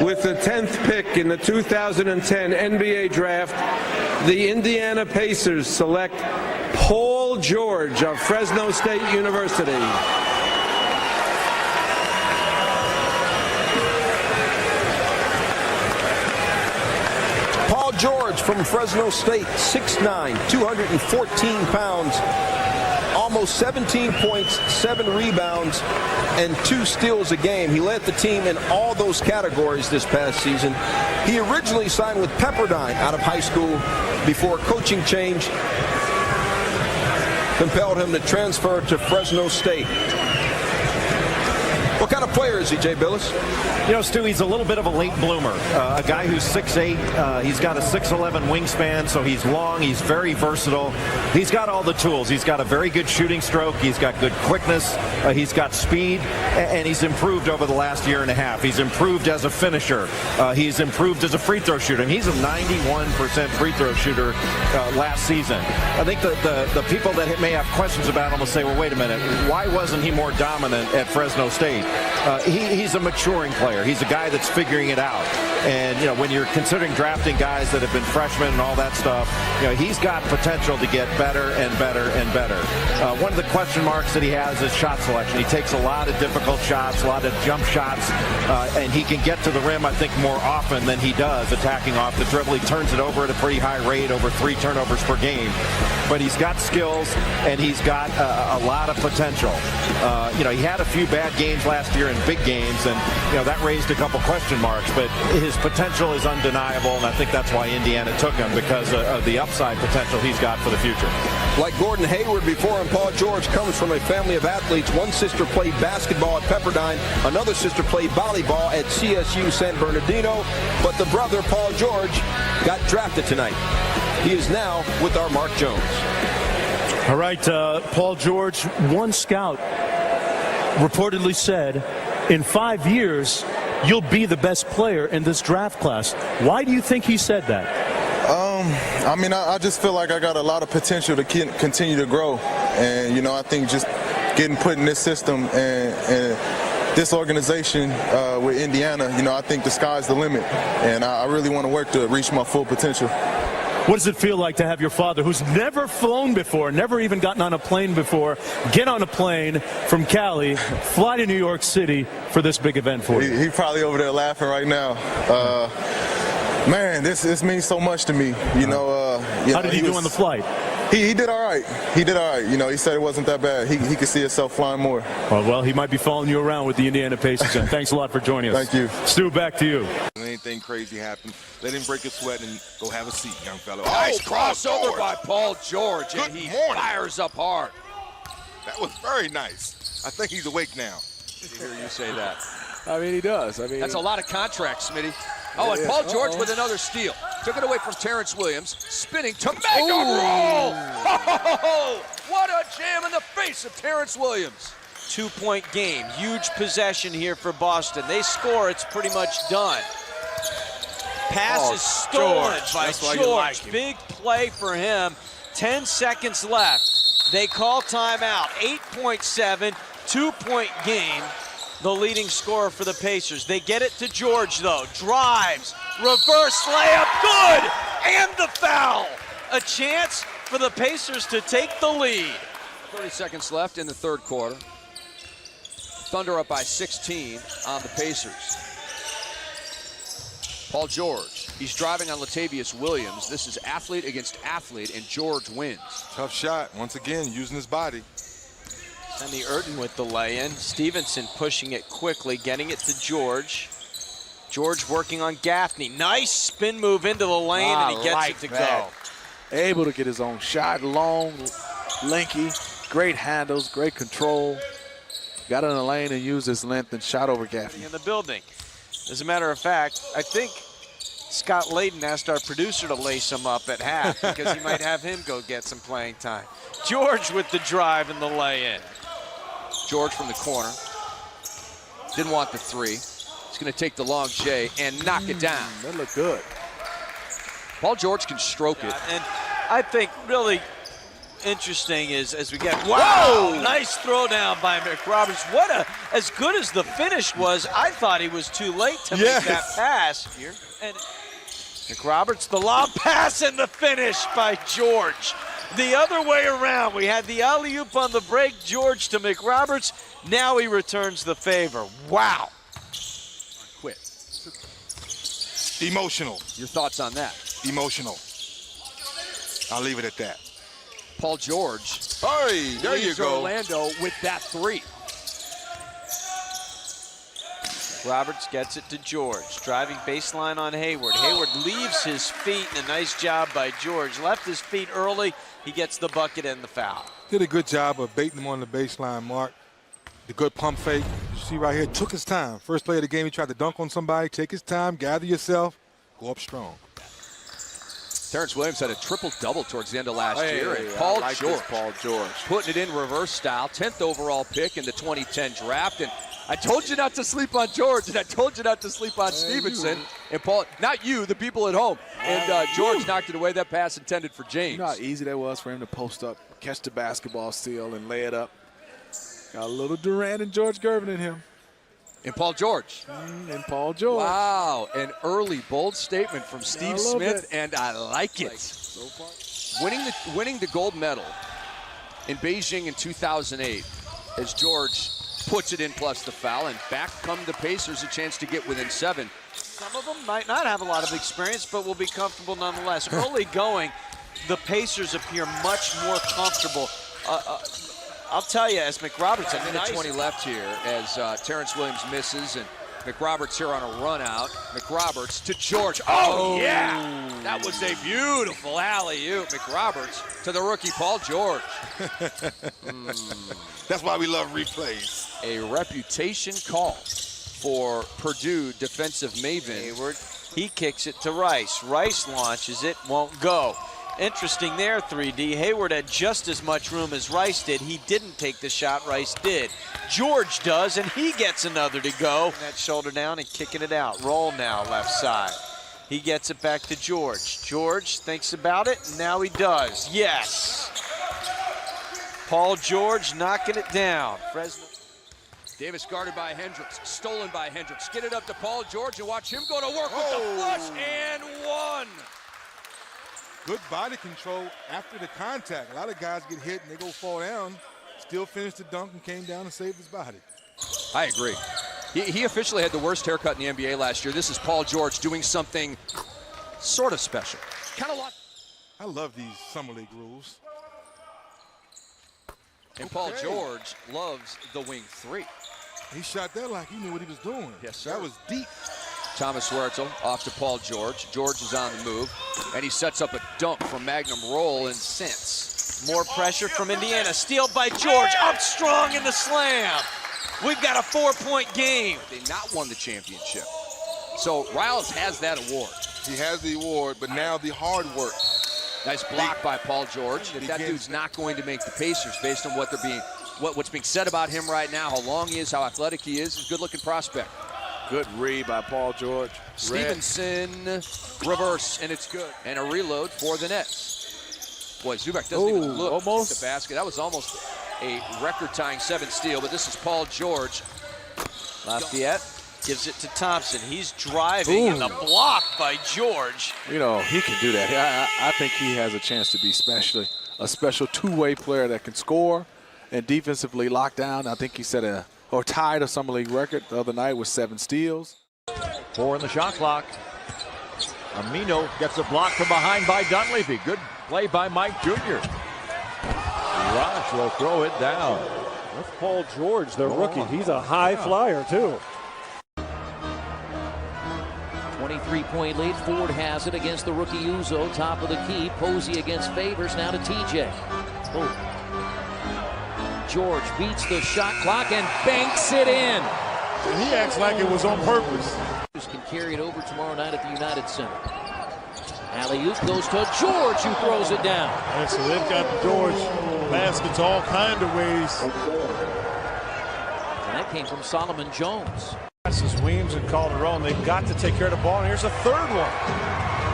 With the 10th pick in the 2010 NBA Draft, the Indiana Pacers select Paul George of Fresno State University. Paul George from Fresno State, 6'9", 214 pounds, almost 17 points, 7 rebounds, and 2 steals a game. He led the team in all those categories this past season. He originally signed with Pepperdine out of high school before a coaching change compelled him to transfer to Fresno State. What kind of player is he, Jay Billis? You know, Stu, he's a little bit of a late bloomer. A guy who's 6'8", he's got a 6'11" wingspan, so he's long, he's very versatile. He's got all the tools. He's got a very good shooting stroke, he's got good quickness, he's got speed, and he's improved over the last year and a half. He's improved as a finisher. He's improved as a free throw shooter, and he's a 91% free throw shooter last season. I think the people that may have questions about him will say, well, wait a minute, why wasn't he more dominant at Fresno State? He's a maturing player. He's a guy that's figuring it out. And, you know, when you're considering drafting guys that have been freshmen and all that stuff, you know, he's got potential to get better and better and better. One of the question marks that he has is shot selection. He takes a lot of difficult shots, a lot of jump shots, and he can get to the rim, I think, more often than he does attacking off the dribble. He turns it over at a pretty high rate, over 3 turnovers per game. But he's got skills, and he's got a lot of potential. You know, he had a few bad games last year in big games, and, you know, that raised a couple question marks, but his potential is undeniable, and I think that's why Indiana took him, because of the upside potential he's got for the future. Like Gordon Hayward before him, Paul George comes from a family of athletes. One sister played basketball at Pepperdine. Another sister played volleyball at CSU San Bernardino. But the brother, Paul George, got drafted tonight. He is now with our Mark Jones. All right, Paul George, one scout reportedly said, in 5 years, you'll be the best player in this draft class. Why do you think he said that? I mean, I just feel like I got a lot of potential to continue to grow. And, you know, I think just getting put in this system and this organization with Indiana, you know, I think the sky's the limit. And I really want to work to reach my full potential. What does it feel like to have your father, who's never flown before, never even gotten on a plane before, get on a plane from Cali, fly to New York City for this big event for you? He's probably over there laughing right now. Man, this means so much to me. You know, how did he do on the flight? He did all right. He did all right. You know, he said it wasn't that bad. He could see himself flying more. Well, he might be following you around with the Indiana Pacers. And thanks a lot for joining us. Thank you. Stu, back to you. Anything crazy happen, let him break a sweat and go have a seat, young fellow. Nice crossover by Paul George, and he fires up hard. That was very nice. I think he's awake now. I hear you say that. I mean, he does. I mean, that's a lot of contracts, Smitty. Oh, and Paul George with another steal. Took it away from Terrence Williams, spinning to make a roll. Oh, what a jam in the face of Terrence Williams. 2-point game, huge possession here for Boston. They score, it's pretty much done. Pass is stolen by George. Big play for him. 10 seconds left. They call timeout. 8.7, 2-point game. The leading scorer for the Pacers. They get it to George, though. Drives, reverse layup, good! And the foul! A chance for the Pacers to take the lead. 30 seconds left in the third quarter. Thunder up by 16 on the Pacers. Paul George, he's driving on Latavius Williams. This is athlete against athlete, and George wins. Tough shot, once again, using his body. Sandy Urton with the lay-in. Stevenson pushing it quickly, getting it to George. George working on Gaffney. Nice spin move into the lane, and he gets it to go. Able to get his own shot, long, lanky, great handles, great control. Got in the lane and used his length and shot over Gaffney. In the building. As a matter of fact, I think Scott Layden asked our producer to lace him up at half because he might have him go get some playing time. George with the drive and the lay-in. George from the corner. Didn't want the three. He's going to take the long J and knock it down. That looked good. Paul George can stroke it. And I think really interesting is as we get, wow, nice throw down by McRoberts. As good as the finish was, I thought he was too late to make that pass. And McRoberts, the lob pass and the finish by George. The other way around. We had the alley-oop on the break, George to McRoberts. Now he returns the favor. Wow. Quit. Emotional. Your thoughts on that? Emotional. I'll leave it at that. Paul George. Hey, there you leads go. Orlando with that 3. Roberts gets it to George, driving baseline on Hayward. Hayward leaves his feet, and a nice job by George. Left his feet early. He gets the bucket and the foul. Did a good job of baiting him on the baseline, Mark. The good pump fake. You see right here, took his time. First play of the game, he tried to dunk on somebody. Take his time, gather yourself, go up strong. Terrence Williams had a triple-double towards the end of last year. And Paul George putting it in reverse style. 10th overall pick in the 2010 draft. And I told you not to sleep on George, and I told you not to sleep on Stevenson. And Paul, not you, the people at home. And George knocked it away. That pass intended for James. You know how easy that was for him to post up, catch the basketball steal, and lay it up. Got a little Durant and George Gervin in him. And Paul George. And Paul George. Wow, an early, bold statement from Steve Smith, and I like it. So far. Winning the gold medal in Beijing in 2008 as George puts it in plus the foul, and back come the Pacers, a chance to get within 7. Some of them might not have a lot of experience, but will be comfortable nonetheless. Early going, the Pacers appear much more comfortable. I'll tell you, as McRoberts, a minute 20 left here as Terrence Williams misses, and McRoberts here on a run out. McRoberts to George. Oh, yeah! That was a beautiful alley-oop. McRoberts to the rookie Paul George. That's why we love replays. A reputation call for Purdue defensive maven. Hayward, he kicks it to Rice. Rice launches it, won't go. Interesting there, 3D. Hayward had just as much room as Rice did. He didn't take the shot, Rice did. George does, and he gets another to go. And that shoulder down and kicking it out. Roll now, left side. He gets it back to George. George thinks about it, and now he does. Yes! Paul George knocking it down. Fresno. Davis guarded by Hendricks, stolen by Hendricks. Get it up to Paul George and watch him go to work with the flush, and 1. Good body control after the contact. A lot of guys get hit and they go fall down. Still finished the dunk and came down and saved his body. I agree. He officially had the worst haircut in the NBA last year. This is Paul George doing something sort of special. Kind of like. I love these summer league rules. And Paul George loves the wing 3. He shot that like he knew what he was doing. Yes, sir. That was deep. Thomas Huertel off to Paul George. George is on the move, and he sets up a dunk from Magnum Roll and since. More pressure from Indiana. Steal by George. Up strong in the slam. We've got a 4-point game. They not won the championship. So Riles has that award. He has the award, but now the hard work. Nice block by Paul George. That dude's not going to make the Pacers based on what's being said about him right now, how long he is, how athletic he is. He's a good-looking prospect. Good read by Paul George. Stevenson, reverse, and it's good. And a reload for the Nets. Boy, Zubac doesn't even look at the basket. That was almost a record-tying 7th steal, but this is Paul George. Lafayette gives it to Thompson. He's driving, and the block by George. You know, he can do that. I think he has a chance to be a special two-way player that can score and defensively lock down. I think he set tied a summer league record the other night with 7 steals. 4 in the shot clock. Amino gets a block from behind by Dunleavy. Good play by Mike Jr. Ross will throw it down. That's Paul George, the rookie. He's a high flyer, too. 23-point lead. Ford has it against the rookie Uzo. Top of the key. Posey against Favors. Now to TJ. George beats the shot clock and banks it in. And he acts like it was on purpose. Can carry it over tomorrow night at the United Center. Alley-oop goes to George, who throws it down. And so they've got George baskets all kind of ways. And that came from Solomon Jones. This is Williams and Calderon. They've got to take care of the ball. And here's a third one.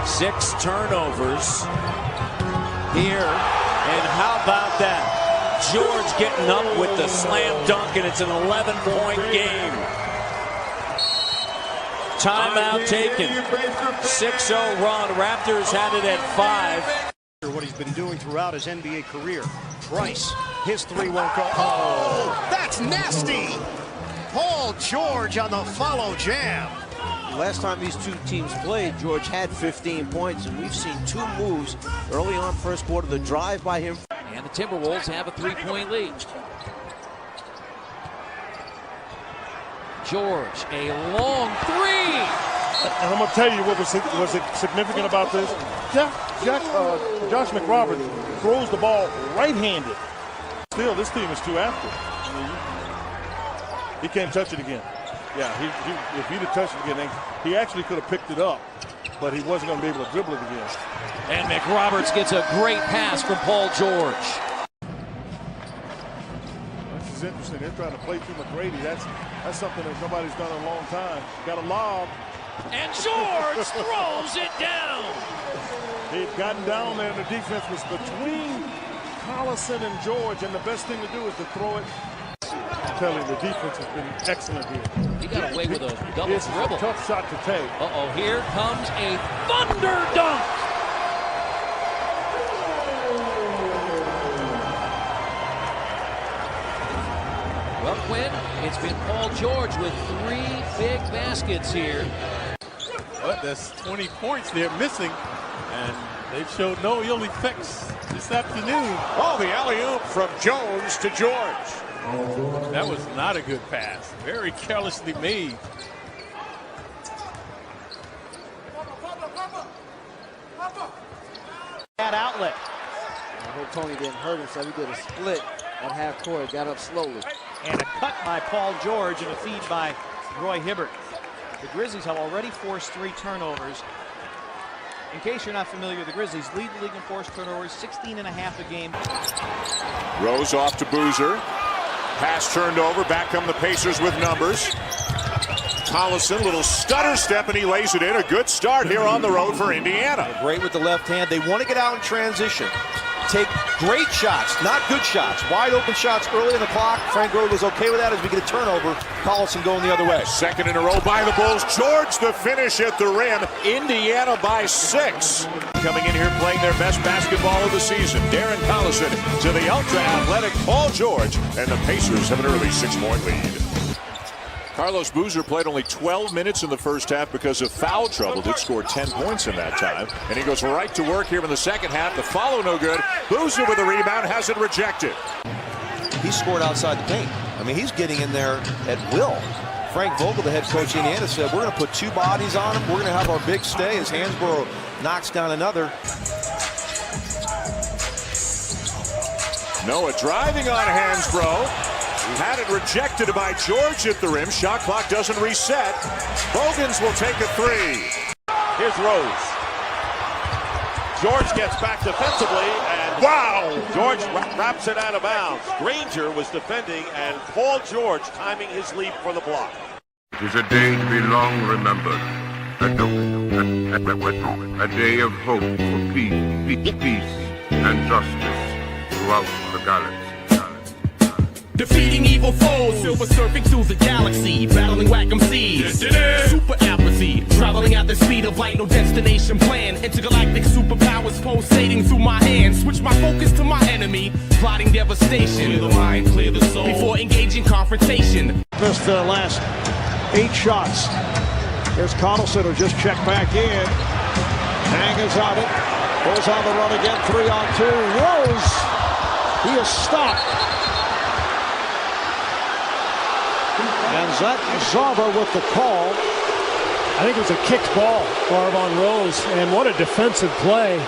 6 turnovers here And how about that? George getting up with the slam dunk, and it's an 11-point game. Timeout taken. 6-0 run. Raptors had it at 5. What he's been doing throughout his NBA career. Bryce, his three won't go. Oh, that's nasty. Paul George on the follow jam. Last time these two teams played, George had 15 points, and we've seen two moves early on first quarter. The drive by him. And the Timberwolves have a 3-point lead. George, a long three. And I'm going to tell you what was significant about this. Josh McRoberts throws the ball right-handed. Still, this team is too active. He can't touch it again. Yeah, if he'd have touched it again, he actually could have picked it up, but he wasn't going to be able to dribble it again. And McRoberts gets a great pass from Paul George. This is interesting. They're trying to play through McGrady. That's something that nobody's done in a long time. Got a lob. And George throws it down. They'd gotten down there, and the defense was between Collison and George, and the best thing to do is to throw it. I'm telling you, the defense has been excellent here. He got away with a double dribble. A tough shot to take. Uh-oh, here comes a thunder dunk. Well, Quinn, it's been Paul George with 3 big baskets here. But that's 20 points they're missing, and they've showed no ill effects this afternoon. Oh, the alley-oop from Jones to George. That was not a good pass. Very carelessly made. That outlet. I hope Tony didn't hurt himself. He did a split at half court, got up slowly. And a cut by Paul George and a feed by Roy Hibbert. The Grizzlies have already forced 3 turnovers. In case you're not familiar with the Grizzlies, lead the league in forced turnovers, 16.5 a game. Rose off to Boozer. Pass turned over. Back come the Pacers with numbers. Collison, little stutter step, and he lays it in. A good start here on the road for Indiana. Great with the left hand. They want to get out in transition. Take great shots, not good shots. Wide open shots early in the clock. Frank Gurley was okay with that as we get a turnover. Collison going the other way. Second in a row by the Bulls. George the finish at the rim. Indiana by 6. Coming in here playing their best basketball of the season. Darren Collison to the ultra-athletic Paul George. And the Pacers have an early 6-point lead. Carlos Boozer played only 12 minutes in the first half because of foul trouble. Did score 10 points in that time. And he goes right to work here in the second half. The follow no good. Boozer with a rebound, has it rejected. He scored outside the paint. I mean, he's getting in there at will. Frank Vogel, the head coach of Indiana, said, we're going to put 2 bodies on him. We're going to have our big stay as Hansbrough knocks down another. Noah driving on Hansbrough. Had it rejected by George at the rim. Shot clock doesn't reset. Bogans will take a 3. Here's Rose. George gets back defensively, and wow! George wraps it out of bounds. Granger was defending, and Paul George timing his leap for the block. It is a day to be long remembered. A day of hope for peace and justice throughout the galaxy. Defeating evil foes, silver surfing through the galaxy, battling whack MCs. Super apathy, traveling at the speed of light, no destination plan. Intergalactic superpowers pulsating through my hands. Switch my focus to my enemy, plotting devastation. Clear the mind, clear the soul, before engaging confrontation. Missed the last 8 shots. Here's Collison, who just checked back in. Hang is on it. Goes on the run again, 3-on-2. Rose, he is stopped. And Zach Zarba with the call. I think it was a kicked ball, Barb, on Rose, and what a defensive play.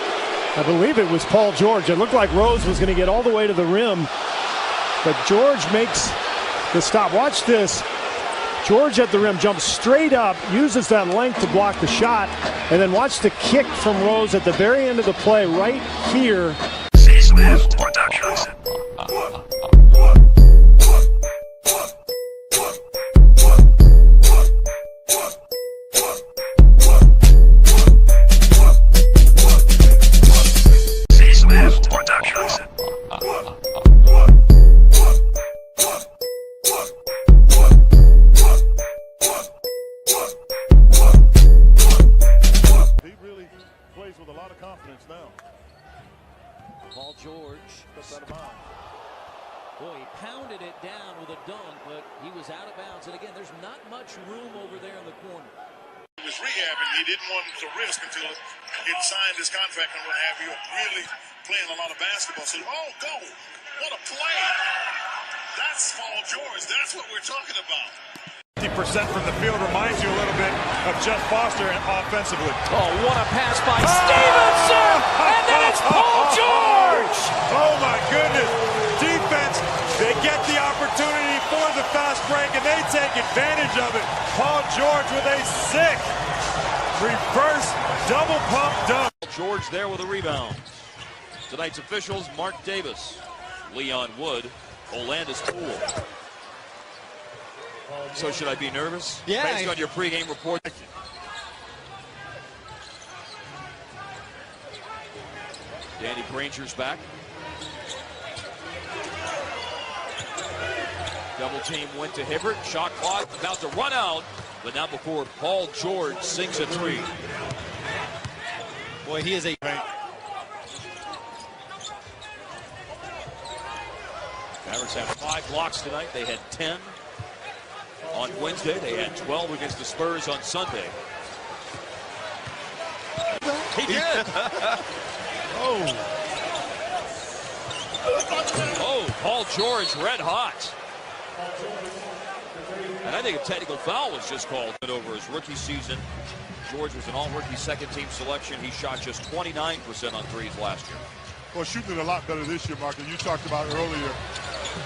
I believe it was Paul George. It looked like Rose was going to get all the way to the rim, but George makes the stop. Watch this. George at the rim jumps straight up, uses that length to block the shot, and then watch the kick from Rose at the very end of the play right here. C-Swift Productions. C-Swift Productions. Boy, he pounded it down with a dunk, but he was out of bounds. And again, there's not much room over there in the corner. He was rehabbing. He didn't want to risk until he had signed his contract and what have you. Really playing a lot of basketball. So, oh, go. What a play. That's Paul George. That's what we're talking about. 50% from the field reminds you a little bit of Jeff Foster offensively. Oh, what a pass by Stevenson! And then it's Paul George! Oh, my goodness. Defense, they get the opportunity for the fast break, and they take advantage of it. Paul George with a sick reverse double pump dunk. George there with a rebound. Tonight's officials, Mark Davis, Leon Wood, Olandis Poole. So should I be nervous? Yeah. Based on your pregame report. Danny Granger's back. Double team went to Hibbert. Shot clock about to run out, but not before Paul George sinks a three. Boy, he is a... Mavericks have 5 blocks tonight. They had 10 on Wednesday. They had 12 against the Spurs on Sunday. He did. Oh, Paul George red hot. And I think a technical foul was just called over his rookie season. George was an all-rookie second-team selection. He shot just 29% on threes last year. Well, shooting it a lot better this year, Mark. And you talked about earlier,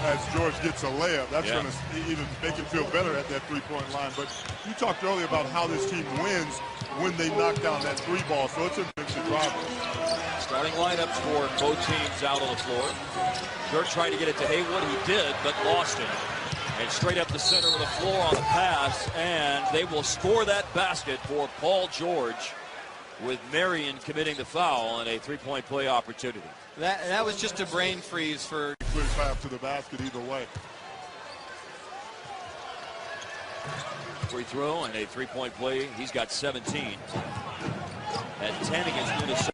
as George gets a layup, that's going to even make him feel better at that three-point line. But you talked earlier about how this team wins when they knock down that three ball. So it's a mix of drivers. Starting lineups for both teams out on the floor. Dirk tried to get it to Haywood. He did, but lost it. And straight up the center of the floor on the pass, and they will score that basket for Paul George, with Marion committing the foul and a three-point play opportunity. That was just a brain freeze for... Quick pass to the basket either way. Free throw and a three-point play. He's got 17. At 10 against Minnesota.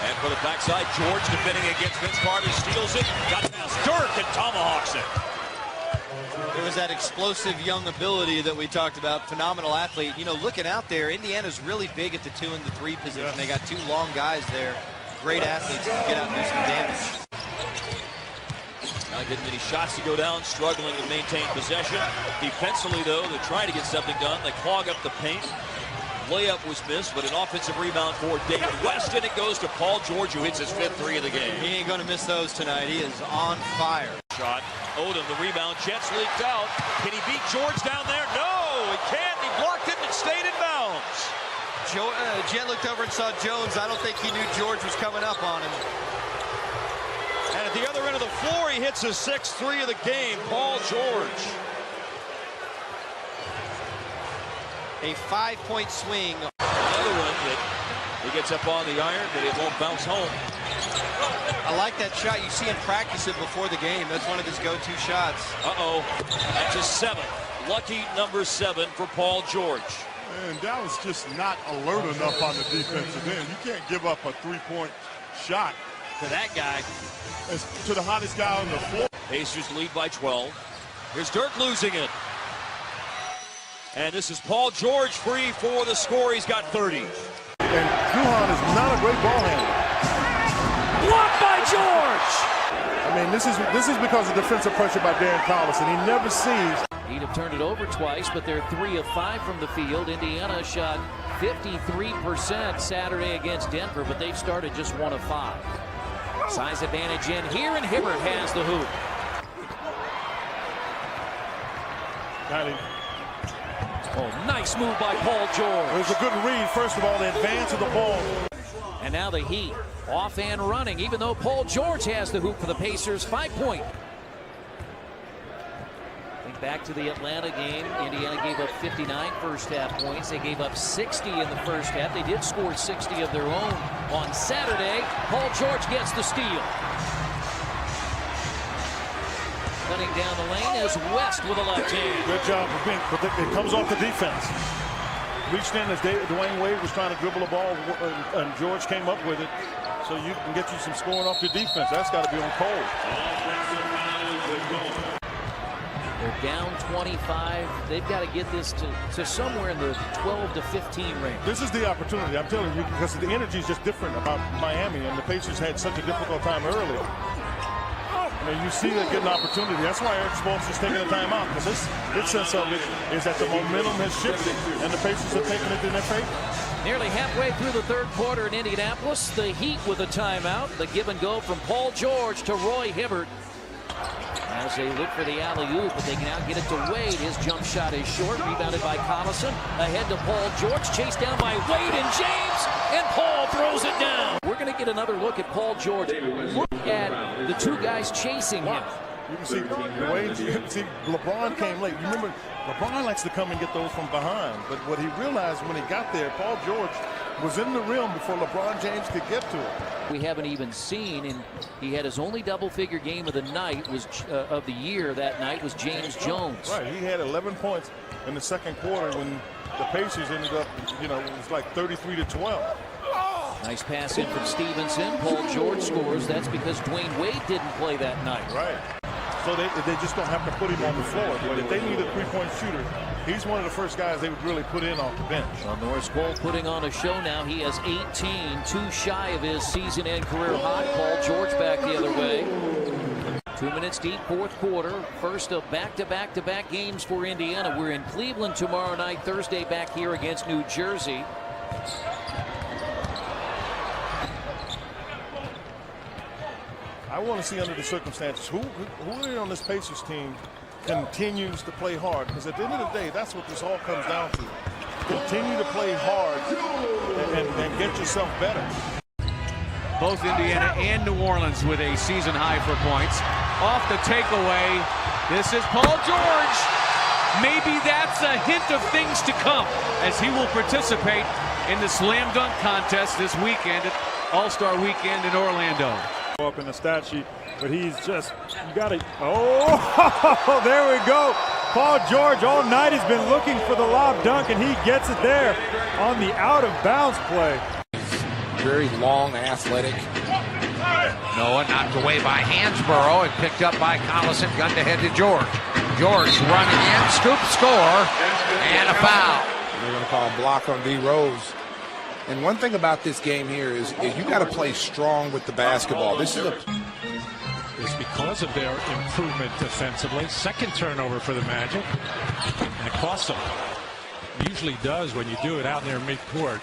And for the backside, George defending against Vince Carter, steals it, got past Dirk and tomahawks it. There was that explosive young ability that we talked about, phenomenal athlete. You know, looking out there, Indiana's really big at the 2 and the 3 position. They got 2 long guys there, great athletes who can get out and do some damage. Not getting many shots to go down, struggling to maintain possession. Defensively, though, they're trying to get something done. They clog up the paint. Layup was missed, but an offensive rebound for David West, and it goes to Paul George, who hits his 5th three of the game. He ain't going to miss those tonight. He is on fire. Shot. Odom, the rebound. Jets leaked out. Can he beat George down there? No, he can't. He blocked it and it stayed in bounds. Jet looked over and saw Jones. I don't think he knew George was coming up on him. And at the other end of the floor, he hits his 6th three of the game. Paul George. A 5-point swing. Another one that he gets up on the iron, but it won't bounce home. I like that shot. You see him practice it before the game. That's one of his go-to shots. Uh-oh. That's a 7. Lucky number 7 for Paul George. And Dallas just not alert enough on the defensive end. You can't give up a three-point shot to that guy. As to the hottest guy on the floor. Pacers lead by 12. Here's Dirk losing it. And this is Paul George free for the score. He's got 30. And Duhon is not a great ball handler. Blocked by George! I mean, this is because of defensive pressure by Darren Collison. He never sees. He'd have turned it over twice, but they're 3 of 5 from the field. Indiana shot 53% Saturday against Denver, but they've started just 1 of 5. Size advantage in here, and Hibbert has the hoop. Oh, nice move by Paul George. It was a good read. First of all, the advance of the ball. And now the Heat off and running, even though Paul George has the hoop for the Pacers. 5-point. Think back to the Atlanta game. Indiana gave up 59 first-half points. They gave up 60 in the first half. They did score 60 of their own on Saturday. Paul George gets the steal. Cutting down the lane is West with a left hand. Good job for Bink, but it comes off the defense. reached in as Dwayne Wade was trying to dribble the ball, and George came up with it. So you can get you some scoring off your defense. That's got to be on Cole. They're down 25. They've got to get this to somewhere in the 12 to 15 range. This is the opportunity, I'm telling you, because the energy is just different about Miami, and the Pacers had such a difficult time earlier. And you see that getting an opportunity. That's why Eric Spoelstra is taking a timeout, because his sense of it is that the momentum has shifted, and the Pacers are taking it in their favor. Nearly halfway through the third quarter in Indianapolis, the Heat with a timeout. The give and go from Paul George to Roy Hibbert. As they look for the alley-oop, but they can now get it to Wade. His jump shot is short, rebounded by Collison. Ahead to Paul George, chased down by Wade and James, and Paul throws it down. We're going to get another look at Paul George. Look at the two guys chasing him. You can see Wade, you can see LeBron came late. You remember, LeBron likes to come and get those from behind, but what he realized when he got there, Paul George was in the rim before LeBron James could get to it. We haven't even seen, and he had his only double-figure game of the night of the year that night was James Jones. Right, he had 11 points in the second quarter when the Pacers ended up, it was like 33-12. Nice pass in from Stevenson. Paul George scores. That's because Dwayne Wade didn't play that night. Right. So they just don't have to put him on the floor. But if they need a three-point shooter, he's one of the first guys they would really put in off the bench. Well, Norris Cole putting on a show now. He has 18, 2 shy of his season-end career high. Paul George back the other way. 2 minutes deep, fourth quarter. First of back-to-back-to-back games for Indiana. We're in Cleveland tomorrow night, Thursday back here against New Jersey. I want to see under the circumstances who on this Pacers team continues to play hard, because at the end of the day, that's what this all comes down to. Continue to play hard and get yourself better. Both Indiana and New Orleans with a season high for points. Off the takeaway, this is Paul George. Maybe that's a hint of things to come as he will participate in the slam dunk contest this weekend at All-Star Weekend in Orlando. Up in the stat sheet, but he's just, you got to, oh, there we go. Paul George all night has been looking for the lob dunk, and he gets it there on the out-of-bounds play. Very long, athletic. Noah knocked away by Hansborough and picked up by Collison, gunned ahead to George. George running in, scoop, score, and a foul. They're going to call a block on D. Rose. And one thing about this game here is you got to play strong with the basketball. This is It's because of their improvement defensively. Second turnover for the Magic. And it costs them. It usually does when you do it out there mid-court.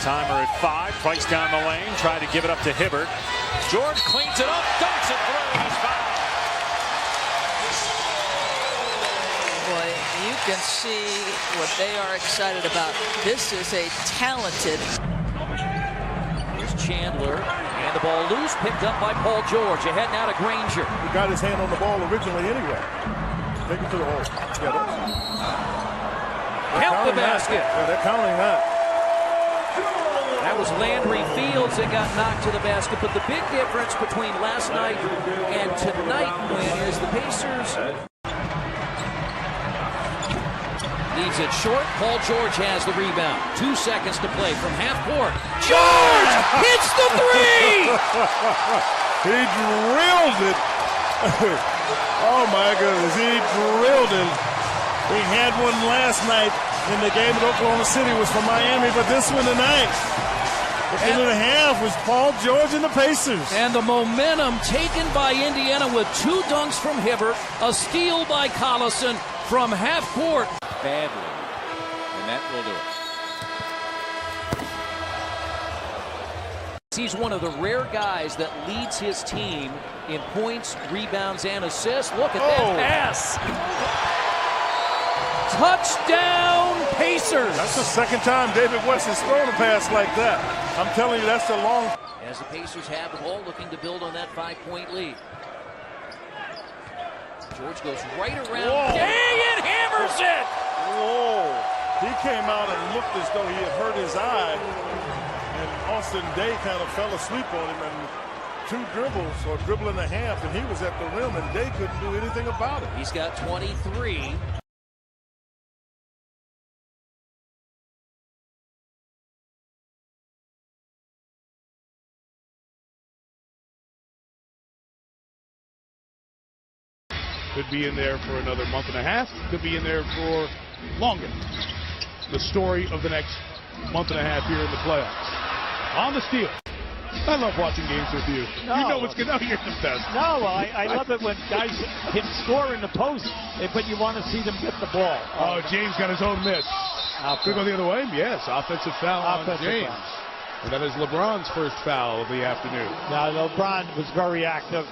Timer at 5. Price down the lane. Try to give it up to Hibbert. George cleans it up. Dunks it through. He's fouled. Boy, you can see what they are excited about. This is a talented. Here's Chandler, and the ball loose, picked up by Paul George. Ahead now to Granger. He got his hand on the ball originally anyway. Take it to the hole. Count the basket. Yeah, they're counting that. That was Landry Fields that got knocked to the basket, but the big difference between last night and tonight is the Pacers leaves it short. Paul George has the rebound. 2 seconds to play from half court. George hits the three! He drilled it. Oh my goodness, he drilled it. We had one last night in the game at Oklahoma City was from Miami, but this one tonight, the end of the half was Paul George and the Pacers. And the momentum taken by Indiana with 2 dunks from Hibbert, a steal by Collison from half court. Badly, and that will do it. He's one of the rare guys that leads his team in points, rebounds, and assists. Look at that pass. Touchdown, Pacers. That's the second time David West has thrown a pass like that. I'm telling you, that's a long. As the Pacers have the ball, looking to build on that 5-point lead. George goes right around Day and hammers it. Whoa. He came out and looked as though he had hurt his eye. And Austin Day kind of fell asleep on him. And 2 dribbles, or dribble and a half, and he was at the rim, and Day couldn't do anything about it. He's got 23. Could be in there for another month and a half. Could be in there for longer. The story of the next month and a half here in the playoffs. On the steal. I love watching games with you. No. You know what's going on. You're the best. No, I love it when guys can score in the post, but you want to see them get the ball. Oh, James got his own miss. Could go the other way? Yes, offensive foul on James. Foul. And that is LeBron's first foul of the afternoon. Now, LeBron was very active.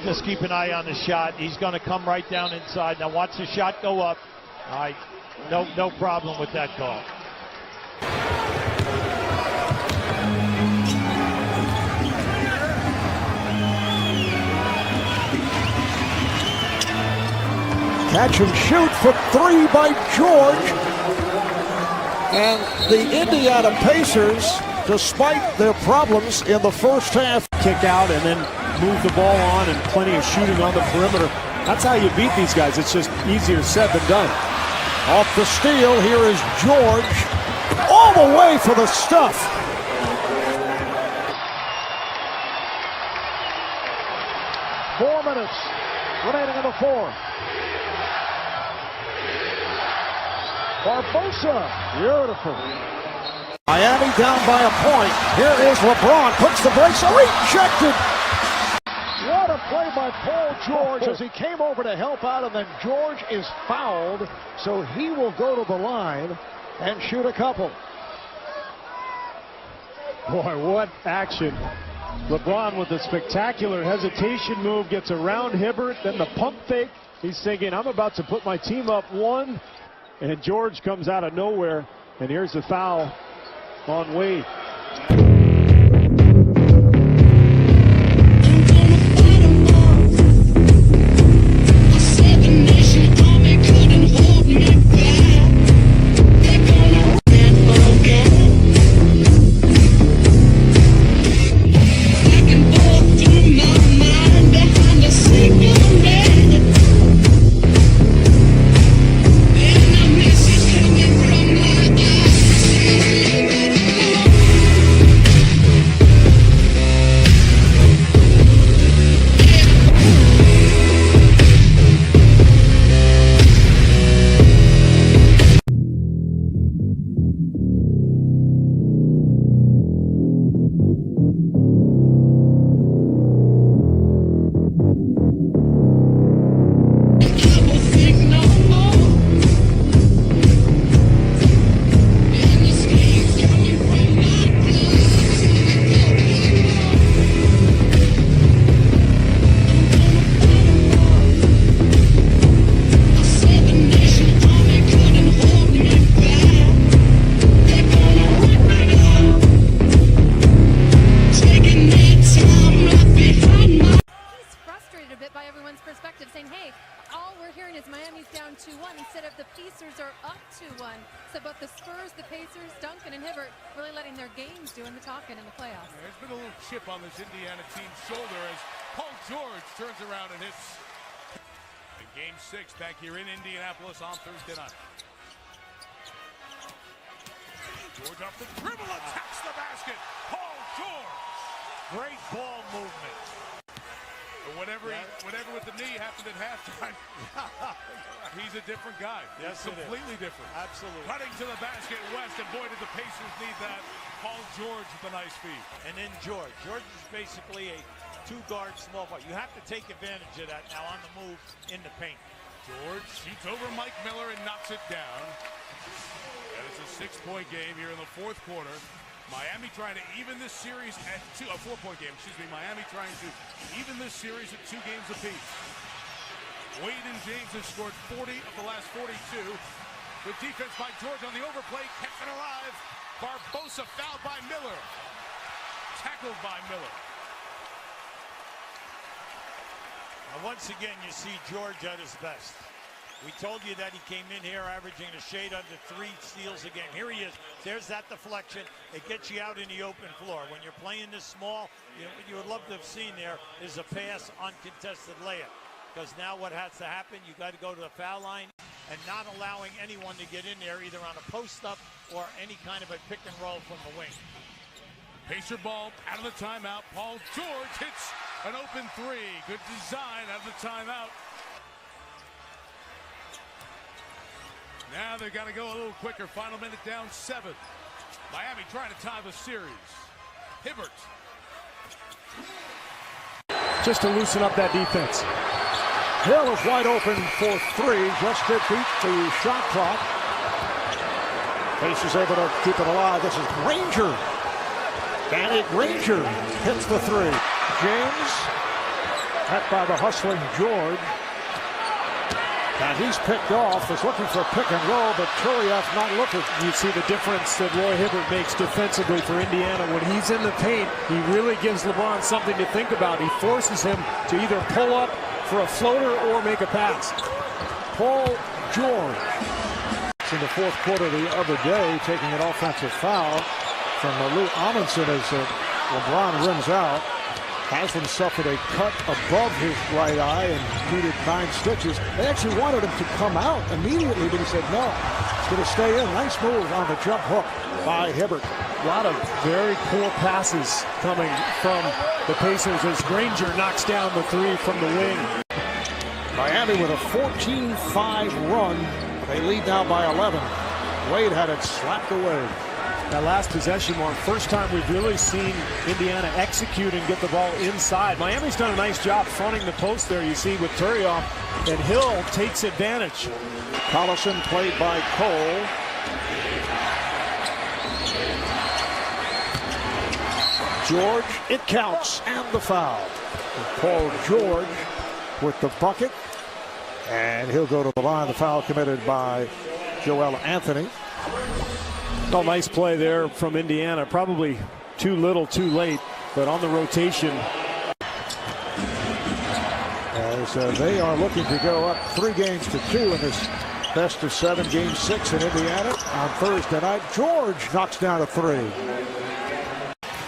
Just keep an eye on the shot. He's going to come right down inside. Now watch the shot go up. All right, no problem with that call. Catch and shoot for three by George. And the Indiana Pacers, despite their problems in the first half, kick out and then move the ball on and plenty of shooting on the perimeter. That's how you beat these guys. It's just easier said than done. Off the steal, here is George. All the way for the stuff. Four minutes remaining in the fourth. Barbosa, beautiful. Miami down by a point. Here is LeBron, puts the brakes, rejected. What a play by Paul George as he came over to help out, and then George is fouled, so he will go to the line and shoot a couple. Boy, what action. LeBron with a spectacular hesitation move, gets around Hibbert, then the pump fake. He's thinking, I'm about to put my team up one, and George comes out of nowhere, and here's the foul on Wade. Back here in Indianapolis on Thursday night. George off the dribble, attacks the basket. Paul George. Great ball movement. Whatever with the knee happened at halftime. He's a different guy. Yes, completely different. Absolutely. Cutting to the basket, West, and boy, did the Pacers need that. Paul George with a nice feed. And then George. George is basically a two-guard small ball. You have to take advantage of that now on the move in the paint. George shoots over Mike Miller and knocks it down. And it's a 6-point game here in the fourth quarter. Miami trying to even this series at a 4-point game, excuse me. Miami trying to even this series at 2 games apiece. Wade and James have scored 40 of the last 42. Good defense by George on the overplay, kept it alive. Barbosa fouled by Miller. Tackled by Miller. Once again, you see George at his best. We told you that he came in here averaging a shade under 3 steals a game. Here he is. There's that deflection. It gets you out in the open floor. When you're playing this small, you would love to have seen there is a pass uncontested layup. Because now what has to happen, you got to go to the foul line and not allowing anyone to get in there either on a post-up or any kind of a pick and roll from the wing. Pacer ball out of the timeout. Paul George hits An open three. Good design out of the timeout. Now they've got to go a little quicker. Final minute down 7. Miami trying to tie the series. Hibbert. Just to loosen up that defense. Hill is wide open for 3. Just to beat the shot clock. Pacers able to keep it alive. This is Granger. Danny Granger hits the 3. James, met by the hustling George. And he's picked off, is looking for a pick and roll, but Turioff not looking. You see the difference that Roy Hibbert makes defensively for Indiana. When he's in the paint, he really gives LeBron something to think about. He forces him to either pull up for a floater or make a pass. Paul George. In the fourth quarter the other day, taking an offensive foul from Lou Amundsen as LeBron rims out. Haslam suffered a cut above his right eye and needed 9 stitches. They actually wanted him to come out immediately, but he said no. He's going to stay in. Nice move on the jump hook by Hibbert. A lot of very poor passes coming from the Pacers as Granger knocks down the 3 from the wing. Miami with a 14-5 run. They lead now by 11. Wade had it slapped away. That last possession, Mark, first time we've really seen Indiana execute and get the ball inside. Miami's done a nice job fronting the post there, you see, with Turioff, and Hill takes advantage. Collison played by Cole. George, it counts, and the foul. And Paul George with the bucket, and he'll go to the line. The foul committed by Joel Anthony. Oh, nice play there from Indiana. Probably too little, too late, but on the rotation. As they are looking to go up 3-2 in this best of 7, game 6 in Indiana on Thursday night. George knocks down a 3.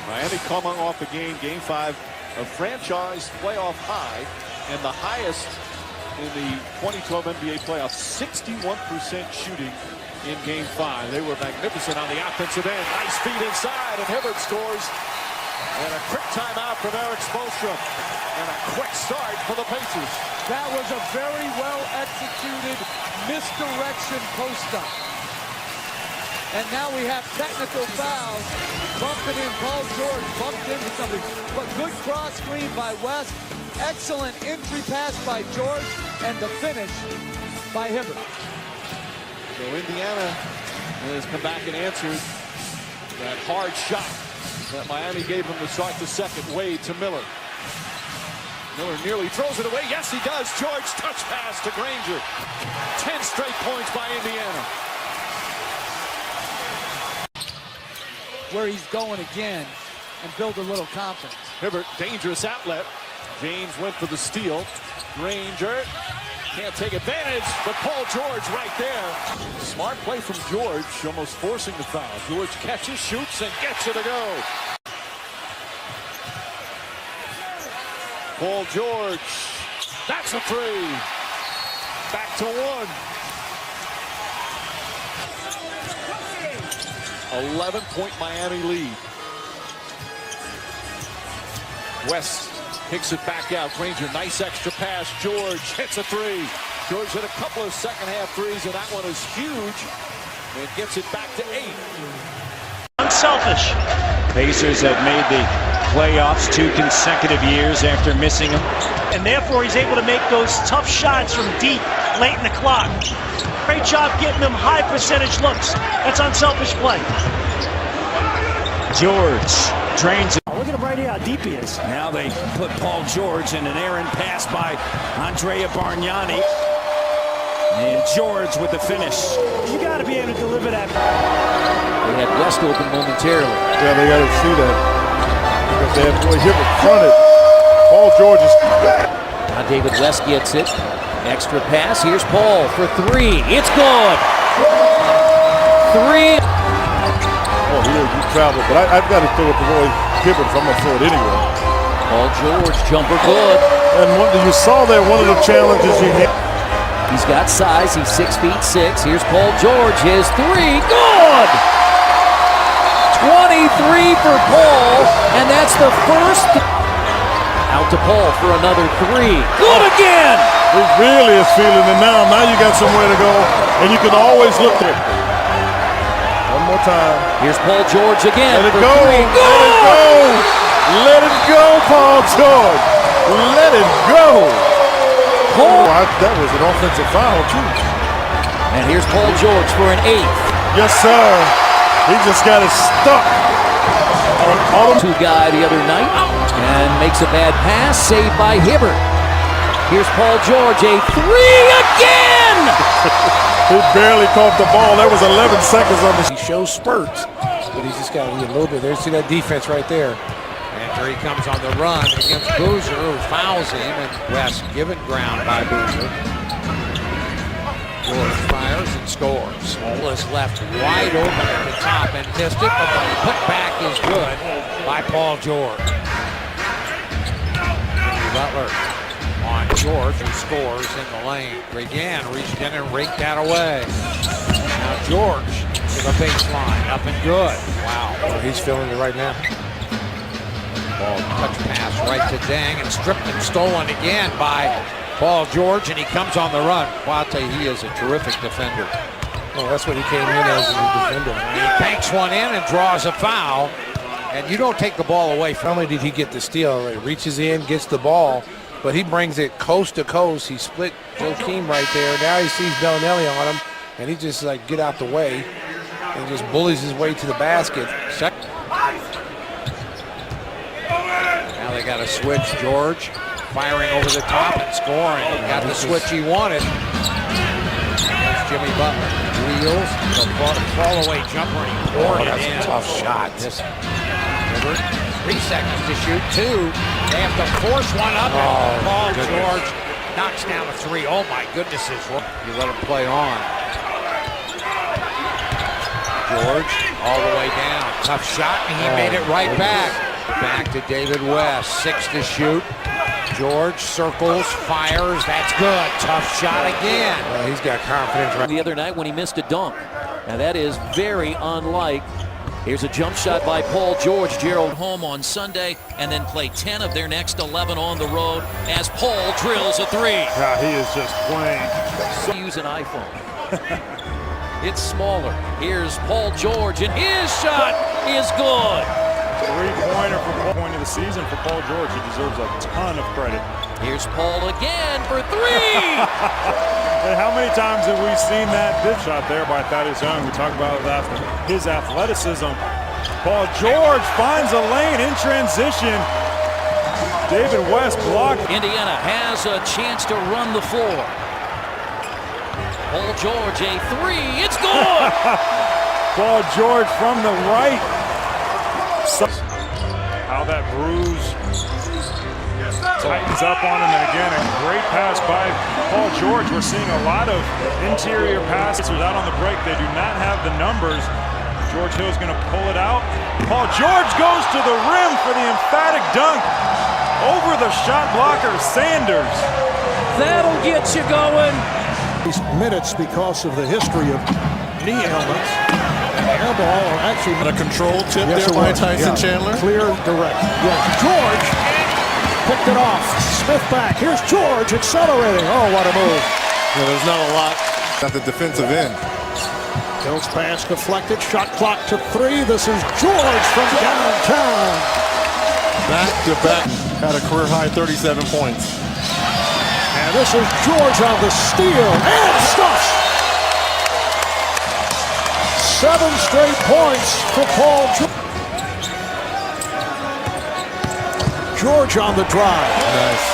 Miami coming off the game 5, a franchise playoff high, and the highest in the 2012 NBA playoffs, 61% shooting in game 5. They were magnificent on the offensive end. Nice feed inside, and Hibbert scores. And a quick timeout from Eric Spoelstra. And a quick start for the Pacers. That was a very well executed misdirection post-up. And now we have technical fouls. Bumping in, Paul George bumped into somebody. But good cross screen by West. Excellent entry pass by George. And the finish by Hibbert. So Indiana has come back and answered that hard shot that Miami gave him to start the second. Wade to Miller. Miller nearly throws it away. Yes, he does. George touch pass to Granger. 10 straight points by Indiana. Where he's going again and build a little confidence. Hibbert, dangerous outlet. James went for the steal. Granger can't take advantage, but Paul George right there. Smart play from George, almost forcing the foul. George catches, shoots, and gets it to go. Paul George, that's a 3. Back to 1. 11-point Miami lead. West picks it back out. Granger, nice extra pass. George hits a 3. George hit a couple of second-half threes, and that one is huge. And gets it back to 8. Unselfish. Pacers have made the playoffs 2 consecutive years after missing them. And therefore, he's able to make those tough shots from deep, late in the clock. Great job getting them high percentage looks. That's unselfish play. George drains it. Look at him right here, how deep he is. Now they put Paul George in an errant pass by Andrea Bargnani. And George with the finish. You got to be able to deliver that. They had West open momentarily. Yeah, they got to see that. Because they had Roy Hibbert fronted. Paul George is... Now David West gets it. Extra pass. Here's Paul for 3. It's good. 3. Oh, he traveled, but I've got to throw it to Roy Hibbert if I'm going to throw it anyway. Paul George, jumper good. And you saw there one of the challenges he had. He's got size. He's 6'6". Here's Paul George. His 3. Good! 23 for Paul, and that's the first. Out to Paul for another three. Good again! He really is feeling it now. Now you got somewhere to go, and you can always look there. One more time. Here's Paul George again. Let it for go. three. Let it go. Let it go, Paul George. Let it go. That was an offensive foul, too. And here's Paul George for an 8th. Yes, sir. He just got it stuck. Two guy the other night and makes a bad pass, saved by Hibbert. Here's Paul George, a three again! He barely caught the ball. There was 11 seconds on this. He shows spurts, but he's just got to be a little bit there. See that defense right there. And here he comes on the run against Boozer, who fouls him, and West given ground by Boozer. George fires and scores. Ball is left wide open at the top and missed it, but the putback is good by Paul George. Jimmy Butler on George, who scores in the lane. Again, reached in and raked that away. Now George to the baseline, up and good. Wow. Oh, he's feeling it right now. Ball touch pass right to Deng, and stripped and stolen again by Paul George, and he comes on the run. Well, I'll tell you, he is a terrific defender. Oh, that's what he came in as, a defender. He banks one in and draws a foul, and you don't take the ball away from him. Not only did he get the steal, he reaches in, gets the ball, but he brings it coast to coast. He split Joakim right there. Now he sees Bellinelli on him, and he just like get out the way and just bullies his way to the basket. Now they got to switch. George firing over the top and scoring. He got the switch he wanted. There's Jimmy Butler. Wheels. The fall away jumper, and he poured it in. That's a tough shot. 3 seconds to shoot. 2. They have to force one up. Paul George knocks down a 3. Oh my goodness. You let him play on. George all the way down. Tough shot, and he made it right back. Back to David West. 6 to shoot. George circles, fires. That's good. Tough shot again. He's got confidence right The other night when he missed a dunk. Now that is very unlike. Here's a jump shot by Paul George. Gerald home on Sunday and then play 10 of their next 11 on the road as Paul drills a 3. Yeah, he is just playing. Use an iPhone. It's smaller. Here's Paul George, and his shot is good. Three-pointer for the point of the season for Paul George. He deserves a ton of credit. Here's Paul again for 3. And how many times have we seen that dip shot there by Thaddeus Young? We talk about his athleticism. Paul George finds a lane in transition. David West blocked. Indiana has a chance to run the floor. Paul George, a 3. It's good. Paul George from the right. How that bruise tightens up on him, and again a great pass by Paul George. We're seeing a lot of interior passes out on the break. They do not have the numbers. George Hill's going to pull it out. Paul George goes to the rim for the emphatic dunk over the shot blocker Sanders. That'll get you going. These minutes because of the history of knee ailments. Air ball, or actually a control tip there by Tyson Chandler. Clear, direct. Yes. George picked it off. Smith back. Here's George accelerating. Oh, what a move. Yeah, there's not a lot at the defensive end. Hill's pass deflected. Shot clock to 3. This is George from downtown. Back to back. Had a career high 37 points. And this is George on the steal and stuffs. 7 straight points for Paul George. George on the drive. Nice.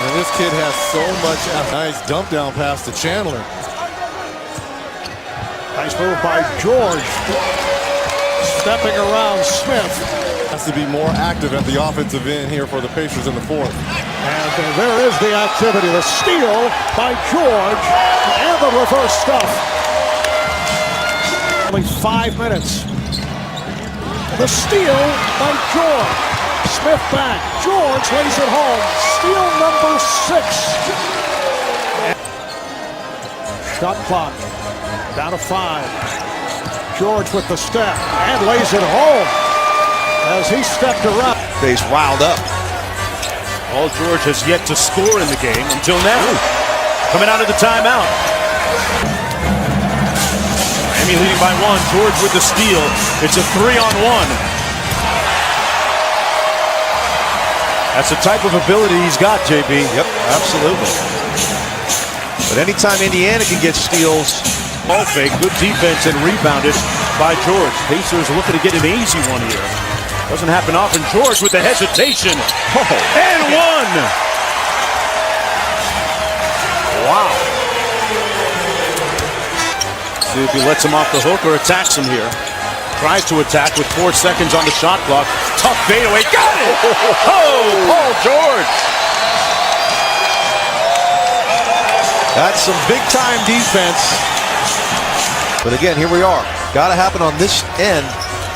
And this kid has so much. Nice dump down pass to Chandler. Nice move by George. Stepping around Smith. Has to be more active at the offensive end here for the Pacers in the 4th. And there is the activity. The steal by George and the reverse stuff. Only 5 minutes. The steal by George. Smith back. George lays it home. Steal number 6. Shot clock down to 5. George with the step and lays it home as he stepped around. Base riled up. Paul George has yet to score in the game until now. Coming out of the timeout. Miami leading by 1. George with the steal. It's a 3-on-1. That's the type of ability he's got, JB. Yep, absolutely. But anytime Indiana can get steals, ball fake, good defense and rebounded by George. Pacers looking to get an easy one here. Doesn't happen often. George with the hesitation. And one. Wow. See if he lets him off the hook or attacks him here. Tries to attack with 4 seconds on the shot clock. Tough fadeaway. Got it! Oh, Paul George. That's some big-time defense. But again, here we are. Got to happen on this end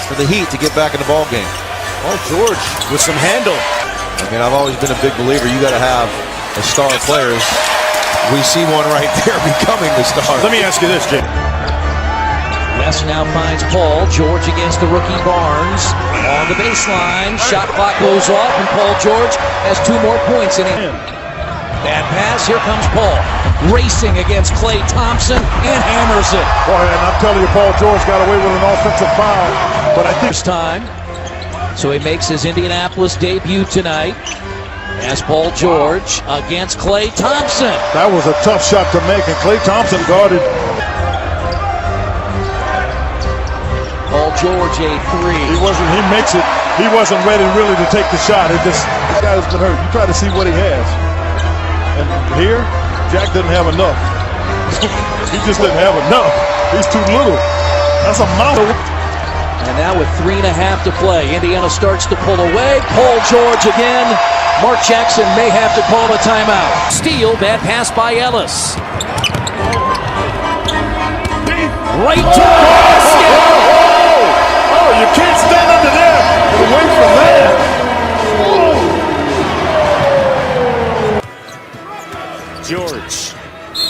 for the Heat to get back in the ball game. Paul George with some handle. I mean, I've always been a big believer. You got to have a star players. We see one right there becoming the star. Let me ask you this, Jay. West now finds Paul George against the rookie Barnes on the baseline. Shot clock goes off, and Paul George has 2 more points in him. Bad pass. Here comes Paul racing against Klay Thompson and hammers it. Boy, and I'm telling you, Paul George got away with an offensive foul. But I think first time, so he makes his Indianapolis debut tonight. As Paul George against Klay Thompson. That was a tough shot to make, and Klay Thompson guarded. Paul George, a 3. He makes it. He wasn't ready really to take the shot. This guy's been hurt. You try to see what he has. And here, Jack didn't have enough. He just didn't have enough. He's too little. That's a mountain. And now with 3.5 to play, Indiana starts to pull away. Paul George again. Mark Jackson may have to call a timeout. Steal, bad pass by Ellis. Right to the basket. Oh, you can't stand under there and away from that. George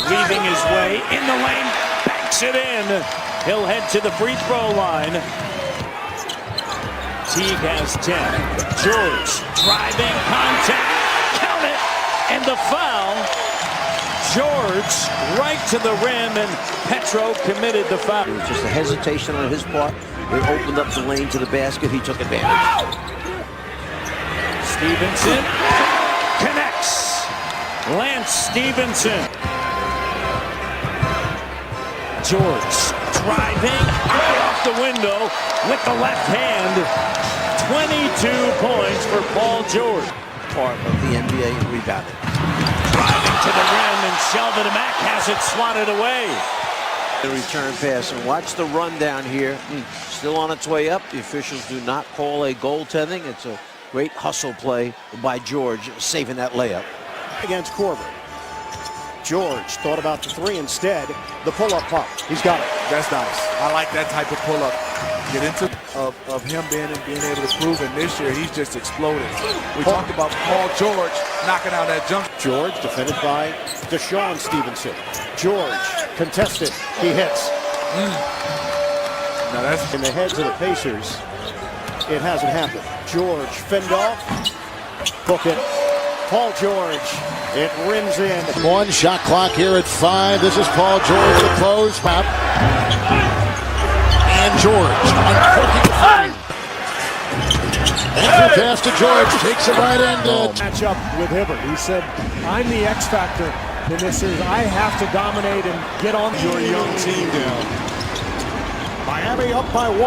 weaving his way in the lane, banks it in. He'll head to the free throw line. Teague has 10. George driving, contact, count it, and the foul. George right to the rim, and Petro committed the foul. It was just a hesitation on his part. They opened up the lane to the basket. He took advantage. Stevenson connects. Lance Stevenson. George driving right off the window with the left hand. 22 points for Paul George. Part of the NBA rebounding. Driving to the rim, and Shelvin Mack has it swatted away. The return pass, and watch the run down here. Still on its way up. The officials do not call a goaltending. It's a great hustle play by George, saving that layup. Against Korver. George thought about the 3 instead. The pull-up pop. He's got it. That's nice. I like that type of pull-up. Get into of him being able to prove, and this year he's just exploded. We talked about Paul George knocking out that jump. George defended by Deshaun Stevenson. George contested. He hits. Now that's in the heads of the Pacers. It hasn't happened. George fend off. Book it. Paul George. It rims in. 1 shot clock here at 5. This is Paul George to close. Pop. And George uncorking the frame. Entry pass to George. Takes it right into match up with Hibbert. He said, I'm the X factor in this series. I have to dominate and get on your young team down. Miami up by 1.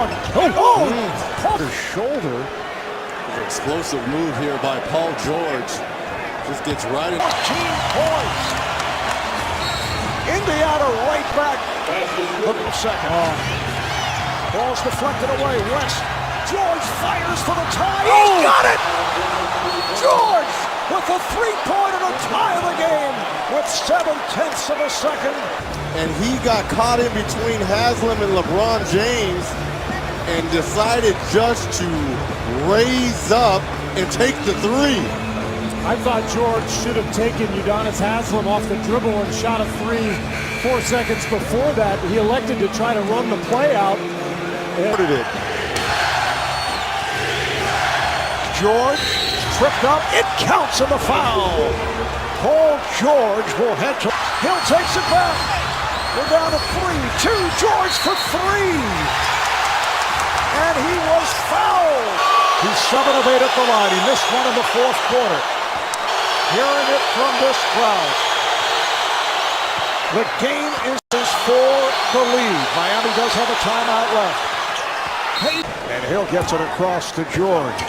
Porter's shoulder. An explosive move here by Paul George. Just gets right in. 14 points. Indiana right back. Look at the second. Ball's deflected away. West. George fires for the tie. He got it! George with a 3-pointer to tie the game with 7/10 of a second. And he got caught in between Haslam and LeBron James and decided just to raise up and take the 3. I thought George should have taken Udonis Haslam off the dribble and shot a 3 4 seconds before that. He elected to try to run the play out. Ordered it. George tripped up. It counts in the foul. Paul George will head to. Hill takes it back. We're down to 3. 2. George for 3. And he was fouled. He's 7 of 8 at the line. He missed one in the fourth quarter. Hearing it from this crowd. The game is for the lead. Miami does have a timeout left. And Hill gets it across to George.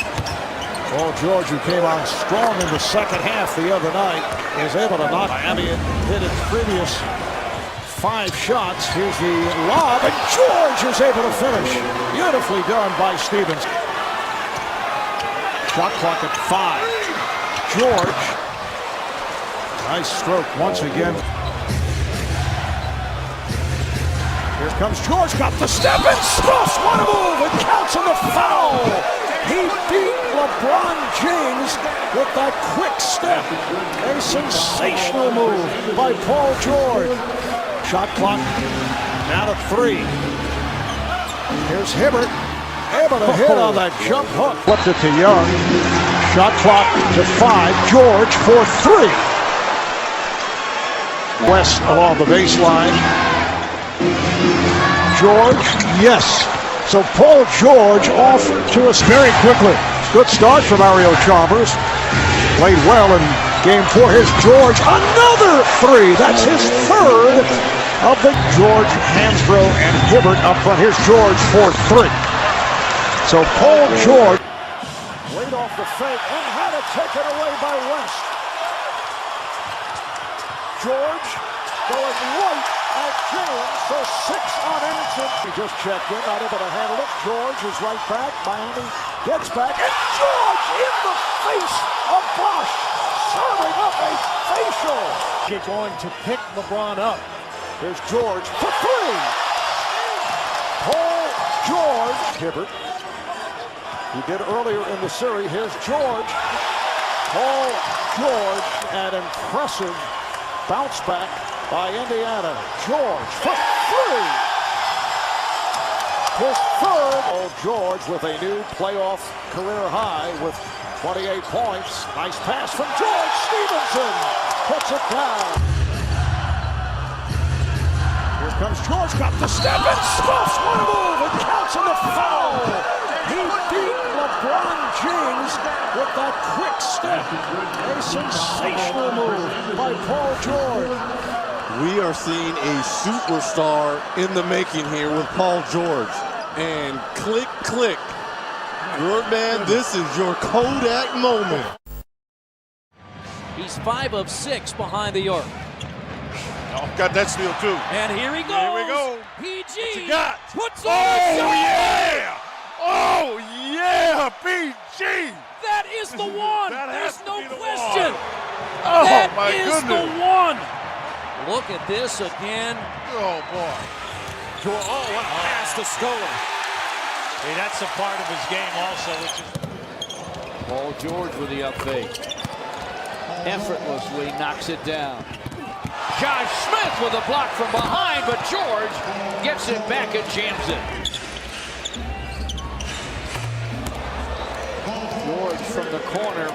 Paul George, who came on strong in the second half the other night, is able to knock Miami hit its previous 5 shots. Here's the lob, and George is able to finish. Beautifully done by Stevens. Shot clock at 5. George. Nice stroke once again. Here comes George, got the step and stuffs. What a move! It counts on the foul. He beat LeBron James with that quick step. A sensational move by Paul George. Shot clock down to 3. Here's Hibbert, able to hit on that jump hook. Flipped it to Young. Shot clock to 5. George for 3. West along the baseline. George, yes. So Paul George off to us very quickly. Good start from Mario Chalmers. Played well in game 4. Here's George, another 3. That's his 3rd of the George, Hansbrough, and Hibbert up front. Here's George for 3. So Paul George laid off the fake and had it taken away by West. George going right at James, so 6 on Anderson. He just checked in, not able to handle it. George is right back. Miami gets back, and George in the face of Bosch, serving up a facial. You're going to pick LeBron up. Here's George for 3. Paul George. Hibbert. He did earlier in the series. Here's George. Paul George, an impressive bounce back by Indiana. George for 3. His 3rd. Paul George with a new playoff career high with 28 points. Nice pass from George. Stevenson puts it down. Here comes George, got the step and stuffs. What a move. It counts in the foul. He beat LeBron James with that quick step. A sensational move by Paul George. We are seeing a superstar in the making here with Paul George. And click, click. Man, this is your Kodak moment. He's 5 of 6 behind the arc. Oh, got that steal too. And here he goes. Here we go. PG what you got? Puts on a shot. Yeah! Oh yeah, PG. That is the one. There's no question. Oh that my is goodness. the one. Look at this again. Oh boy. Oh, what a pass to Scola. Hey, that's a part of his game also, which is Paul George with the up fake. Effortlessly knocks it down. Josh Smith with a block from behind, but George gets it back and jams it. George from the corner.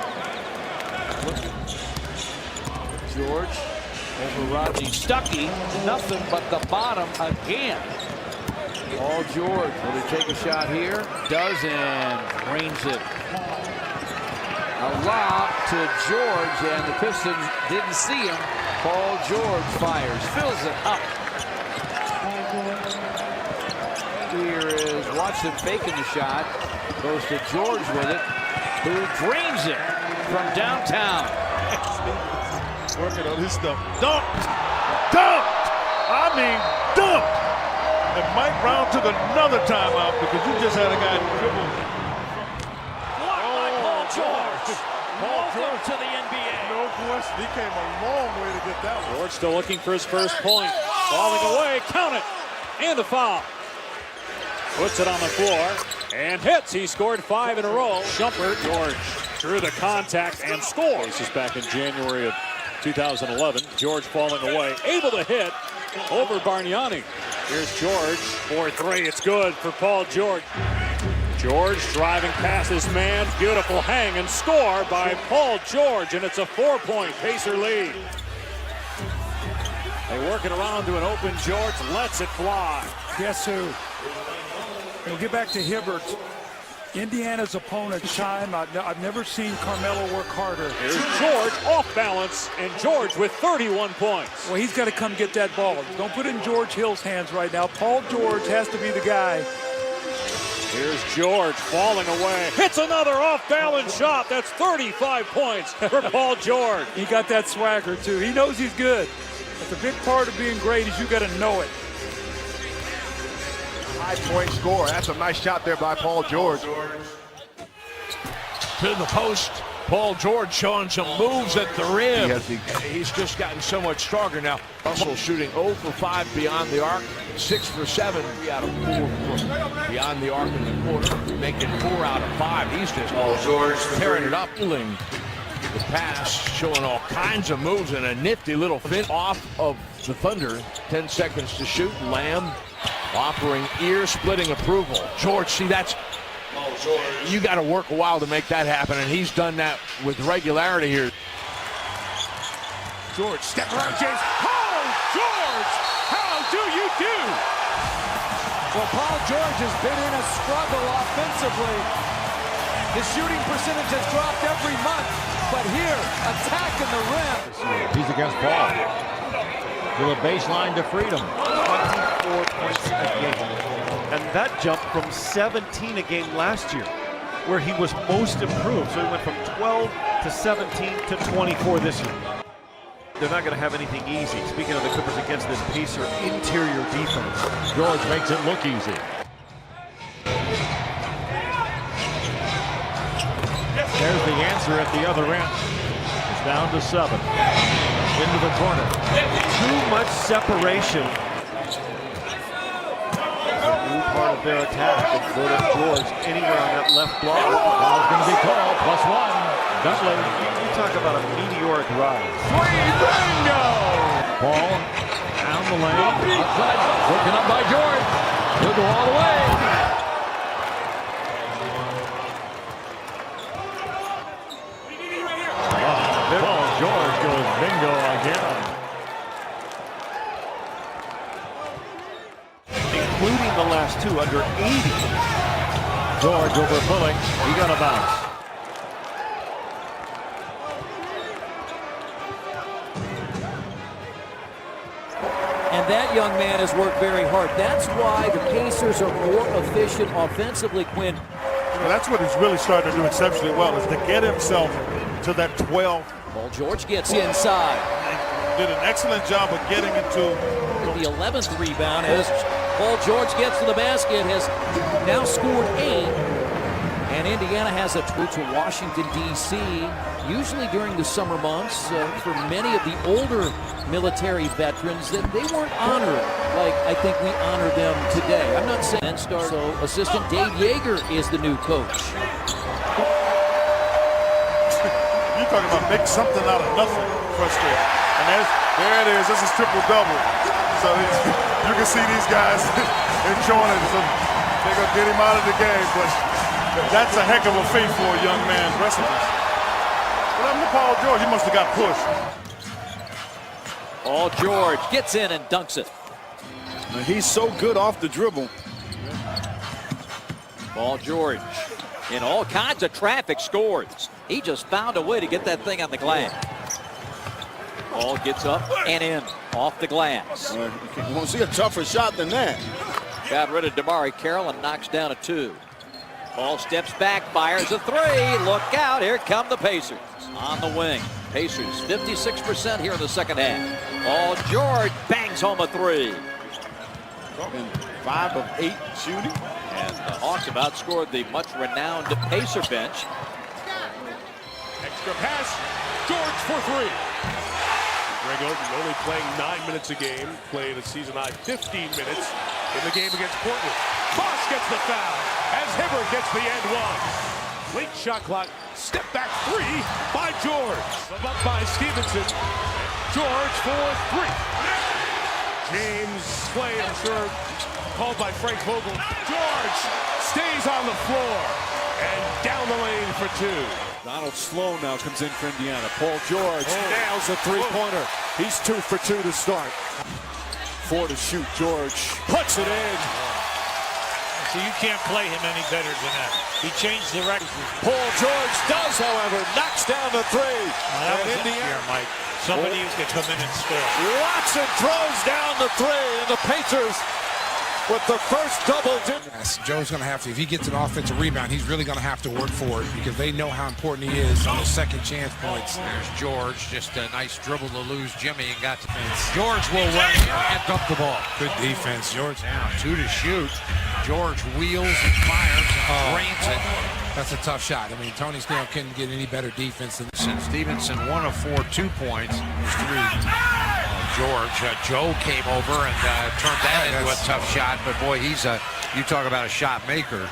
George over Raji Stuckey. Nothing but the bottom again. Paul George, will he take a shot here? Does and drains it. A lob to George, and the Pistons didn't see him. Paul George fires, fills it up. Here is Watson faking the shot. Goes to George with it, who drains it from downtown. Working on his stuff. Dunked! Dunked! I mean, dunked! And Mike Brown took another timeout because you just had a guy dribble. blocked by Paul George. Welcome to the NBA. No question, he came a long way to get that one. George still looking for his first point. Falling away, count it, and a foul. Puts it on the floor and hits. He scored 5 in a row. Shumpert, George drew the contact and scores. This is back in January of 2011. George falling away, able to hit over Bargnani. Here's George for 3. It's good for Paul George. George driving past his man. Beautiful hang and score by Paul George, and it's a 4-point Pacer lead. They work it around to an open George, lets it fly. Guess who? We'll get back to Hibbert. Indiana's opponent, time. I've never seen Carmelo work harder. Here's George off balance, and George with 31 points. Well, he's got to come get that ball. Don't put it in George Hill's hands right now. Paul George has to be the guy. Here's George falling away. Hits another off-balance shot. That's 35 points for Paul George. He got that swagger, too. He knows he's good. That's a big part of being great is you got to know it. High-point score. That's a nice shot there by Paul George. To the post. Paul George showing some moves at the rim. He's just gotten so much stronger now. Russell shooting 0 for 5 beyond the arc, 6 for 7, 3 out of 4 beyond the arc in the quarter, making 4 out of 5. He's just Paul George tearing it up. The pass showing all kinds of moves and a nifty little fit off of the Thunder. 10 seconds to shoot. Lamb offering ear-splitting approval. George, see, that's you got to work a while to make that happen, and he's done that with regularity here. George, step around James. Paul George, how do you do? Well, Paul George has been in a struggle offensively. His shooting percentage has dropped every month, but here, attacking the rim. He's against Paul. To the baseline to Freedom. 24 points a game. And that jumped from 17 a game last year, where he was most improved. So he went from 12 to 17 to 24 this year. They're not going to have anything easy. Speaking of the Clippers against this Pacer interior defense, George makes it look easy. There's the answer at the other end. It's down to 7. Into the corner. Too much separation. Part of their attack, and go to George anywhere on that left block. Foul's going to be called, +1. Dudley, you talk about a meteoric rise. Bingo! Paul down the lane. Broken up by George. He'll go all the way. Paul George goes bingo again. Including the last 2 under 80. George over pulling. He got a bounce. And that young man has worked very hard. That's why the Pacers are more efficient offensively, Quinn. Well, that's what he's really started to do exceptionally well, is to get himself to that 12. Paul George gets inside. Did an excellent job of getting into the 11th rebound as Paul George gets to the basket, has now scored 8. And Indiana has a trip to Washington, D.C., usually during the summer months. For many of the older military veterans, that they weren't honored like I think we honor them today. I'm not saying then start. So assistant Dave Yeager is the new coach. You're talking about make something out of nothing, frustrating. And there it is. This is triple-double. So you can see these guys enjoying it. So they're going to get him out of the game. But that's a heck of a feat for a young man's wrestling. But I'm Paul George. He must have got pushed. Paul George gets in and dunks it. He's so good off the dribble. Paul George in all kinds of traffic scores. He just found a way to get that thing on the glass. Paul gets up and in off the glass. You won't see a tougher shot than that. Got rid of Damari Carroll and knocks down a 2. Paul steps back, fires a 3. Look out, here come the Pacers. On the wing, Pacers 56% here in the second half. Paul George bangs home a 3. 5 of 8 shooting. And the Hawks have outscored the much renowned Pacer bench. Extra pass, George for 3. Greg Oden only playing 9 minutes a game, played a season-high 15 minutes in the game against Portland. Boss gets the foul as Hibbert gets the end 1. Late shot clock, step back 3 by George. Up by Stevenson. George for 3. James Clay, I'm sure, called by Frank Vogel. George stays on the floor and down the lane for two. Donald Sloan now comes in for Indiana. Paul George nails a three-pointer. He's 2 for 2 to start. 4 to shoot. George puts it in. So you can't play him any better than that. He changed direction. Paul George does, however, knocks down the three. That was Indiana, Mike. Somebody who's going to come in and score. Watson throws down the three, and the Pacers with the first double. Yes, Joe's going to have to, if he gets an offensive rebound, he's really going to have to work for it because they know how important he is on the second chance points. There's George, just a nice dribble to lose Jimmy and got defense. George will run here and dump the ball. Good defense, George. Down 2 to shoot. George wheels and fires and drains it. That's a tough shot. I mean, Tony Snell couldn't get any better defense than Stevenson. 1 of 4 2 points. There's 3. George, Joe came over and turned that into a tough shot. But boy, you talk about a shot maker.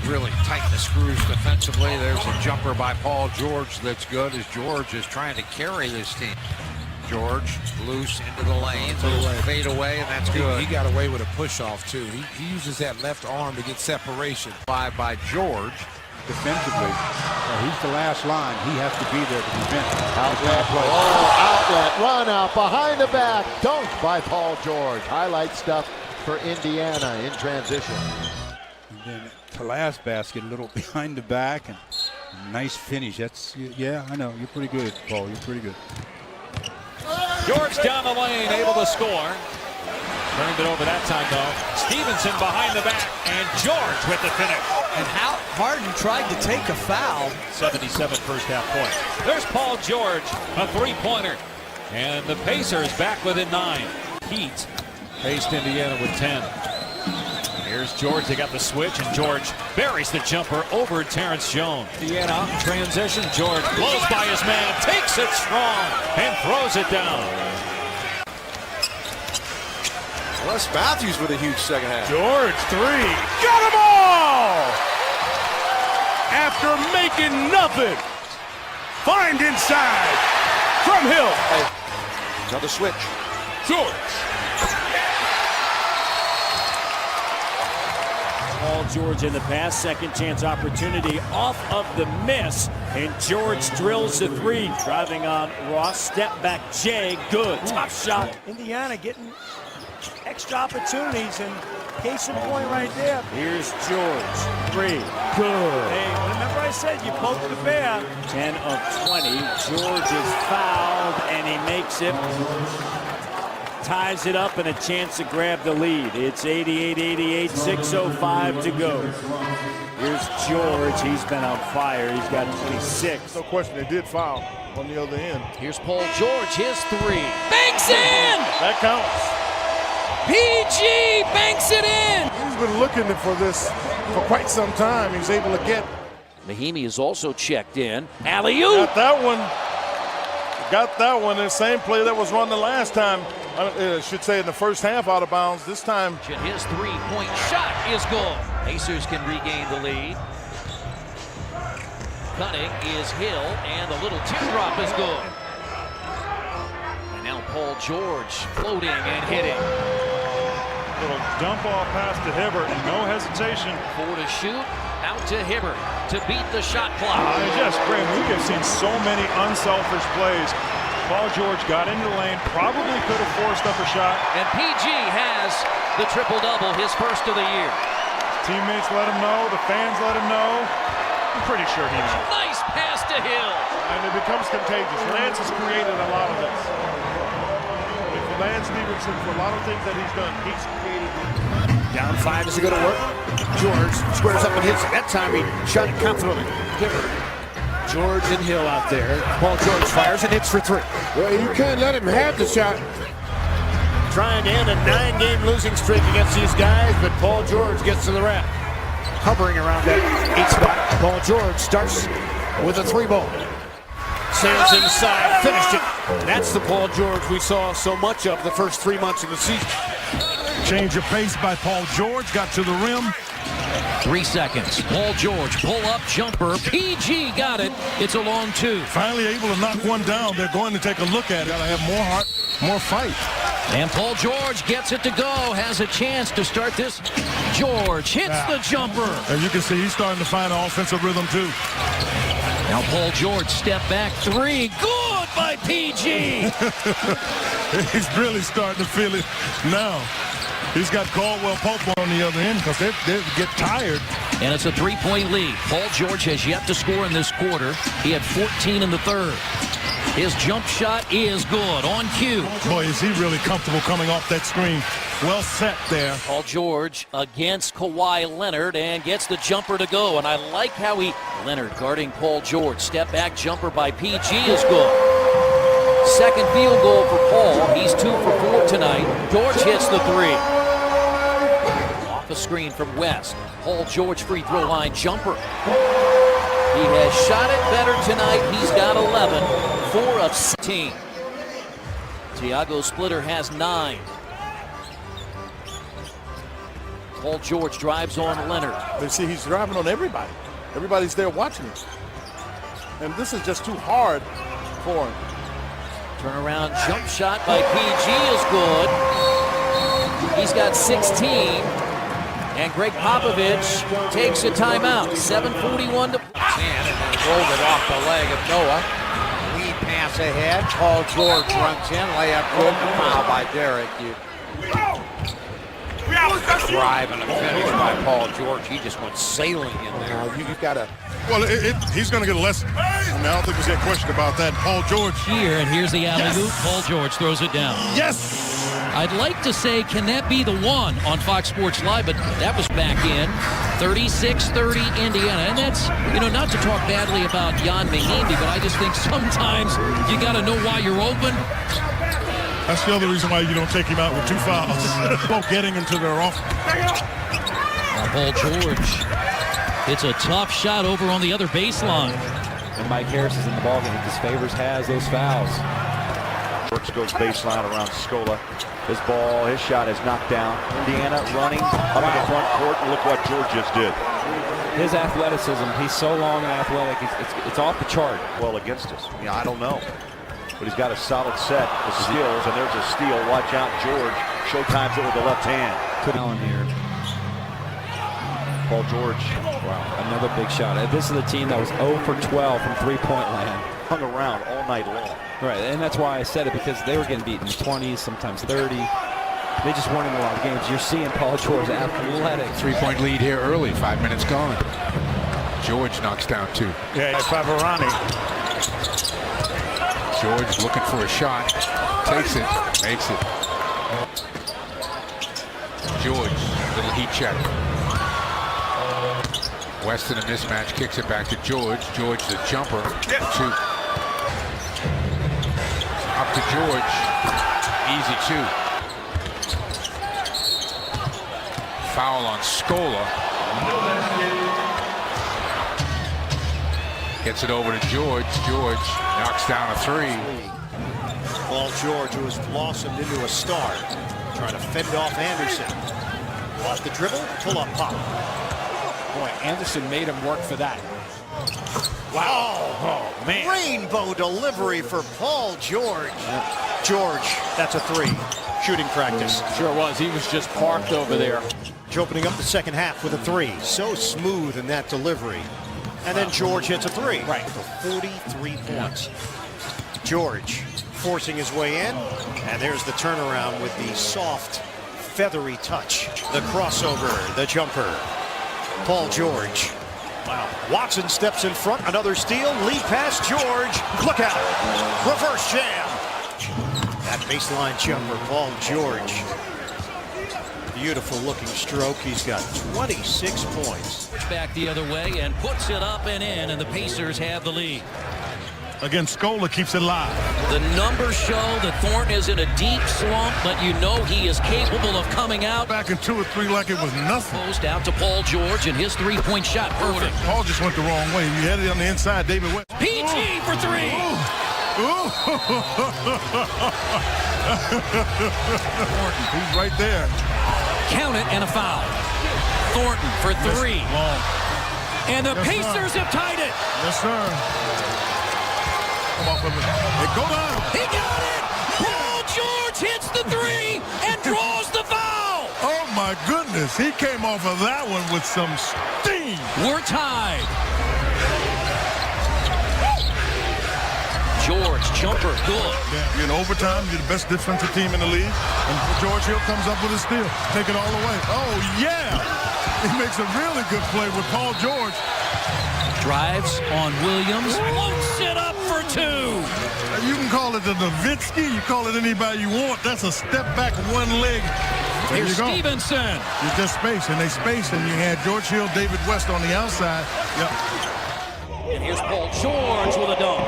Really tighten the screws defensively. There's a jumper by Paul George that's good as George is trying to carry this team. George loose into the lane, fade away, and that's good. He got away with a push-off, too. He uses that left arm to get separation. By George. Defensively, he's the last line. He has to be there to defend. Outlet, outlet, run out, behind the back, dunked by Paul George. Highlight stuff for Indiana in transition. And then the last basket, a little behind the back, and a nice finish. Yeah, I know. You're pretty good, Paul. You're pretty good. George down the lane, able to score. Turned it over that time, though. Stevenson behind the back, and George with the finish. And Harden tried to take a foul. 77 first half points. There's Paul George, a three-pointer. And the Pacers back within 9. Heat faced Indiana with 10. Here's George. They got the switch, and George buries the jumper over Terrence Jones. Indiana out in transition. George blows by his man, takes it strong, and throws it down. Les Matthews with a huge second half. George, 3. Got them all! After making nothing. Find inside. From Hill. Another switch. George. Paul George in the pass, second chance opportunity off of the miss, and George drills the 3, driving on Ross, step back Jay, good, tough shot. Indiana getting extra opportunities, and case in point right there. Here's George, 3, good. Hey, remember I said you poked the bear. 10 of 20, George is fouled, and he makes it. Ties it up and a chance to grab the lead. It's 88-88, 6:05 to go. Here's George. He's been on fire. He's got 26. No question, they did foul on the other end. Here's Paul George, his 3. Banks in! That counts. PG banks it in! He's been looking for this for quite some time. He's able to get. Mahimi is also checked in. Alley-oop! Got that one. Got that one. The same play that was run the last time. I should say in the first half out of bounds. This time. His three-point shot is good. Pacers can regain the lead. Cutting is Hill, and the little teardrop is good. And now Paul George floating and hitting. Little dump off pass to Hibbert, no hesitation. 4 to shoot, out to Hibbert to beat the shot clock. Just Graham, we have seen so many unselfish plays. Paul George got into the lane, probably could have forced up a shot. And PG has the triple-double, his first of the year. Teammates let him know, the fans let him know. I'm pretty sure he knows. Nice pass to Hill. And it becomes contagious. Lance has created a lot of this. For Lance Stevenson, for a lot of things that he's done, he's created. Down 5, is it going to work? George squares up and hits it. That time he shot it confidently. George and Hill out there. Paul George fires and hits for 3. Well, you can't let him have the shot. Trying to end a 9-game losing streak against these guys, but Paul George gets to the rack. Hovering around that 8 spot. Paul George starts with a 3-ball. Sails inside, finished it. That's the Paul George we saw so much of the first 3 months of the season. Change of pace by Paul George, got to the rim. 3 seconds. Paul George, pull-up jumper. PG got it. It's a long 2. Finally able to knock one down. They're going to take a look at it. Got to have more heart, more fight. And Paul George gets it to go, has a chance to start this. George hits the jumper. And you can see he's starting to find an offensive rhythm too. Now Paul George step back three. Good by PG. He's really starting to feel it now. He's got Caldwell Pope on the other end because they get tired. And it's a three-point lead. Paul George has yet to score in this quarter. He had 14 in the third. His jump shot is good on cue. Boy, is he really comfortable coming off that screen. Well set there. Paul George against Kawhi Leonard and gets the jumper to go. And I like how Leonard guarding Paul George. Step back jumper by PG is good. Second field goal for Paul. He's 2 for 4 tonight. George hits the three. Off a screen from West. Paul George free throw line jumper. He has shot it better tonight. He's got 11. 4 of 16. Tiago Splitter has 9. Paul George drives on Leonard. But see, he's driving on everybody. Everybody's there watching him. And this is just too hard for him. Turnaround jump shot by PG is good. He's got 16. And Greg Popovich takes a timeout. 7:41 to And rolled it off the leg of Noah. Lead pass ahead. Paul George runs in. Layup good. Foul by Derek. Drive and a finish by Paul George. He just went sailing in there. You've got to. Well, he's going to get a lesson. I mean, I don't think there's any question about that. Paul George. Here, and here's the alley-oop. Paul George throws it down. Yes! I'd like to say, can that be the one on Fox Sports Live, but that was back in. 36-30 Indiana. And that's, not to talk badly about Jan Mahimbi, but I just think sometimes you got to know why you're open. That's the other reason why you don't take him out with 2 fouls. Both getting into their offense. Paul George. It's a tough shot over on the other baseline. And Mike Harris is in the ballgame because Favors has those fouls. Brooks goes baseline around Scola. His shot is knocked down. Indiana running up in the front court, and look what George just did. His athleticism, he's so long and athletic, it's off the chart. Well, against us. I don't know. But he's got a solid set of skills, and there's a steal. Watch out, George. Showtimes it with the left hand. Could on here. Paul George. Wow, another big shot. This is the team that was 0 for 12 from three-point land. Hung around all night long. Right, and that's why I said it, because they were getting beaten 20s, sometimes 30. They just weren't in a lot of games. You're seeing Paul George athletic. 3-point lead here early. 5 minutes gone. George knocks down 2. Yeah, Favorani. George looking for a shot. Takes it. Makes it. George, little heat check. West in a mismatch, kicks it back to George. George the jumper. Two. Up to George. Easy 2. Foul on Scola. Gets it over to George. George knocks down a 3. Paul George, who has blossomed into a star, trying to fend off Anderson. Off the dribble, pull-up pop. Boy, Anderson made him work for that. Wow. Oh, man. Rainbow delivery for Paul George. George, that's a 3. Shooting practice. Sure was. He was just parked over there. Opening up the second half with a 3. So smooth in that delivery. And then George hits a 3. Right. For 43 points. George forcing his way in. And there's the turnaround with the soft, feathery touch. The crossover, the jumper. Paul George. Wow. Watson steps in front. Another steal. Lead pass. George. Look out. Reverse jam. That baseline jumper. Paul George. Beautiful looking stroke. He's got 26 points. Back the other way and puts it up and in, and the Pacers have the lead. Again, Scola keeps it live. The numbers show that Thornton is in a deep slump, but you know he is capable of coming out. Back in 2 or 3 like it was nothing. Post out to Paul George, and his three-point shot perfect. Paul just went the wrong way. You had it on the inside, David West. PG for 3. Thornton, he's right there. Count it, and a foul. Thornton for 3. And the Pacers have tied it. Yes, sir. Come off of it. Hey, go down. He got it. Paul George hits hits the three and draws the foul. Oh my goodness, he came off of that one with some steam. We're tied. George, jumper, good. Yeah, in overtime, you're the best defensive team in the league. And George Hill comes up with a steal. Take it all away. Oh, yeah. He makes a really good play with Paul George. Drives on Williams. Floats it up for two. You can call it the Nowitzki. You call it anybody you want. That's a step back, one leg. There Here's you go. Stevenson. You just space, and they spaced, and you had George Hill, David West on the outside. Yep. And here's Paul George with a dunk.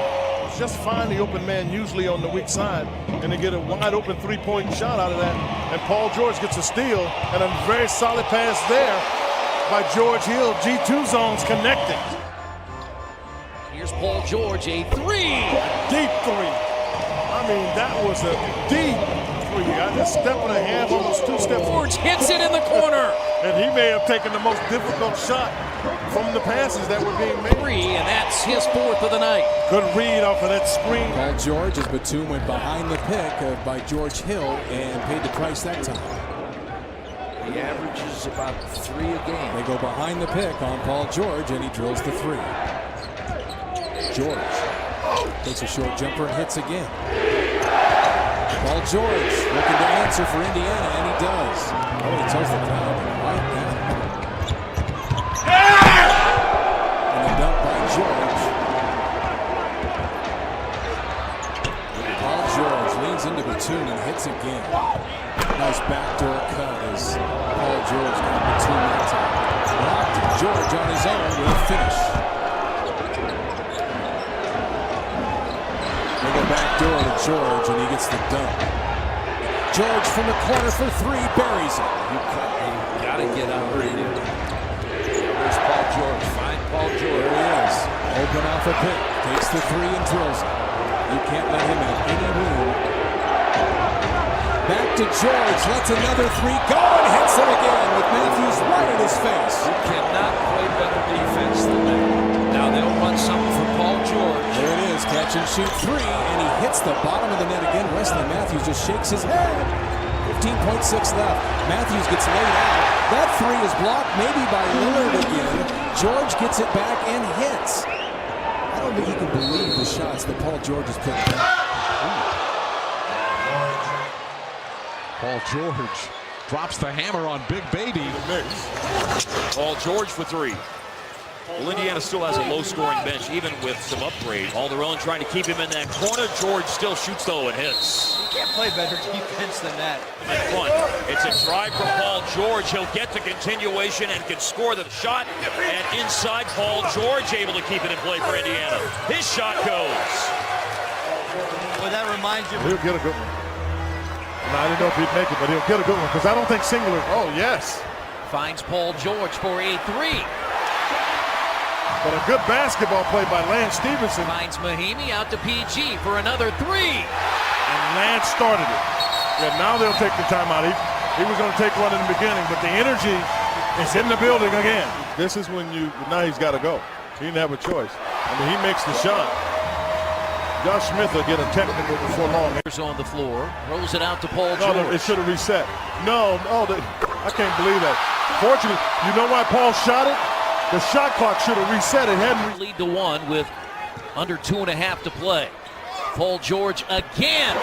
Just find the open man usually on the weak side, and they get a wide open three-point shot out of that. And Paul George gets a steal, and a very solid pass there by George Hill. G2 zones connecting. Here's Paul George, a three. Deep three. I mean, that was a deep three. I just step and a half, almost two steps. George hits it in the corner. And he may have taken the most difficult shot from the passes that were being made. And that's his fourth of the night. Good read off of that screen. Paul George, as Batum went behind the pick by George Hill and paid the price that time. He averages about 3 a game. They go behind the pick on Paul George, and he drills the three. George takes a short jumper and hits again. Paul George looking to answer for Indiana, and he does. Oh, he tells the crowd right now. And the dunk by George. Paul George leans into Batum and hits again. Nice backdoor cut as Paul George got Batum that time. Blocked George on his own with a finish. They go backdoor to George, and he gets the dunk. George from the corner for three, buries it. You gotta get out of here. There's Paul George. Find Paul George. There he is. Open off a pick. Takes the three and drills it. You can't let him have any room. Back to George. Lets another three go and hits it again with Matthews right in his face. You cannot play better defense than that. Now they'll run something for Paul George. There it is. Catch and shoot three. And he hits the bottom of the net again. Wesley Matthews just shakes his head. 15.6 left. Matthews gets laid out. That three is blocked maybe by Lillard again. George gets it back and hits. I don't think he can believe the shots that Paul George has put down. Paul George drops the hammer on Big Baby. Paul George for three. Well, Indiana still has a low-scoring bench, even with some upgrades. Alderone trying to keep him in that corner. George still shoots, though, and hits. You can't play better defense than that. Front. It's a drive from Paul George. He'll get to continuation and can score the shot. And inside, Paul George able to keep it in play for Indiana. His shot goes. Well, that reminds you. He'll get a good one. I didn't know if he'd make it, but he'll get a good one because I don't think Singler. Oh, yes. Finds Paul George for a three. But a good basketball play by Lance Stevenson. Finds Mahimi out to PG for another three. And Lance started it. Yeah, now they'll take the timeout. He was going to take one in the beginning, but the energy is in the building again. This is when now he's got to go. He didn't have a choice. I mean, he makes the shot. Josh Smith will get a technical before long. On the floor, rolls it out to Paul George. No, it should have reset. No, I can't believe that. Fortunately, you know why Paul shot it? The shot clock should have reset. It hadn't. Lead to one with under 2.5 to play. Paul George again.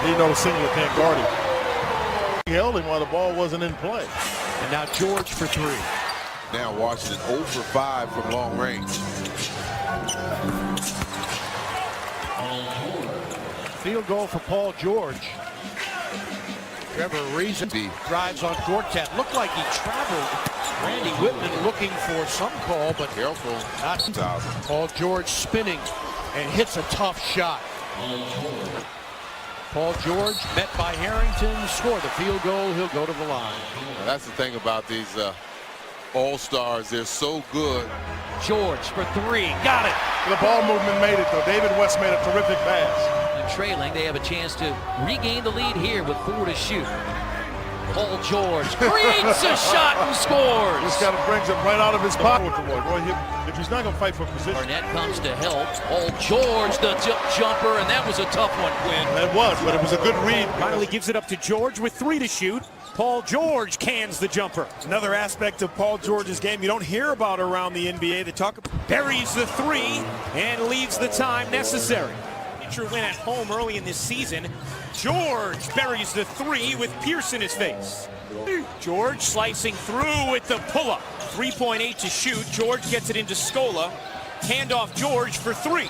He knows Singler can't guard him. He held him while the ball wasn't in play. And now George for three. Now Washington 0 for 5 from long range. Field goal for Paul George. Trevor Reason drives on Gortat. Looked like he traveled. Randy Whitman looking for some call, but careful. Not. Paul George spinning and hits a tough shot. Paul George met by Harrington, scored the field goal. He'll go to the line. Now, that's the thing about these all-stars. They're so good. George for three. Got it. The ball movement made it, though. David West made a terrific pass. And trailing, they have a chance to regain the lead here with 4 to shoot. Paul George creates a shot and scores. This kind of brings him right out of his pocket. If he's not going to fight for position. Barnett comes to help. Paul George, the jumper, and that was a tough one, Quinn. That was, but it was a good read. Finally gives it up to George with 3 to shoot. Paul George cans the jumper. Another aspect of Paul George's game you don't hear about around the NBA. They talk about Buries the 3 and leaves the time necessary. Future win at home early in this season. George buries the 3 with Pierce in his face. George slicing through with the pull-up. 3.8 to shoot. George gets it into Scola. Handoff George for 3.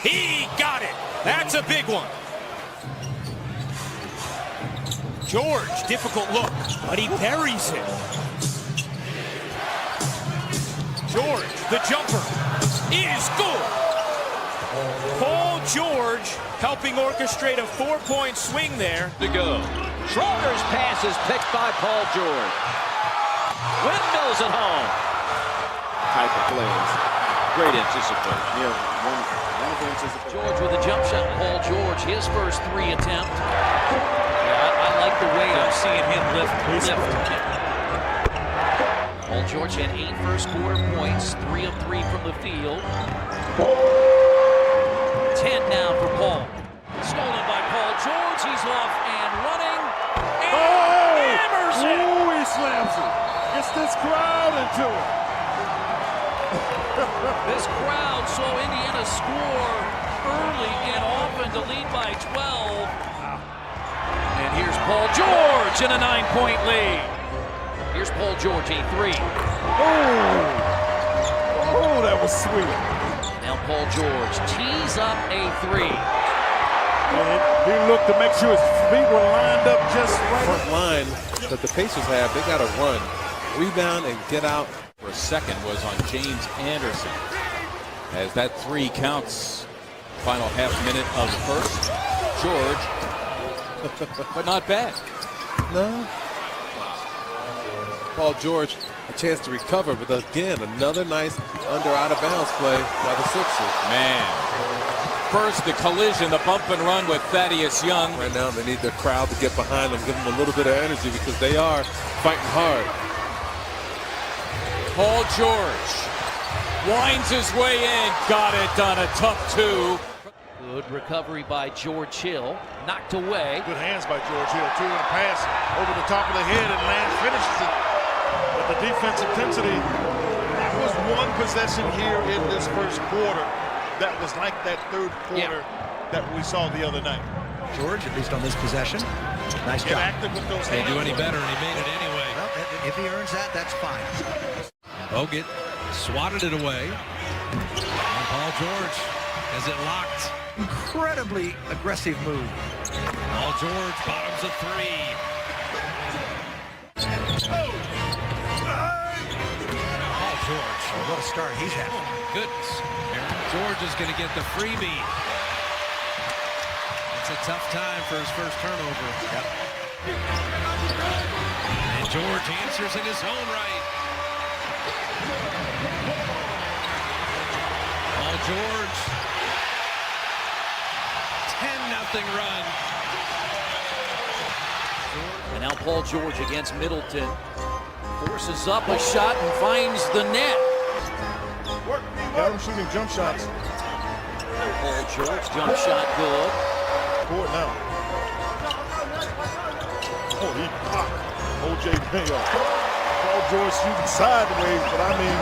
He got it. That's a big one. George, difficult look, but he buries it. George, the jumper, is good. Paul George helping orchestrate a 4-point swing there. To go. Schroeder's pass is picked by Paul George. Windmills at home. Type of plays. Great anticipation. Yeah, wonderful anticipation. George with a jump shot. Paul George, his first 3 attempt. I like the way I'm seeing him lift. Paul George had 8 first quarter points, 3 of 3 from the field. 10 now for Paul. Stolen by Paul George. He's off and running. And hammers it. Ooh, he slams it. Gets this crowd into it. This crowd saw Indiana score early and often to lead by 12. And here's Paul George in a 9-point lead. Here's Paul George, a 3. Oh, that was sweet. Now Paul George tees up a 3. And he looked to make sure his feet were lined up just right. Front line that the Pacers have, they got to run, rebound, and get out. For a second was on James Anderson. As that 3 counts, final half minute of the first. George, but not bad. No. Paul George, a chance to recover, but again, another nice out of bounds play by the Sixers. Man. First, the collision, the bump and run with Thaddeus Young. Right now, they need their crowd to get behind them, give them a little bit of energy because they are fighting hard. Paul George winds his way in. Got it done. A tough 2. Good recovery by George Hill. Knocked away. Good hands by George Hill, too, and a pass over the top of the head, and Lance finishes it. But the defense intensity, that was one possession here in this first quarter that was like that third quarter that we saw the other night. George, at least on this possession, nice Get job. active with those Can't hands. do any better, and he made it anyway. Well, if he earns that, that's fine. Bogut swatted it away. And Paul George has it locked. Incredibly aggressive move. Paul George bottoms a 3. Paul George. What a start he's having. Goodness. Aaron George is going to get the freebie. It's a tough time for his first turnover. Yep. And George answers in his own right. Paul George. 10-0 run. And now Paul George against Middleton. Forces up a shot and finds the net. Got him shooting jump shots. Paul George, jump shot good. Court now. Oh, he popped O.J. Mayo. Paul George shooting sideways, but I mean,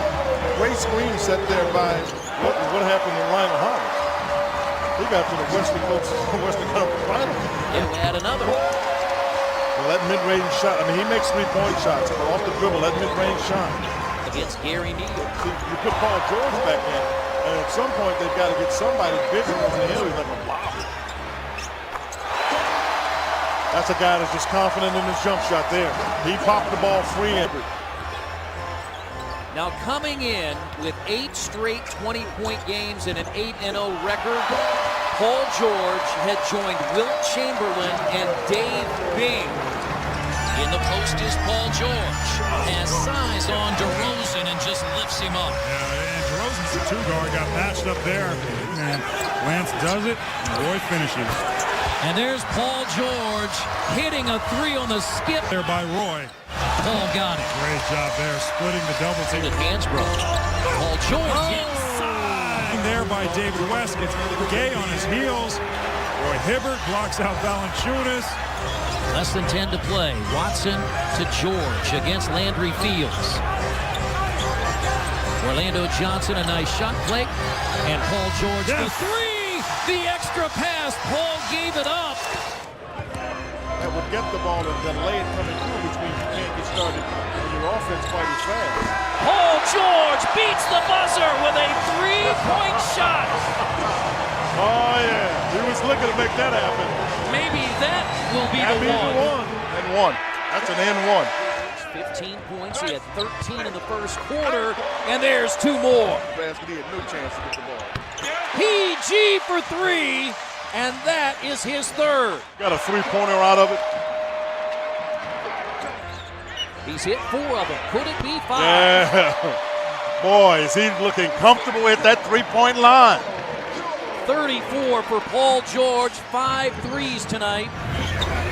great screen set there by what happened to Lionel Hollins. He got to the Western Conference Finals. Yeah, we had another. Well, that mid-range shot, I mean, he makes 3-point shots, but off the dribble, that mid-range shot. Against Gary Neal. See, you put Paul George back in, and at some point they've got to get somebody bigger over the hill. He's like a wow. That's a guy that's just confident in his jump shot there. He popped the ball free. Now coming in with 8 straight 20-point games and an 8-0 record, Paul George had joined Wilt Chamberlain and Dave Bing. In the post is Paul George. Has size on DeRozan and just lifts him up. Yeah, and DeRozan's the 2 guard, got matched up there. And Lance does it, and Roy finishes. And there's Paul George hitting a three on the skip. There by Roy. Paul got it. Great job there, splitting the double team. At Hansbrough. Paul George inside. There by David West. Gets Gay on his heels. Roy Hibbert blocks out Valanciunas. Less than 10 to play. Watson to George against Landry Fields. Orlando Johnson, a nice shot flick. And Paul George the three. The extra pass. Paul gave it up. That would get the ball and then lay it coming through, which means you can't get started on your offense quite as fast. Paul George beats the buzzer with a three-point shot. Oh, yeah. He was looking to make that happen. Maybe that will be That'd the be one. the one. And one. That's an and one. 15 points. He had 13 in the first quarter. And there's two more. Basket, he had no chance to get the ball. PG for three. And that is his third. Got a three-pointer out of it. He's hit 4 of them. Could it be 5? Yeah. Boy, is he looking comfortable at that three-point line. 34 for Paul George. 5 threes tonight.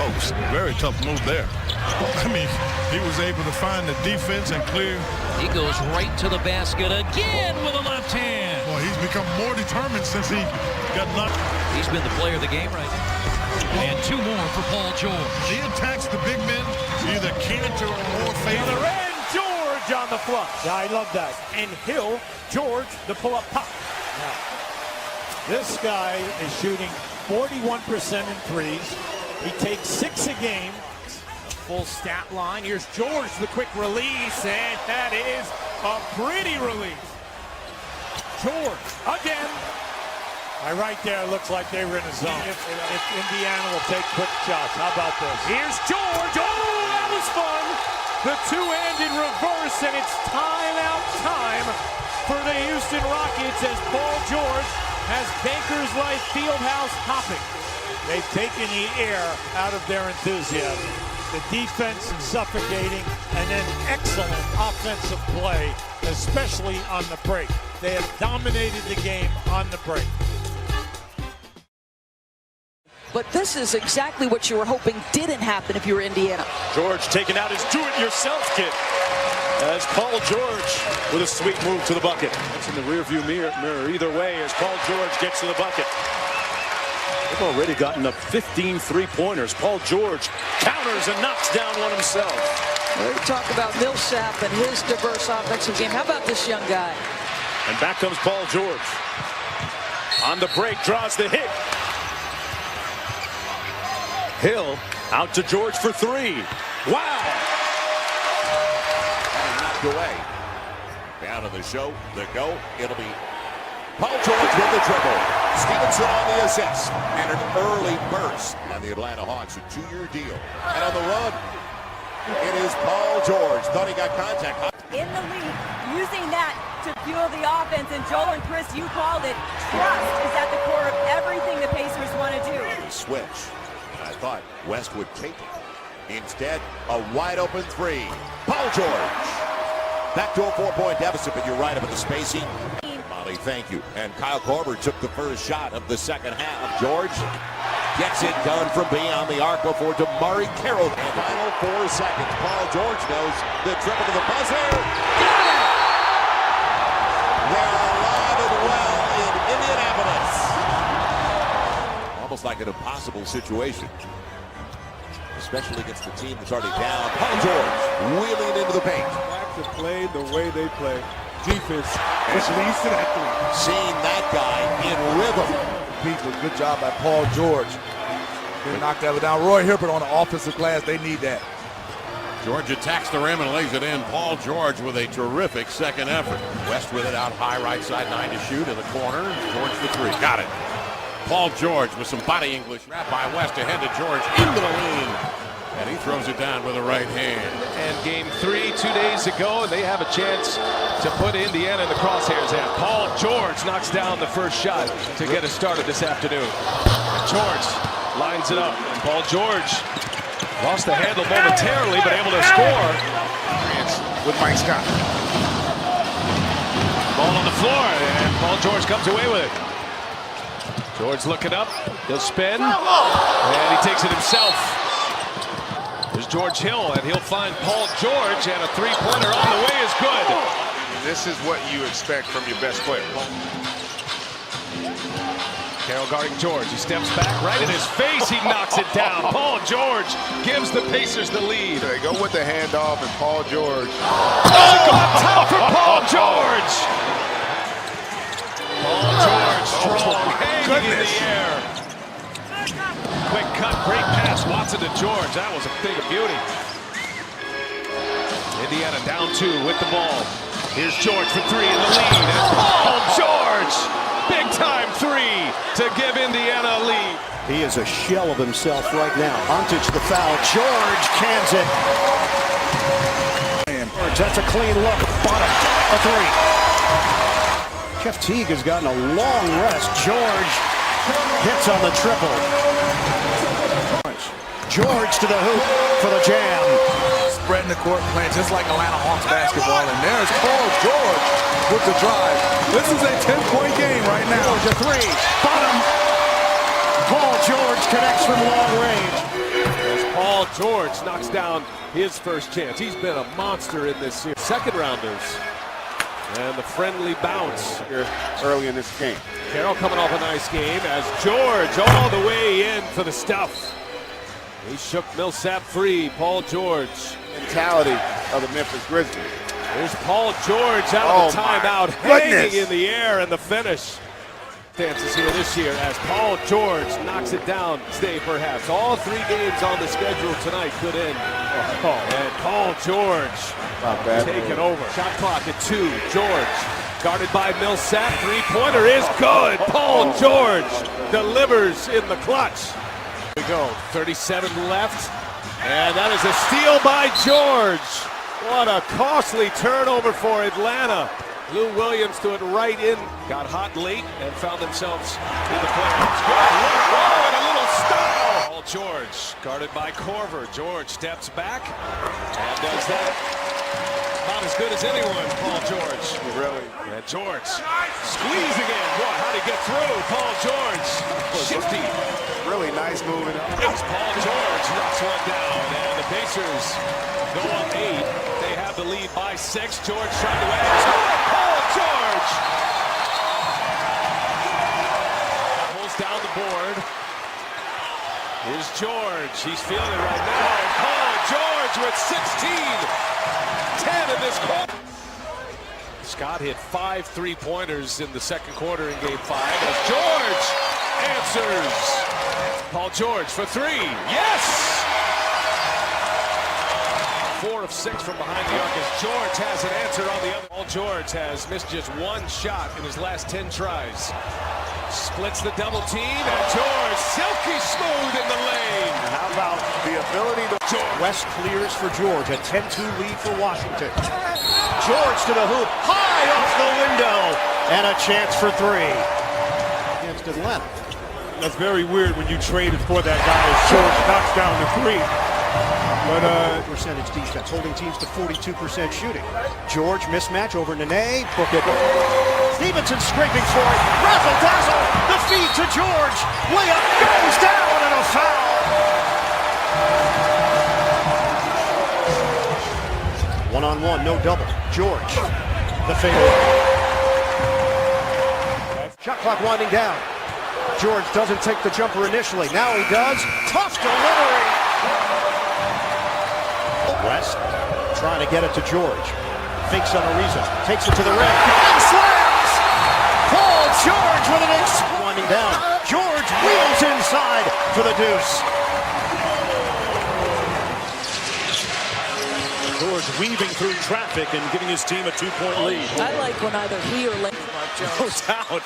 Oh, very tough move there. I mean, he was able to find the defense and clear. He goes right to the basket again with a left hand. Well, he's become more determined since he got knocked. He's been the player of the game right now. And 2 more for Paul George. He attacks the big men, either Cantor or Fader. And George on the flush. Yeah, I love that. And Hill, George, the pull-up pop. Now, this guy is shooting 41% in threes. He takes 6 a game. Full stat line. Here's George, the quick release, and that is a pretty release. George, again. Right there, looks like they were in a zone. If Indiana will take quick shots. How about this? Here's George. Oh, that was fun. The two-hand in reverse, and it's timeout time for the Houston Rockets as Paul George has Bankers Life Fieldhouse hopping. They've taken the air out of their enthusiasm. The defense suffocating, and then excellent offensive play, especially on the break. They have dominated the game on the break. But this is exactly what you were hoping didn't happen if you were Indiana. George taking out his do-it-yourself kit as Paul George with a sweet move to the bucket. It's in the rearview mirror either way as Paul George gets to the bucket. They've already gotten up 15 three-pointers. Paul George counters and knocks down one himself. We talk about Millsap and his diverse offensive game. How about this young guy? And back comes Paul George. On the break, draws the hit. Hill out to George for 3. Wow! Knocked away. Down to the show, the go. It'll be Paul George with the dribble. Stevenson on the assist. And an early burst. And the Atlanta Hawks, a 2-year deal. And on the run, it is Paul George. Thought he got contact. In the league, using that to fuel the offense. And Joel and Chris, you called it. Trust is at the core of everything the Pacers want to do. Switch. I thought West would take it. Instead, a wide-open 3. Paul George. Back to a 4-point deficit, but you're right about the spacing. Molly, thank you. And Kyle Korver took the first shot of the second half. George gets it done from beyond the arc before Damari Carroll. And final 4 seconds. Paul George knows the triple to the buzzer. Got it! They're alive and well in Indianapolis. Almost like an impossible situation, especially against the team that's already down. Paul George wheeling into the paint. Back to play the way they play. Defense, which leads to that 3. Seeing that guy in rhythm. Good job by Paul George. They knocked that one down. Roy Hibbert on the offensive glass. They need that. George attacks the rim and lays it in. Paul George with a terrific second effort. West with it out high, right side, 9 to shoot in the corner. George for 3. Got it. Paul George with some body English. Wrapped by West ahead to George into the lane. And he throws it down with the right hand. And game 3 2 days ago, and they have a chance to put Indiana in the crosshairs. And Paul George knocks down the first shot to get us started this afternoon. And George lines it up. And Paul George lost the handle momentarily, but able to score. With Mike Scott. Ball on the floor, and Paul George comes away with it. George looking up. He'll spin. And he takes it himself. There's George Hill, and he'll find Paul George, and a three-pointer on the way is good. This is what you expect from your best player. Carroll guarding George. He steps back right in his face. He knocks it down. Paul George gives the Pacers the lead. They go with the handoff, and Paul George. Does it go up top for Paul George? Paul George, strong, hanging in the air. Quick cut, great pass. Watson to George. That was a thing of beauty. Indiana down 2 with the ball. Here's George for 3 in the lead. And Paul George, big time 3 to give Indiana a lead. He is a shell of himself right now. Ontic the foul. George cans it. That's a clean look. Bottom, a 3. Jeff Teague has gotten a long rest. George hits on the triple. George to the hoop for the jam. Spreading the court, playing just like Atlanta Hawks basketball. And there's Paul George with the drive. This is a 10-point game right now. George a 3. Bottom. Paul George connects from long range. As Paul George knocks down his first chance. He's been a monster in this series. Second rounders. And the friendly bounce Here early in this game. Carroll coming off a nice game as George all the way in for the stuff. He shook Millsap free. Paul George. Mentality of the Memphis Grizzlies. There's Paul George out of the timeout, hanging in the air, and the finish. Dances here this year as Paul George knocks it down. Stay perhaps. All 3 games on the schedule tonight could end. And Paul George taking over. Shot clock at 2. George guarded by Millsap. 3-pointer is good. Paul George delivers in the clutch. Here we go. 37 left. And that is a steal by George. What a costly turnover for Atlanta. Lou Williams to it right in. Got hot late and found themselves in the playoffs. Good look. Whoa, and a little style. Paul George guarded by Korver. George steps back and does that. About as good as anyone, Paul George. Really? And George squeeze again. Boy, how'd he get through? Paul George shifty. Really nice moving up. It's Paul George knocks one down, and the Pacers go up 8. They have the lead by 6. George trying to add. Paul George pulls down the board. Here's George. He's feeling it right now. And Paul George with 16. 10 in this quarter. Scott hit 5 3-pointers in the second quarter in Game 5 as George answers. Paul George for 3. Yes! 4 of 6 from behind the arc as George has an answer on the other. Paul George has missed just 1 shot in his last 10 tries. Splits the double team, and George silky smooth in the lane. And how about the ability to... West clears for George, a 10-2 lead for Washington. George to the hoop, high off the window, and a chance for 3 against Atlanta. That's very weird when you traded for that guy as George knocks down the 3. But percentage defense, holding teams to 42% shooting. George mismatch over Nene, book it. Stevenson scraping for it, razzle dazzle, the feed to George, layup goes down and a foul. 1-on-1, no double. George, the fadeaway. Shot clock winding down. George doesn't take the jumper initially. Now he does. Tough delivery. West trying to get it to George. Fakes on Ariza. Takes it to the rim. And slams! Paul George with an winding down. George wheels inside for the deuce. George weaving through traffic and giving his team a 2-point lead. I like when either he or Mark Jones goes out.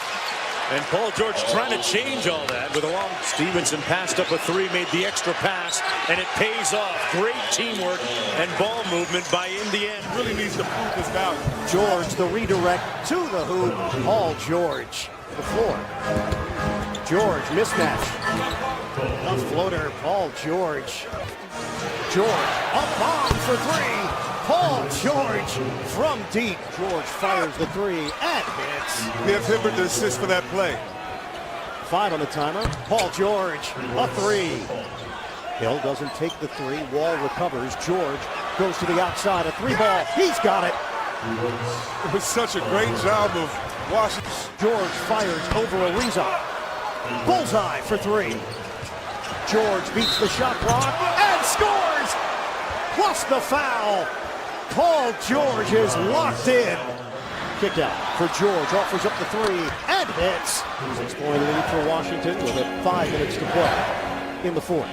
And Paul George trying to change all that with a long. Stevenson passed up a 3, made the extra pass, and it pays off. Great teamwork and ball movement by Indiana. really needs to prove this down. George, the redirect to the hoop. Paul George, the floor. George, mismatch. A floater, Paul George. George, a bomb for 3. Paul George from deep. George fires the 3 and hits. Give Hibbert the assist for that play. 5 on the timer. Paul George, a 3. Hill doesn't take the 3. Wall recovers. George goes to the outside. A 3 ball. He's got it. It was such a great job of Washington. George fires over Ariza. Bullseye for 3. George beats the shot clock and scores! Plus the foul. Paul George is locked in. Kick out for George. Offers up the 3 and hits. 6-point lead for Washington with 5 minutes to play in the 4th.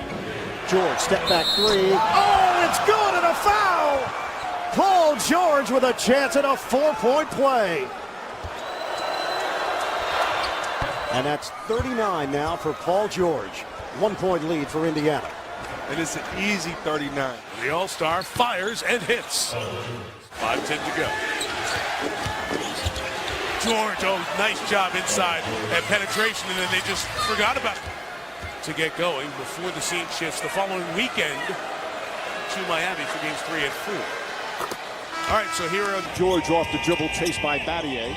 George, step back 3. Oh, it's good and a foul! Paul George with a chance at a 4-point play. And that's 39 now for Paul George. 1-point lead for Indiana. And it's an easy 39. The All-Star fires and hits. 5:10 to go. George, oh, nice job inside at penetration, and then they just forgot about it to get going before the scene shifts the following weekend to Miami for games 3 and 4. All right, so here are George off the dribble, chased by Battier.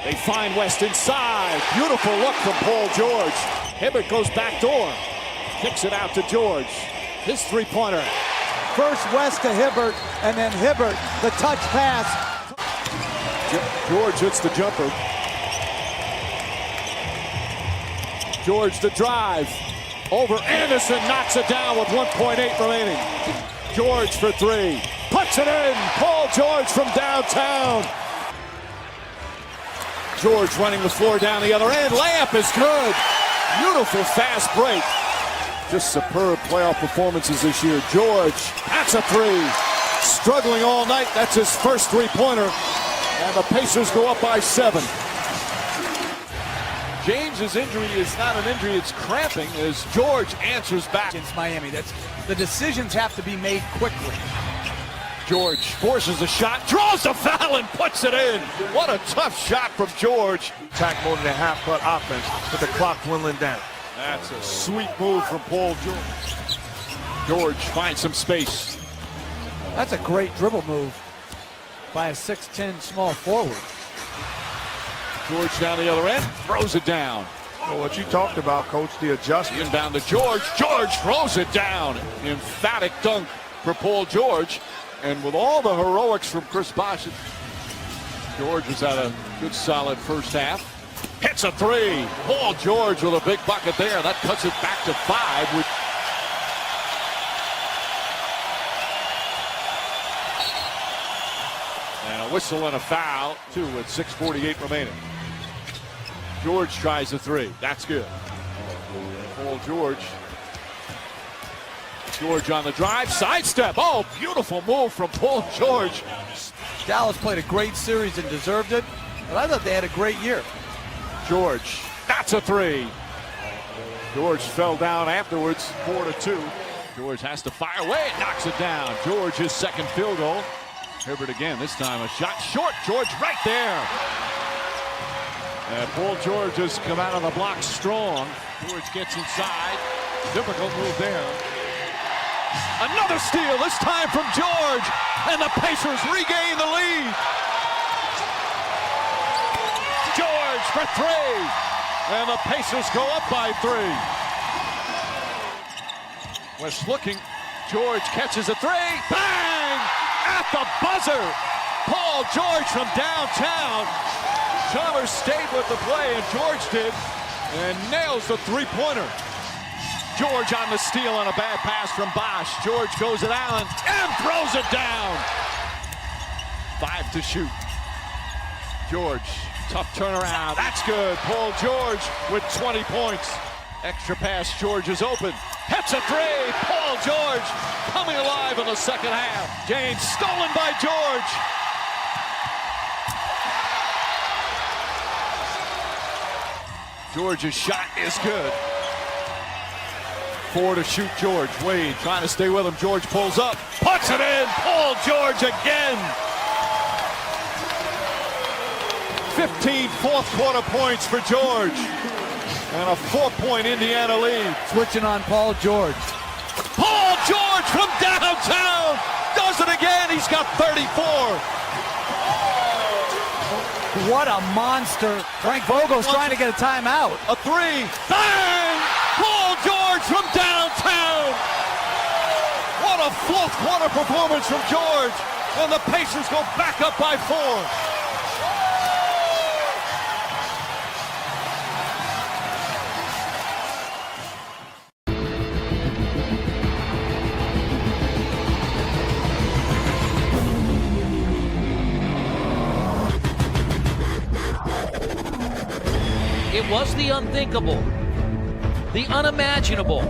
They find West inside. Beautiful look from Paul George. Hibbert goes back door. Kicks it out to George. His 3-pointer. First West to Hibbert, and then Hibbert, the touch pass. George hits the jumper. George the drive. Over Anderson, knocks it down with 1.8 remaining. George for 3. Puts it in. Paul George from downtown. George running the floor down the other end. Layup is good. Beautiful fast break. Just superb playoff performances this year. George, that's a 3. Struggling all night. That's his first 3-pointer. And the Pacers go up by 7. James's injury is not an injury, it's cramping as George answers back. Against Miami, the decisions have to be made quickly. George forces the shot, draws the foul and puts it in. What a tough shot from George. attack more than a half-court offense with the clock dwindling down. That's a sweet move from Paul George. George finds some space. That's a great dribble move by a 6'10" small forward. George down the other end, throws it down. Well, what you talked about, Coach, the adjustment. Inbound to George. George throws it down. Emphatic dunk for Paul George. And with all the heroics from Chris Bosh, George has had a good solid first half. Hits a 3. Paul George with a big bucket there. That cuts it back to 5 with and a whistle and a foul, 2 with 6:48 remaining. George tries a 3. That's good. Paul George. George on the drive, sidestep. Oh, beautiful move from Paul George. Dallas played a great series and deserved it, but I thought they had a great year. George, that's a 3. George fell down afterwards, 4-2. George has to fire away, knocks it down. George, his second field goal. Hibbert again, this time a shot short. George right there. And Paul George has come out of the block strong. George gets inside. Difficult move there. Another steal, this time from George. And the Pacers regain the lead. George for 3. And the Pacers go up by 3. West looking. George catches a 3. Bang! At the buzzer. Paul George from downtown. Chalmers stayed with the play, and George did, and nails the 3-pointer. George on the steal on a bad pass from Bosh. George goes at Allen and throws it down. 5 to shoot. George, tough turnaround. That's good. Paul George with 20 points. Extra pass, George is open. Hits a 3. Paul George coming alive in the second half. James stolen by George. George's shot is good. 4 to shoot George. Wade trying to stay with him. George pulls up. Puts it in. Paul George again. 15 fourth-quarter points for George. And a 4-point Indiana lead. Switching on Paul George. Paul George from downtown does it again. He's got 34. What a monster. Frank Vogel's trying to get a timeout. A three. Bang! Paul George from downtown. What a fourth quarter performance from George. And the Pacers go back up by 4. It was the unthinkable, the unimaginable.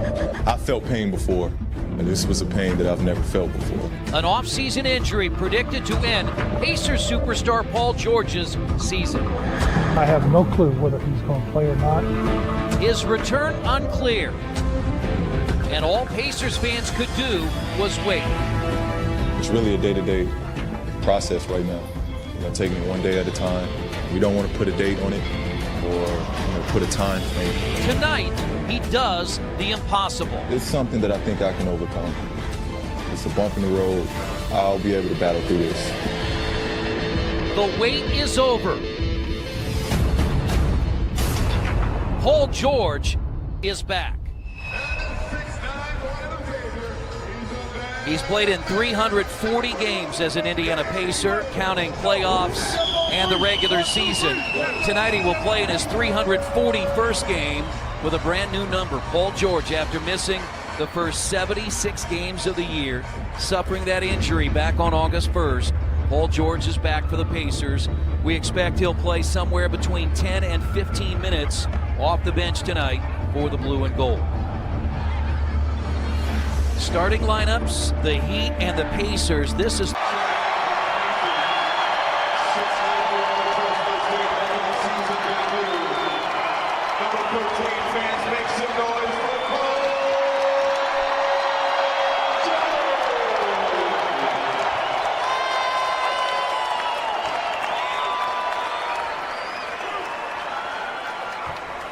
I felt pain before, and this was a pain that I've never felt before. An off-season injury predicted to end Pacers superstar Paul George's season. I have no clue whether he's going to play or not. His return unclear, and all Pacers fans could do was wait. It's really a day-to-day process right now. Taking it one day at a time. We don't want to put a date on it or put a time frame. Tonight, he does the impossible. It's something that I think I can overcome. It's a bump in the road. I'll be able to battle through this. The wait is over. Paul George is back. He's played in 340 games as an Indiana Pacer, counting playoffs and the regular season. Tonight he will play in his 341st game with a brand new number. Paul George, after missing the first 76 games of the year, suffering that injury back on August 1st. Paul George is back for the Pacers. We expect he'll play somewhere between 10 and 15 minutes off the bench tonight for the blue and gold. Starting lineups, the Heat and the Pacers. This is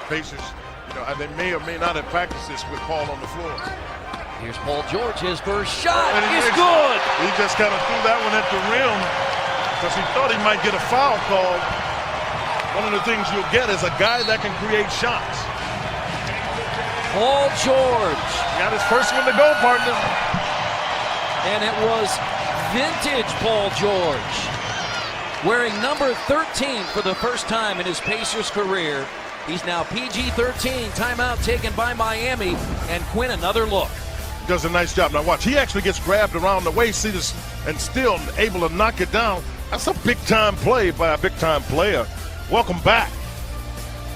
Pacers, they may or may not have practiced this with Paul on the floor. Here's Paul George, his first shot is good. He just kind of threw that one at the rim because he thought he might get a foul call. One of the things you'll get is a guy that can create shots. Paul George. Got his first one to go, partner. And it was vintage Paul George. Wearing number 13 for the first time in his Pacers career. He's now PG-13. Timeout taken by Miami. And Quinn, another look. Does a nice job. Now watch, he actually gets grabbed around the waist, see this, and still able to knock it down. That's a big-time play by a big-time player. Welcome back.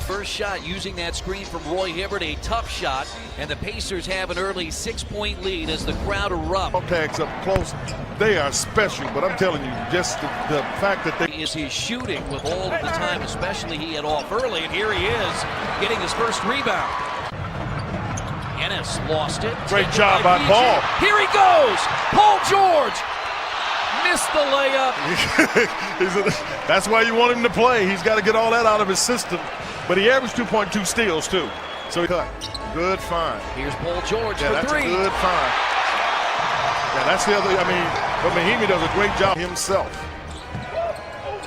First shot using that screen from Roy Hibbert, a tough shot, and the Pacers have an early 6-point lead as the crowd erupt. Tags up close, they are special, but I'm telling you, just the fact that they... Is his shooting with all of the time, especially he had off early, and here he is, getting his first rebound. Ennis lost it. Great job by Paul. Here he goes! Paul George! Missed the layup. That's why you want him to play. He's got to get all that out of his system. But he averaged 2.2 steals, too. So he cut. Good find. Here's Paul George for that's three. A good find. Yeah, that's the other, but Mahinmi does a great job himself.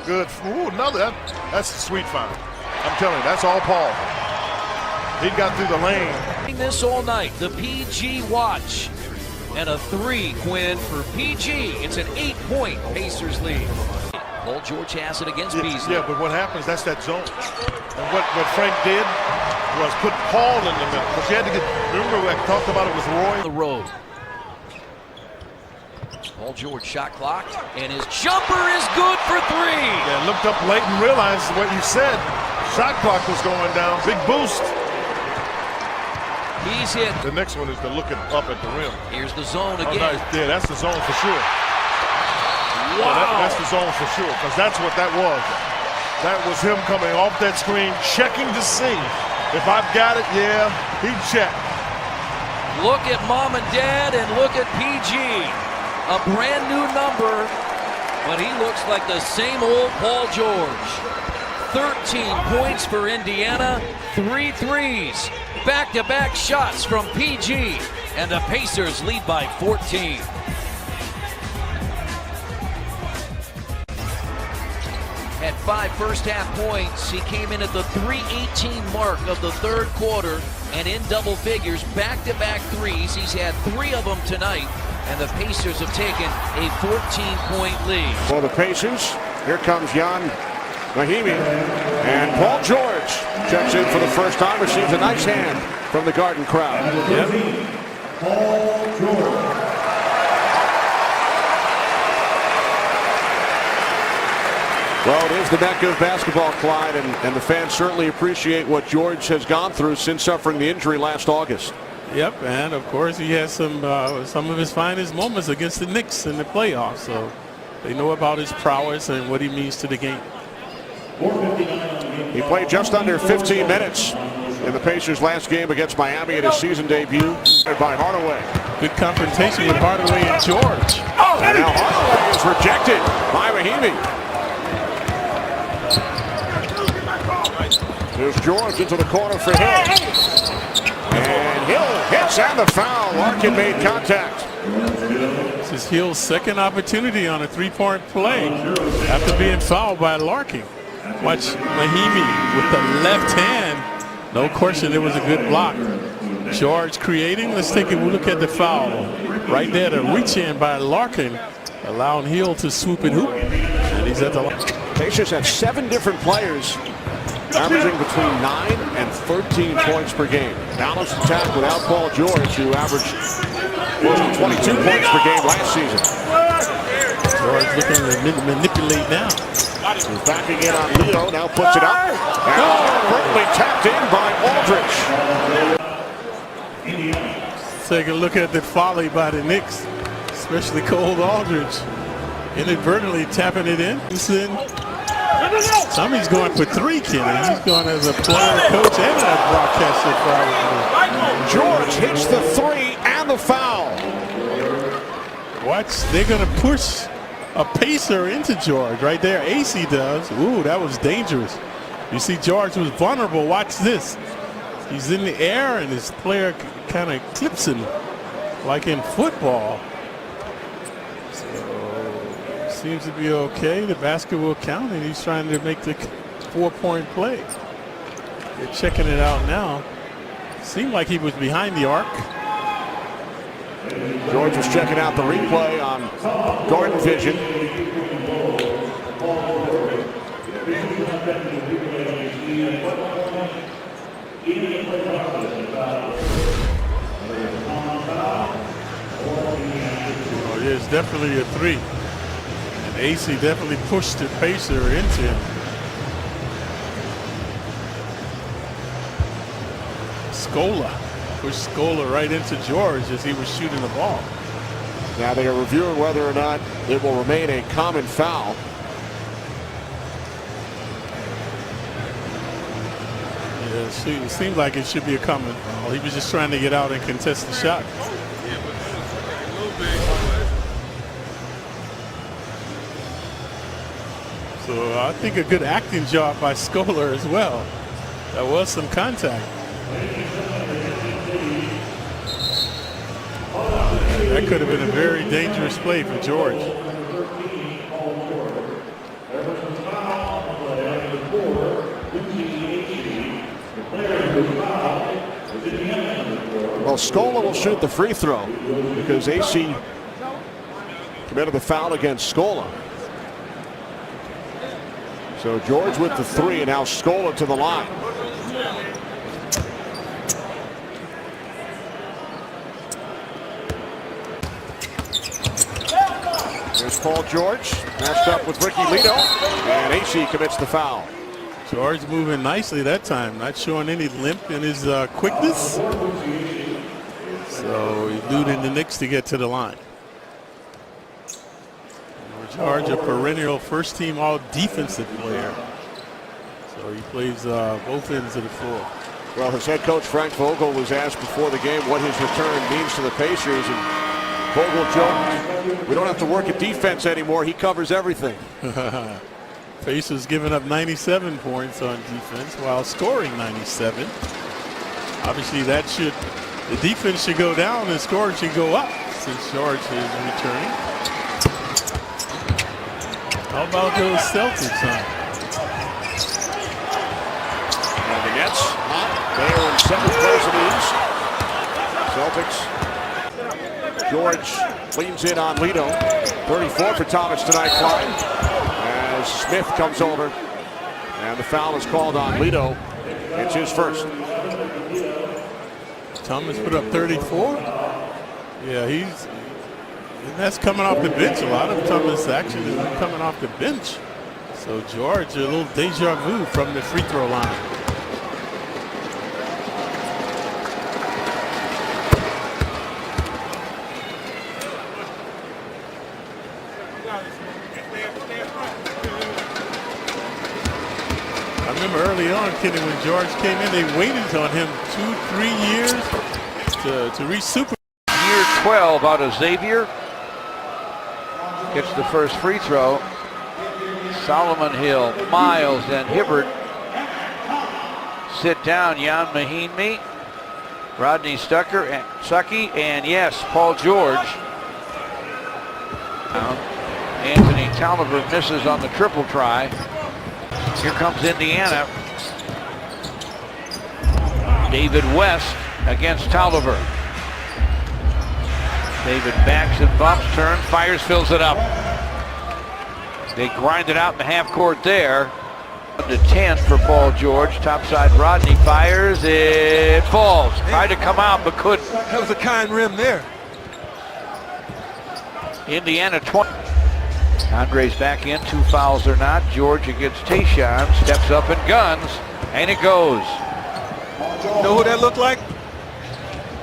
Good. Ooh, another. That's a sweet find. I'm telling you, that's all Paul. He got through the lane. This all night, the PG watch. And a three, Quinn, for PG. It's an 8-point Pacers lead. Paul George has it against Beasley. Yeah, but what happens, that's that zone. And what Frank did was put Paul in the middle. But you had to get, remember we talked about it with Roy? The road. Paul George shot clocked, and his jumper is good for three. Yeah, looked up late and realized what you said. Shot clock was going down. Big boost. He's hit. The next one is to look up at the rim. Here's the zone again. Oh, nice. Yeah, that's the zone for sure. Wow. That's the zone for sure, because that's what that was. That was him coming off that screen, checking to see if I've got it. Yeah, he checked. Look at mom and dad and look at PG. A brand new number, but he looks like the same old Paul George. 13 points for Indiana, 3 threes. Back-to-back shots from PG, and the Pacers lead by 14. at 5 first-half points. He came in at the 3:18 mark of the third quarter and in double figures, back-to-back threes. He's had 3 of them tonight, and the Pacers have taken a 14-point lead. For the Pacers, here comes Jan Mahimi, and Paul George checks in for the first time, receives a nice hand from the Garden crowd. Yep. Paul George. Well, it is the Mecca of basketball, Clyde, and the fans certainly appreciate what George has gone through since suffering the injury last August. Yep, and of course he has some of his finest moments against the Knicks in the playoffs, so they know about his prowess and what he means to the game. He played just under 15 minutes in the Pacers' last game against Miami in his season debut by Hardaway. Good confrontation with Hardaway and George. And now Hardaway is rejected by Mahimi. There's George into the corner for Hill. And Hill hits and the foul. Larkin made contact. This is Hill's second opportunity on a three-point play after being fouled by Larkin. Watch Mahimi with the left hand. No question it was a good block. George creating. Let's take a look at the foul. Right there, the reach in by Larkin, allowing Hill to swoop and hoop. And he's at the line. Pacers have 7 different players averaging between 9 and 13 points per game. Balanced attack without Paul George, who averaged close to 22 points per game last season. George looking to manipulate now. He's backing in on Leo, now puts it up. And quickly tapped in by Aldridge. Take a look at the folly by the Knicks, especially Cole Aldridge. Inadvertently tapping it in. Somebody's going for 3, Kenny. He's going as a player, coach, and a broadcaster. George hits the 3 and the foul. Watch, they're going to push a Pacer into George right there. AC does. Ooh, that was dangerous. You see George was vulnerable. Watch this. He's in the air and his player kind of clips him like in football. Seems to be okay. The basket will count, and he's trying to make the 4-point play. They're checking it out now. Seemed like he was behind the arc. George was checking out the replay on Garden Vision. Oh, yeah, it's definitely a 3. AC definitely pushed the Pacer into him. Scola pushed Scola right into George as he was shooting the ball. Now they are reviewing whether or not it will remain a common foul. Yeah, it seemed like it should be a common foul. He was just trying to get out and contest the shot. So I think a good acting job by Scola as well. There was some contact. That could have been a very dangerous play for George. Well, Scola will shoot the free throw because AC committed the foul against Scola. So George with the 3, and now Scola to the line. There's Paul George matched up with Ricky Lito, and AC commits the foul. George moving nicely that time, not showing any limp in his quickness. So eluding the Knicks to get to the line. George, a perennial first-team all-defensive player. So he plays both ends of the floor. Well, his head coach Frank Vogel was asked before the game what his return means to the Pacers, and Vogel joked, "We don't have to work at defense anymore. He covers everything." Pacers giving up 97 points on defense while scoring 97. Obviously, the defense should go down and scoring should go up since George is returning. How about those Celtics, huh? They are in seventh place in the East. Celtics. George leans in on Lito. 34 for Thomas tonight, Klein. As Smith comes over. And the foul is called on Lito. It's his first. Thomas put up 34. Yeah, and that's coming off the bench. A lot of Thomas action is coming off the bench. So George, a little deja vu from the free throw line. I remember early on, Kenny, when George came in, they waited on him 2-3 years to reach super. Year 12 out of Xavier. Gets the first free throw. Solomon Hill, Miles, and Hibbert sit down. Jan Mahinmi, Rodney Stuckey, and yes, Paul George. Anthony Tolliver misses on the triple try. Here comes Indiana. David West against Tolliver. David backs and bumps, turns, fires, fills it up. They grind it out in the half court there. To 10 for Paul George. Topside Rodney fires. It falls. Tried to come out but couldn't. That was a kind rim there. Indiana 20. Andre's back in. 2 fouls or not. George against Tayshaun. Steps up and guns. And it goes. You know who that looked like?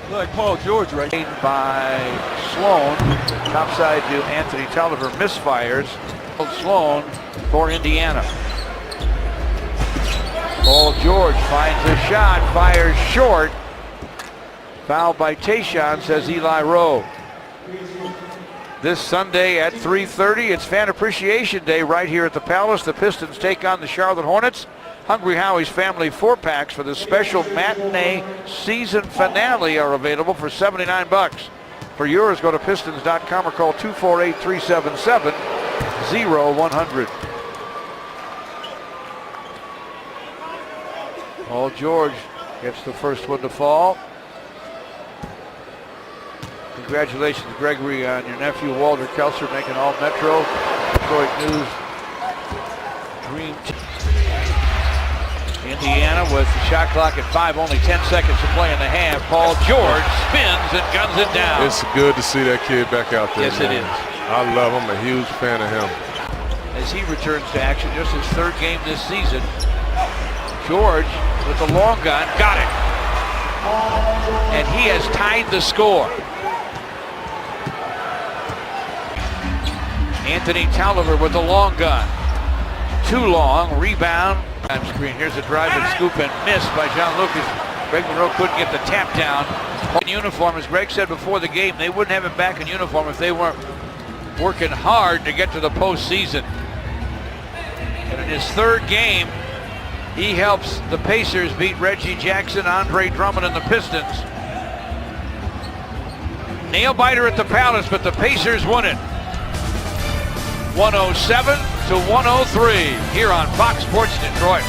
Looked like Paul George, right? By Sloan. Topside to Anthony Tolliver. Misfires. Sloan for Indiana. Paul George finds a shot, fires short. Fouled by Tayshaun, says Eli Rowe. This Sunday at 3:30, it's Fan Appreciation Day right here at the Palace. The Pistons take on the Charlotte Hornets. Hungry Howie's family 4-packs for the special matinee season finale are available for $79. For yours, go to pistons.com or call 248-377-0100. Paul George gets the first one to fall. Congratulations, Gregory, on your nephew Walter Kelser making All-Metro. Detroit News Dream Team. Indiana with the shot clock at 5, only 10 seconds to play in the half. Paul George spins and guns it down. It's good to see that kid back out there. Yes, man. it is. I love him. I'm a huge fan of him. As he returns to action, just his third game this season. George with the long gun, got it. And he has tied the score. Anthony Tolliver with the long gun. Too long, rebound. Screen. Here's a drive and scoop and miss by John Lucas. Greg Monroe couldn't get the tap down. In uniform, as Greg said before the game, they wouldn't have him back in uniform if they weren't working hard to get to the postseason. And in his third game, he helps the Pacers beat Reggie Jackson, Andre Drummond, and the Pistons. Nail biter at the Palace, but the Pacers won it. 107-103 here on Fox Sports Detroit.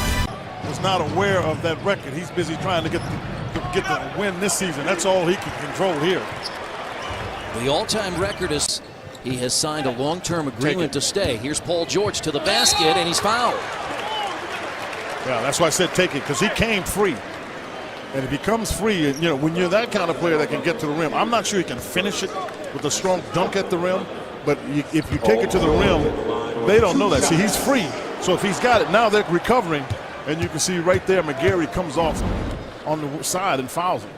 Was not aware of that record. He's busy trying to get the win this season. That's all he can control here. The all-time record is he has signed a long-term agreement to stay. Here's Paul George to the basket, and he's fouled. Yeah, that's why I said take it, because he came free. And if he comes free, and you know, when you're that kind of player that can get to the rim, I'm not sure he can finish it with a strong dunk at the rim. But if you take it to the rim, they don't know that. See, he's free. So if he's got it, now they're recovering. And you can see right there, McGarry comes off on the side and fouls him.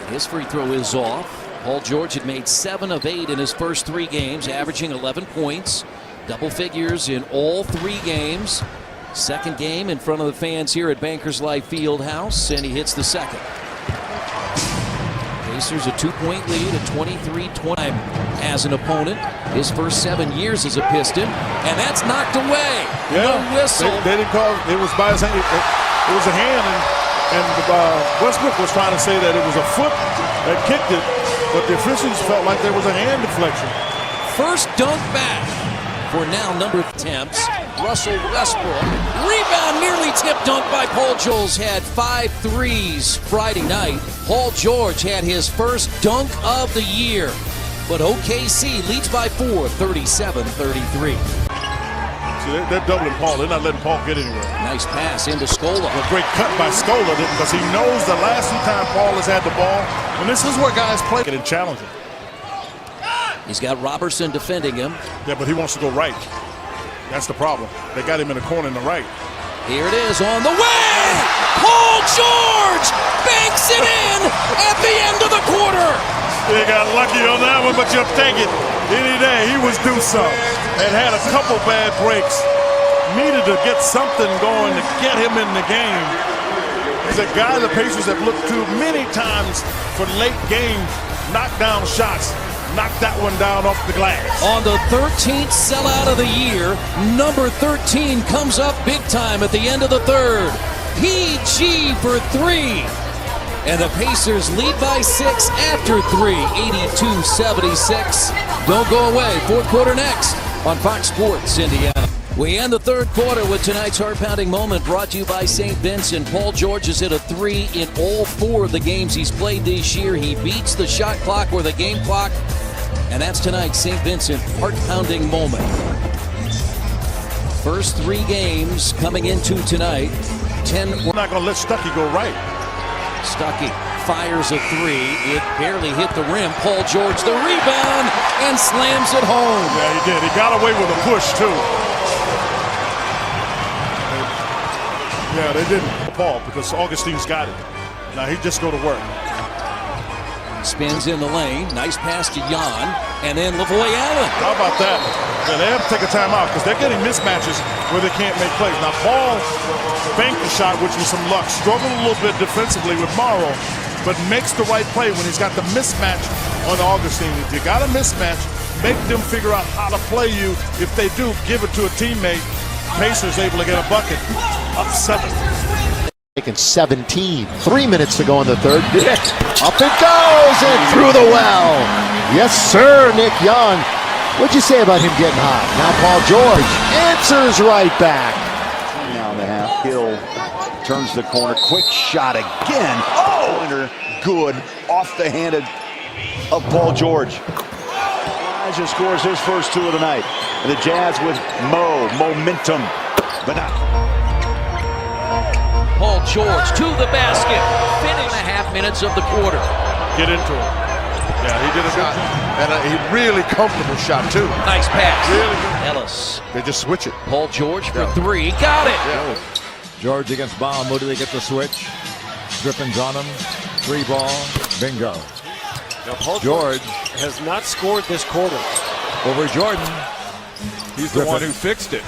His free throw is off. Paul George had made 7 of 8 in his first 3 games, averaging 11 points. Double figures in all 3 games. Second game in front of the fans here at Bankers Life Fieldhouse, and he hits the second. Pacers a 2-point lead at 23-20 as an opponent. His first 7 years as a Piston, and that's knocked away. Yeah, no whistle. They didn't call it. Was by his hand. It was a hand, and Westbrook was trying to say that it was a foot that kicked it, but the officials felt like there was a hand deflection. First dunk back for now number attempts. Russell Westbrook. Rebound, nearly tipped dunk by Paul George. Had 5 threes Friday night. Paul George had his first dunk of the year. But OKC leads by 4, 37-33. See, they're doubling Paul. They're not letting Paul get anywhere. Nice pass into Scola. A great cut by Scola because he knows the last time Paul has had the ball. And this is where guys play and challenge him. He's got Robertson defending him. Yeah, but he wants to go right. That's the problem. They got him in the corner in the right. Here it is on the way! Paul George banks it in at the end of the quarter. They got lucky on that one, but you'll take it any day. He was due some and had a couple bad breaks. Needed to get something going to get him in the game. He's a guy the Pacers have looked to many times for late game knockdown shots. Knocked that one down off the glass. On the 13th sellout of the year, number 13 comes up big time at the end of the third. PG for 3. And the Pacers lead by 6 after 3, 82-76. Don't go away. Fourth quarter next on Fox Sports Indiana. We end the third quarter with tonight's heart-pounding moment brought to you by St. Vincent. Paul George has hit a 3 in all 4 of the games he's played this year. He beats the shot clock or the game clock. And that's tonight's St. Vincent heart-pounding moment. First 3 games coming into tonight. We're not going to let Stuckey go right. Stuckey fires a 3. It barely hit the rim. Paul George the rebound and slams it home. Yeah, he did. He got away with a push, too. Yeah, they didn't. Paul, because Augustine's got it. Now he just go to work. Spins in the lane. Nice pass to Jan. And then Lavoy Allen. How about that? Yeah, they have to take a timeout because they're getting mismatches where they can't make plays. Now, Paul banked the shot, which was some luck. Struggled a little bit defensively with Morrow, but makes the right play when he's got the mismatch on Augustine. If you got a mismatch, make them figure out how to play you. If they do, give it to a teammate. Pacers able to get a bucket. Up 7. Taking 17. 3 minutes to go in the third. Dick. Up it goes and through the well. Yes, sir, Nick Young. What'd you say about him getting hot? Now Paul George answers right back. Now and a half. Hill turns the corner. Quick shot again. Oh! Pointer good off the hand of Paul George. Elijah scores his first 2 of the night. And the Jazz with momentum. But not. Paul George to the basket. Finish 1.5 minutes of the quarter. Get into it. Yeah, he did a shot. And a really comfortable shot, too. Nice pass. Really good. Ellis. They just switch it. Paul George for 3. Got it. Yeah. George against Baum. Moody, they get the switch. Drippins on him. 3 ball. Bingo. Now, Paul George has not scored this quarter. Over Jordan. He's the one who fixed it.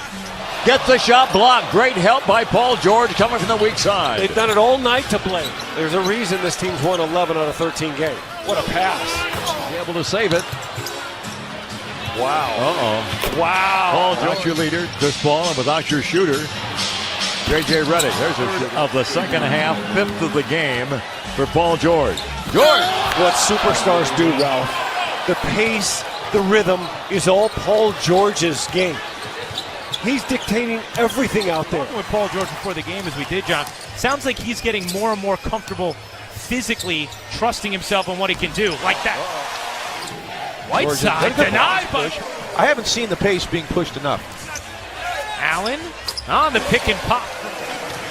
Gets the shot blocked. Great help by Paul George coming from the weak side. They've done it all night to blame. There's a reason this team's won 11 out of 13 games. What a pass. Be able to save it. Wow. Uh-oh. Wow. Paul George. Without your leader, Chris Paul, and without your shooter, J.J. Redick. There's of the second half, 5th of the game for Paul George. George! What superstars do, Ralph. The pace, the rhythm is all Paul George's game. He's dictating everything out there. With Paul George before the game, as we did, John, sounds like he's getting more and more comfortable physically, trusting himself on what he can do, like that. Whiteside denied, but I haven't seen the pace being pushed enough. Allen on the pick and pop.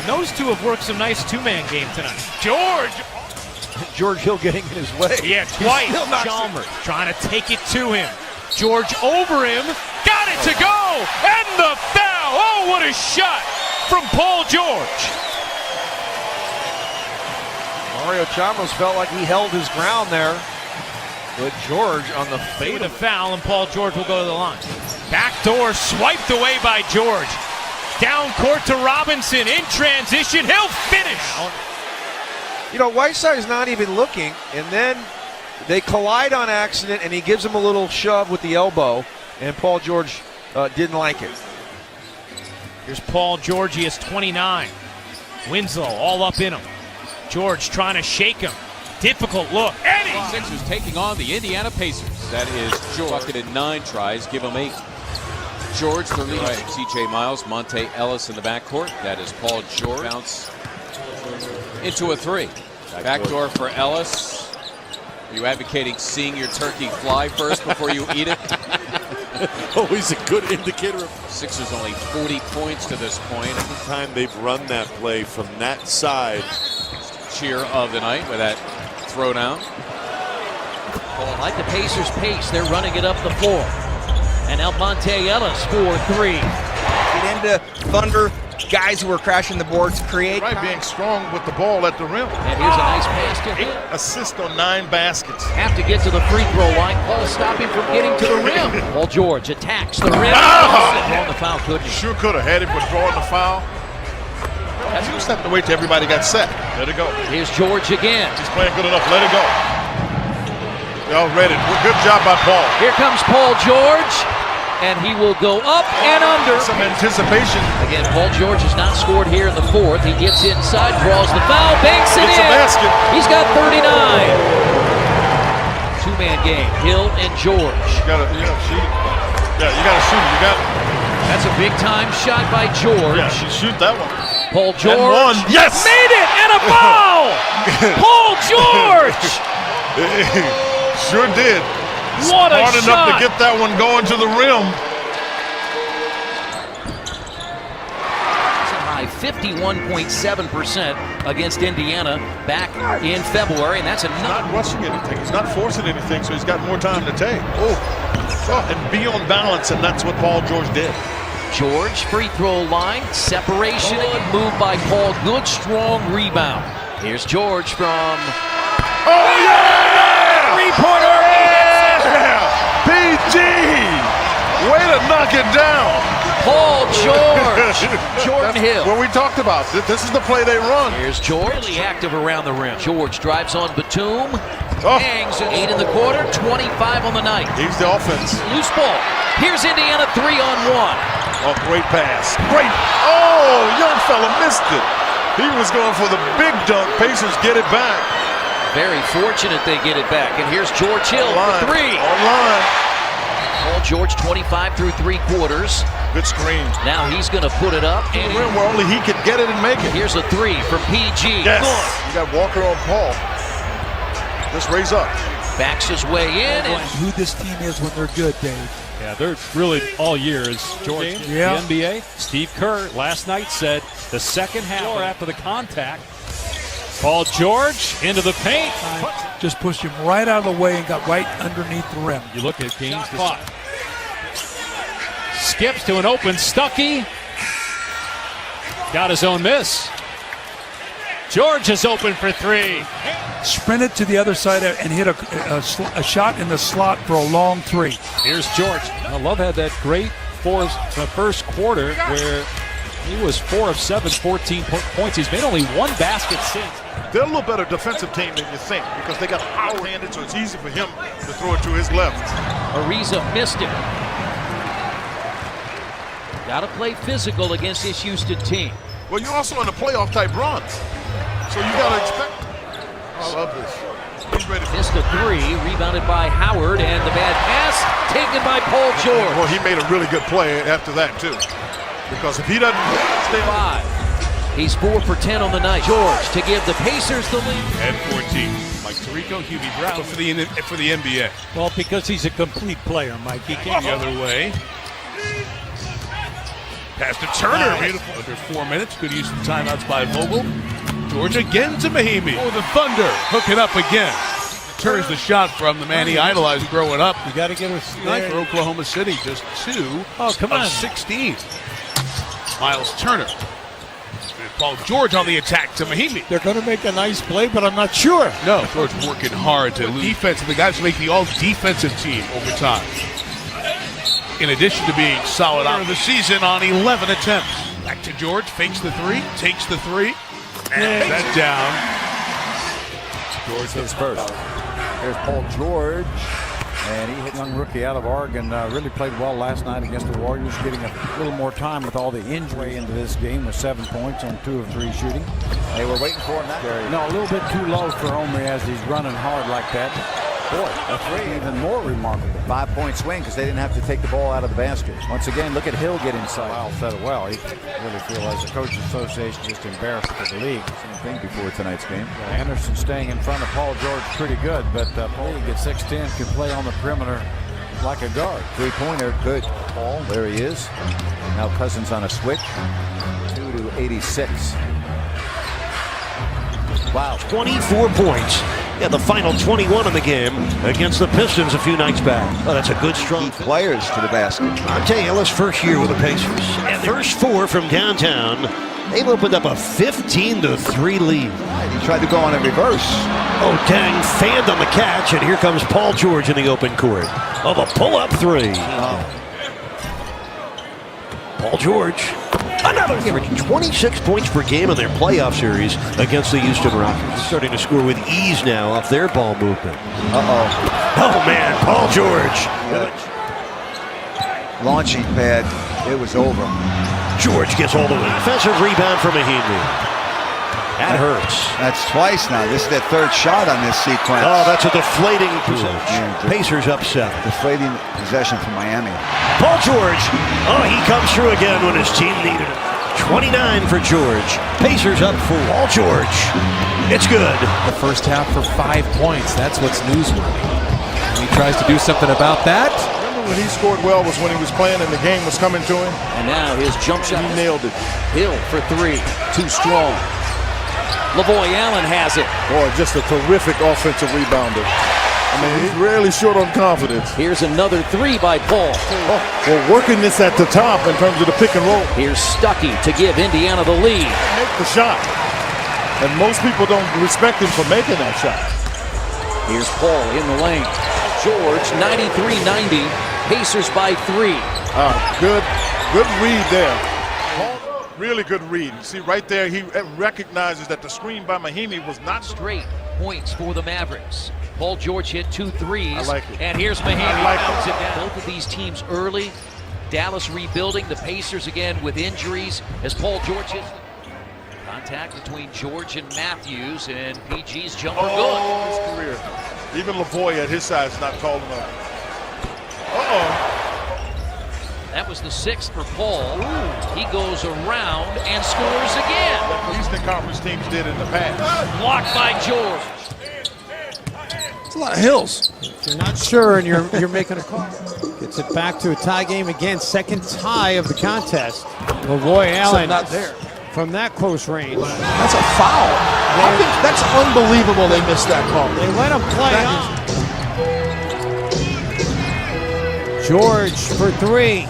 And those two have worked some nice 2-man game tonight. George Hill getting in his way. Yeah, twice. Chalmers trying to take it to him. George over him. Got it to go. And the foul. Oh, what a shot from Paul George. Mario Chalmers felt like he held his ground there. But George on the fade. With a foul, and Paul George will go to the line. Backdoor swiped away by George. Down court to Robinson in transition. He'll finish. You know, Whiteside's not even looking, and then they collide on accident, and he gives him a little shove with the elbow, and Paul George didn't like it. Here's Paul George. He is 29. Winslow all up in him. George trying to shake him. Difficult look. Eddie! Sixers taking on the Indiana Pacers. That is George. Bucketed 9 tries, give him 8. George for lead. Right. C.J. Miles, Monte Ellis in the backcourt. That is Paul George. Bounce into a three. Backdoor for Ellis. Are you advocating seeing your turkey fly first before you eat it? Always a good indicator. Sixers only 40 points to this point. Every time they've run that play from that side. Cheer of the night with that throwdown. Well, like the Pacers' pace, they're running it up the floor. And now Monte Ellis for three. Get into Thunder, guys who are crashing the boards, create. Right, being strong with the ball at the rim. And here's a nice pass to him. 8 assists on 9 baskets. Have to get to the free throw line. Paul stopping from getting to the rim. Paul George attacks the rim. Drawing the foul, couldn't he? Sure could have had him, but drawing the foul. You just have to wait till everybody got set. Let it go. Here's George again. He's playing good enough. Let it go. Y'all ready. Good job by Paul. Here comes Paul George. And he will go up and under. Some anticipation. Again, Paul George has not scored here in the fourth. He gets inside, draws the foul, banks it in. It's a basket. He's got 39. Two-man game, Hill and George. You gotta shoot it. Yeah, you gotta shoot it. You got it. That's a big-time shot by George. Yeah, you shoot that one. Paul George. And one. Yes! Made it! And a foul! Paul George! Sure did. What a Smart shot! enough to get that one going to the rim. It's a high 51.7% against Indiana back in February, and that's He's not rushing anything. He's not forcing anything, so he's got more time to take. And be on balance, and that's what Paul George did. George, free throw line, separation, move by Paul. Good, strong rebound. Here's George from... Oh, yeah! Three-pointer! PG! Way to knock it down. Paul George. Jordan Hill. What we talked about. This is the play they run. Here's George. Really active around the rim. George drives on Batum. Hangs 8 in the quarter, 25 on the night. He's the offense. Loose ball. Here's Indiana 3-on-1. Oh, great pass. Great. Oh, young fella missed it. He was going for the big dunk. Pacers get it back. Very fortunate they get it back. And here's George Hill for three. Online. Paul George 25 through 3 quarters. Good screen. Now he's going to put it up. And rim where only he could get it and make it. Here's a 3 from PG. Yes. You got Walker on Paul. Just raise up. Backs his way in. And who this team is when they're good, Dave. Yeah, they're really all year is George. Yeah. The NBA. Steve Kerr last night said the second half after the contact. Paul George into the paint. Just pushed him right out of the way and got right underneath the rim. You look at games caught. Skips to an open Stuckey. Got his own miss. George is open for 3. Sprinted to the other side and hit a shot in the slot for a long 3. Here's George. Now, Love had that great first quarter where he was 4 of 7, 14 points. He's made only 1 basket since. They're a little better defensive team than you think because they got power-handed, so it's easy for him to throw it to his left. Ariza missed it. Got to play physical against this Houston team. Well, you're also in a playoff type run, so you got to expect. I love this. He's ready for Missed a 3, rebounded by Howard, and the bad pass taken by Paul George. Well, he made a really good play after that too, because if he doesn't stay 5. He's 4 for 10 on the night. George to give the Pacers the lead. At 14, Mike Tirico, Hubie Brown for the NBA. Well, because he's a complete player, Mike. He can't The other way. Pass to Turner. Beautiful. Under 4 minutes. Good use of timeouts by Vogel. George again to Mahimi. Oh, the Thunder hooking up again. Turns the shot from the man he idolized growing up. You got to get us Tonight for Oklahoma City, just 2 of 16. Miles Turner. Paul George on the attack to Mahimi. They're going to make a nice play, but I'm not sure. No, George working hard to lose defense. The guys make the all-defensive team over time. In addition to being solid out of the season on 11 attempts. Back to George, fakes the 3, takes the 3, and that down. George hits first. Here's Paul George, and he hit young rookie out of Oregon. Really played well last night against the Warriors, getting a little more time with all the injury into this game with 7 points on 2 of 3 shooting. They were waiting for him that. No, a little bit too low for Omri as he's running hard like that. Boy, that's even more remarkable. 5-point swing because they didn't have to take the ball out of the basket. Once again, look at Hill get inside. Wow, said it well. He really feel as the Coaches Association just embarrassed the league. Same thing before tonight's game. Anderson staying in front of Paul George pretty good, but Paul gets 6'10", can play on the perimeter like a guard. 3-pointer, good. Paul, there he is. Now Cousins on a switch. 2-86. Wow, 24 points. Yeah, the final 21 in the game against the Pistons a few nights back. Oh, that's a good, strong players to the basket. Monte Ellis, first year with the Pacers. And first 4 from downtown. They've opened up a 15-3 lead. He tried to go on a reverse. Oh, dang, fanned on the catch, and here comes Paul George in the open court. Oh, the pull-up 3. Paul George. Another averaging 26 points per game in their playoff series against the Houston Rockets. Starting to score with ease now off their ball movement. Oh, man, Paul George. Launching pad, it was over. George gets all the way. Offensive rebound from Mahinmi. That hurts. That's twice now. This is their third shot on this sequence. Oh, that's a deflating possession. Pacers upset. Deflating possession from Miami. Paul George. Oh, he comes through again when his team needed it. 29 for George. Pacers up 4. Paul George. It's good. The first half for 5 points. That's what's newsworthy. He tries to do something about that. When he scored well was when he was playing and the game was coming to him. And now his jump shot. He nailed it. Hill for 3. Too strong. Lavoy Allen has it. Boy, just a terrific offensive rebounder. I mean, he's rarely short on confidence. Here's another 3 by Paul. Well, working this at the top in terms of the pick and roll. Here's Stuckey to give Indiana the lead. Make the shot. And most people don't respect him for making that shot. Here's Paul in the lane. George, 93-90. Pacers by 3. Good read there. Really good read. See right there, he recognizes that the screen by Mahinmi was not straight points for the Mavericks. Paul George hit 2 threes. I like it. And here's Mahinmi. I like Both of these teams early. Dallas rebuilding. The Pacers again with injuries as Paul George hits. Contact between George and Matthews, and PG's jumper good. His career. Even Lavoy at his size is not calling up. That was the 6th for Paul. He goes around and scores again. Like Eastern Conference teams did in the past. Blocked by George. It's a lot of hills. If you're not sure and you're making a call. Gets it back to a tie game again. Second tie of the contest. Lavoy Allen not there. From that close range. That's a foul. That's unbelievable they missed that call. They let him play on. George for 3.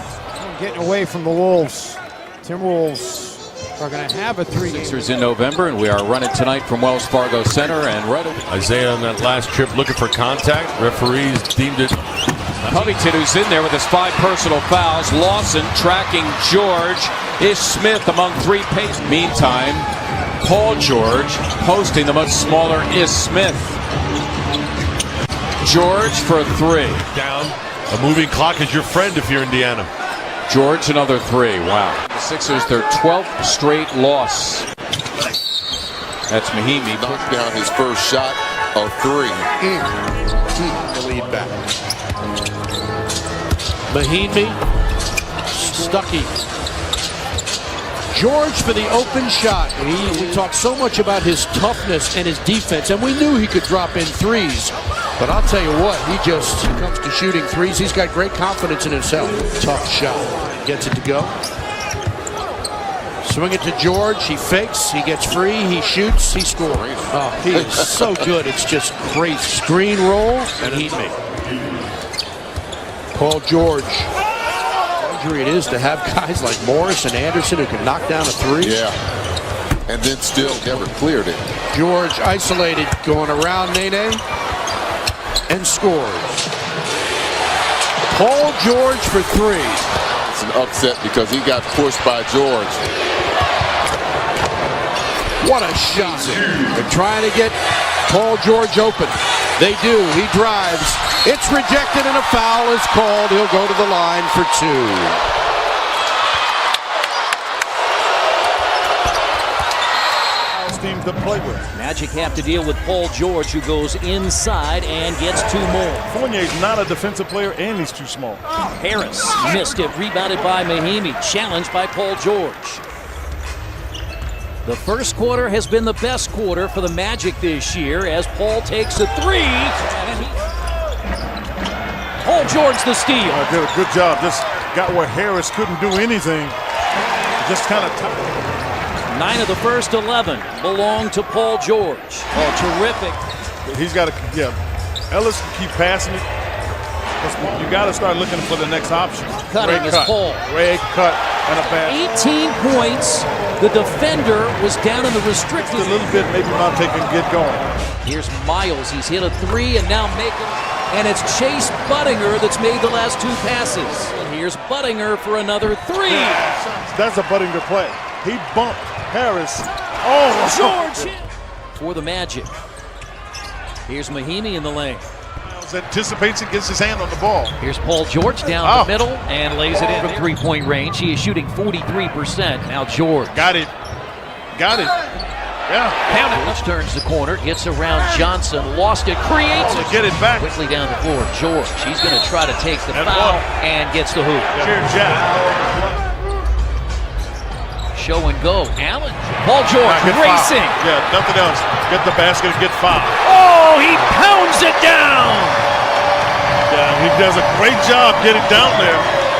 Getting away from the Wolves. Timberwolves are going to have a 3 game. Sixers in November, and we are running tonight from Wells Fargo Center. And Isaiah on that last trip looking for contact. Referees deemed it. Covington, who's in there with his 5 personal fouls. Lawson tracking George. Ish Smith among 3 pace. Meantime, Paul George posting the much smaller Ish Smith. George for 3. Down. A moving clock is your friend if you're Indiana. George another 3. Wow. The Sixers their 12th straight loss. That's Mahinmi. Knocked down his first shot of 3. The lead back. Mahinmi, Stuckey. George for the open shot. We talked so much about his toughness and his defense, and we knew he could drop in 3s. But I'll tell you what, he comes to shooting 3s. He's got great confidence in himself. Tough shot. Gets it to go. Swing it to George. He fakes. He gets free. He shoots. He scores. Oh, he is so good. It's just crazy. Screen roll, and he made. Paul George. Injury it is to have guys like Morris and Anderson who can knock down a 3. Yeah. And then still never cleared it. George isolated, going around Nene, and scores. Paul George for 3. It's an upset because he got pushed by George. What a shot. They're trying to get Paul George open. They do. He drives. It's rejected and a foul is called. He'll go to the line for 2. Team things to play with. Magic have to deal with Paul George, who goes inside and gets 2 more. Fournier's not a defensive player, and he's too small. Harris missed it, rebounded by Mahinmi, challenged by Paul George. The first quarter has been the best quarter for the Magic this year as Paul takes a 3. Paul George the steal. Did a good job. Just got where Harris couldn't do anything. Just kind of 9 of the first 11 belong to Paul George. Oh, terrific. He's got to, Ellis can keep passing it. You got to start looking for the next option. Cutting is Paul. Great cut and a pass. 18 points. The defender was down in the restricted. Just a little bit, maybe Monte can get going. Here's Miles. He's hit a 3 and now making. And it's Chase Budinger that's made the last 2 passes. And here's Budinger for another 3. That's a Budinger play. He bumped Harris. Oh, George for the Magic. Here's Mahinmi in the lane. Miles anticipates and gets his hand on the ball. Here's Paul George down the middle and lays it in from 3-point range. He is shooting 43%. Now George. Got it. Yeah. Pounded. Turns the corner, gets around Johnson, lost it, creates it. Get it back. Quickly down the floor. George, he's going to try to take the foul and gets the hoop. Show and go. Allen. Paul George racing. Yeah, nothing else. Get the basket and get fouled. Oh, he pounds it down. Yeah, he does a great job getting down there.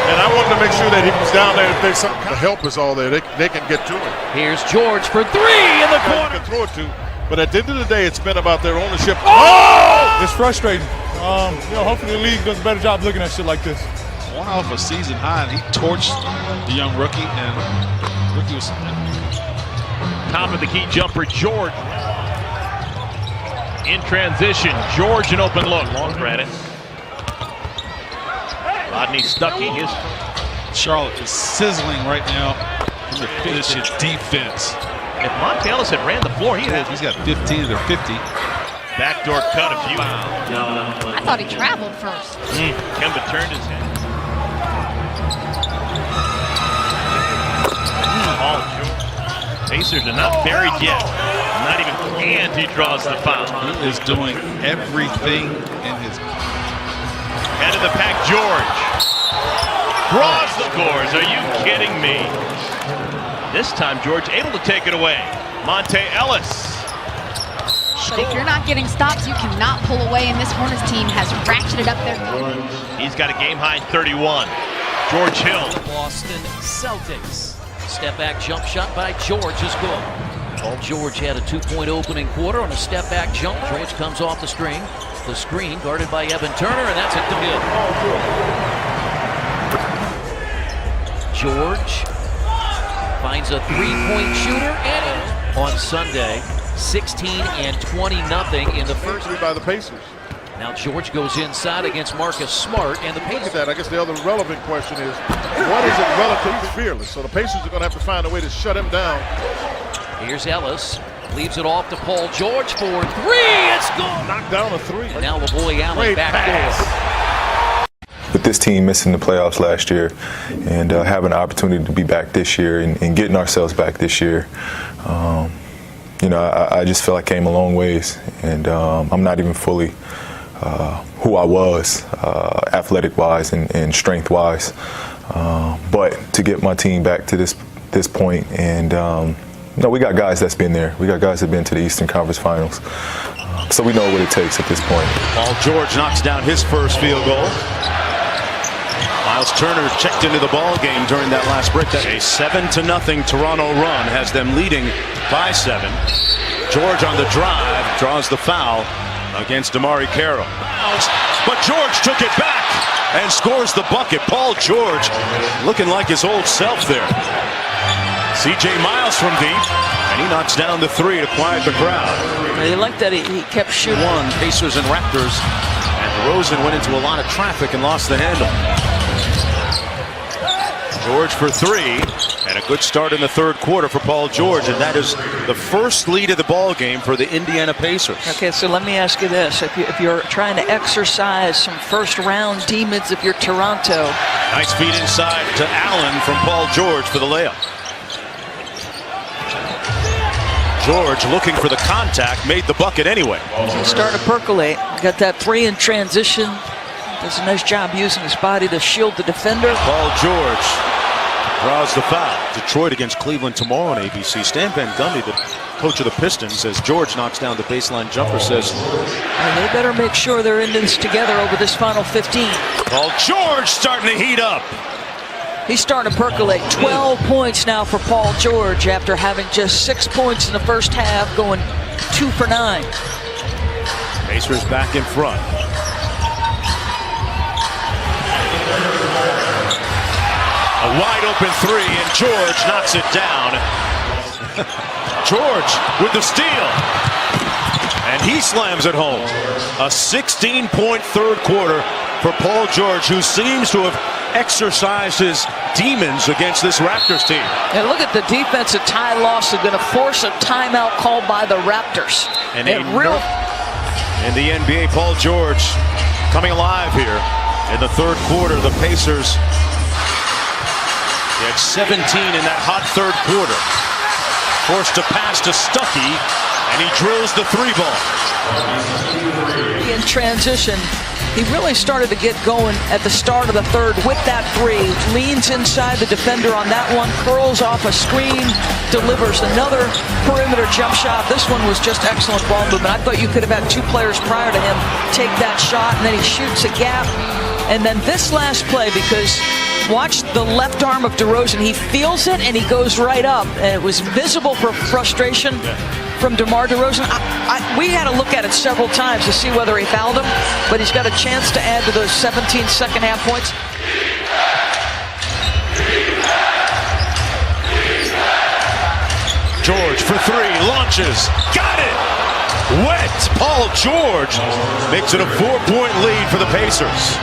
And I wanted to make sure that he was down there if there's something. The help is all there. They can get to it. Here's George for 3 in the corner. You can throw it to. But at the end of the day, it's been about their ownership. Oh! It's frustrating. Hopefully the league does a better job looking at shit like this. One off a season high, and he torched the young rookie. And rookie was top of the key jumper, George. In transition, George an open look. Long credit. Rodney Stuckey, Charlotte is sizzling right now in the finishing defense. If Monte Ellis had ran the floor, he's got 15 of their 50. Backdoor cut, a few. I thought he traveled first. Kemba turned his head. Paul George. Pacers are not buried yet. Not even, and he draws the foul. He is doing everything in his. Head of the pack, George. Draws the scores. Are you kidding me? This time, George able to take it away. Monte Ellis. But if you're not getting stops, you cannot pull away, and this Hornets team has ratcheted up their game. He's got a game-high 31. George Hill. Boston Celtics. Step-back jump shot by George is good. Paul George had a 2-point opening quarter on a step-back jump. George comes off the screen. The screen guarded by Evan Turner, and that's a good. George finds a 3-point shooter, and on Sunday, 16 and 20-0 in the first. By the Pacers. Now George goes inside against Marcus Smart, and the Pacers. Look at that. I guess the other relevant question is, what is it relative to Fearless? So the Pacers are going to have to find a way to shut him down. Here's Ellis. Leaves it off to Paul George for 3. It's gone. Knocked down a 3. And now LaVoy Allen back door. With this team missing the playoffs last year and having an opportunity to be back this year and getting ourselves back this year, I just feel I came a long ways, and I'm not even fully who I was athletic-wise and strength-wise. But to get my team back to this point, and we got guys that's been there. We got guys that have been to the Eastern Conference Finals. So we know what it takes at this point. Paul George knocks down his first field goal. Miles Turner checked into the ball game during that last break. That's a 7-0 Toronto run, has them leading by 7. George on the drive draws the foul against Damari Carroll. But George took it back and scores the bucket. Paul George looking like his old self there. C.J. Miles from deep, and he knocks down the 3 to quiet the crowd. They like that he kept shooting. Pacers and Raptors, and Rosen went into a lot of traffic and lost the handle. George for 3, and a good start in the third quarter for Paul George, and that is the first lead of the ball game for the Indiana Pacers. Okay, so let me ask you this. If you're trying to exercise some first-round demons if you're Toronto. Nice feed inside to Allen from Paul George for the layup. George looking for the contact, made the bucket anyway. He's starting to percolate. Got that 3 in transition. Does a nice job using his body to shield the defender. Paul George draws the foul. Detroit against Cleveland tomorrow on ABC. Stan Van Gundy, the coach of the Pistons, as George knocks down the baseline jumper, says, and they better make sure they're in this together over this final 15. Paul George starting to heat up. He's starting to percolate. 12 points now for Paul George after having just 6 points in the first half, going 2 for 9. Pacers back in front. A wide open 3, and George knocks it down. George with the steal. And he slams it home. A 16-point third quarter for Paul George, who seems to have exercised his demons against this Raptors team. And look at the defense of Ty Lawson, going to force a timeout called by the Raptors. And in the NBA, Paul George coming alive here in the third quarter. The Pacers, they had 17 in that hot third quarter. Forced to pass to Stuckey, and he drills the 3 ball. In transition, he really started to get going at the start of the third with that 3. Leans inside the defender on that one, curls off a screen, delivers another perimeter jump shot. This one was just excellent ball movement. I thought you could have had 2 players prior to him take that shot, and then he shoots a gap. And then this last play, because watch the left arm of DeRozan. He feels it, and he goes right up. And it was visible for frustration from DeMar DeRozan. We had to look at it several times to see whether he fouled him, but he's got a chance to add to those 17 second half points. George for 3, launches, got it! Wet! Paul George makes it a 4-point lead for the Pacers.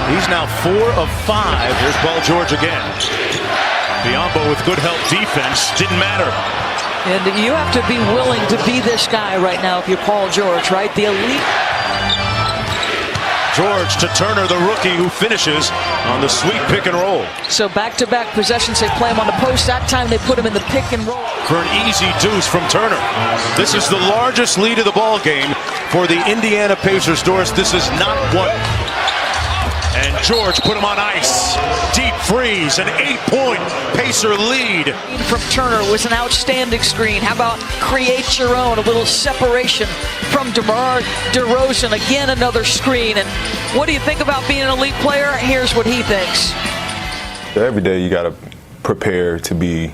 He's now 4 of 5. Here's Paul George again. Biyombo with good help defense. Didn't matter. And you have to be willing to be this guy right now if you're Paul George, right? The elite. George to Turner, the rookie, who finishes on the sweet pick and roll. So back-to-back possessions, they play him on the post. That time they put him in the pick and roll. For an easy deuce from Turner. This is the largest lead of the ball game for the Indiana Pacers. Doris, this is not one. And George put him on ice. Deep freeze, an 8-point Pacer lead. From Turner was an outstanding screen. How about create your own? A little separation from DeMar DeRozan. Again, another screen. And what do you think about being an elite player? Here's what he thinks. Every day you got to prepare to be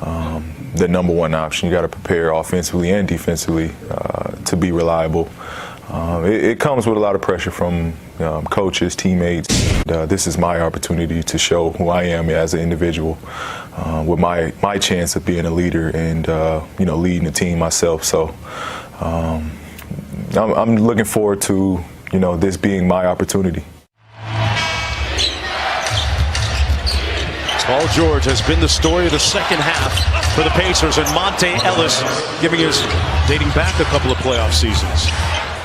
the number 1 option. You got to prepare offensively and defensively to be reliable. It comes with a lot of pressure from coaches, teammates. This is my opportunity to show who I am as an individual, with my chance of being a leader and leading the team myself. So I'm looking forward to this being my opportunity. Paul George has been the story of the second half for the Pacers, and Monte Ellis dating back a couple of playoff seasons.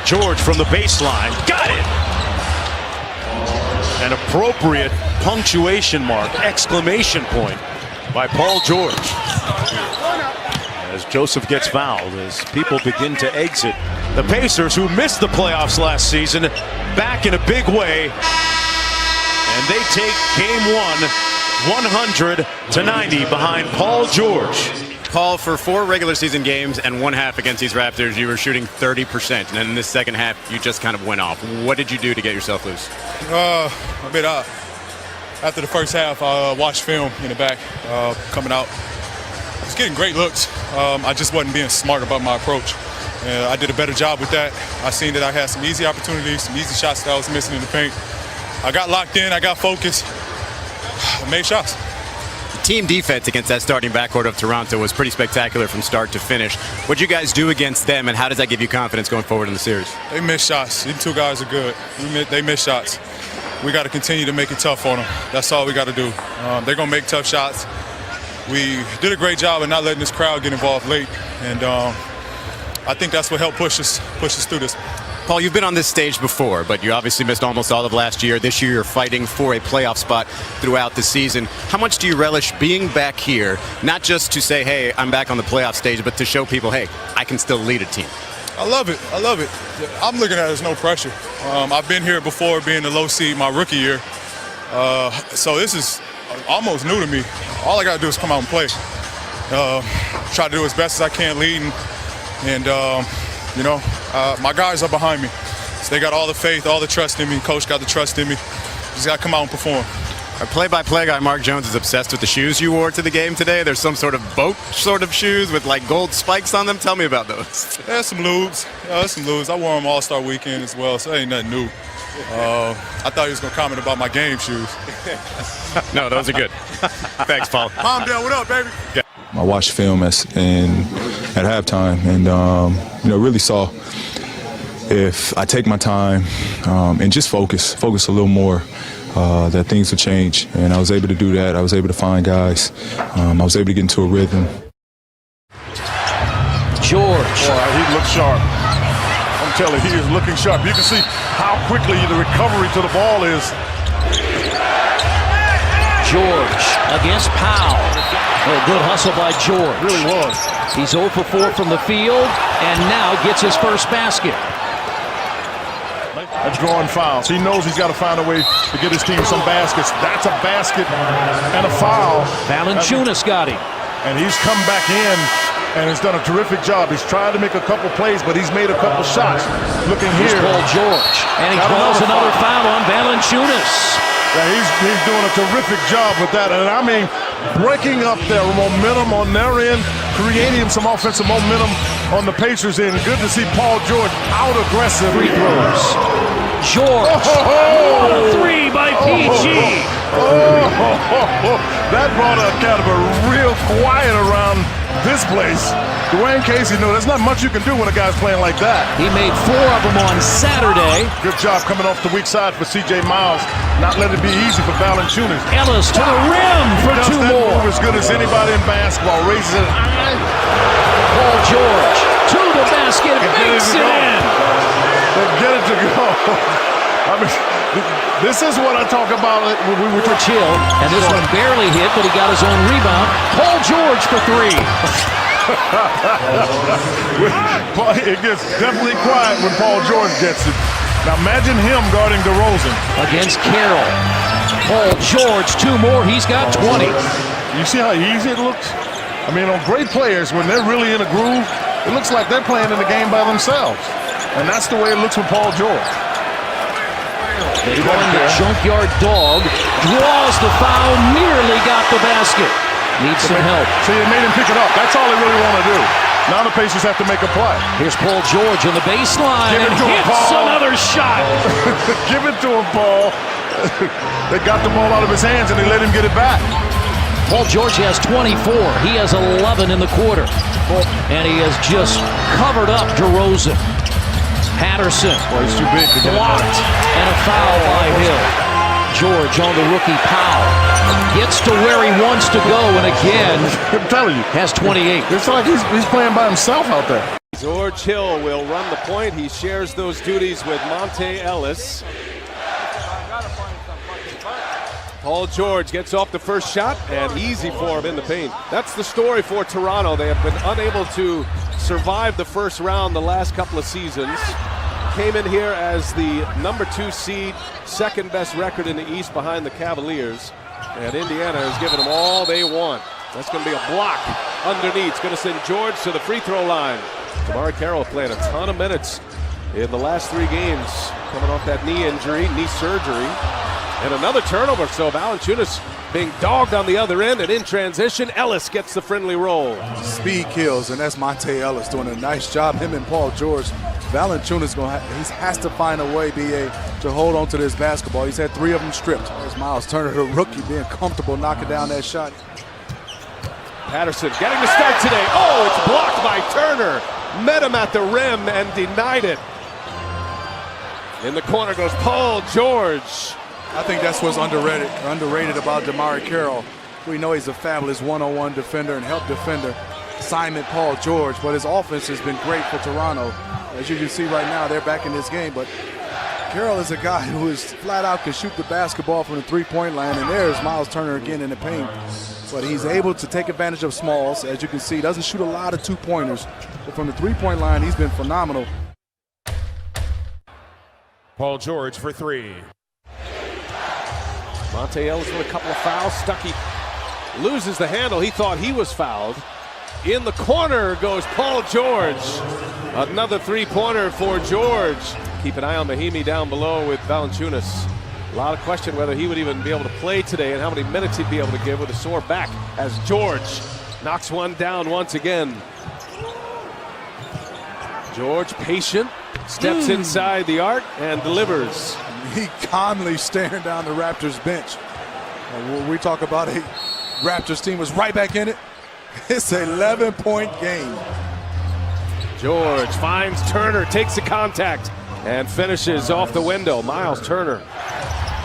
George from the baseline, got it! An appropriate punctuation mark, exclamation point by Paul George. As Joseph gets fouled, as people begin to exit. The Pacers, who missed the playoffs last season, back in a big way. And they take game 1, 100-90 behind Paul George. Paul, for 4 regular season games and 1 half against these Raptors, you were shooting 30%, and then in this second half, you just kind of went off. What did you do to get yourself loose? After the first half, I watched film in the back coming out. I was getting great looks. I just wasn't being smart about my approach. I did a better job with that. I seen that I had some easy opportunities, some easy shots that I was missing in the paint. I got locked in, I got focused, I made shots. Team defense against that starting backcourt of Toronto was pretty spectacular from start to finish. What'd you guys do against them, and how does that give you confidence going forward in the series? They miss shots. These 2 guys are good. They miss shots. We got to continue to make it tough on them. That's all we got to do. They're going to make tough shots. We did a great job of not letting this crowd get involved late, and I think that's what helped push us through this. Paul, you've been on this stage before, but you obviously missed almost all of last year. This year you're fighting for a playoff spot throughout the season. How much do you relish being back here, not just to say, hey, I'm back on the playoff stage, but to show people, hey, I can still lead a team? I love it. I love it. I'm looking at it as no pressure. I've been here before being the low seed my rookie year. So this is almost new to me. All I got to do is come out and play. Try to do as best as I can leading. And, my guys are behind me. So they got all the faith, all the trust in me. Coach got the trust in me. Just got to come out and perform. Our play-by-play guy, Mark Jones, is obsessed with the shoes you wore to the game today. There's some sort of boat sort of shoes with like gold spikes on them. Tell me about those. There's some lubes. There's some lubes. I wore them All-Star weekend as well, so it ain't nothing new. I thought he was going to comment about my game shoes. No, those are good. Thanks, Paul. Mom, Dad, what up, baby? Yeah. I watched film at halftime and, really saw if I take my time and just focus a little more, that things will change. And I was able to do that. I was able to find guys. I was able to get into a rhythm. George. Boy, he looks sharp. I'm telling you, he is looking sharp. You can see how quickly the recovery to the ball is. George against Powell. Oh, good hustle by George. Really was. He's 0 for 4 from the field and now gets his first basket. That's drawing fouls. He knows he's got to find a way to get his team some baskets. That's a basket and a foul. Valanciunas got him. And he's come back in and has done a terrific job. He's tried to make a couple plays, but he's made a couple shots. Looking Here's here. Paul George. And he calls another foul on Valanciunas. Yeah, he's doing a terrific job with that. And I mean, breaking up their momentum on their end, creating some offensive momentum on the Pacers end. Good to see Paul George out aggressive. Free throws. George. What a three by PG. That brought a kind of a real quiet around this place. Dwayne Casey, no, there's not much you can do when a guy's playing like that. He made 4 of them on Saturday. Good job coming off the weak side for C.J. Miles. Not let it be easy for Valanciunas. Ellis to the rim for 2 more. Move as good as anybody in basketball. Raises it high. Paul George to the basket, makes it in. Get it to go. I mean, this is what I talk about when we were Hill, and this one barely hit, but he got his own rebound. Paul George for 3. It gets definitely quiet when Paul George gets it. Now imagine him guarding DeRozan. Against Carroll. Paul George, 2 more, he's got 20. You see how easy it looks? I mean, on great players, when they're really in a groove, it looks like they're playing in the game by themselves. And that's the way it looks with Paul George. They going the junkyard dog, draws the foul, nearly got the basket. Needs some help. See, it made him pick it up. That's all they really want to do. Now the Pacers have to make a play. Here's Paul George on the baseline and hits another shot. Give it to him, Paul. They got the ball out of his hands and they let him get it back. Paul George has 24. He has 11 in the quarter. And he has just covered up DeRozan. Patterson. Well, he's too big to get blocked. And a foul by Hill. George on the rookie Powell. Gets to where he wants to go, and again, I'm telling you, has 28. It's like he's playing by himself out there. George Hill will run the point. He shares those duties with Monte Ellis. Paul George gets off the first shot, and easy for him in the paint. That's the story for Toronto. They have been unable to survive the first round the last couple of seasons. Came in here as the number 2 seed, second best record in the East behind the Cavaliers. And Indiana has given them all they want. That's going to be a block underneath. It's going to send George to the free throw line. DeMarre Carroll playing a ton of minutes in the last 3 games, coming off that knee injury, knee surgery. And another turnover, so Valanciunas being dogged on the other end, and in transition, Ellis gets the friendly roll. Speed kills, and that's Monte Ellis doing a nice job. Him and Paul George. Valanciunas he has to find a way, BA, to hold on to this basketball. He's had 3 of them stripped. There's Miles Turner, the rookie, being comfortable knocking down that shot. Patterson getting the start today. Oh, it's blocked by Turner. Met him at the rim and denied it. In the corner goes Paul George. I think that's what's underrated about DeMarre Carroll. We know he's a fabulous one-on-one defender and help defender. Simon Paul George, but his offense has been great for Toronto. As you can see right now, they're back in this game. But Carroll is a guy who is flat out can shoot the basketball from the three-point line. And there's Miles Turner again in the paint. But he's able to take advantage of smalls. As you can see, doesn't shoot a lot of two-pointers. But from the three-point line, he's been phenomenal. Paul George for three. Monte Ellis with a couple of fouls. Stuckey loses the handle. He thought he was fouled. In the corner goes Paul George. Another three-pointer for George. Keep an eye on Mahinmi down below with Valanciunas. A lot of question whether he would even be able to play today and how many minutes he'd be able to give with a sore back as George knocks one down once again. George, patient, steps inside the arc and delivers. He calmly staring down the Raptors bench. And when we talk about a Raptors team was right back in it, it's an 11-point game. George finds Turner, takes the contact, and finishes off the window. Miles Turner.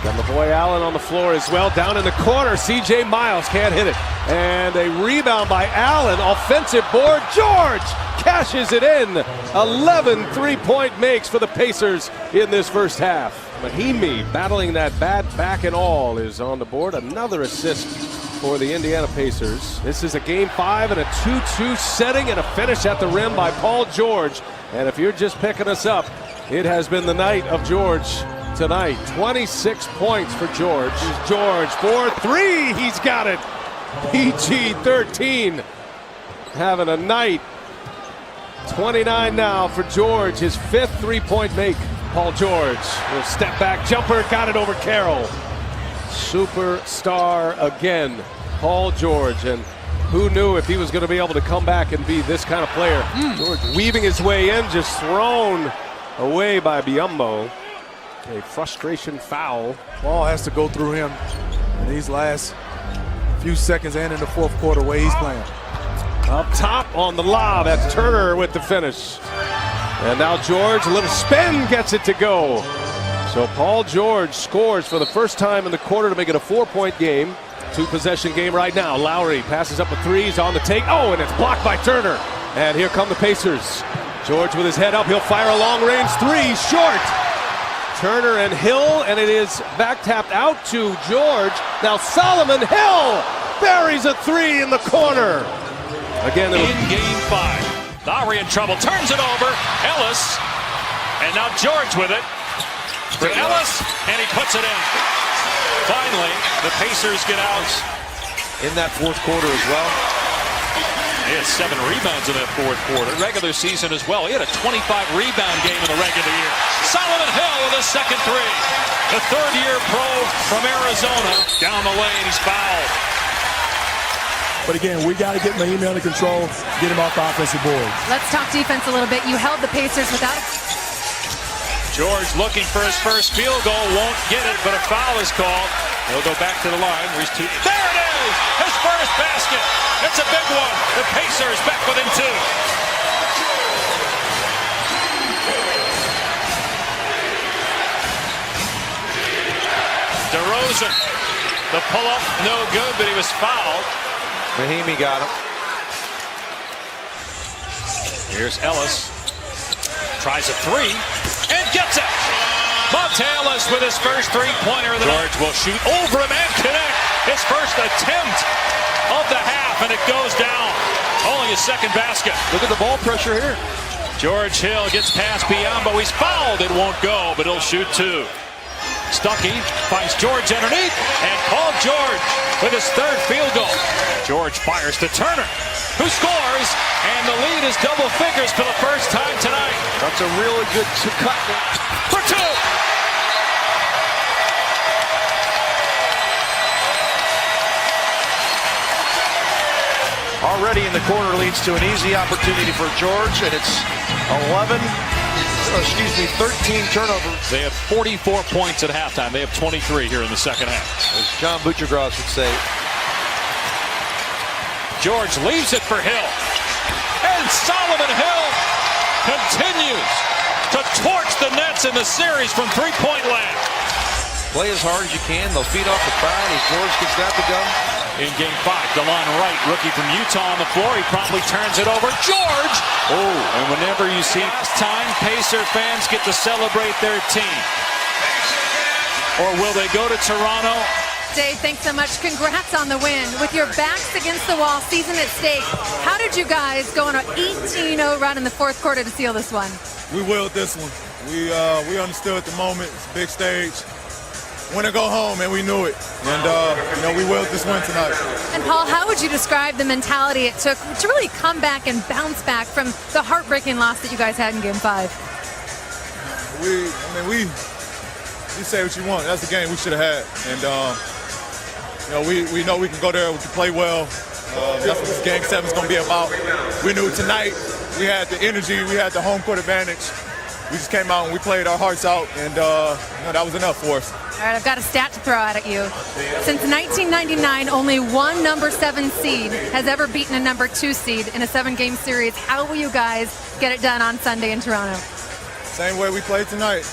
Got LaVoy Allen on the floor as well. Down in the corner, C.J. Miles can't hit it. And a rebound by Allen. Offensive board. George cashes it in. 11 three-point makes for the Pacers in this first half. Mahinmi battling that bad back and all is on the board. Another assist for the Indiana Pacers. This is a game 5 and a 2-2 setting and a finish at the rim by Paul George. And if you're just picking us up, it has been the night of George tonight. 26 points for George. Here's George for three. He's got it. PG-13 having a night. 29 now for George. His 5th three-point make. Paul George will step back jumper. Got it over Carroll. Superstar again. Paul George. And who knew if he was going to be able to come back and be this kind of player. George weaving his way in. Just thrown away by Biyombo. A frustration foul. Ball has to go through him in these last few seconds and in the fourth quarter way he's playing. Up top on the lob, that's Turner with the finish. And now George, a little spin, gets it to go. So Paul George scores for the first time in the quarter to make it a 4-point game. 2-possession game right now. Lowry passes up a three, he's on the take. Oh, and it's blocked by Turner. And here come the Pacers. George with his head up, he'll fire a long-range three, short. Turner and Hill, and it is back tapped out to George. Now Solomon Hill buries a three in the corner. Again, in game 5. Lowry in trouble, turns it over. Ellis, and now George with it. For Ellis, and he puts it in. Finally, the Pacers get out. In that fourth quarter as well. He had 7 rebounds in that fourth quarter. Regular season as well. He had a 25-rebound game in the regular year. Solomon Hill with a second three. The third-year pro from Arizona. Down the lane, he's fouled. But again, we got to get Mahinmi under control, get him off the offensive board. Let's talk defense a little bit. You held the Pacers without. George looking for his first field goal, won't get it, but a foul is called. He'll go back to the line. There it is! His first basket. It's a big one. The Pacers back within 2. DeRozan. The pull-up, no good, but he was fouled. Mahinmi got him. Here's Ellis. Tries a three and gets it. Monte Ellis with his first three-pointer of the night. George will shoot over him and connect. His first attempt of the half, and it goes down. Only his second basket. Look at the ball pressure here. George Hill gets past Biyombo. He's fouled. It won't go, but he'll shoot 2. Stuckey finds George underneath, and Paul George with his 3rd field goal. George fires to Turner, who scores, and the lead is double figures for the first time tonight. That's a really good cut. For 2. Already in the corner leads to an easy opportunity for George, and it's 13 turnovers. They have 44 points at halftime. They have 23 here in the second half. As John Buccigross would say. George leaves it for Hill. And Solomon Hill continues to torch the Nets in the series from three-point land. Play as hard as you can. They'll feed off the crowd as George gets that to go. in Game 5. DeLon Wright, rookie from Utah, on the floor. He promptly turns it over. George! Oh, and whenever you see this time, Pacer fans get to celebrate their team. Or will they go to Toronto? Dave, thanks so much. Congrats on the win. With your backs against the wall, season at stake, how did you guys go on an 18-0 run in the fourth quarter to seal this one? We willed this one. We understood the moment. It's a big stage. Win or go home, and we knew it. And, we willed this win tonight. And, Paul, how would you describe the mentality it took to really come back and bounce back from the heartbreaking loss that you guys had in Game 5? You say what you want. That's the game we should have had. And, we know we can go there. We can play well. That's what this Game 7 is going to be about. We knew tonight we had the energy. We had the home court advantage. We just came out and we played our hearts out, and that was enough for us. All right, I've got a stat to throw out at you. Since 1999, only one number 7 seed has ever beaten a number 2 seed in a 7-game series. How will you guys get it done on Sunday in Toronto? Same way we played tonight.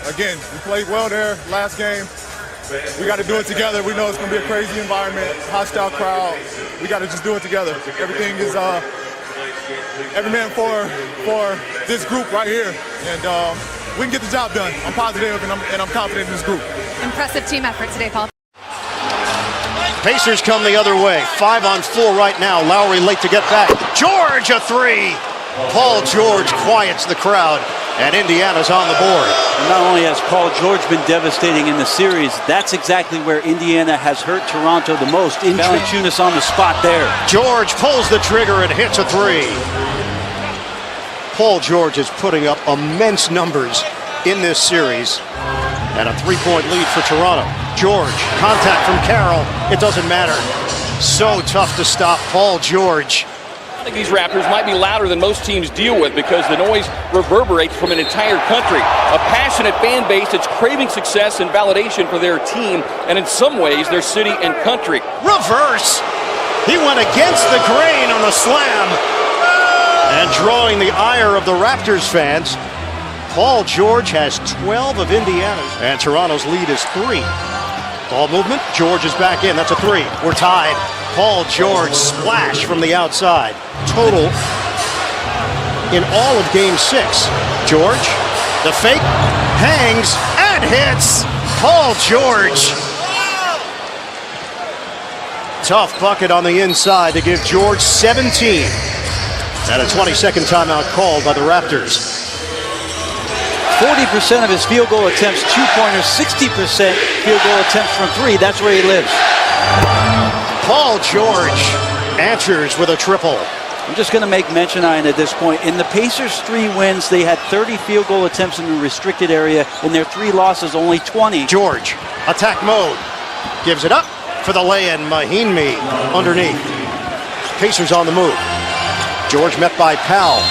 Again, we played well there last game. We got to do it together. We know it's going to be a crazy environment, hostile crowd. We got to just do it together. Everything is every man for this group right here, and we can get the job done. I'm positive, and I'm confident in this group. Impressive team effort today, Paul. Pacers come the other way. 5-on-4 right now. Lowry late to get back. George, a 3. Paul George quiets the crowd, and Indiana's on the board. And not only has Paul George been devastating in the series, that's exactly where Indiana has hurt Toronto the most. Valanciunas on the spot there. George pulls the trigger and hits a 3. Paul George is putting up immense numbers in this series, and a 3-point lead for Toronto. George, contact from Carroll. It doesn't matter. So tough to stop Paul George. I think these Raptors might be louder than most teams deal with because the noise reverberates from an entire country. A passionate fan base that's craving success and validation for their team, and in some ways, their city and country. Reverse! He went against the grain on the slam, and drawing the ire of the Raptors fans. Paul George has 12 of Indiana's, and Toronto's lead is 3. Ball movement, George is back in, that's a 3. We're tied. Paul George splash from the outside. Total in all of Game 6. George, the fake, hangs, and hits. Paul George. Tough bucket on the inside to give George 17. And a 20-second timeout called by the Raptors. 40% of his field goal attempts, 2-pointers, 60% field goal attempts from 3. That's where he lives. Paul George answers with a triple. I'm just going to make mention, Ian, at this point. In the Pacers' 3 wins, they had 30 field goal attempts in the restricted area. In their 3 losses, only 20. George, attack mode. Gives it up for the lay-in. Mahinmi underneath. Pacers on the move. George met by Powell.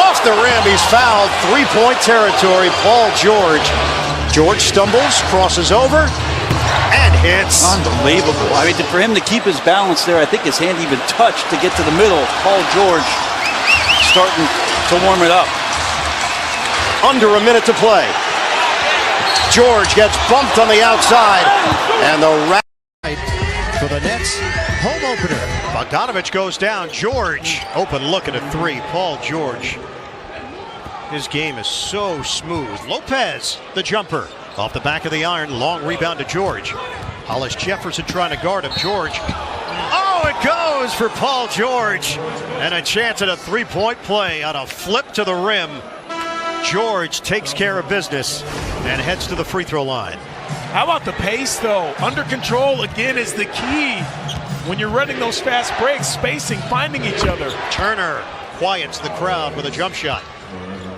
Off the rim, he's fouled. 3-point territory, Paul George. George stumbles, crosses over, and hits. Unbelievable. I mean, for him to keep his balance there, I think his hand even touched to get to the middle. Paul George starting to warm it up. Under a minute to play. George gets bumped on the outside, and the for the Nets home opener. Bogdanovich goes down. George, open look at a 3. Paul George. His game is so smooth. Lopez, the jumper. Off the back of the iron, long rebound to George. Hollis Jefferson trying to guard him. George. Oh, it goes for Paul George. And a chance at a 3-point play on a flip to the rim. George takes care of business and heads to the free throw line. How about the pace, though? Under control, again, is the key. When you're running those fast breaks, spacing, finding each other. Turner quiets the crowd with a jump shot.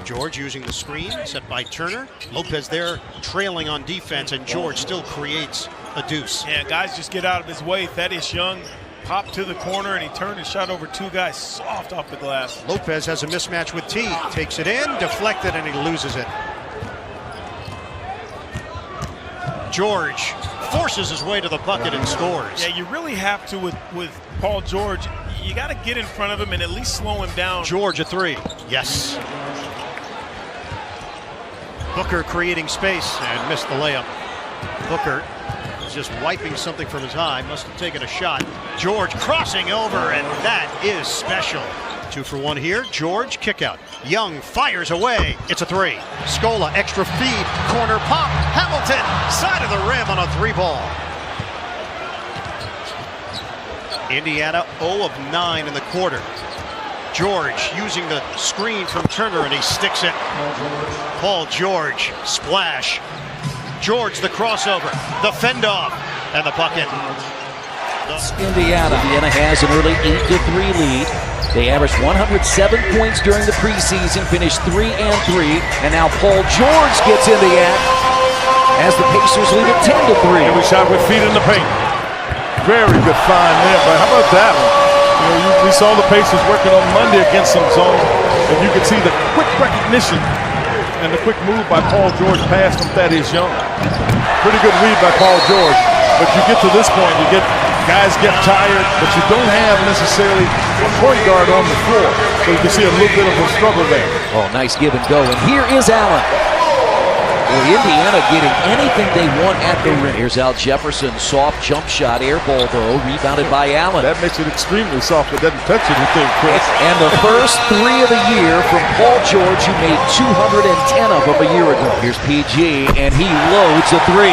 George using the screen, set by Turner. Lopez there trailing on defense, and George still creates a deuce. Yeah, guys just get out of his way. Thaddeus Young popped to the corner, and he turned and shot over 2 guys soft off the glass. Lopez has a mismatch with T. Takes it in, deflected, and he loses it. George forces his way to the bucket and scores. Yeah, you really have to with Paul George. You got to get in front of him and at least slow him down. George a 3. Yes. Booker creating space and missed the layup. Booker Miles just wiping something from his eye. Must have taken a shot. George crossing over, and that is special. 2 for 1 here. George, kick out. Young fires away. It's a 3. Scola, extra feed. Corner pop. Hamilton, side of the rim on a 3-ball. Indiana 0 of 9 in the quarter. George using the screen from Turner, and he sticks it. Paul George, splash. George, the crossover, the fend-off, and the bucket. Indiana has an early 8-3 lead. They averaged 107 points during the preseason, finished 3-3, and now Paul George gets in the act as the Pacers lead at 10-3. Every shot with feet in the paint. Very good find there, but how about that one? You know, we saw the Pacers working on Monday against some zone, and you could see the quick recognition and the quick move by Paul George past from Thaddeus Young. Pretty good read by Paul George, but you get to this point, guys get tired, but you don't have necessarily a point guard on the floor, so you can see a little bit of a struggle there. Oh, nice give and go, and here is Allen. Well, Indiana getting anything they want at the rim. Here's Al Jefferson, soft jump shot, air ball though, rebounded by Allen. That makes it extremely soft, but doesn't touch anything, Chris. And the first 3 of the year from Paul George, who made 210 of them a year ago. Here's PG, and he loads a 3.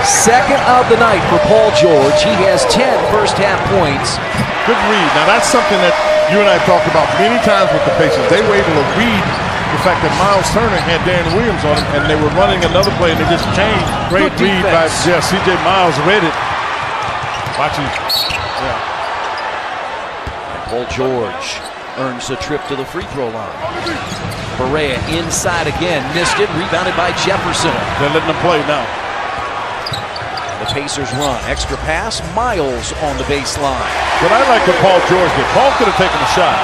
Second of the night for Paul George. He has 10 first-half points. Good read. Now that's something that you and I talked about many times with the Pacers. They were able to read the fact that Miles Turner had Darren Williams on him, and they were running another play, and they just changed. Great read by C.J. Miles. Read it. Watching. Yeah. Paul George earns a trip to the free throw line. Barea inside again, missed it, rebounded by Jefferson. They're letting them play now. The Pacers run, extra pass, Miles on the baseline. But I like what Paul George did. Paul could have taken a shot,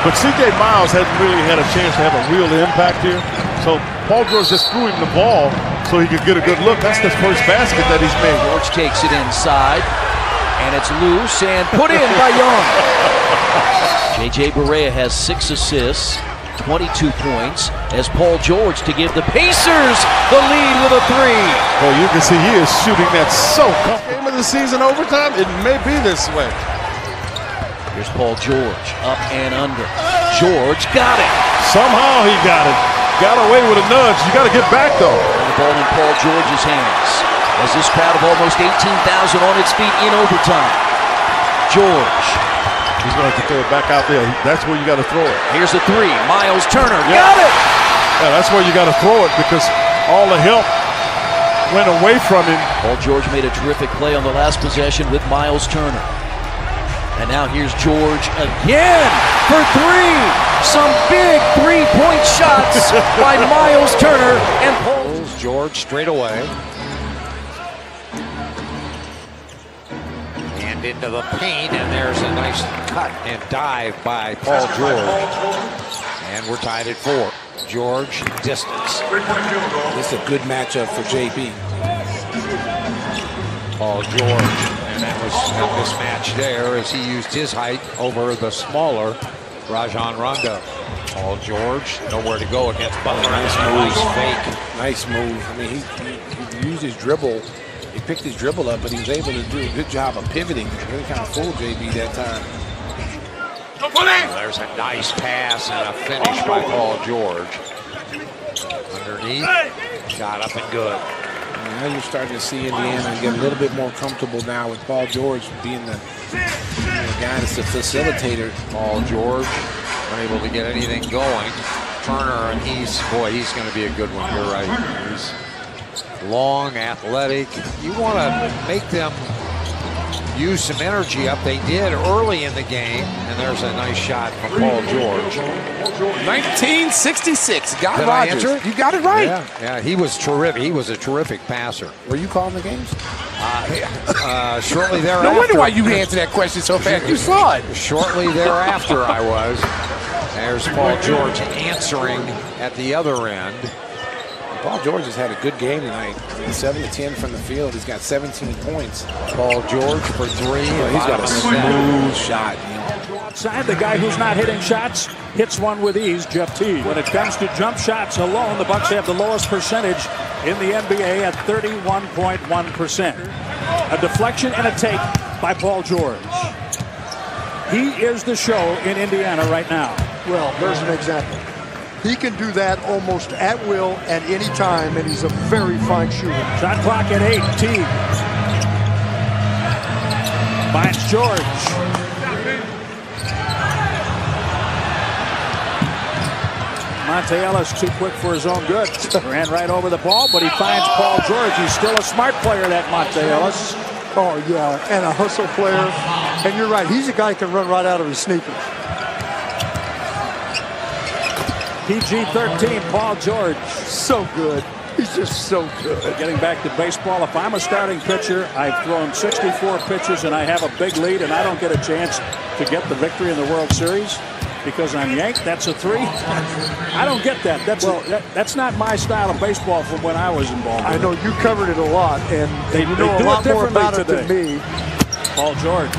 but C.J. Miles hasn't really had a chance to have a real impact here. So Paul George just threw him the ball so he could get a good look. That's the first basket that he's made. George takes it inside, and it's loose and put in by Young. J.J. Barea has 6 assists, 22 points, as Paul George to give the Pacers the lead with a 3. Well, you can see he is shooting that so comfortable. Game of the season overtime, it may be this way. Here's Paul George, up and under. George got it. Somehow he got it. Got away with a nudge. You got to get back, though. And the ball in Paul George's hands, as this crowd of almost 18,000 on its feet in overtime. George. He's going to have to throw it back out there. That's where you got to throw it. Here's the 3. Miles Turner. Got it! Yeah, that's where you got to throw it because all the help went away from him. Paul George made a terrific play on the last possession with Miles Turner. And now here's George again for 3. Some big 3-point shots by Miles Turner and Paul. George straight away. And into the paint, and there's a nice cut and dive by Paul George. And we're tied at 4. George, distance. This is a good matchup for JB. Paul George, and that was a mismatch there as he used his height over the smaller Rajon Rondo. Paul George, nowhere to go against Butler. Nice move. Fake. Nice move. I mean, he used his dribble. He picked his dribble up, but he was able to do a good job of pivoting. Really kind of fooled JB that time. Well, there's a nice pass and a finish by Paul George. Underneath, shot up and good. Now you're starting to see Indiana get a little bit more comfortable now with Paul George being the guy that's the facilitator. Paul George unable to get anything going. Turner, and he's going to be a good one. You're right. He's long, athletic. You want to make them use some energy up. They did early in the game, and there's a nice shot from Paul George. 1966, Guy Did Rogers. I answer? You got it right. Yeah, he was terrific. He was a terrific passer. Were you calling the games? Shortly thereafter. No wonder why you answered that question so fast. You saw it. Shortly thereafter, I was. There's Paul George answering at the other end. Paul George has had a good game tonight. 7 to 10 from the field. He's got 17 points. Paul George for 3. He's got a smooth shot. Outside, the guy who's not hitting shots hits one with ease, Jeff Teague. When it comes to jump shots alone, the Bucks have the lowest percentage in the NBA at 31.1%. A deflection and a take by Paul George. He is the show in Indiana right now. Well, there's an example. He can do that almost at will at any time, and he's a very fine shooter. Shot clock at 8. Teague finds George. Monte Ellis too quick for his own good. Ran right over the ball, but he finds Paul George. He's still a smart player, that Monte Ellis. Oh, yeah, and a hustle player. And you're right, he's a guy who can run right out of his sneakers. PG-13, Paul George. So good. He's just so good. Getting back to baseball, if I'm a starting pitcher, I've thrown 64 pitches and I have a big lead and I don't get a chance to get the victory in the World Series because I'm yanked, that's a 3. I don't get that. That's not my style of baseball from when I was involved. I know you covered it a lot, and they know a lot more about it than me. Paul George.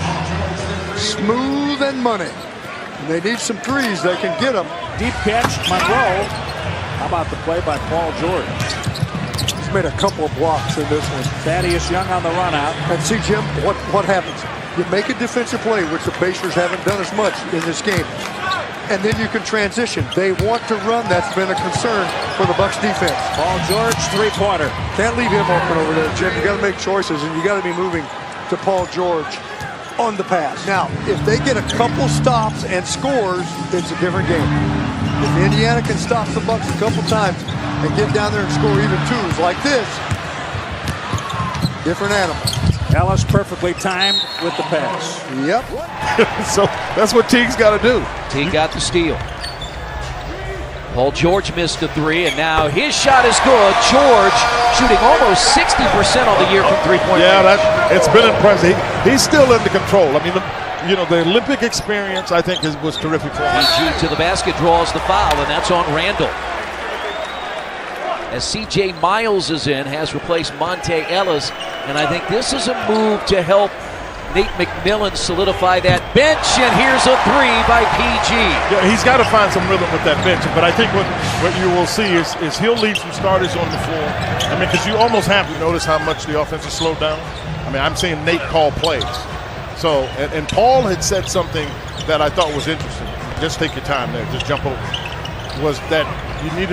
Smooth and money. And they need some threes. They can get them. Deep catch, Monroe. How about the play by Paul George? He's made a couple of blocks in this one. Thaddeus Young on the run out. And see, Jim, what happens? You make a defensive play, which the Pacers haven't done as much in this game. And then you can transition. They want to run. That's been a concern for the Bucks defense. Paul George, 3-pointer. Can't leave him open over there, Jim. You got to make choices, and you got to be moving to Paul George on the pass. Now, if they get a couple stops and scores, it's a different game. If Indiana can stop the Bucks a couple times and get down there and score even 2s like this, different animal. Ellis perfectly timed with the pass. Yep. So that's what Teague's got to do. Teague got the steal. Paul George missed a 3, and now his shot is good. George shooting almost 60% on the year from three-point range. It's been impressive. He's still under control. I mean, the Olympic experience, I think, was terrific for him. PG to the basket, draws the foul, and that's on Randall. As C.J. Miles is in, has replaced Monte Ellis, and I think this is a move to help Nate McMillan solidify that bench, and here's a 3 by PG. Yeah, he's got to find some rhythm with that bench, but I think what you will see is he'll leave some starters on the floor. I mean, because you almost have to notice how much the offense has slowed down. I mean, I'm seeing Nate call plays. So, and Paul had said something that I thought was interesting. Just take your time there, just jump over. Was that you might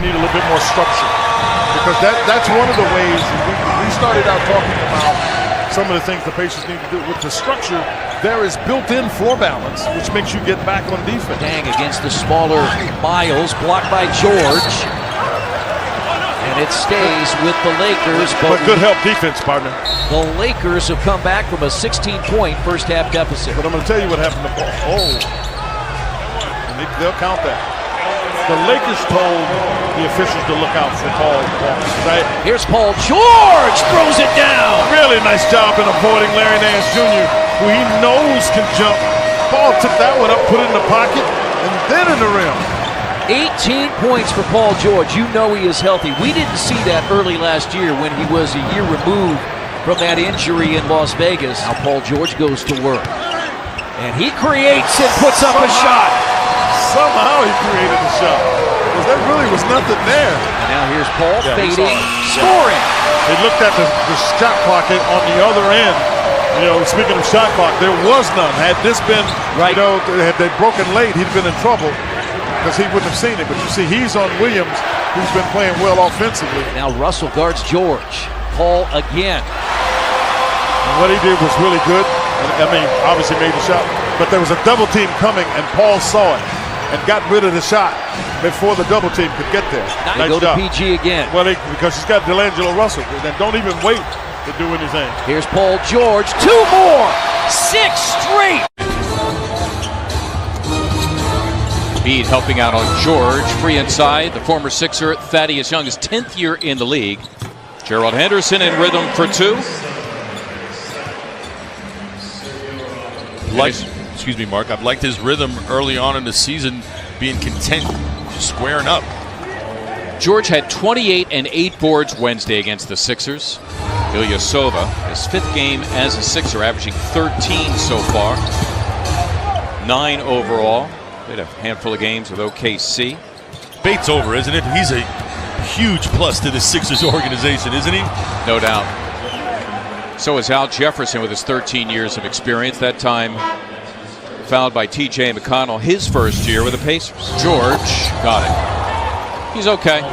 need a little bit more structure, because that's one of the ways we started out talking about some of the things the Pacers need to do with the structure. There is built-in floor balance, which makes you get back on defense. Dang against the smaller Miles, blocked by George, and it stays with the Lakers. But good help defense, partner. The Lakers have come back from a 16-point first-half deficit. But I'm going to tell you what happened to Paul. And they'll count that. The Lakers told the officials to look out for Paul. Right? Here's Paul George, throws it down. Really nice job in avoiding Larry Nance Jr., who he knows can jump. Paul took that one up, put it in the pocket, and then in the rim. 18 points for Paul George. You know he is healthy. We didn't see that early last year when he was a year removed from that injury in Las Vegas. Now Paul George goes to work. And he creates and puts up a shot. Somehow he created the shot, because there really was nothing there. And now here's Paul fading, scoring. They looked at the shot clock on the other end. Speaking of shot clock, there was none. Had this been, had they broken late, he'd been in trouble, because he wouldn't have seen it. But you see, he's on Williams, who's been playing well offensively. Now Russell guards George. Paul again. And what he did was really good. I mean, obviously made the shot, but there was a double team coming, and Paul saw it and got rid of the shot before the double team could get there. Now nice go job. to PG again. Well, because he's got D'Angelo Russell. Then don't even wait to do anything. Here's Paul George. 2 more. 6 straight. Embiid helping out on George. Free inside. The former Sixer Thaddeus Young, his 10th year in the league. Gerald Henderson in rhythm for 2. Excuse me, Mark. I've liked his rhythm early on in the season, being content, squaring up. George had 28 and 8 boards Wednesday against the Sixers. Ilyasova, his 5th game as a Sixer, averaging 13 so far. 9 overall. Played a handful of games with OKC. Bates over, isn't it? huge plus to the Sixers organization, isn't he? No doubt. So is Al Jefferson with his 13 years of experience. That time fouled by T.J. McConnell his first year with the Pacers. George got it. He's okay.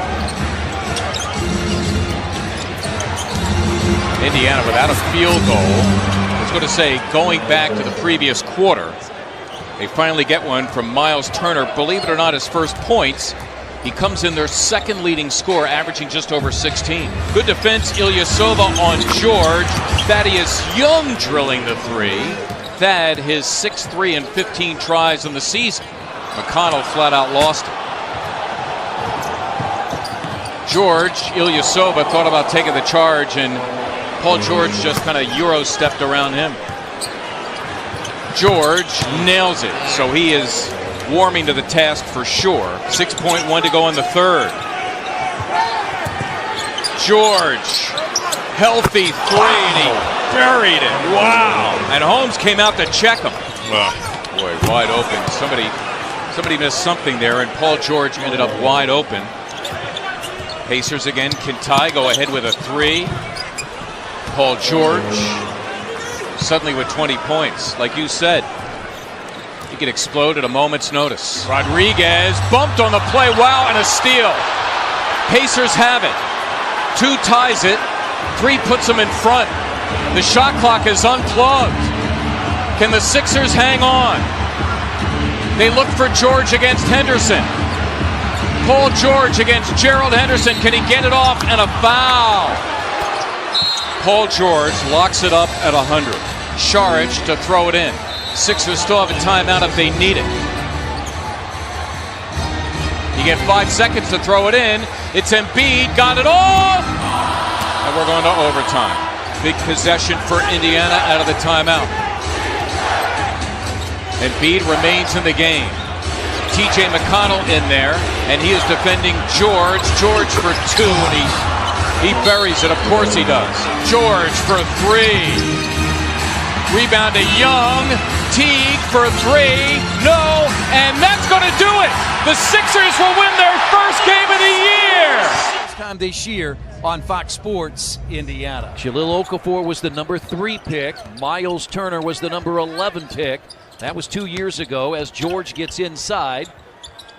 Indiana without a field goal. I was going to say, going back to the previous quarter, they finally get one from Miles Turner. Believe it or not, his first points. He comes in their second leading scorer, averaging just over 16. Good defense, Ilyasova on George. Thaddeus Young drilling the three. Thad, his 6th 3 and 15 tries in the season. McConnell flat out lost it. George, Ilyasova thought about taking the charge, and Paul George just kind of Euro stepped around him. George nails it, so he is warming to the task for sure. 6.1 to go in the third. George, healthy three, and he buried it. Wow! And Holmes came out to check him. Boy, wide open. Somebody missed something there, and Paul George ended up wide open. Pacers again can tie, go ahead with a three. Paul George suddenly with 20 points. Like you said, he could explode at a moment's notice. Rodriguez bumped on the play. Wow, and a steal. Pacers have it. 2 ties it. 3 puts them in front. The shot clock is unplugged. Can the Sixers hang on? They look for George against Henderson. Paul George against Gerald Henderson. Can he get it off? And a foul. Paul George locks it up at 100. Šarić to throw it in. Sixers still have a timeout if they need it. You get 5 seconds to throw it in. It's Embiid, got it off! And we're going to overtime. Big possession for Indiana out of the timeout. Embiid remains in the game. T.J. McConnell in there, and he is defending George. George for 2, and he buries it. Of course he does. George for 3. Rebound to Young. Teague for 3. No, and that's going to do it. The Sixers will win their first game of the year. First time this year on Fox Sports Indiana. Jahlil Okafor was the number 3 pick. Miles Turner was the number 11 pick. That was 2 years ago as George gets inside.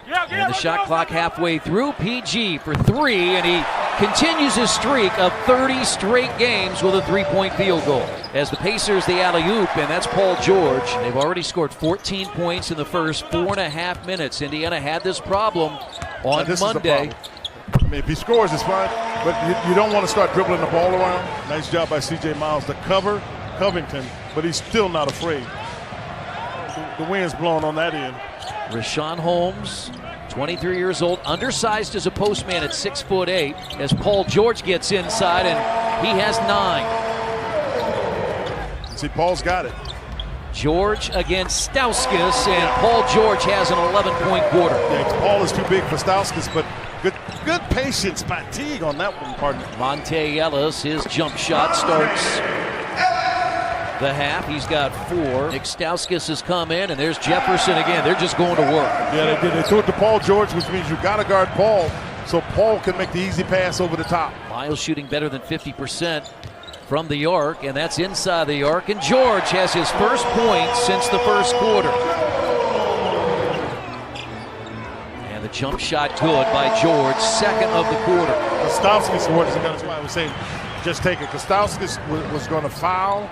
And the shot clock halfway through. PG for 3, and he continues his streak of 30 straight games with a 3-point field goal. As the Pacers, the alley-oop, and that's Paul George. They've already scored 14 points in the first 4.5 minutes. Indiana had this problem on Monday. I mean, if he scores, it's fine, but you don't want to start dribbling the ball around. Nice job by C.J. Miles to cover Covington, but he's still not afraid. The wind's blowing on that end. Richaun Holmes, 23 years old, undersized as a postman at 6'8", as Paul George gets inside, and he has 9. See, Paul's got it. George against Stauskas, and Paul George has an 11-point quarter. Yeah, Paul is too big for Stauskas, but good patience by Teague on that one, partner. Monte Ellis, his jump shot starts the half. He's got 4. Nick Stauskas has come in, and there's Jefferson again. They're just going to work. Yeah, they did. They threw it to Paul George, which means you got to guard Paul, so Paul can make the easy pass over the top. Miles shooting better than 50% from the arc, and that's inside the arc. And George has his first point since the first quarter. And the jump shot good by George, second of the quarter. Stauskas, that's why I was saying just take it. Stauskas was going to foul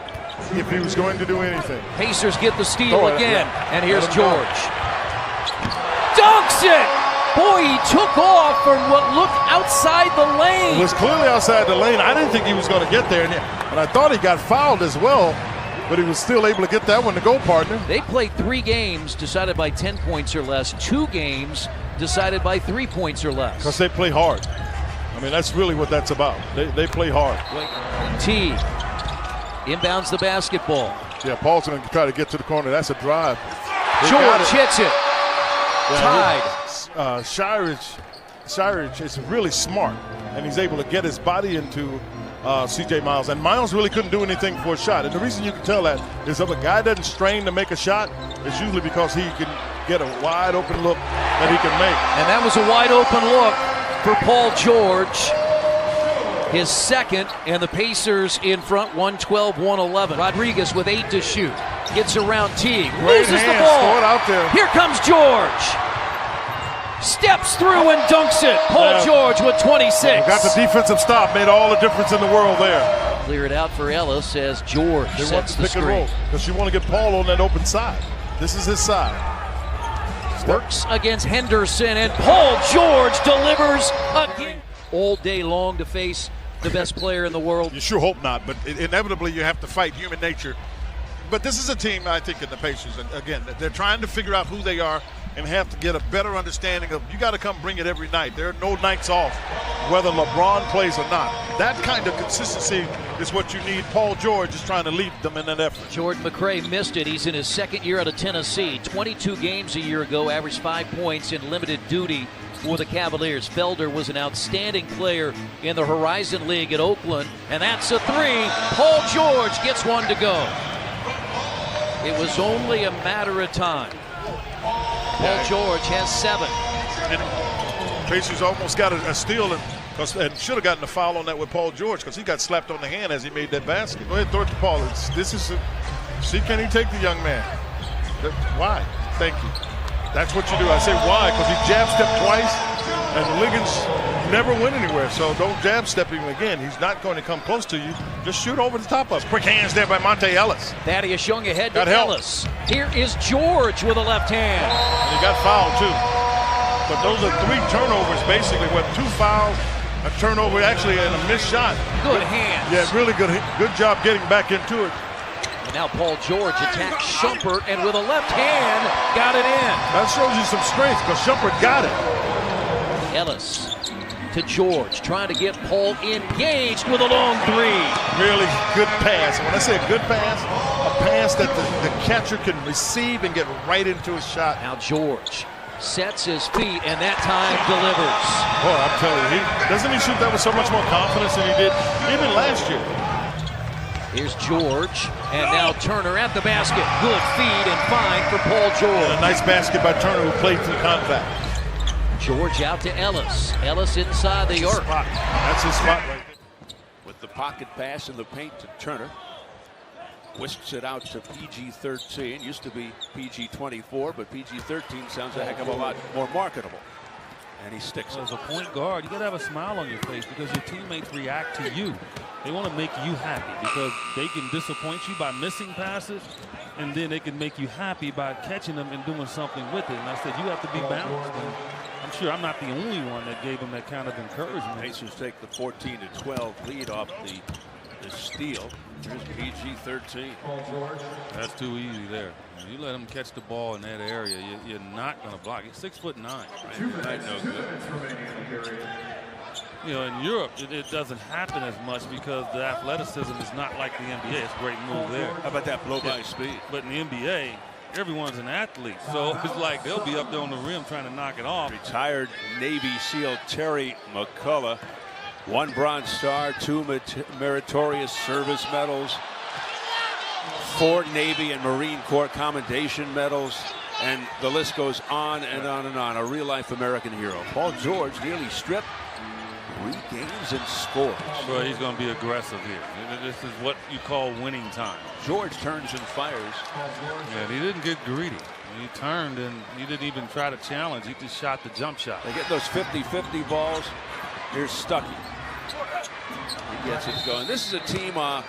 if he was going to do anything. Pacers get the steal again, and here's George. Dunks it! Boy, he took off from what looked outside the lane. It was clearly outside the lane. I didn't think he was going to get there, and I thought he got fouled as well, but he was still able to get that one to go, partner. They played 3 games decided by 10 points or less, 2 games decided by 3 points or less. Because they play hard. I mean, that's really what that's about. They play hard. Teague inbounds the basketball. Yeah, Paul's going to try to get to the corner. That's a drive. George hits it. Tied. Šarić is really smart, and he's able to get his body into C.J. Miles. And Miles really couldn't do anything for a shot. And the reason you can tell that is if a guy doesn't strain to make a shot, it's usually because he can get a wide open look that he can make. And that was a wide open look. for Paul George. His second, and the Pacers in front, 112-111. Rodriguez with 8 to shoot. Gets around Teague. Loses the ball. Throw it out there. Here comes George. Steps through and dunks it. Paul George with 26. Got the defensive stop. Made all the difference in the world there. Clear it out for Ellis as George They want sets to the pick and screen. roll because you want to get Paul on that open side. This is his side. Works against Henderson, and Paul George delivers again. All day long to face the best player in the world. You sure hope not, but inevitably you have to fight human nature. But this is a team, I think, in the Pacers, and again, they're trying to figure out who they are and have to get a better understanding of, you got to come bring it every night. There are no nights off, whether LeBron plays or not. That kind of consistency is what you need. Paul George is trying to lead them in that effort. Jordan McRae missed it. He's in his second year out of Tennessee. 22 games a year ago, averaged 5 points in limited duty for the Cavaliers. Felder was an outstanding player in the Horizon League at Oakland, and that's a three. Paul George gets one to go. It was only a matter of time. Paul George has 7. And Pacers almost got a steal and should have gotten a foul on that with Paul George because he got slapped on the hand as he made that basket. Go ahead, throw it to Paul. See, can he take the young man? Why? Thank you. That's what you do. I say why because he jab stepped twice and Liggins never went anywhere. So don't jab step him again. He's not going to come close to you. Just shoot over the top of him. Quick hands there by Monte Ellis. Thaddeus Young ahead to Got help. Ellis. Here is George with a left hand. And he got fouled too. But those are 3 turnovers basically, with 2 fouls, a turnover actually, and a missed shot. Good hands. Yeah, really good job getting back into it. And now Paul George attacks Shumpert, and with a left hand, got it in. That shows you some strength because Shumpert got it. Ellis to George, trying to get Paul engaged with a long 3. Really good pass. And when I say a good pass, a pass that the catcher can receive and get right into his shot. Now George sets his feet, and that time delivers. Boy, I'm telling you, doesn't he shoot that with so much more confidence than he did even last year? Here's George, and now Turner at the basket. Good feed and fine for Paul George. And a nice basket by Turner, who played through contact. George out to Ellis. Ellis inside the arc. That's his spot right there. With the pocket pass in the paint to Turner. Whisks it out to PG-13. Used to be PG-24, but PG-13 sounds a heck of a lot more marketable. And he sticks it. As a point guard, you got to have a smile on your face because your teammates react to you. They want to make you happy because they can disappoint you by missing passes, and then they can make you happy by catching them and doing something with it. And I said, you have to be balanced. And I'm sure I'm not the only one that gave him that kind of encouragement. Pacers take the 14-12 lead off the steal. Here's PG-13. That's too easy there. You let him catch the ball in that area, you're not going to block. He's 6'9". Right, no good. You know, in Europe, it doesn't happen as much because the athleticism is not like the NBA. It's a great move there. How about that blow-by speed? But in the NBA, everyone's an athlete. So it's like they'll be up there on the rim trying to knock it off. Retired Navy SEAL Terry McCullough. 1 Bronze Star, 2 meritorious service medals, 4 Navy and Marine Corps Commendation medals, and the list goes on and on and on. A real-life American hero. Paul George nearly stripped 3 games and scores. Bro, he's going to be aggressive here. This is what you call winning time. George turns and fires. Yeah, he didn't get greedy. He turned and he didn't even try to challenge. He just shot the jump shot. They get those 50-50 balls. Here's Stuckey. He gets it going. This is a team at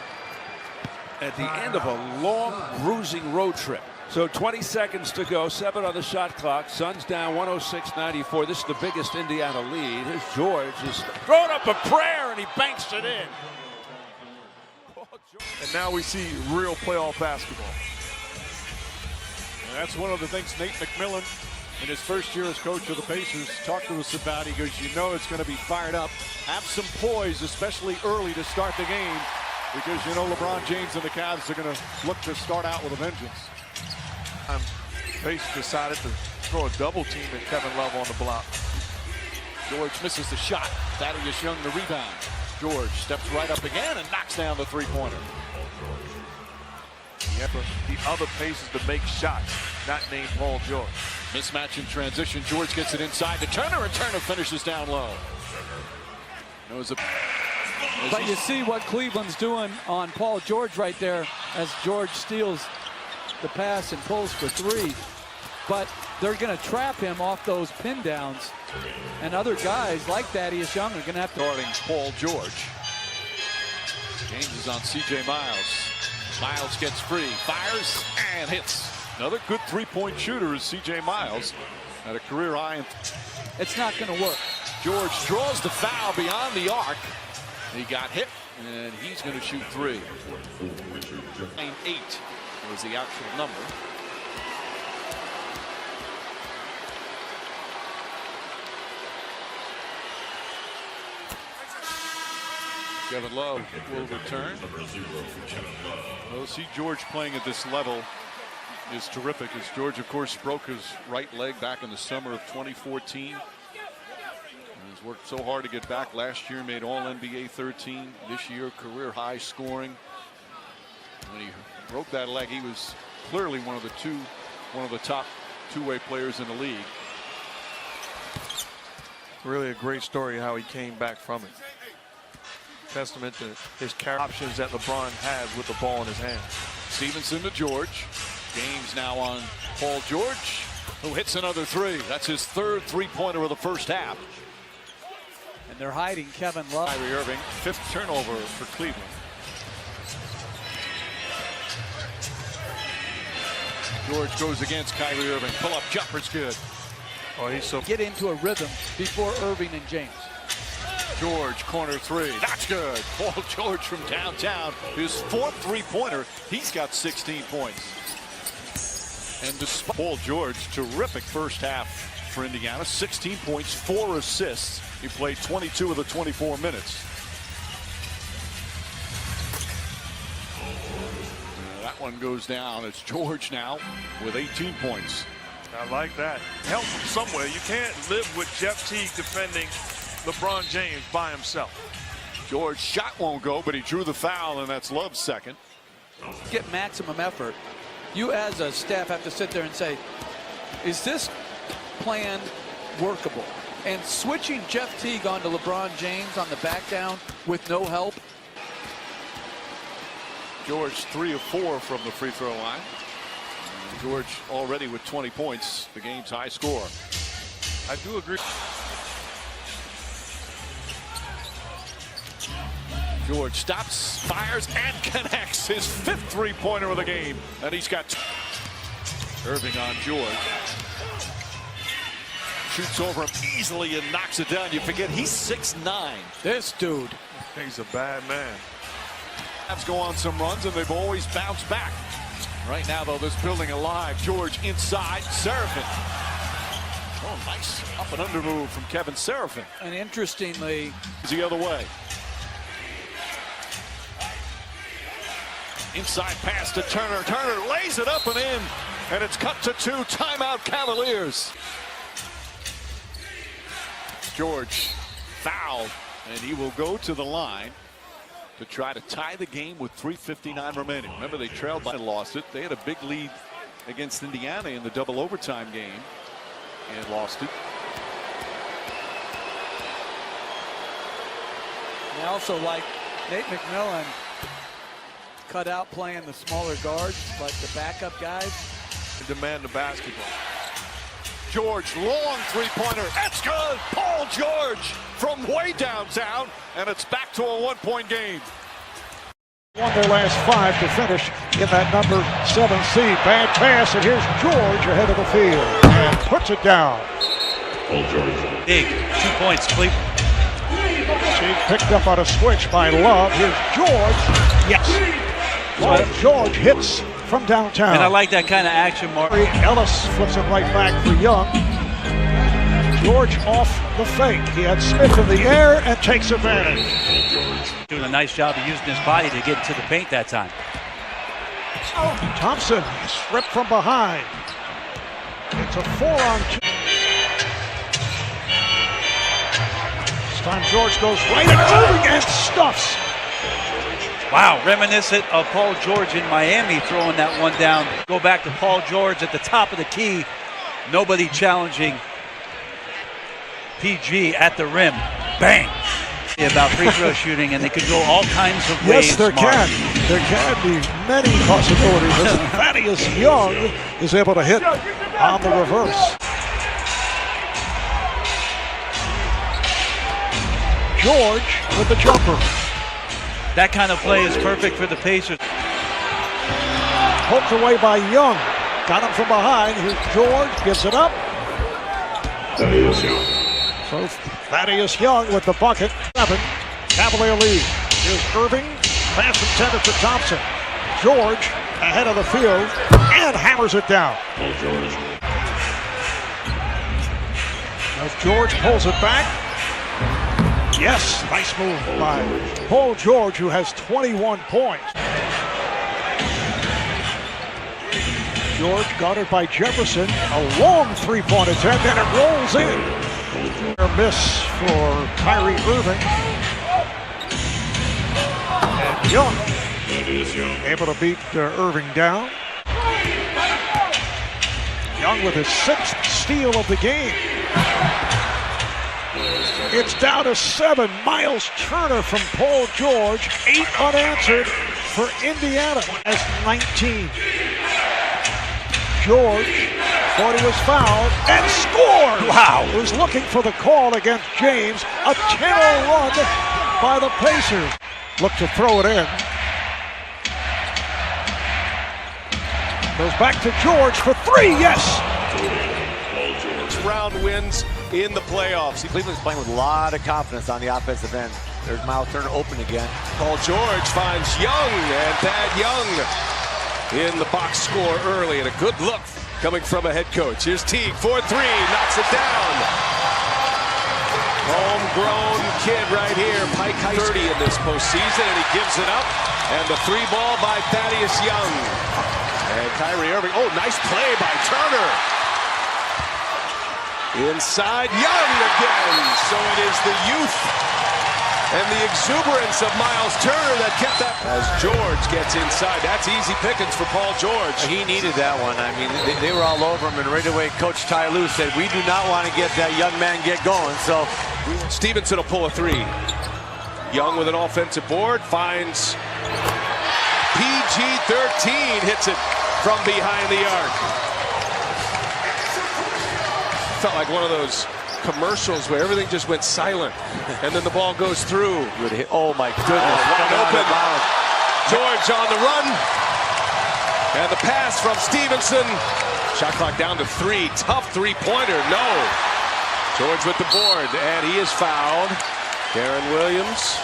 the end of a long, bruising road trip. So 20 seconds to go, 7 on the shot clock. Suns down 106-94. This is the biggest Indiana lead. Here's George. He's thrown up a prayer, and he banks it in. And now we see real playoff basketball. And that's one of the things Nate McMillan, in his first year as coach of the Pacers, talked to us about. He goes, you know it's going to be fired up. Have some poise, especially early to start the game, because you know LeBron James and the Cavs are going to look to start out with a vengeance. Pacers decided to throw a double team at Kevin Love on the block. George misses the shot. Thaddeus Young the rebound. George steps right up again and knocks down the three-pointer. You have the other Pacers to make shots, not named Paul George. Mismatch in transition. George gets it inside to Turner, and Turner finishes down low. But you see what Cleveland's doing on Paul George right there as George steals the pass and pulls for three. But they're going to trap him off those pin downs. And other guys like Thaddeus Young are going to have to. Guarding Paul George. James is on C.J. Miles. Miles gets free, fires, and hits. Another good three-point shooter is C.J. Miles at a career high. It's not going to work. George draws the foul beyond the arc. He got hit, and he's going to shoot three. 9-8 was the actual number. Kevin Love will return. Well, see George playing at this level is terrific, as George, of course, broke his right leg back in the summer of 2014. He's worked so hard to get back. Last year made All-NBA 13. This year career high scoring. When he broke that leg, he was clearly one of the top two-way players in the league. Really a great story how he came back from it. Testament to his options that LeBron had with the ball in his hand. Stevenson to George. James now on Paul George, who hits another three. That's his third three-pointer of the first half. And they're hiding Kevin Love. Kyrie Irving, fifth turnover for Cleveland. George goes against Kyrie Irving. Pull-up jumper's good. Oh, he's so get into a rhythm before Irving and James. George, corner three. That's good. Paul George from downtown. His fourth three-pointer. He's got 16 points. And despite Paul George, terrific first half for Indiana. 16 points, 4 assists. He played 22 of the 24 minutes. That one goes down. It's George now with 18 points. I like that. Help him somewhere. You can't live with Jeff Teague defending LeBron James by himself. George shot won't go, but he drew the foul, and that's Love's second. Get maximum effort. You as a staff have to sit there and say, is this plan workable? And switching Jeff Teague onto LeBron James on the back down with no help. George 3 of 4 from the free throw line. George already with 20 points, the game's high score. I do agree. George stops, fires, and connects his fifth three-pointer of the game. And he's got Irving on George. Shoots over him easily and knocks it down. You forget he's 6'9". This dude. He's a bad man. Cavs go on some runs, and they've always bounced back. Right now, though, this building alive. George inside, Seraphin. Oh, nice up and under move from Kevin Seraphin. And interestingly, it's the other way. Inside pass to Turner. Turner lays it up and in, and it's cut to 2. Timeout, Cavaliers. George fouled, and he will go to the line to try to tie the game with 3:59 remaining. Remember, they trailed by and lost it. They had a big lead against Indiana in the double overtime game and lost it. I also like Nate McMillan cut out playing the smaller guards, like the backup guys. They demand the basketball. George, long three-pointer. That's good. Paul George from way downtown, and it's back to a one-point game. Won their last 5 to finish in that number 7 seed. Bad pass, and here's George ahead of the field and puts it down. Big 2 points, Cleveland. She picked up on a switch by Love. Here's George. Yes. Paul George hits from downtown. And I like that kind of action, Mark. Ellis flips it right back for Young. George off the fake. He had Smith in the air and takes advantage. Doing a nice job of using his body to get into the paint that time. Thompson stripped from behind. It's a 4-on-2. This time George goes right and Irving and stuffs. Wow, reminiscent of Paul George in Miami throwing that one down. Go back to Paul George at the top of the key nobody challenging PG at the rim. Bang! About free throw shooting, and they could go all kinds of ways. Yes, there can. There can be many possibilities. As Thaddeus Young is able to hit on the reverse. George with the jumper. That kind of play is perfect for the Pacers. Poked away by Young. Got him from behind. Here's George. Gives it up. So Thaddeus Young with the bucket. 7. Cavalier lead. Here's Irving. Pass intended to Thompson. George ahead of the field and hammers it down. As George pulls it back. Yes, nice move by Paul George, who has 21 points. George guarded by Jefferson. A long three-point attempt, and it rolls in. A miss for Kyrie Irving. And Young able to beat Irving down. Young with his 6th steal of the game. It's down to 7. Miles Turner from Paul George. 8 unanswered for Indiana as 19. George thought he was fouled and scored. Wow. Was looking for the call against James. A 10-0 run by the Pacers. Look to throw it in. Goes back to George for 3. Yes. Round wins in the playoffs. Cleveland's playing with a lot of confidence on the offensive end. There's Miles Turner open again. Paul George finds Young, and Thad Young in the box score early, and a good look coming from a head coach. Here's Teague for 3, knocks it down. Homegrown kid right here, Pike High 30 in this postseason, and he gives it up. And the 3 ball by Thaddeus Young. And Kyrie Irving, oh, nice play by Turner. Inside, Young again. So it is the youth and the exuberance of Miles Turner that kept that. As George gets inside, that's easy pickings for Paul George. He needed that one. I mean, they were all over him, and right away, Coach Ty Lue said, we do not want to get that young man get going. So Stevenson will pull a 3. Young with an offensive board finds PG-13, hits it from behind the arc. Felt like one of those commercials where everything just went silent, and then the ball goes through. Oh my goodness! Wide open. George on the run, and the pass from Stevenson. Shot clock down to 3. Tough three-pointer. No. George with the board, and he is fouled. Darren Williams.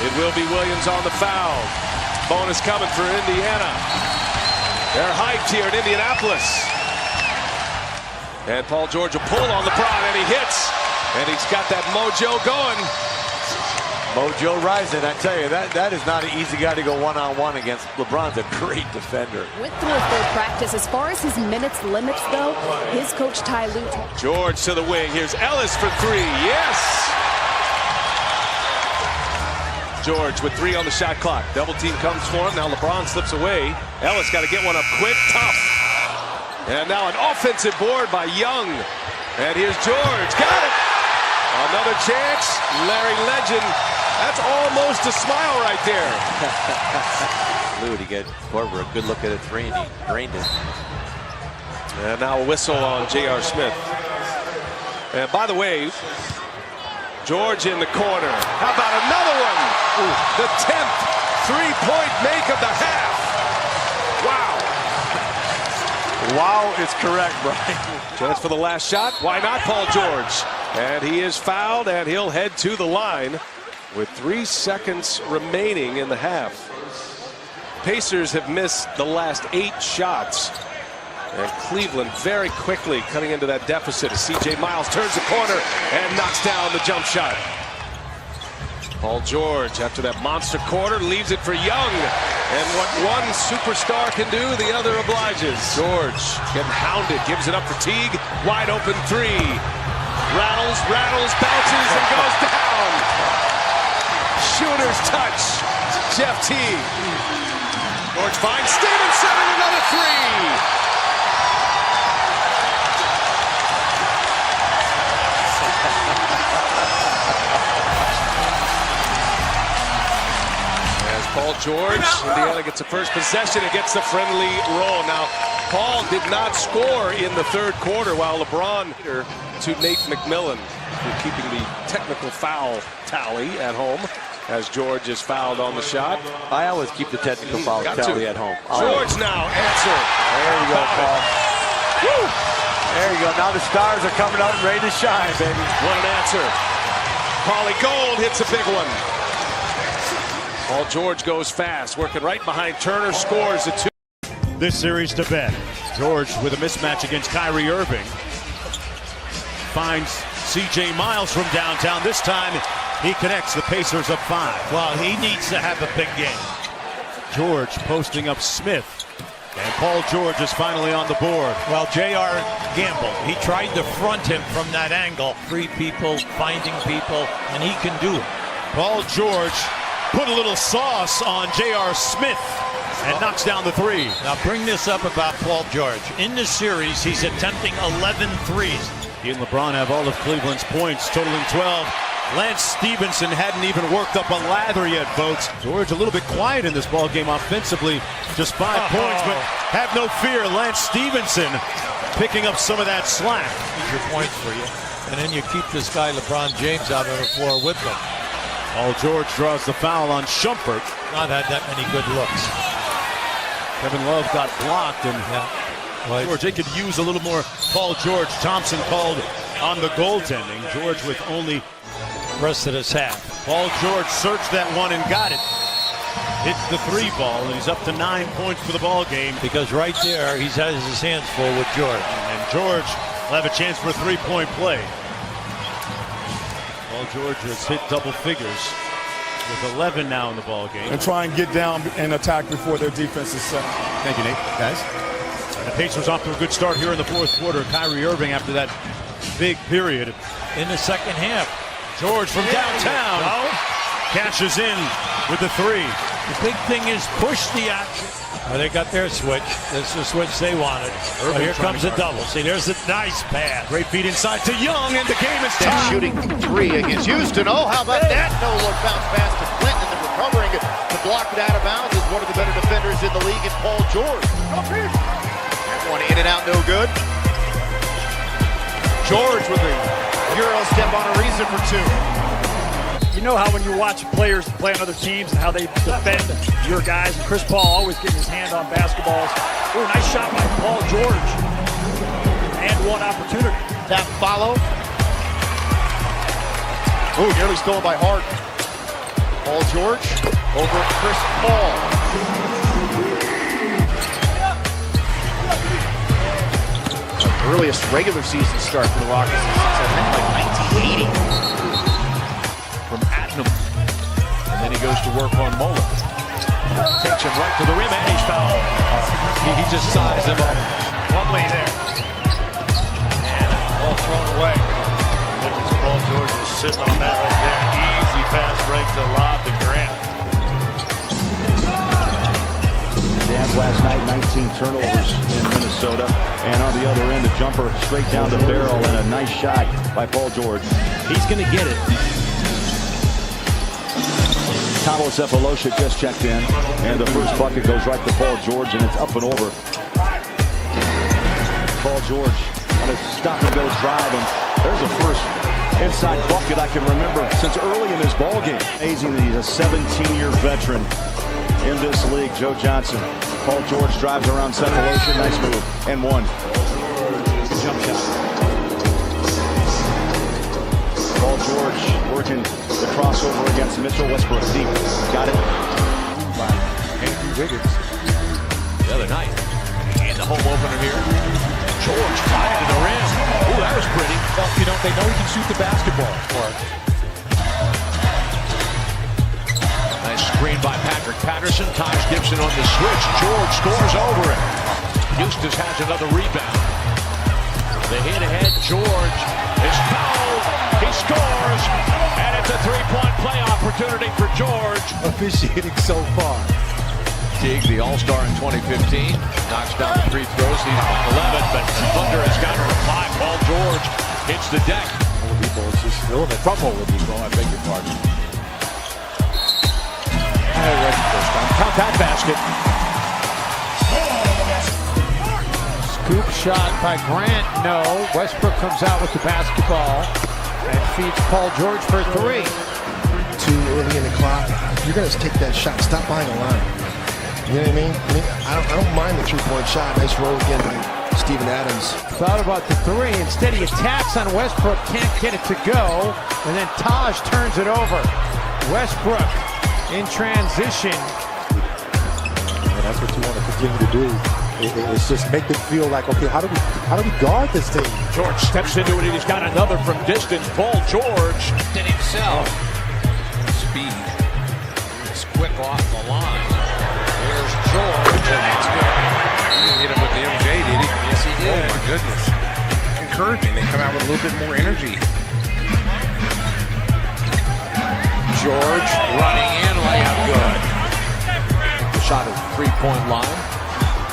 It will be Williams on the foul. Bonus coming for Indiana. They're hyped here in Indianapolis. And Paul George will pull on LeBron, and he hits. And he's got that mojo going. Mojo rising, I tell you, that is not an easy guy to go one-on-one against. LeBron's a great defender. Went through a full practice. As far as his minutes limits, though, his coach Ty Lue. George to the wing. Here's Ellis for 3. Yes! George with 3 on the shot clock. Double team comes for him. Now LeBron slips away. Ellis got to get one up quick. Tough. And now an offensive board by Young. And here's George. Got it. Another chance. Larry Legend. That's almost a smile right there. Lou to get Korver a good look at a 3, and he drained it. And now a whistle on J.R. Smith. And by the way, George in the corner. How about another one? Ooh, the 10th three-point make of the half. Wow. Wow is correct, Brian. Chance for the last shot. Why not Paul George? And he is fouled, and he'll head to the line with 3 seconds remaining in the half. Pacers have missed the last 8 shots. And Cleveland very quickly cutting into that deficit as C.J. Miles turns the corner and knocks down the jump shot. Paul George, after that monster quarter, leaves it for Young. And what one superstar can do, the other obliges. George getting hounded, gives it up for Teague. Wide open 3. Rattles, bounces, and goes down. Shooter's touch. Jeff Teague. George finds Stevenson, and another 3. Paul George. Indiana gets the first possession and gets the friendly roll. Now, Paul did not score in the third quarter, while LeBron to Nate McMillan for keeping the technical foul tally at home, as George is fouled on the shot. I always keep the technical foul tally at home. George now, answer. There you go, Paul. Woo! There you go. Now the stars are coming out and ready to shine, baby. What an answer. Paulie Gold hits a big one. Paul George goes fast, working right behind Turner, scores the 2. This series to bed. George with a mismatch against Kyrie Irving. Finds C.J. Miles from downtown. This time he connects. The Pacers up 5. Well, he needs to have a big game. George posting up Smith. And Paul George is finally on the board. Well, J.R. gambled. He tried to front him from that angle. Free people, finding people, and he can do it. Paul George put a little sauce on J.R. Smith and knocks down the 3. Now bring this up about Paul George. In this series, he's attempting 11 threes. He and LeBron have all of Cleveland's points, totaling 12. Lance Stevenson hadn't even worked up a lather yet, folks. George a little bit quiet in this ball game offensively. Just 5 points, but have no fear. Lance Stevenson picking up some of that slack. These are points for you. And then you keep this guy LeBron James out on the floor with them. Paul George draws the foul on Shumpert. Not had that many good looks. Kevin Love got blocked, and George, they could use a little more Paul George. Thompson called on the goaltending. George with only rest of his half. Paul George searched that one and got it. Hits the 3 ball, and he's up to 9 points for the ball game. Because right there, he has his hands full with George. And George will have a chance for a 3-point play. Paul George has hit double figures with 11 now in the ball game. And try and get down and attack before their defense is set. Thank you, Nate. Guys. And the Pacers off to a good start here in the fourth quarter. Kyrie Irving after that big period. In the second half. George from downtown cashes in with the 3. The big thing is push the action. Well, they got their switch. This is the switch they wanted. Oh, here comes a double. See, there's a nice pass. Great feed inside to Young, and the game is tied. Shooting 3 against Houston. Oh, how about that? No look bounce pass to Flint, and then recovering it to block it out of bounds is one of the better defenders in the league, in Paul George. That one in and out, no good. George with the Euro step on Ariza for 2. You know how when you watch players play on other teams and how they defend your guys, and Chris Paul always getting his hand on basketballs. Oh, nice shot by Paul George. And one opportunity. That follow. Oh, nearly stolen by Harden. Paul George over Chris Paul. Earliest regular season start for the Rockets since like 1980. From Adnam, and then he goes to work on Mola. Takes him right to the rim, and he's fouled. He just sized him up. One way there. And all thrown away. Paul George is sitting on that right there. Easy pass right to lob to Grant. Jazz last night, 19 turnovers in Minnesota. And on the other end, a jumper straight down the barrel and a nice shot by Paul George. He's going to get it. Carlos Epolosha just checked in, and the first bucket goes right to Paul George, and it's up and over. Paul George on a stop-and-go drive, and there's a first inside bucket I can remember since early in this ballgame. Amazing that he's a 17-year veteran in this league. Joe Johnson. Paul George drives around Cephalosha. Nice move. And one. Jump shot. Paul George working the crossover against Mitchell Westbrook. Deep. Got it. By Andrew Wiggins The other night. And the home opener here. George tied to the rim. Oh, that was pretty. Well, you know, they know he can shoot the basketball. Nice screen by Patrick Patterson. Taj Gibson on the switch. George scores over it. Eustace has another rebound. The hit ahead. George is fouled. He scores. And it's a three-point play opportunity for George. Officiating so far. Teague, the All-Star in 2015, knocks down the free throws. He's on 11, but Thunder has got to reply. Paul George hits the deck. Oladipo is just filling it from Oladipo. I beg your pardon. Count that basket. Scoop shot by Grant, no. Westbrook comes out with the basketball and feeds Paul George for three. Too early in the clock. You're going to take that shot. Stop buying a line. You know what I mean? I don't mind the three-point shot. Nice roll again by Steven Adams. Thought about the three. Instead, he attacks on Westbrook. Can't get it to go. And then Taj turns it over. Westbrook in transition. And that's what you want to continue to do. It's just make them feel like, okay, how do we guard this team? George steps into it, and he's got another from distance. Paul George did himself. Speed. It's quick off the line. There's George, and that's good. He hit him with the MJ, did he? Yes, he did. Oh, my goodness. Encouraging. They come out with a little bit more energy. George running in, layup good. The shot at the three-point line.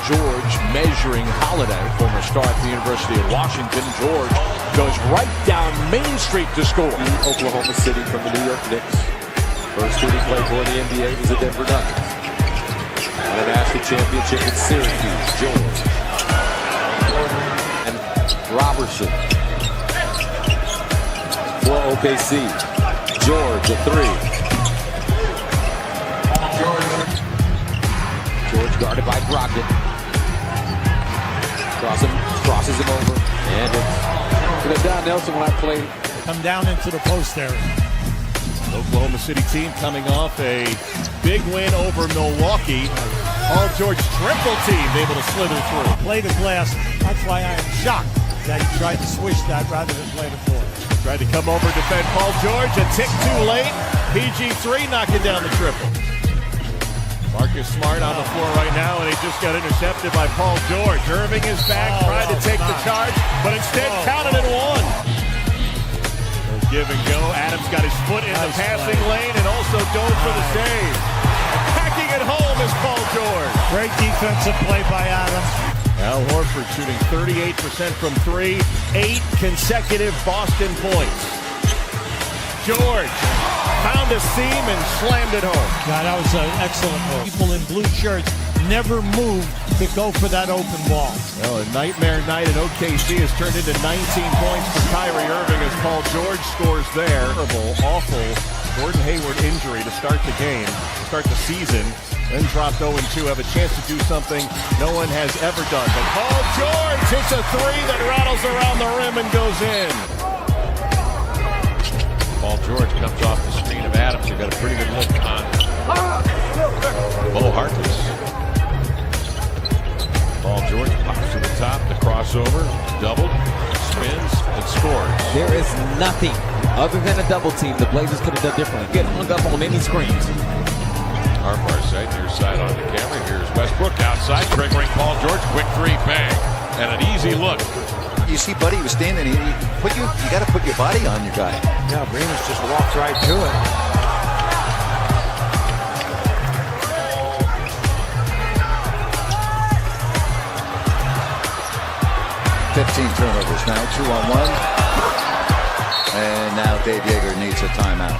George measuring Holiday, former star at the University of Washington. George goes right down Main Street to score. Oklahoma City from the New York Knicks. First team he played for in the NBA was the Denver Nuggets. And a national championship in Syracuse. George. And Robertson. For OKC. George, a three. George guarded by Brogdon. Crosses him over. And it's Don Nelson when I played. Come down into the post area. Oklahoma City team coming off a big win over Milwaukee. Paul George triple team able to slither through. Play the glass. That's why I am shocked that he tried to swish that rather than play the floor. Tried to come over, defend Paul George, a tick too late. PG3 knocking down the triple. Marcus Smart on the floor right now, and he just got intercepted by Paul George. Irving is back, tried to take the charge, but instead counted it one. Give and go. Adams got his foot in the passing lane and also dove for the save. Packing it home is Paul George. Great defensive play by Adams. Al Horford shooting 38% from three, 8 consecutive Boston points. George found a seam and slammed it home. God, that was an excellent move. People in blue shirts never moved to go for that open ball. Well, a nightmare night at OKC has turned into 19 points for Kyrie Irving as Paul George scores there. Terrible, awful Gordon Hayward injury to start the game, start the season, then dropped 0-2, have a chance to do something no one has ever done. But Paul George hits a three that rattles around the rim and goes in. Paul George comes off the screen of Adams. He got a pretty good look on Bo Harkless. Paul George pops to the top, the crossover, doubled, spins, and scores. There is nothing other than a double team the Blazers could have done differently. Get hung up on any screens. Our far side, near side on the camera. Here's Westbrook outside, triggering Paul George. Quick three, bang, and an easy look. You see Buddy was standing here. You got to put your body on your guy. Yeah, Remus just walked right to it. Turnovers now, 2-on-1. And now Dave Yeager needs a timeout.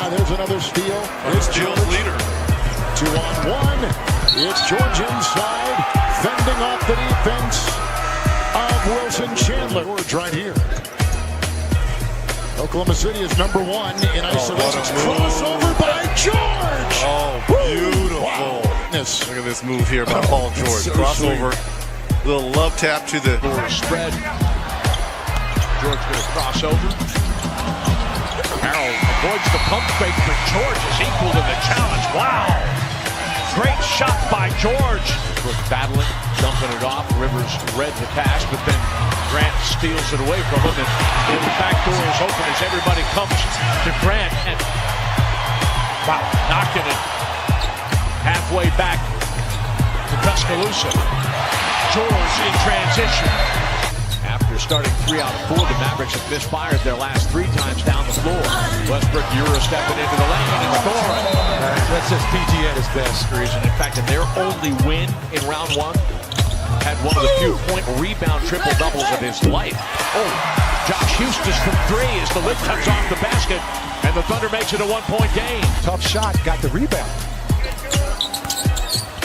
There's another steal. It's George leader. 2-on-1. It's George inside, fending off the defense of Wilson Chandler. George right here. Oklahoma City is number 1 in isolation. Crossover by George. Oh, beautiful. Wow. Look at this move here by Paul George. So Crossover. Little love tap to the spread. George going to cross over. Carroll avoids the pump fake, but George is equal to the challenge. Wow. Great shot by George. Brooke battling, dumping it off. Rivers read the pass, but then Grant steals it away from him. And the back door is open as everybody comes to Grant. And wow, knocking it halfway back to Tuscaloosa. George in transition. After starting 3 out of 4, the Mavericks have misfired their last 3 times down the floor. Westbrook Euro stepping into the lane and scoring. That's just PG at his best, reason. In fact, in their only win in round 1, had one of the few point rebound triple doubles of his life. Oh, Josh Houston from 3 as the lid comes off the basket, and the Thunder makes it a 1-point game. Tough shot, got the rebound.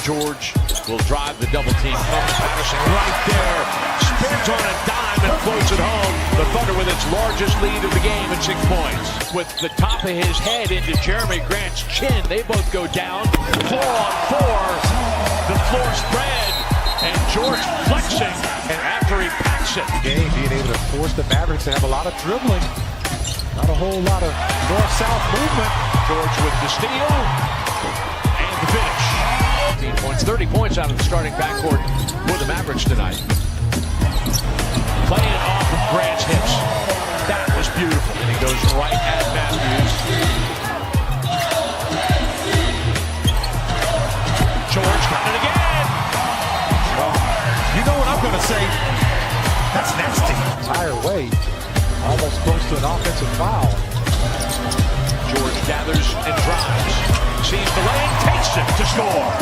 George will drive the double team. Comes Patterson right there. Spins on a dime and floats it home. The Thunder with its largest lead of the game at 6 points. With the top of his head into Jeremy Grant's chin. They both go down. 4 on 4. The floor spread. And George flexing. And after he packs it. Game being able to force the Mavericks to have a lot of dribbling. Not a whole lot of north-south movement. George with the steal. And the finish. 30 points out of the starting backcourt for the Mavericks tonight. Playing it off of Grant's hips. That was beautiful. And he goes right at Matthews. George got it again. You know what I'm going to say? That's nasty. Entire way. Almost close to an offensive foul. George gathers and drives. Sees the lane, takes it to score.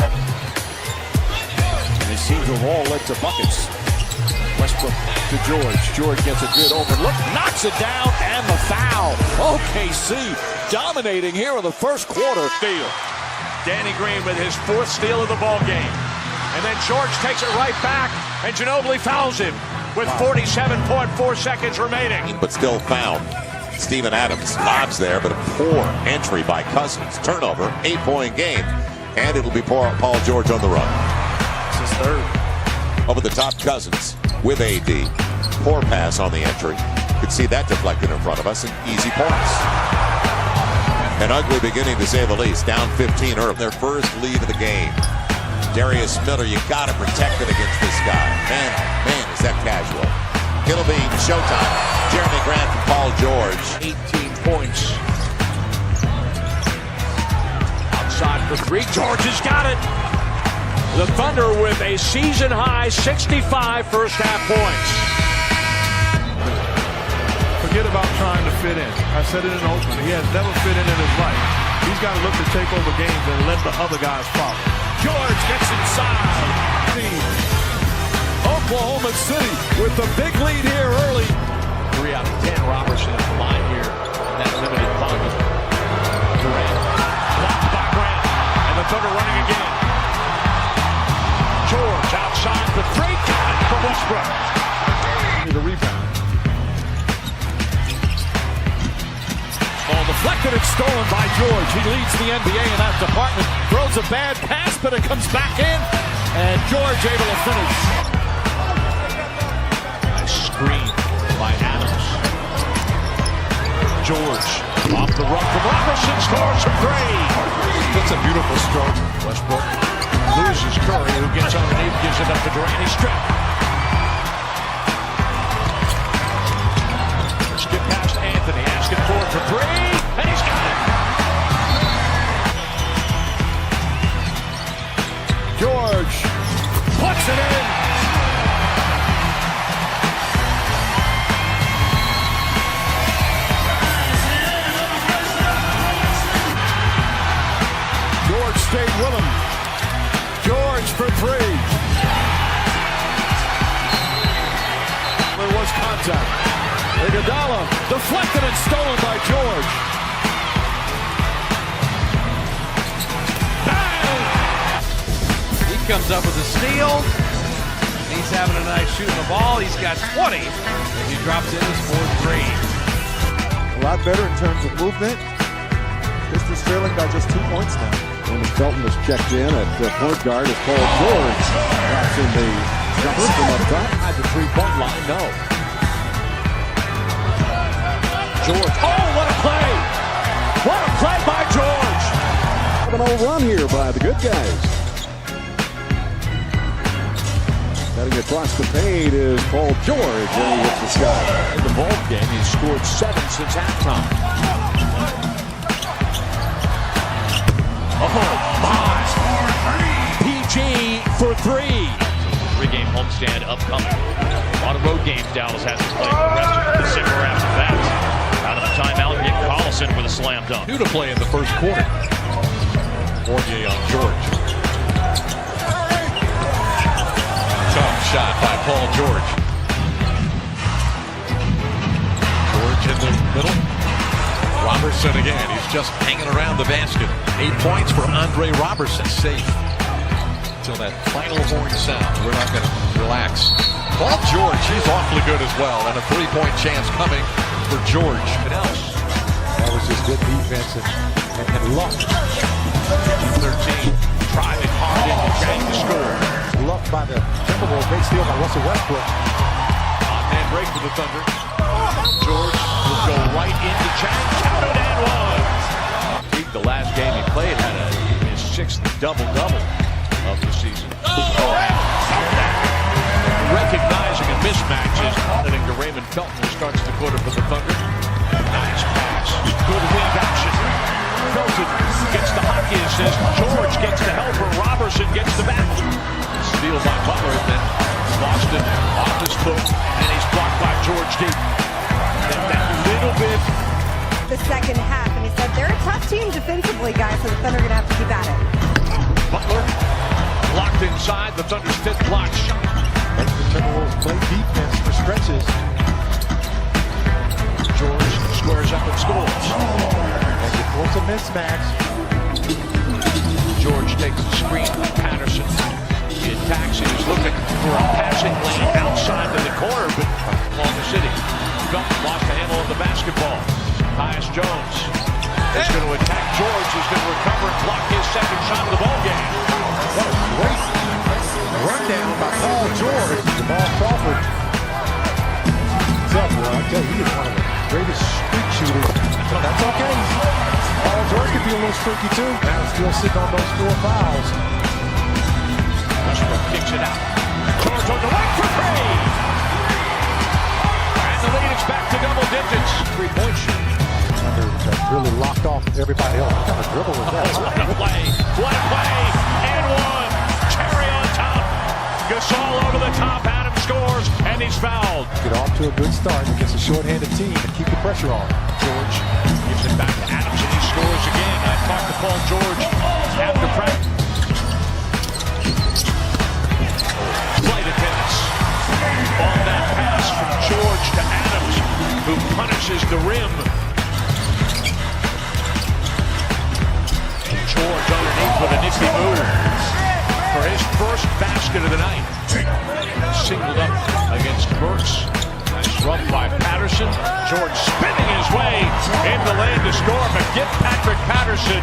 It seems to have all led to buckets. Westbrook to George. George gets a good overlook, knocks it down, and the foul. OKC dominating here in the first quarter. Steal. Danny Green with his 4th steal of the ball game. And then George takes it right back, and Ginobili fouls him with 47.4 seconds remaining. But still fouled. Steven Adams lobs there, but a poor entry by Cousins. Turnover, 8-point game. And it'll be Paul George on the run. His third. Over the top, Cousins with AD. Poor pass on the entry. You could see that deflected in front of us, and easy points. An ugly beginning, to say the least. Down 15 early. Their first lead of the game. Darius Miller, you got to protect it against this guy. Man, is that casual. It'll be showtime. Jeremy Grant and Paul George. 18 points. Outside for 3. George has got it. The Thunder with a season-high 65 first-half points. Forget about trying to fit in. I said it in the opening. He has never fit in his life. He's got to look to take over games and let the other guys follow. George gets inside. Oklahoma City with the big lead here early. 3 out of 10. Robertson at the line here in that limited final. Durant blocked by Grant. And the Thunder running again. George outside for 3. Got it from Westbrook. The rebound. Ball deflected and stolen by George. He leads the NBA in that department. Throws a bad pass, but it comes back in. And George able to finish. Nice screen by Adams. George off the run from Robertson. Scores from 3. That's a beautiful stroke. Westbrook loses Curry, who gets underneath, gives it up to Durant. He's stripped. Skip past Anthony, asking for 3, and he's got it. George Puts it in. George stayed with him. George for 3. There was contact. Iguodala deflected and stolen by George. Bang! He comes up with a steal. He's having a nice shooting the ball. He's got 20. And he drops in his 4th three. A lot better in terms of movement. Pistons trailing by just 2 points now. When Felton was checked in at point guard as Paul George drops in the jumper from up top. At the 3-point line, no. George, oh, what a play! What a play by George! An old run here by the good guys. Cutting across the paint is Paul George, and he hits the sky. In the ball game, he's scored 7 since halftime. Oh, my! PG for 3. 3-game homestand upcoming. A lot of road games Dallas has to play for the rest of December after that. Out of the timeout, Nick Collison with a slam dunk. 2 to play in the first quarter. Fournier on George. Tough shot by Paul George. George in the middle. Robertson Robertson again. He's just hanging around the basket. 8 points for Andre Robertson. Safe till that final horn sound. We're not going to relax. Paul George, he's awfully good as well. And a 3-point chance coming for George. That was just good defense and luck. 13, driving hard into Chang to score. Luck by the Timberwolves. Great steal by Russell Westbrook. On-man break for the Thunder. George will go right into Chang. Counted and one. The last game he played had his 6th double-double of the season. Recognizing a mismatch is auditing to Raymond Felton, who starts the quarter for the Thunder. Nice pass. Good wing action. Felton gets the hockey assist. George gets the helper. Robertson gets the back. Steal by Butler, then Boston off his foot, and he's blocked by George deep. Then that little bit. The second half, and he said they're a tough team defensively, guys, so the Thunder are going to have to keep at it. Butler locked inside the Thunder's 5th block shot. The Timberwolves play defense for stretches. George squares up and scores. And you force a mismatch. George takes the screen from Patterson. He attacks and he's looking for a passing lane outside to the corner, but Oklahoma City. Felton lost the handle of the basketball. Tyus Jones is going to attack George, who's going to recover and block his 2nd shot of the ball game. What a great run down by Paul George. Jamal Crawford. What's up, bro? I tell you, he is one of the greatest streak shooters. But that's okay. Paul George can be a little streaky too. Now still sitting on those 4 fouls. Westbrook kicks it out. George on the right for 3. And the lead is back to double digits. 3-point shoot. Really locked off everybody else. What kind of dribble was that? What a play. What a play. And one. Cherry on top. Gasol over the top. Adams scores. And he's fouled. Get off to a good start against a short-handed team and keep the pressure on. George gives it back to Adams and he scores again. I talked to Paul George after practice. Flight attendants on that pass from George to Adams, who punishes the rim. George underneath with a nifty move for his first basket of the night. Singled up against Burks. Nice run by Patterson. George spinning his way in the lane to score, but give Patrick Patterson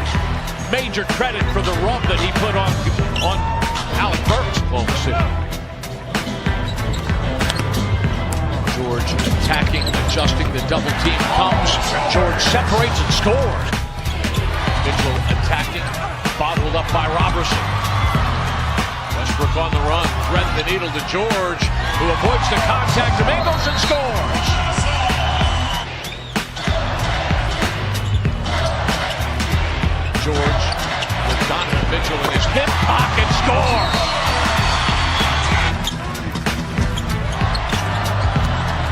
major credit for the run that he put on Alec Burks. Oklahoma City. George attacking, adjusting, the double team comes. George separates and scores. Mitchell attacking, bottled up by Robertson. Westbrook on the run, threading the needle to George, who avoids the contact of Ingles and scores. George with Donovan Mitchell in his hip pocket score.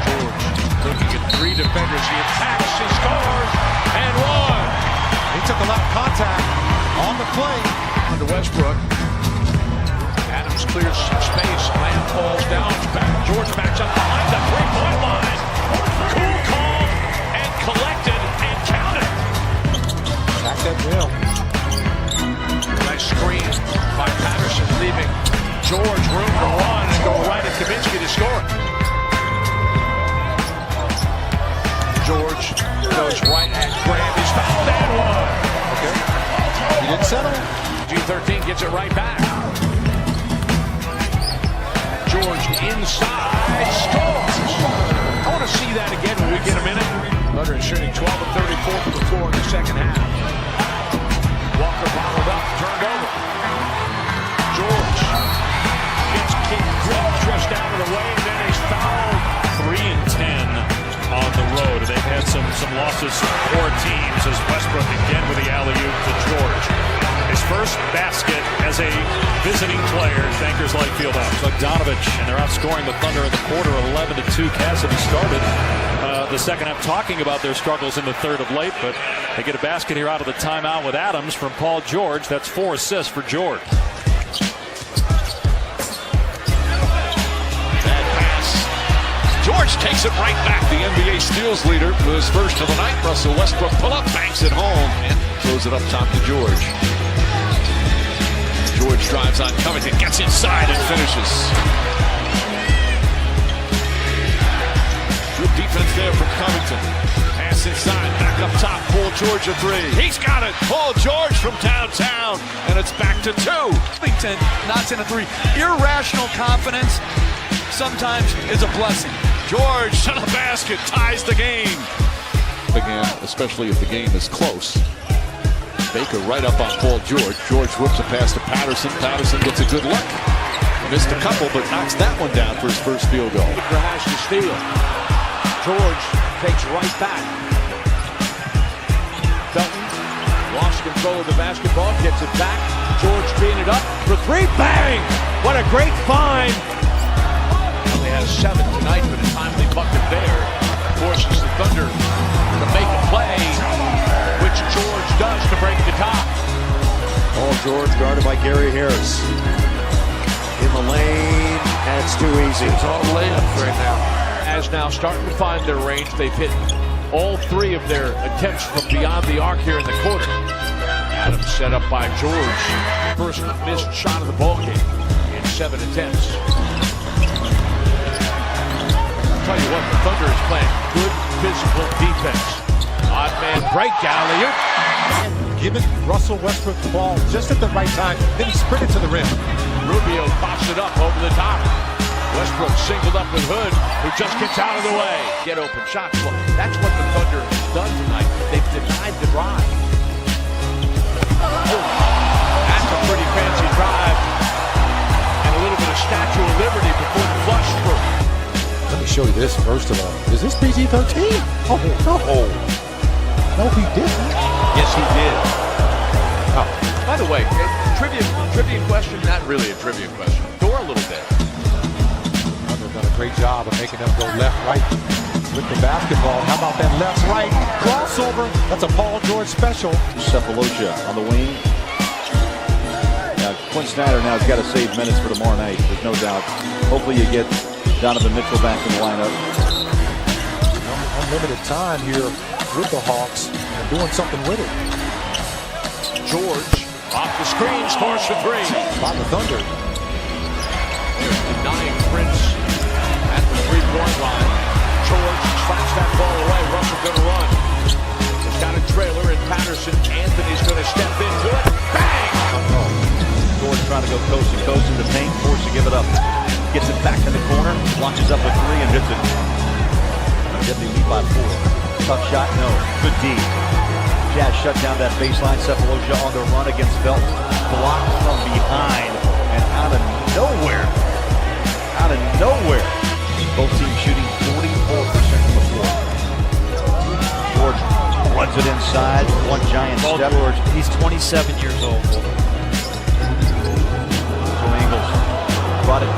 George looking at 3 defenders, he attacks, he scores, and one. He took a lot of contact on the play. On to Westbrook. Adams clears some space. Lamb falls down. George backs up behind the 3-point line. Cool, calm, and collected, and counted. Back that rim. Nice screen by Patterson, leaving George room to run and go right at Kaminsky to score. George goes right at Graham. He's fouled and one. Okay. He didn't settle. G13 gets it right back. George inside scores. I want to see that again when we get a minute. Thunder shooting 12 of 34 from the floor in the second half. Walker bottled up, turned over. George gets dressed out of the way, and then he's fouled. 3 and 10 on the road. They've had some losses for teams as Westbrook again with the alley-oop to George. His first basket as a visiting player, Bankers Light Fieldhouse. Bogdanovich, and they're outscoring the Thunder in the quarter 11-2. Cassidy started the second half talking about their struggles in the third of late, but they get a basket here out of the timeout with Adams from Paul George. That's 4 assists for George. Bad pass. George George takes it right back. The NBA steals leader with his first of the night. Russell Westbrook pull-up, banks it home, and throws it up top to George. George drives on Covington, gets inside and finishes. Good defense there from Covington. Pass inside, back up top, Paul George a three. He's got it. Paul George from downtown, and it's back to two. Covington knocks in a three. Irrational confidence sometimes is a blessing. George to the basket, ties the game. Again, especially if the game is close. Baker right up on Paul George. George whips a pass to Patterson. Patterson gets a good look. Missed a couple, but knocks that one down for his first field goal. Has to steal. George takes right back. Felton lost control of the basketball, gets it back. George being it up for three. Bang! What a great find! Only has 7 tonight, but a timely bucket there forces the Thunder to make a play, which George does to break the top. Paul George guarded by Gary Harris. In the lane, and it's too easy. It's all layups right now. As now starting to find their range. They've hit all 3 of their attempts from beyond the arc here in the quarter. Adams set up by George. First missed shot of the ball game in 7 attempts. I'll tell you what, the Thunder is playing good physical defense. Odd man break, alley-oop. Giving Russell Westbrook the ball just at the right time. Then he sprinted to the rim. Rubio pops it up over the top. Westbrook singled up with Hood, who just gets out of the way. Get open shots. Well, that's what the Thunder has done tonight. They've denied the drive. That's a pretty fancy drive. And a little bit of Statue of Liberty before the flush through. Let me show you this first of all. Is this PG-13? Oh, no. No, he didn't. Yes, he did. Oh. By the way, trivia question, not really a trivia question. Door a little bit. Done a great job of making them go left-right with the basketball. How about that left-right crossover? That's a Paul George special. Cephalosha on the wing. Now, Quinn Snyder now has got to save minutes for tomorrow night. There's no doubt. Hopefully you get Donovan Mitchell back in the lineup. Unlimited time here with the Hawks and doing something with it. George off the screen, scores for 3. By the Thunder. Denying Prince at the three-point line. George slaps that ball away. Russell going to run. He's got a trailer in Patterson. Anthony's going to step into it. Bang! George trying to go coast to coast in the paint, forced to give it up. Gets it back in the corner, launches up a 3 and hits it. Get the lead by 4. Tough shot, no. Good D. Jazz shut down that baseline. Cephalosha on the run against Felton. Blocked from behind and out of nowhere. Both teams shooting 44% from the floor. George runs it inside. One giant step. George, he's 27 years old. So Ingles brought it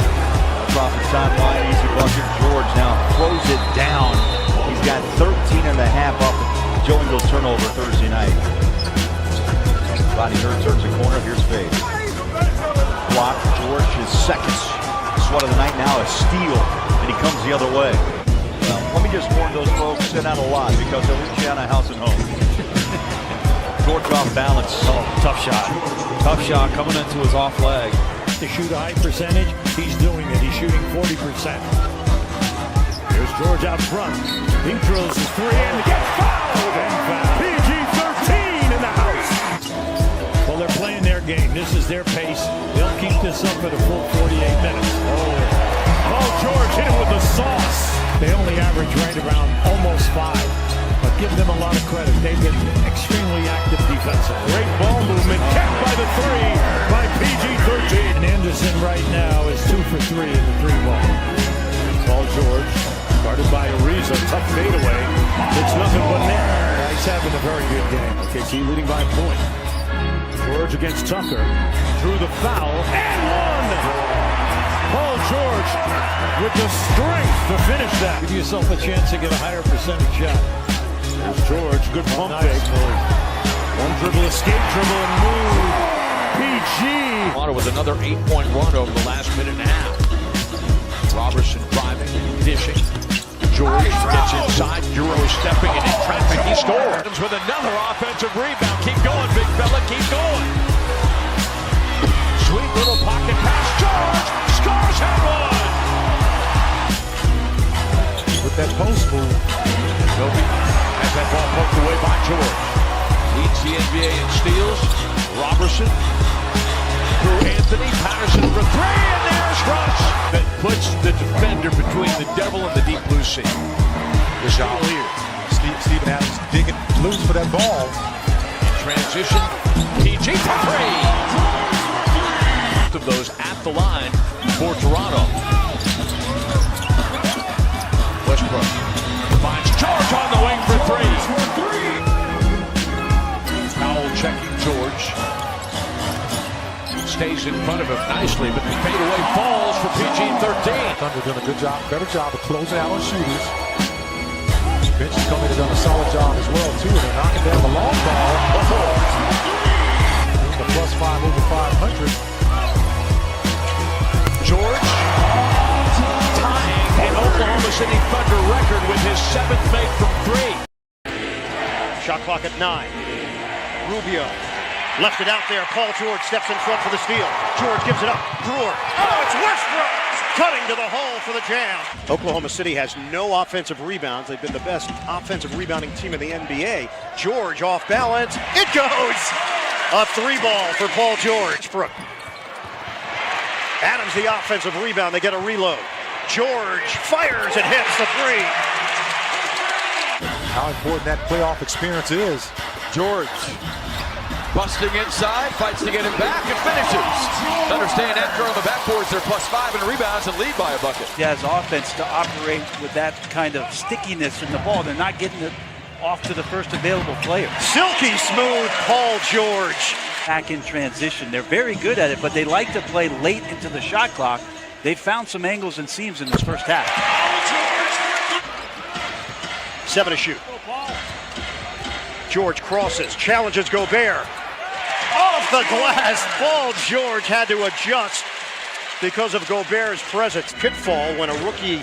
across the timeline. Easy bucket. George now throws it down. He's got 13 and a half off the Joe Ingles turnover Thursday night. Rodney Hurd turns the corner. Here's Fade. Block. George, his second sweat of the night, now a steal, and he comes the other way. Well, let me just warn those folks, sit out a lot because they'll reach you out of house and home. George off balance. Oh, tough shot. Tough shot coming into his off leg. To shoot a high percentage, he's doing it. He's shooting 40%. Here's George out front. He drills his 3 and gets fouled. And PG-13 in the house. Well, they're playing their game. This is their pace. They'll keep this up for the full 48 minutes. Paul George hit him with the sauce. They only average right around almost 5. But give them a lot of credit. They've been extremely active defensively. Great ball movement. Kept by the 3 by PG-13. And Anderson right now is 2 for 3 in the 3-ball. Paul George guarded by Ariza. Tough fadeaway. It's nothing but net. He's having a very good game. KC leading by a point. George against Tucker. Drew the foul. And one! Paul George with the strength to finish that. Give yourself a chance to get a higher percentage shot. There's George. Good pump fake. One dribble, escape dribble, and move. PG. With another 8-point run over the last minute and a half. Robertson driving, dishing. George gets inside. Duro stepping and in traffic. He scores with another offensive rebound. Keep going, big fella. Keep going. Sweet little pocket pass. George scores and one. With that post move, Kobe has that ball poked away by George. Leads the NBA in steals. Robertson through Anthony. Patterson for three, and there's Rush. That puts the defender between the devil and the deep blue sea. good job here. Steven Adams digging loose for that ball. In transition, PG for three. Of those at the line for Toronto. Westbrook finds George on the wing for three. Powell checking George. Stays in front of him nicely, but the fadeaway falls for PG-13. Thunder doing a good job, better job of closing out on shooters. Bench is coming, they've done a solid job as well, too. They're knocking down the long ball. The +5 over 500. George tying an Oklahoma City Thunder record with his 7th make from three. Shot clock at 9. Rubio left it out there. Paul George steps in front for the steal. George gives it up. Brewer. Oh, it's Westbrook cutting to the hole for the jam. Oklahoma City has no offensive rebounds. They've been the best offensive rebounding team in the NBA. George off balance. It goes. A 3-ball for Paul George. Adams the offensive rebound. They get a reload. George fires and hits the 3. How important that playoff experience is. George busting inside, fights to get it back and finishes. Understand after on the backboards, they're +5 in rebounds and lead by a bucket. He has offense to operate with that kind of stickiness in the ball. They're not getting it off to the first available player. Silky smooth Paul George. Back in transition. They're very good at it, but they like to play late into the shot clock. They found some angles and seams in this first half. 7 to shoot. George crosses, challenges Gobert. Off the glass, Paul George had to adjust because of Gobert's presence. Pitfall when a rookie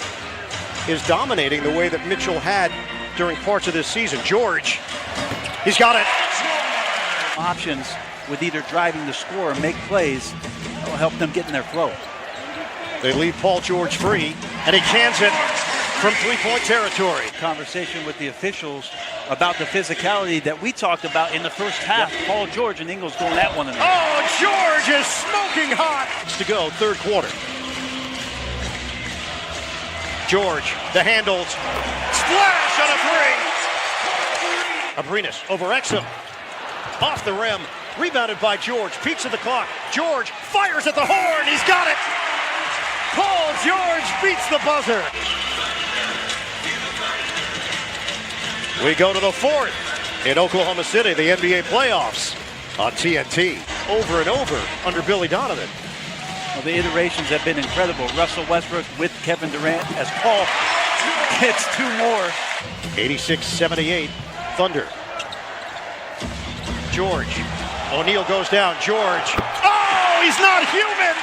is dominating the way that Mitchell had during parts of this season. George, he's got it. Options with either driving the score or make plays that will help them get in their flow. They leave Paul George free, and he cans it from three-point territory. Conversation with the officials about the physicality that we talked about in the first half. Yep. Paul George and Ingles going at one another. Oh, George is smoking hot. To go, third quarter. George, the handles. Splash on a 3. Abrinas over Exum. Off the rim. Rebounded by George. Peeks at the clock. George fires at the horn. He's got it. Paul George beats the buzzer. We go to the 4th in Oklahoma City, the NBA playoffs on TNT. Over and over under Billy Donovan. Well, the iterations have been incredible. Russell Westbrook with Kevin Durant as Paul gets 2 more. 86-78, Thunder. George. O'Neal goes down. George. Oh, he's not human!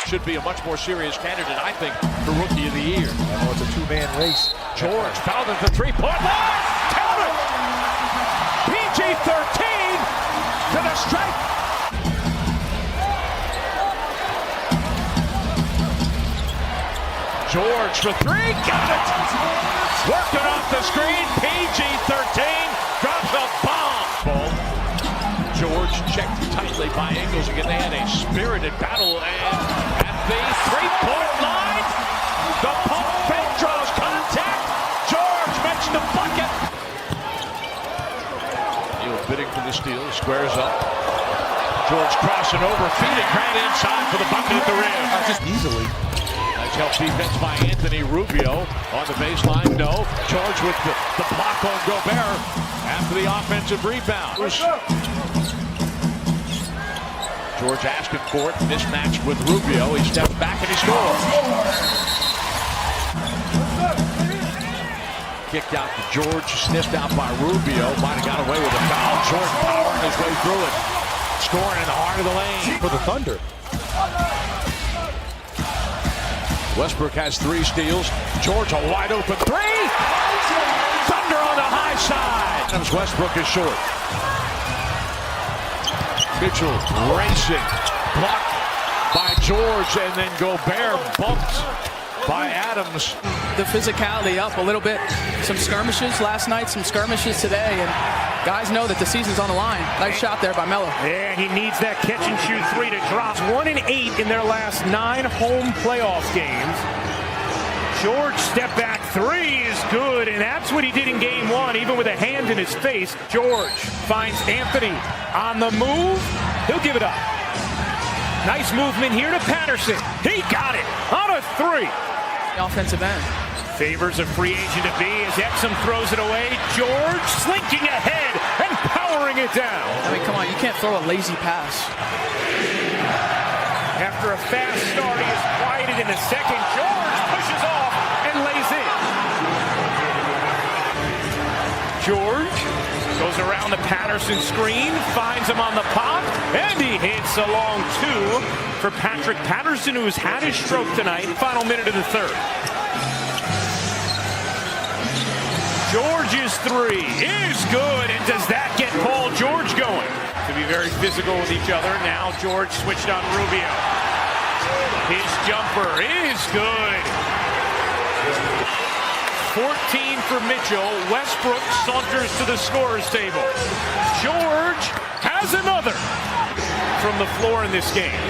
Should be a much more serious candidate, I think, for Rookie of the Year. Oh, it's a 2-man race. George fouled at the 3-point line. Count it! PG-13 to the strike. George for 3, got it! Working off the screen, PG-13 drops a bomb. George checked tightly by Ingles again. They had a spirited battle, and at the 3-point line, the pump fake draws contact. George makes the bucket. Neal bidding for the steal, squares up. George crossing over, feeding Grant inside for the bucket at the rim. Just easily. Nice help defense by Anthony Rubio on the baseline. No, George with the block on Gobert after the offensive rebound. George asking for it, mismatch with Rubio. He steps back and he scores. Kicked out to George, sniffed out by Rubio. Might have got away with a foul. George powering his way through it. Scoring in the heart of the lane. For the Thunder. Westbrook has 3 steals. George a wide open 3. Thunder on the high side. Adams Westbrook is short. Mitchell racing. Blocked by George, and then Gobert bumped by Adams. The physicality up a little bit. Some skirmishes last night, some skirmishes today, and guys know that the season's on the line. Nice shot there by Melo. Yeah, he needs that catch and shoot 3 to drop. 1-8 in their last 9 home playoff games. George step back 3 is good, and that's what he did in game 1, even with a hand in his face. George finds Anthony on the move. He'll give it up. Nice movement here to Patterson. He got it on a 3. Offensive end. Favors a free agent to be as Exum throws it away. George slinking ahead and powering it down. I mean, come on, you can't throw a lazy pass. After a fast start, he is quieted in the second. George pushes off and lays in. George goes around the Patterson screen, finds him on the pop, and he hits a long 2 for Patrick Patterson, who has had his stroke tonight. Final minute of the third. George's 3 is good, and does that get Paul George going? To be very physical with each other. Now George switched on Rubio. His jumper is good. 14 for Mitchell. Westbrook saunters to the scorer's table. George has another from the floor in this game.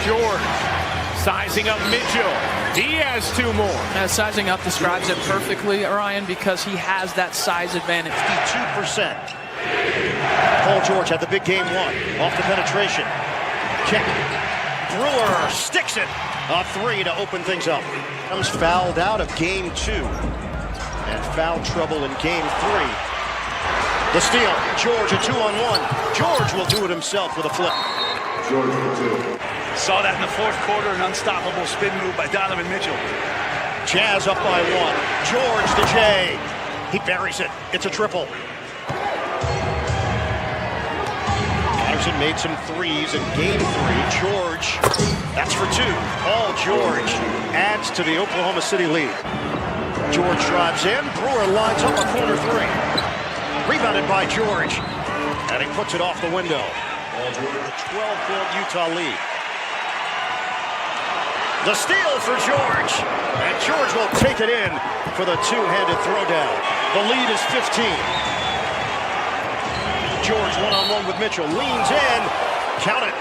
George sizing up Mitchell. He has 2 more. Sizing up describes it perfectly, Ryan, because he has that size advantage. 52%. Paul George had the big game 1. Off the penetration. Check. Brewer sticks it. A 3 to open things up. Comes fouled out of game 2. And foul trouble in game 3. The steal. George a 2-on-1. George will do it himself with a flip. George for 2. Saw that in the fourth quarter, an unstoppable spin move by Donovan Mitchell. Jazz up by 1. George to Jay. He buries it. It's a triple. Patterson made some 3s in game 3. George, that's for 2. Paul George adds to the Oklahoma City lead. George drives in. Brewer lines up a corner 3. Rebounded by George. And he puts it off the window. A 12-point Utah lead. The steal for George. And George will take it in for the 2-handed throwdown. The lead is 15. George one-on-one with Mitchell. Leans in. Count it.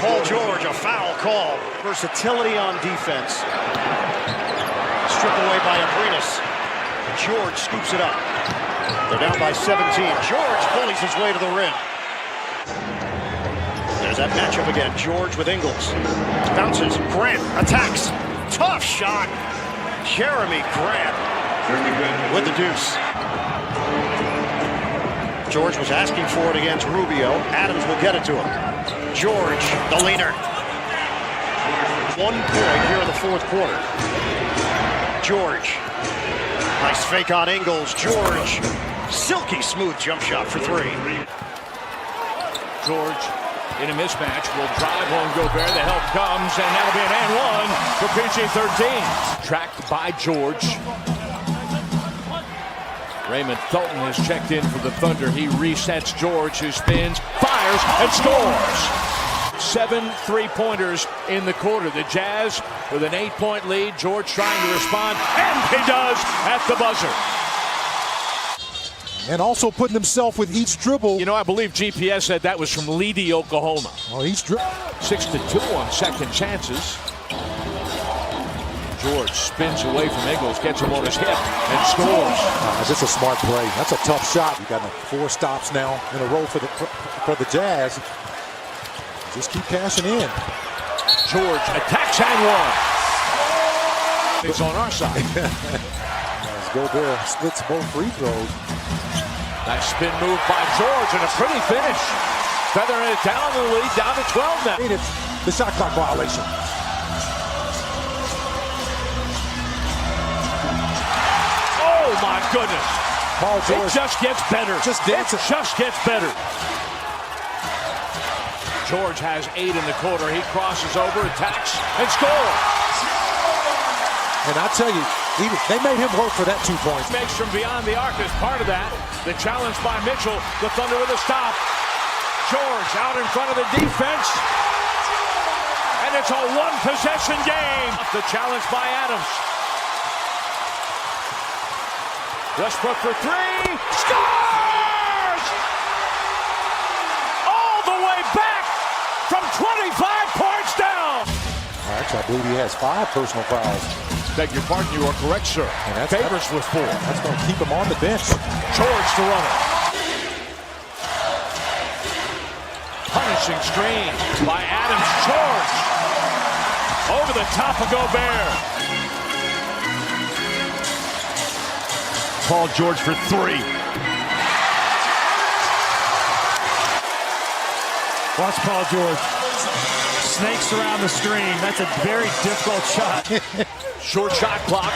Paul George, a foul call. Versatility on defense. Stripped away by Abrinas. George scoops it up. They're down by 17. George bullies his way to the rim. There's that matchup again. George with Ingles. Bounces. Grant attacks. Tough shot. Jeremy Grant with the deuce. George was asking for it against Rubio. Adams will get it to him. George, the leaner. 1 point here in the fourth quarter. George. Nice fake on Ingles. George. Silky smooth jump shot for 3. George in a mismatch will drive on Gobert. The help comes, and that'll be an and 1 for PG-13. Tracked by George. Raymond Felton has checked in for the Thunder. He resets George, who spins, fires, and scores. 7 3-pointers in the quarter. The Jazz with an 8-point lead. George trying to respond, and he does at the buzzer. And also putting himself with each dribble. You know, I believe GPS said that was from Leedy, Oklahoma. Oh, each dribble. 6-2 on second chances. George spins away from Ingles, gets him on his hip, and scores. That's a smart play. That's a tough shot. You got 4 stops now in a row for the Jazz. Just keep cashing in. George attacks and 1. It's on our side. As Gobert splits both free throws. Nice spin move by George and a pretty finish. Feathering it down the lead, down to 12 now. The shot clock violation. Oh my goodness. Paul George. It just gets better. Just dancing. It just gets better. George has 8 in the quarter. He crosses over, attacks, and scores. And I tell you, they made him work for that 2 points. Makes from beyond the arc is part of that. The challenge by Mitchell. The Thunder with a stop. George out in front of the defense. And it's a one-possession game. The challenge by Adams. Westbrook for 3. Scores! All the way back from 25 points down. Actually, I believe he has 5 personal fouls. Beg your pardon, you are correct, sir. And Favors with 4. That's going to keep him on the bench. George to run it. Punishing screen by Adams. George over the top of Gobert. Paul George for 3. Watch Paul George. Snakes around the screen. That's a very difficult shot. Short shot clock.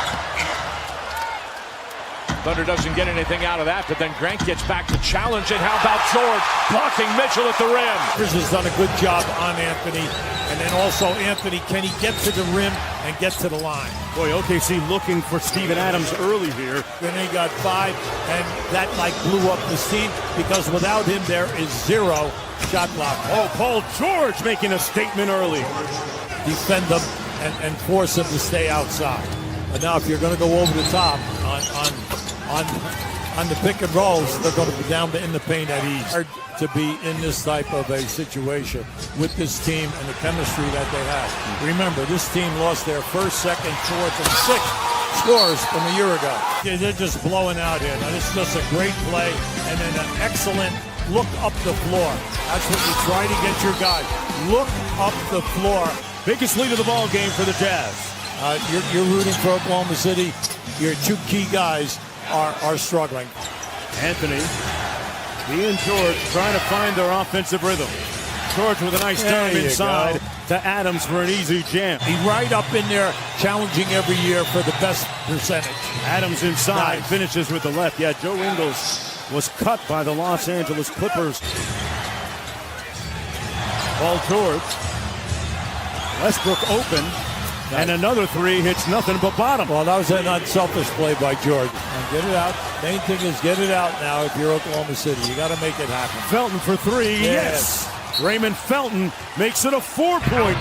Thunder doesn't get anything out of that, but then Grant gets back to challenge it. How about George blocking Mitchell at the rim? Rivers has done a good job on Anthony. And then also Anthony, can he get to the rim and get to the line? Boy, OKC looking for Steven Adams early here. Then they got 5, and that blew up the steam because without him there is 0 shot clock. Oh, Paul George making a statement early. Defend them and force them to stay outside. But now if you're going to go over the top on the pick and rolls, they're going to be down in the paint at ease. Hard to be in this type of a situation with this team and the chemistry that they have. Remember, this team lost their 1st, 2nd, 4th, and 6th scores from a year ago. They're just blowing out here. Now, this is just a great play and then an excellent look up the floor. That's what you try to get your guys. Look up the floor. Biggest lead of the ball game for the Jazz. You're rooting for Oklahoma City. Your 2 key guys are struggling. Anthony, he and George trying to find their offensive rhythm. George with a nice turn inside to Adams for an easy jam. He's right up in there, challenging every year for the best percentage. Adams inside, finishes with the left. Yeah, Joe Ingles was cut by the Los Angeles Clippers. Paul George. Westbrook open. And another 3 hits nothing but bottom. Well, that was an unselfish play by George. And get it out. Main thing is get it out now if you're Oklahoma City. You got to make it happen. Felton for 3. Yes. Raymond Felton makes it a 4-point.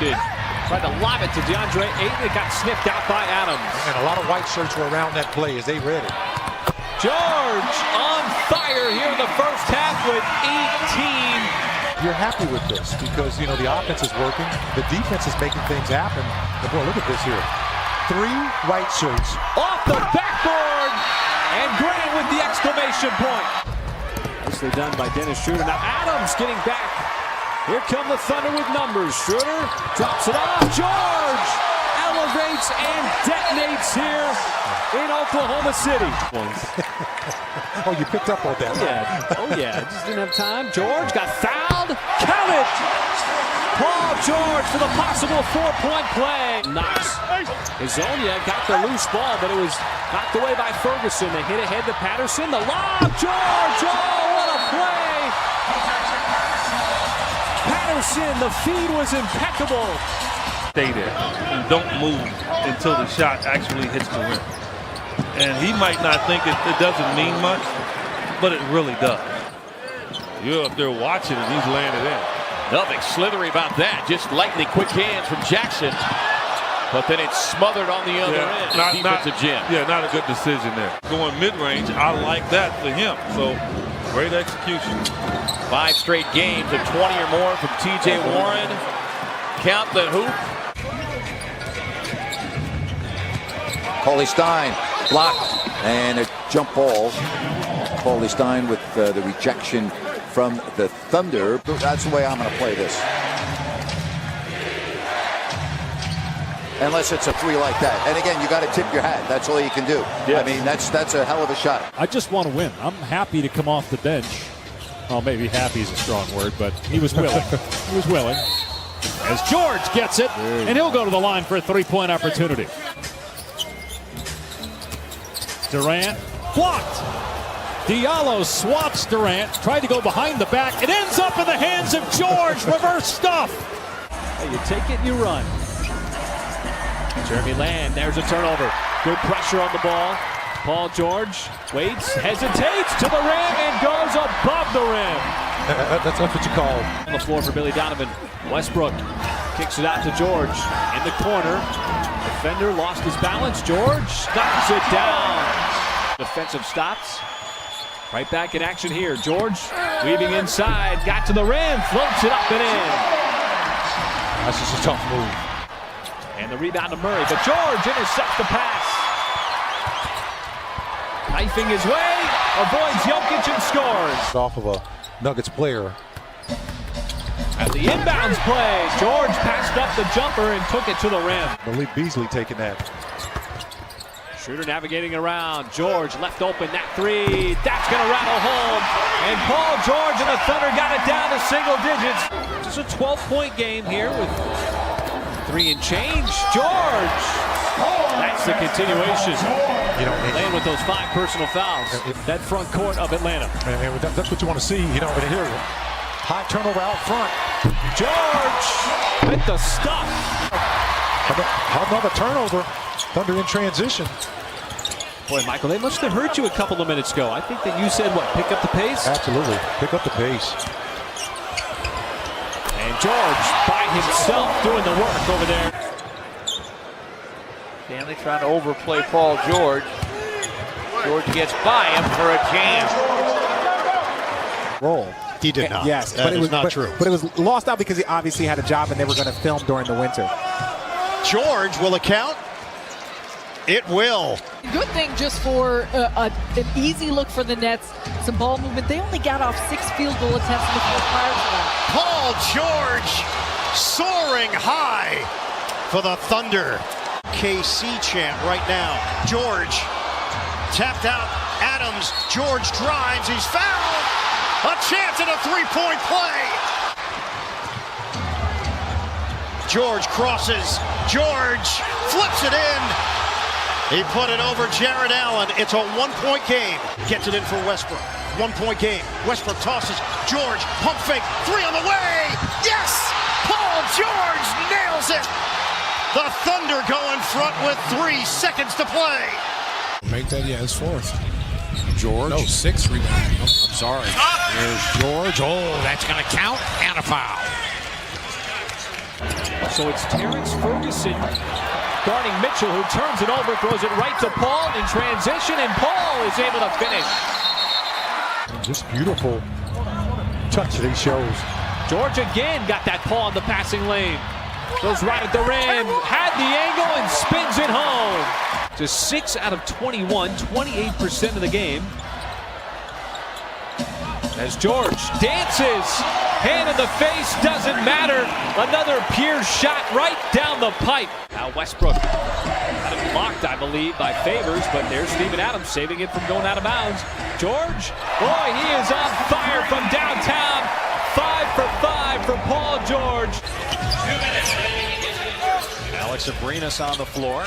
Tried to lob it to DeAndre Ayton. It got sniffed out by Adams. And a lot of white shirts were around that play as they read it. George on fire here in the first half with 18. You're happy with this because, the offense is working. The defense is making things happen. But boy, look at this here. 3 white shirts. Off the backboard. And Grant with the exclamation point. Nicely done by Dennis Schroeder. Now Adams getting back. Here come the Thunder with numbers. Schroeder drops it off. George elevates and detonates here in Oklahoma City. Oh, you picked up on that. Oh, yeah. Just didn't have time. George got fouled. Count it! Paul George for the possible 4-point play. Knox. Hezonja got the loose ball, but it was knocked away by Ferguson. They hit ahead to Patterson. The lob. George! Oh, what a play! Patterson, the feed was impeccable. Stay there and don't move until the shot actually hits the rim. And he might not think it doesn't mean much, but it really does. You're up there watching and he's laying it in. Nothing slithery about that. Just lightning quick hands from Jackson. But then it's smothered on the other end. Defensive Jim. Yeah, not a good decision there. Going mid-range, I like that for him. So, great execution. 5 straight games of 20 or more from T.J. Warren. Count the hoop. Cauley-Stein blocked and a jump ball. Cauley-Stein with the rejection from the Thunder. That's the way I'm going to play this. Unless it's a 3 like that. And again, you got to tip your hat. That's all you can do. Yes. I mean, that's a hell of a shot. I just want to win. I'm happy to come off the bench. Well, maybe happy is a strong word, but he was willing. He was willing. As George gets it, and he'll go to the line for a 3-point opportunity. Durant blocked. Diallo swats Durant, tried to go behind the back. It ends up in the hands of George. Reverse stuff. Hey, you take it and you run. Jeremy Lamb, there's a turnover. Good pressure on the ball. Paul George waits, hesitates to the rim, and goes above the rim. That's what you call. On the floor for Billy Donovan. Westbrook kicks it out to George in the corner. Defender lost his balance. George knocks it down. Defensive stops. Right back in action here. George weaving inside, got to the rim, floats it up and in. That's just a tough move. And the rebound to Murray, but George intercepts the pass. Knifing his way, avoids Jokic and scores. Off of a Nuggets player. At the inbounds play, George passed up the jumper and took it to the rim. Malik Beasley taking that. Schroeder navigating around. George left open, that three. That's going to rattle home. And Paul George and the Thunder got it down to single digits. Just a 12-point game here with 3 and change. George. That's the continuation. You know, Playing with those 5 personal fouls. That front court of Atlanta. And that's what you want to see. You know, and here, high turnover out front. George with the stuff. Another turnover. Thunder in transition. Boy, Michael, they must have hurt you a couple of minutes ago. I think that you said, what, pick up the pace? Absolutely. Pick up the pace. And George by himself doing the work over there. Stanley trying to overplay Paul George. George gets by him for a jam. Roll. He did not. Yes, that is not true. But it was lost out because he obviously had a job and they were going to film during the winter. George, will it count? It will. Good thing just for an easy look for the Nets. Some ball movement. They only got off 6 field goal attempts in the fourth prior to that. Paul George soaring high for the Thunder. KC chant right now. George tapped out. Adams. George drives. He's fouled. A chance at a three-point play. George crosses. George flips it in. He put it over Jared Allen. It's a 1-point game. Gets it in for Westbrook. 1-point game. Westbrook tosses. George, pump fake. 3 on the way. Yes! Paul George nails it. The Thunder go in front with 3 seconds to play. Make that, yeah, it's 4th. George. No, 6 rebound. I'm sorry. There's George. Oh, That's going to count and a foul. So it's Terrence Ferguson guarding Mitchell, who turns it over, throws it right to Paul in transition, and Paul is able to finish. Just beautiful touch that he shows. George again got that Paul in the passing lane. Goes right at the rim, had the angle, and spins it home. Just 6 out of 21, 28% of the game. As George dances, hand in the face, doesn't matter. Another Pierce shot right down the pipe. Now Westbrook had it blocked, I believe, by Favors, but there's Steven Adams saving it from going out of bounds. George, boy, he is on fire from downtown. 5 for 5 for Paul George. Alex Abrinas on the floor.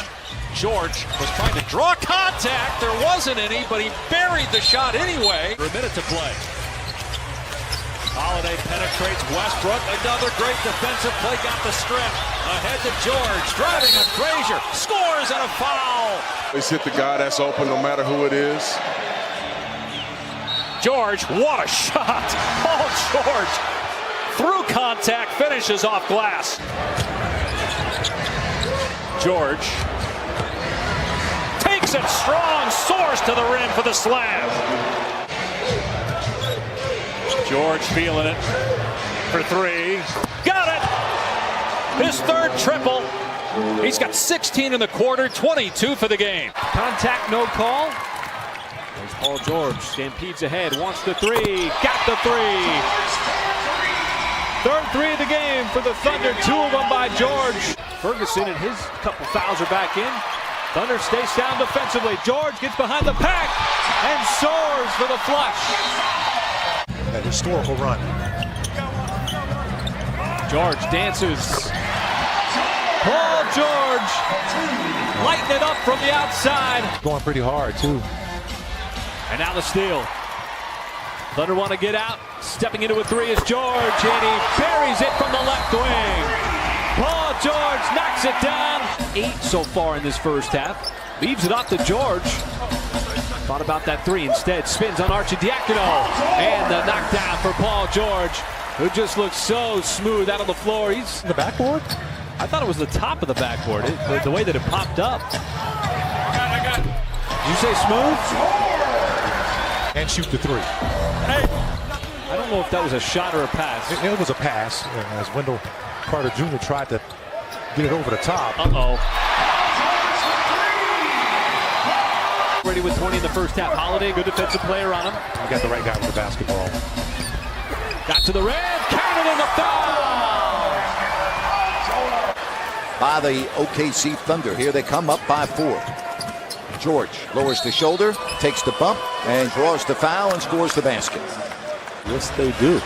George was trying to draw contact. There wasn't any, but he buried the shot anyway. For a minute to play. Holiday penetrates Westbrook. Another great defensive play, got the strip. Ahead to George, driving on Frazier. Scores and a foul. Let's hit the guy that's open no matter who it is. George, what a shot. Paul George, through contact, finishes off glass. George takes it strong, soars to the rim for the slam. George feeling it for 3. Got it! His 3rd triple. He's got 16 in the quarter, 22 for the game. Contact, no call. There's Paul George, stampedes ahead, wants the 3, got the 3. 3rd 3 of the game for the Thunder, 2 of them by George. Ferguson and his couple fouls are back in. Thunder stays down defensively. George gets behind the pack and soars for the flush. That historical run. George dances. Paul George lighting it up from the outside. Going pretty hard, too. And now the steal. Thunder want to get out. Stepping into a three is George, and he buries it from the left wing. Paul George knocks it down. 8 so far in this first half. Leaves it up to George. Thought about that three. Instead, spins on Arcidiacono. And the knockdown for Paul George, who just looks so smooth out on the floor. He's the backboard? I thought it was the top of the backboard, the way that it popped up. Did you say smooth? And shoot the three. I don't know if that was a shot or a pass. It was a pass, as Wendell Carter Jr. tried to get it over the top. Ready with 20 in the first half. Holiday, good defensive player on him. You got the right guy with the basketball. Got to the rim, counted in the foul! By the OKC Thunder. Here they come up by 4. George lowers the shoulder, takes the bump, and draws the foul and scores the basket. Yes, they do.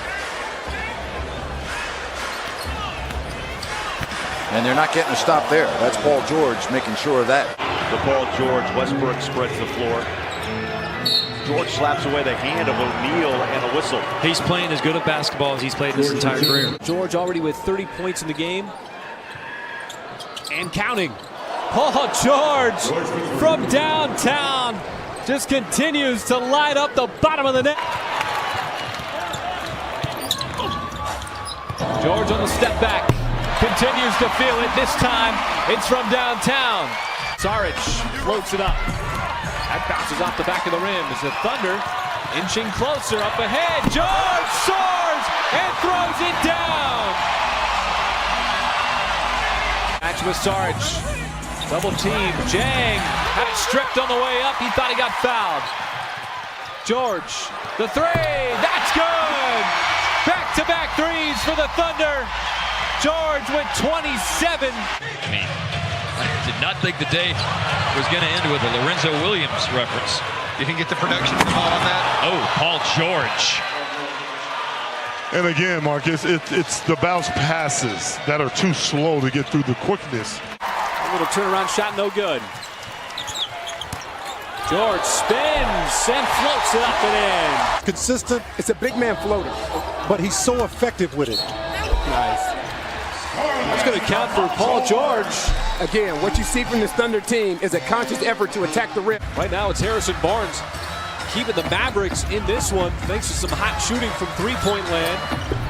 And they're not getting a stop there. That's Paul George making sure of that. The Paul George, Westbrook spreads the floor. George slaps away the hand of O'Neal and a whistle. He's playing as good at basketball as he's played his entire career. George already with 30 points in the game. And counting. Paul George from downtown just continues to light up the bottom of the net. George on the step back. Continues to feel it. This time it's from downtown. Saric floats it up. That bounces off the back of the rim as the Thunder inching closer up ahead. George soars and throws it down. Match with Saric. Double team. Jang had it stripped on the way up. He thought he got fouled. George, the three. That's good. Back-to-back threes for the Thunder. George with 27. I did not think the day was going to end with a Lorenzo Williams reference. You didn't get the production on that? Oh, Paul George. And again, Marcus, it's the bounce passes that are too slow to get through the quickness. A little turnaround shot, no good. George spins and floats it up and in. Consistent. It's a big man floater, but he's so effective with it. Nice. That's going to count for Paul George. Again, what you see from this Thunder team is a conscious effort to attack the rim. Right now it's Harrison Barnes keeping the Mavericks in this one thanks to some hot shooting from three-point land.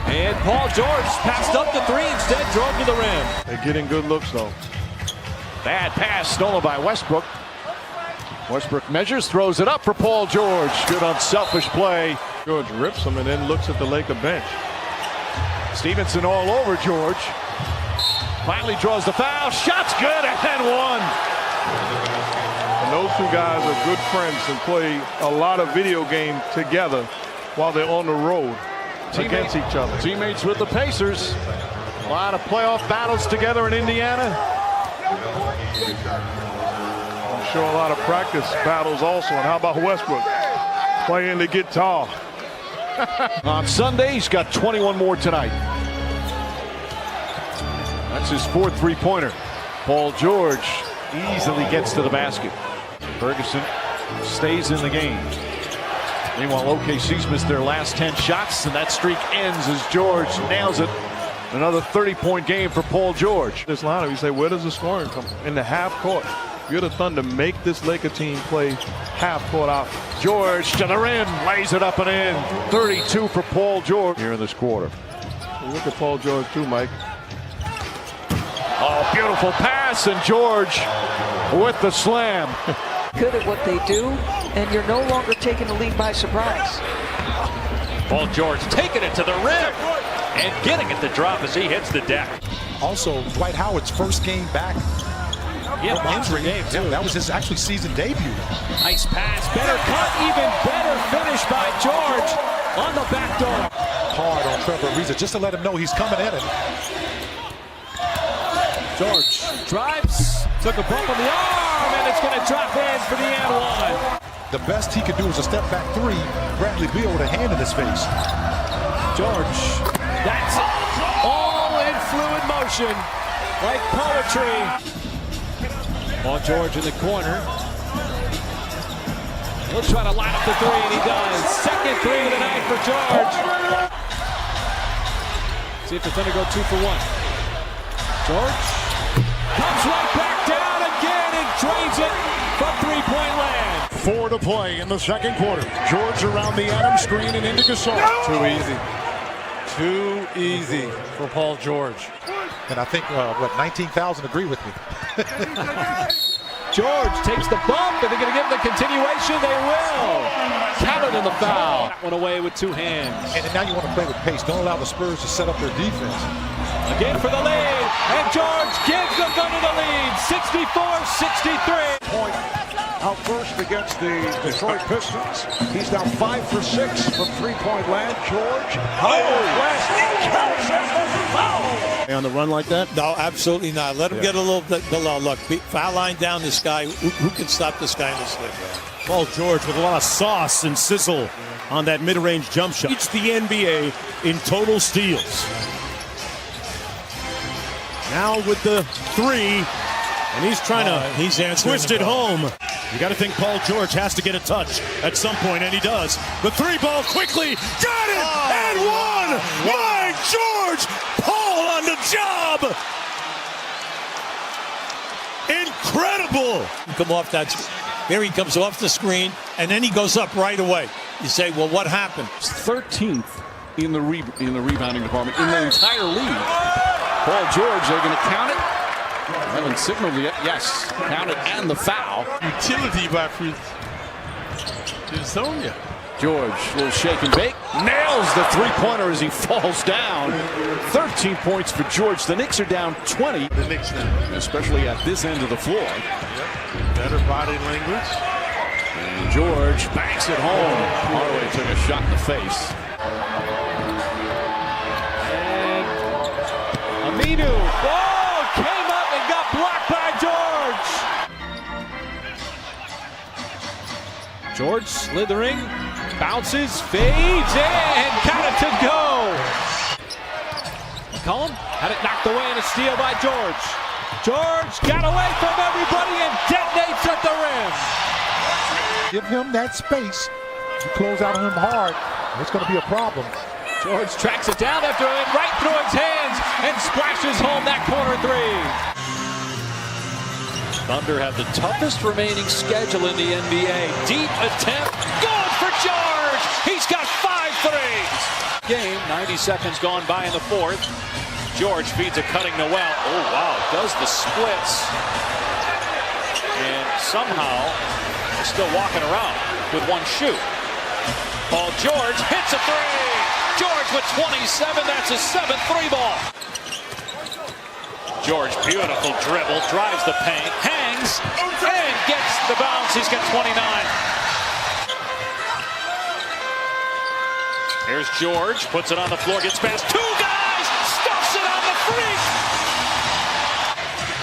And Paul George passed up the three, instead drove to the rim. They're getting good looks, though. Bad pass stolen by Westbrook. Westbrook measures, throws it up for Paul George. Good unselfish play. George rips him and then looks at the Laker bench. Stevenson all over George. Finally draws the foul. Shot's good and one. And those two guys are good friends and play a lot of video games together while they're on the road against each other. Teammates with the Pacers. A lot of playoff battles together in Indiana. I'm sure a lot of practice battles also. And how about Westbrook playing the guitar? On Sunday, he's got 21 more tonight. That's his fourth three-pointer. Paul George easily gets to the basket. Ferguson stays in the game. Meanwhile, OKC's missed their last 10 shots, and that streak ends as George nails it. Another 30-point game for Paul George. This lineup, you say, where does the scoring come from? In the half court. If you're the Thunder, make this Laker team play half court out. George to the rim, lays it up and in. 32 for Paul George here in this quarter. Look at Paul George too, Mike. Oh, beautiful pass, and George with the slam. Good at what they do, and you're no longer taking the lead by surprise. Paul George taking it to the rim and getting it to drop as he hits the deck. Also, Dwight Howard's first game back. Yeah, injury game too. Yeah, that was his actually season debut. Nice pass, better cut, even better finish by George on the back door. Hard on Trevor Ariza just to let him know he's coming in. George drives, took a bump on the arm, and it's going to drop in for the and one. The best he could do was a step back three. Bradley Beal with a hand in his face. George, that's all in fluid motion, like poetry. Paul George in the corner. He'll try to line up the three, and he does. Second three of the night for George. See if the Thunder go 2 for 1. George comes right back down again and drains it from three-point land. 4 to play in the second quarter. George around the Adams screen and into Gasol. Too easy. Too easy for Paul George. And I think, 19,000 agree with me. George takes the bump, and they're going to give him the continuation. They will. Counted in the foul. That one away with 2 hands. And now you want to play with pace. Don't allow the Spurs to set up their defense. Again for the lead, and George gives the Thunder the lead, 64-63. Point out first against the Detroit Pistons. He's now 5 for 6 from three-point land. George. On the run like that? No, absolutely not. Let him get a little bit below. Look, foul line down this guy. Who can stop this guy in this league? Paul George with a lot of sauce and sizzle on that mid-range jump shot. It's the NBA in total steals. Now with the 3, and he's trying to twist it home. You got to think Paul George has to get a touch at some point, and he does. The 3-ball quickly, got it, and one! My George! Paul on the job! Incredible! Come off that. Here he comes off the screen, and then he goes up right away. You say, well, what happened? 13th in the rebounding department in the entire league. Paul George, they're going to count it. I haven't signaled yet. Yes, count it and the foul. Utility by Sonia. George, a little shake and bake, nails the three-pointer as he falls down. 13 points for George. The Knicks are down 20. The Knicks now. Especially at this end of the floor. Yep. Better body language. And George banks it home. Hardaway took a shot in the face. Aminu, ball came up and got blocked by George. George slithering, bounces, fades, and counted to go. McCollum had it knocked away and a steal by George. George got away from everybody and detonates at the rim. Give him that space. You close out on him hard, it's going to be a problem. George tracks it down after it right through his hands and splashes home that corner 3. Thunder have the toughest remaining schedule in the NBA. Deep attempt, good for George! He's got 5 threes! Game, 90 seconds gone by in the 4th. George feeds a cutting Noel. Oh, wow, does the splits. And somehow, he's still walking around with one shoe. Paul George hits a 3! George with 27, that's his 7th 3-ball. George, beautiful dribble, drives the paint, hangs, and gets the bounce. He's got 29. Here's George, puts it on the floor, gets past 2 guys, stuffs it on the freak.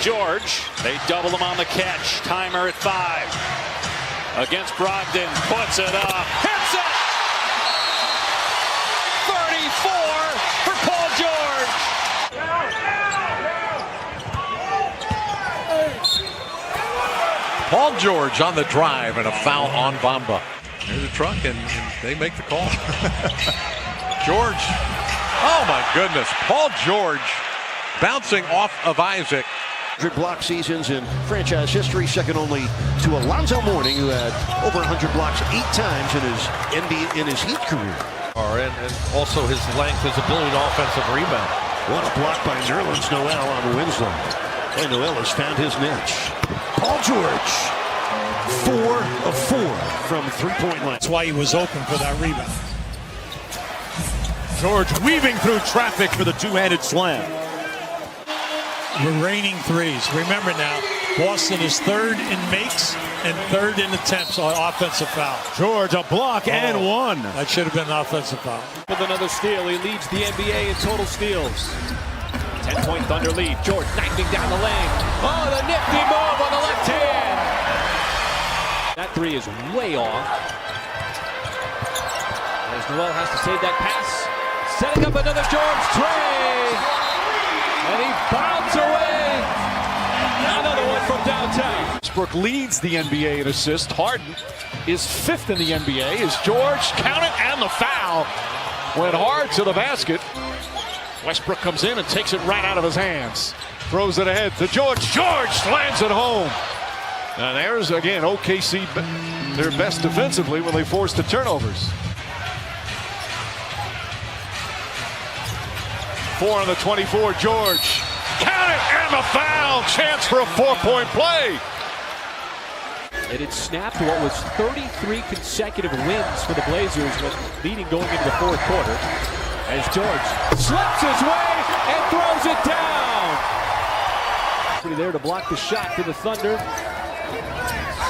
George, they double him on the catch. Timer at 5. Against Brogdon, puts it up, hits it! 34 for Paul George. Paul George on the drive and a foul on Bamba. There's a truck and they make the call. George, oh my goodness. Paul George bouncing off of Isaac. 100 block seasons in franchise history, second only to Alonzo Mourning, who had over 100 blocks 8 times in his Heat career. And also his length, his ability to offensive rebound. Once blocked by Nerlens Noel on Winslow. And Noel has found his niche. Paul George, 4 of 4 from three-point line. That's why he was open for that rebound. George weaving through traffic for the two-handed slam. We're raining threes. Remember now, Boston is 3rd in makes and 3rd in attempts on offensive foul. George, a block and 1. That should have been an offensive foul. With another steal, he leads the NBA in total steals. 10-point Thunder lead. George knifing down the lane. Oh, the nifty move on the left hand. That 3 is way off. As Noel has to save that pass. Setting up another George tray. And he bounds away. Another one from downtown. Westbrook leads the NBA in assists. Harden is 5th in the NBA. Is George, count it, and the foul. Went hard to the basket. Westbrook comes in and takes it right out of his hands. Throws it ahead to George. George slams it home. And there's, again, OKC, their best defensively when they force the turnovers. 4 on the 24, George. Count it, and the foul. Chance for a 4-point play. It had snapped what was 33 consecutive wins for the Blazers when leading going into the fourth quarter. As George slips his way and throws it down. Pretty there to block the shot to the Thunder.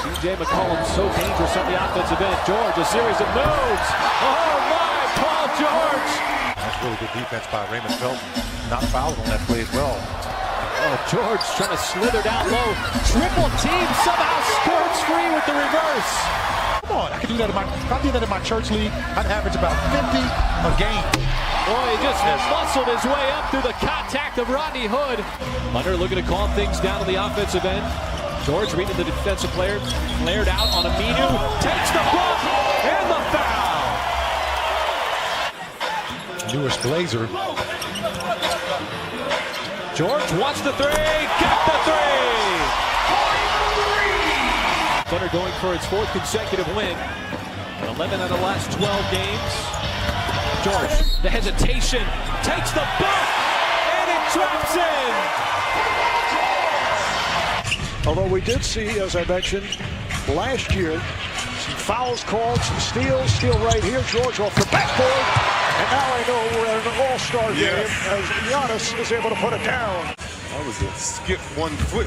C.J. McCollum so dangerous on the offensive end. George, a series of moves. Oh my, Paul George. That's really good defense by Raymond Felton. Not fouled on that play as well. Oh, George trying to slither down low. Triple team somehow skirts free with the reverse. Come on, I could do that if I did that in my church league, I'd average about 50 a game. Boy, he just muscled his way up through the contact of Rodney Hood. Hunter looking to calm things down on the offensive end. George reading the defensive player, flared out on Aminu, takes the bump and the foul. Newest Blazer. George wants the three, got the three. Thunder going for its 4th consecutive win. 11 out of the last 12 games. George, the hesitation, takes the bump, and it drops in. Although we did see, as I mentioned, last year, some fouls called, some steals. Steal right here, George off the backboard. And now I know we're at an all-star game as Giannis is able to put it down. That was a skip 1 foot.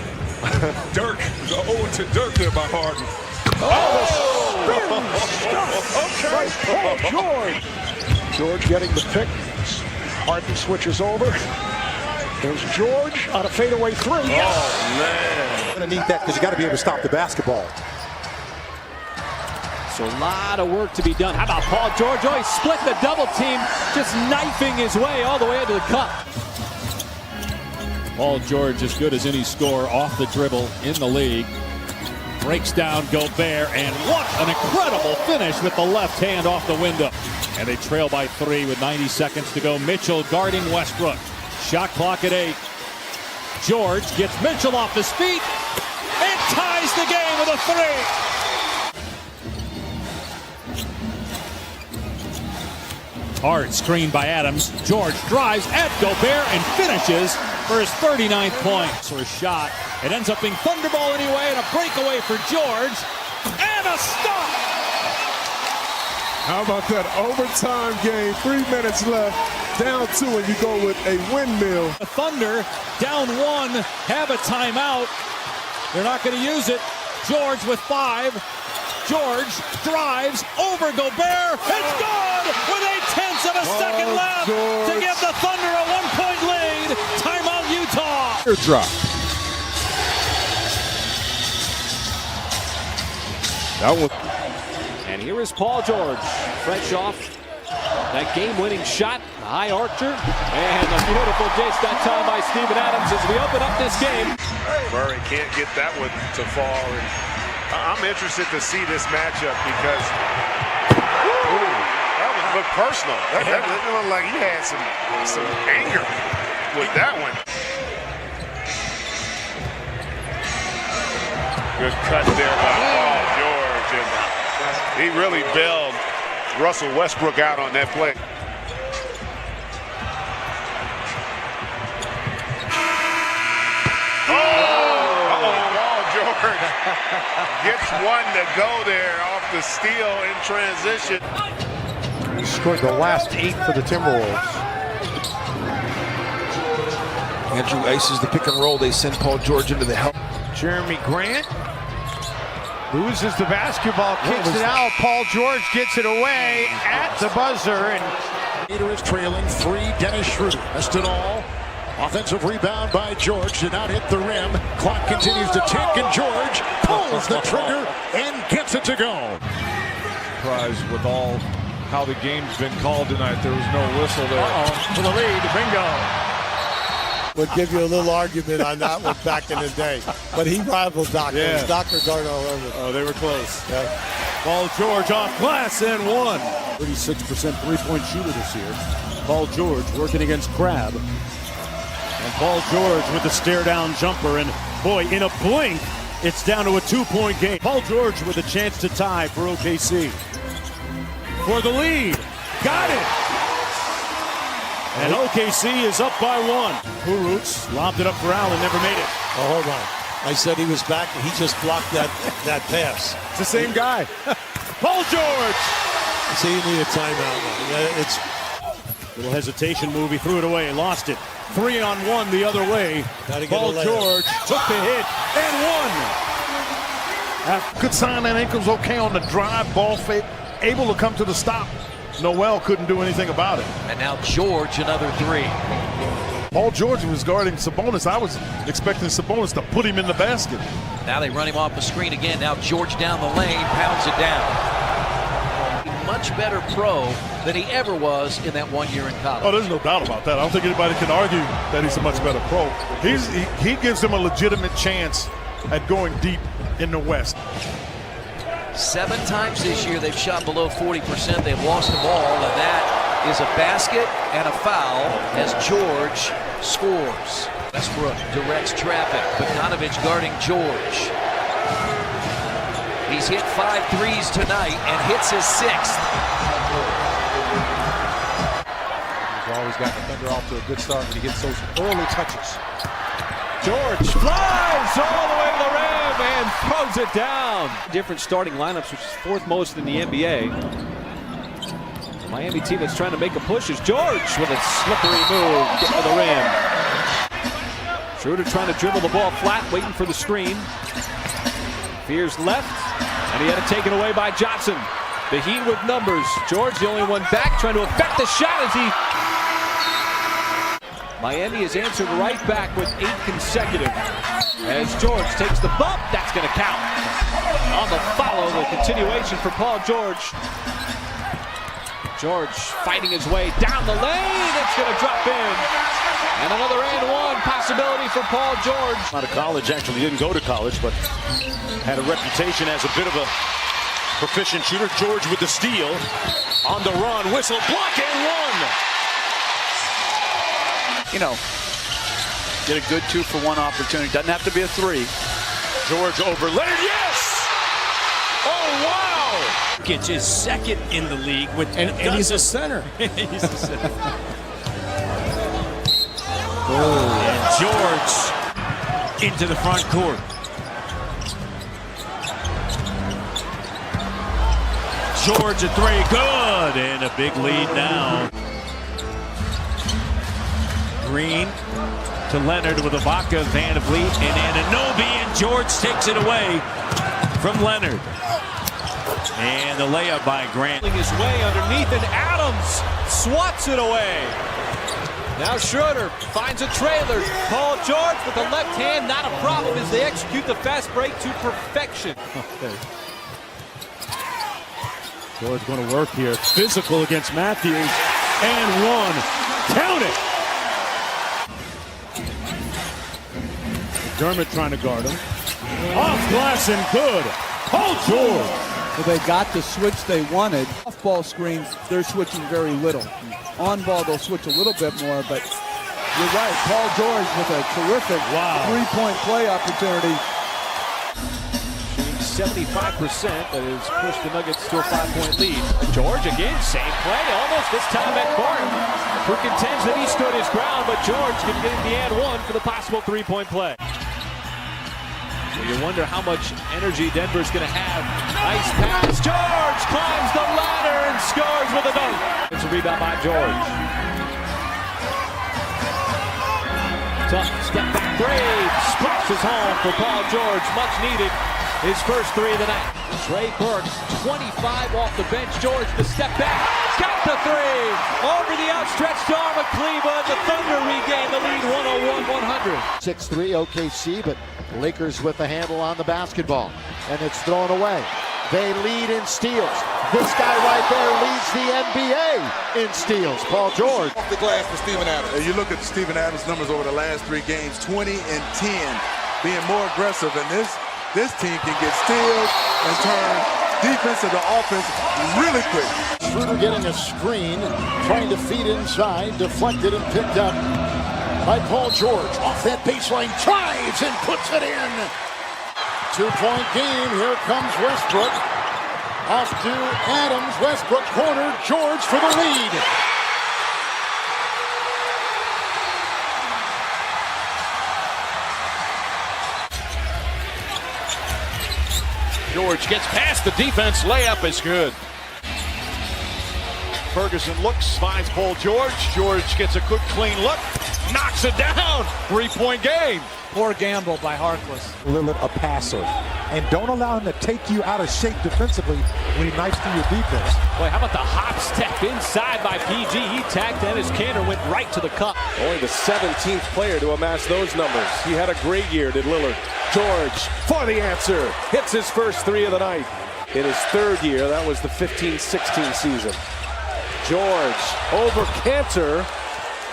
Dirk, the ode to Dirk there by Harden. Okay. Paul George. George getting the pick. Harden switches over. There's George on a fadeaway 3. Oh, man. You're going to need that because you got to be able to stop the basketball. So a lot of work to be done. How about Paul George? Oh, he split the double team, just knifing his way all the way into the cup. Paul George as good as any scorer off the dribble in the league. Breaks down Gobert, and what an incredible finish with the left hand off the window. And they trail by 3 with 90 seconds to go. Mitchell guarding Westbrook. Shot clock at 8. George gets Mitchell off his feet and ties the game with a 3. Hard screen by Adams. George drives at Gobert and finishes for his 39th point. So a shot. It ends up being Thunderball anyway, and a breakaway for George. And a stop! How about that overtime game? 3 minutes left. Down 2, and you go with a windmill. The Thunder down 1, have a timeout. They're not going to use it. George with 5. George drives over Gobert. It's good with 0.8 of a second left to give the Thunder a 1-point lead. Timeout, Utah. Drop. And here is Paul George, fresh off that game-winning shot, the high archer, and a beautiful dish that time by Steven Adams as we open up this game. Murray can't get that one to fall. And I'm interested to see this matchup because that would look personal. That looked like he had some anger with that one. Good cut there by Paul George, and he really bailed Russell Westbrook out on that play. Gets one to go there off the steal in transition. He scored the last 8 for the Timberwolves. Andrew ices the pick and roll. They send Paul George into the help. Jeremy Grant loses the basketball, kicks it out. Paul George gets it away at the buzzer. And Leader is trailing 3. Dennis Schroeder missed it all. Offensive rebound by George, did not hit the rim. Clock continues to tick, and George pulls the trigger and gets it to go. Surprised with all how the game's been called tonight. There was no whistle there. For the lead, bingo. would give you a little argument on that one back in the day. But he rivaled Doc. Yeah. Dr. Darno. Oh, they were close. Yeah. Paul George off glass and one. 36% three-point shooter this year. Paul George working against Crabbe. And Paul George with the stare-down jumper. And boy, in a blink, it's down to a 2-point game. Paul George with a chance to tie for OKC. For the lead. Got it. And OKC is up by one. Kurucs lobbed it up for Allen, never made it. Oh, hold on. I said he was back, and he just blocked that pass. It's the same guy. Paul George. See, you need a timeout now. It's little hesitation move. He threw it away, lost it. 3-on-1 the other way. Paul George took the hit and won. Good sign that ankle's okay on the drive, ball fake, able to come to the stop. Noel couldn't do anything about it. And now George, another three. Paul George was guarding Sabonis. I was expecting Sabonis to put him in the basket. Now they run him off the screen again. Now George down the lane, pounds it down. Much better pro than he ever was in that 1 year in college. Oh, there's no doubt about that. I don't think anybody can argue that he's a much better pro. He gives him a legitimate chance at going deep in the West. 7 times this year they've shot below 40%. They've lost the ball, and that is a basket and a foul as George scores. Westbrook directs traffic. Bogdanovich guarding George. He's hit 5 threes tonight and hits his 6th. He's always got the Thunder off to a good start when he gets those early touches. George flies all the way to the rim and throws it down. Different starting lineups, which is 4th most in the NBA. The Miami team that's trying to make a push is George with a slippery move, getting to the rim. Schroeder trying to dribble the ball flat, waiting for the screen. Fears left, and he had it taken away by Johnson. The Heat with numbers. George, the only one back, trying to affect the shot as he... Miami has answered right back with 8 consecutive. As George takes the bump, that's going to count. On the follow, the continuation for Paul George. George fighting his way down the lane. It's going to drop in. And another and one possibility for Paul George. Out of college, actually didn't go to college, but had a reputation as a bit of a proficient shooter. George with the steal. On the run, whistle, block, and one. You know, get a good 2-for-1 opportunity. Doesn't have to be a 3. George over Leonard, yes! Oh, wow! Jokic is 2nd in the league with, and he's a center. He's a center. And George into the front court. George a 3, good, and a big lead now. Green to Leonard with Ibaka, Van Vliet, and Anunoby, and George takes it away from Leonard. And the layup by Grant. His way underneath, and Adams swats it away. Now Schroeder finds a trailer. Paul George with the left hand, not a problem as they execute the fast break to perfection. George going to work here. Physical against Matthews. And one. Count it! McDermott trying to guard him. Off glass and good. Paul George. Well, they got the switch they wanted. Off-ball screens, they're switching very little. On-ball, they'll switch a little bit more, but you're right. Paul George with a terrific three-point play opportunity. Shooting 75%, that has pushed the Nuggets to a 5-point lead. George again, same play, almost this time at Barton, who contends that he stood his ground, but George can get in the and one for the possible 3-point play. You wonder how much energy Denver's going to have. Nice pass. George climbs the ladder and scores with a dunk. It's a rebound by George. Tough step back three. Splashes home for Paul George. Much needed. His first 3 of the night. Trey Burke, 25 off the bench. George, the step back. Got the 3. Over the outstretched arm of Cleveland. The Thunder regain the lead 101-100. 6-3 OKC, but Lakers with the handle on the basketball. And it's thrown away. They lead in steals. This guy right there leads the NBA in steals. Paul George. Off the glass for Steven Adams. You look at Steven Adams' numbers over the last 3 games, 20 and 10, being more aggressive. And this team can get steals and turn defense into offense really quick. Schroeder getting a screen, trying to feed inside, deflected and picked up by Paul George. Off that baseline, drives and puts it in. 2-point game. Here comes Westbrook. Off to Adams. Westbrook corner. George for the lead. George gets past the defense. Layup is good. Ferguson looks, finds Paul George. George gets a good clean look. Knocks it down. 3-point game. Poor gamble by Harkless. Lillard a passer. And don't allow him to take you out of shape defensively when he knifes through your defense. Boy, how about the hop step inside by PG? He tacked and his canter went right to the cup. Only the 17th player to amass those numbers. He had a great year, did Lillard. George for the answer. Hits his first 3 of the night. In his 3rd year, that was the 15-16 season. George over Cantor.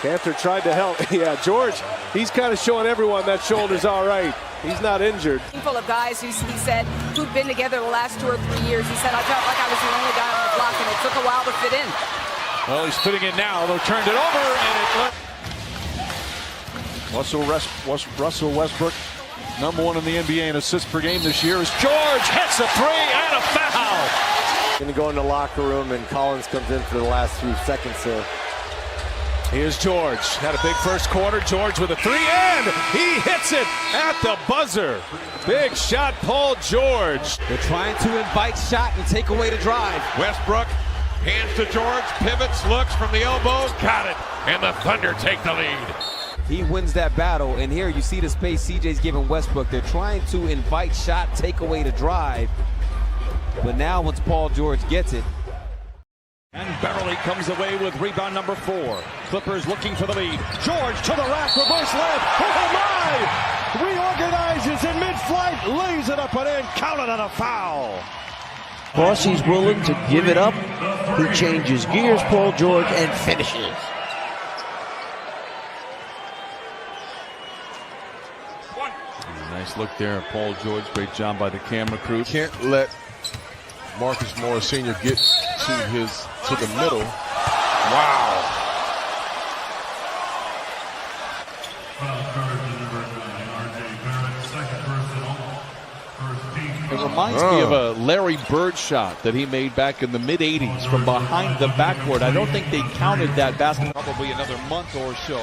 Cantor tried to help. Yeah, George, he's kind of showing everyone that shoulder's all right. He's not injured. Full of guys who he said who'd been together the last 2 or 3 years. He said, I felt like I was the only guy on the block, and it took a while to fit in. Well, he's fitting in now. They'll turn it over, and it Russell Westbrook, #1 in the NBA in assists per game this year, as George hits a 3 and a foul. Going to go in the locker room, and Collins comes in for the last few seconds there. Here's George. Had a big first quarter. George with a 3, and he hits it at the buzzer. Big shot, Paul George. They're trying to invite shot and take away the drive. Westbrook hands to George, pivots, looks from the elbow, got it, and the Thunder take the lead. He wins that battle, and here you see the space CJ's giving Westbrook. They're trying to invite shot, take away the drive, but now once Paul George gets it, and Beverly comes away with rebound number 4. Clippers looking for the lead. George to the rack, reverse layup. Oh my! Reorganizes in mid-flight, lays it up and in, counted on a foul. Cross, he's willing to give it up. He changes gears, Paul George, and finishes. Nice look there at Paul George. Great job by the camera crew. Can't let Marcus Morris Sr. get to the middle. Wow. It reminds me of a Larry Bird shot that he made back in the mid-'80s from behind the backboard. I don't think they counted that basket. Probably another month or so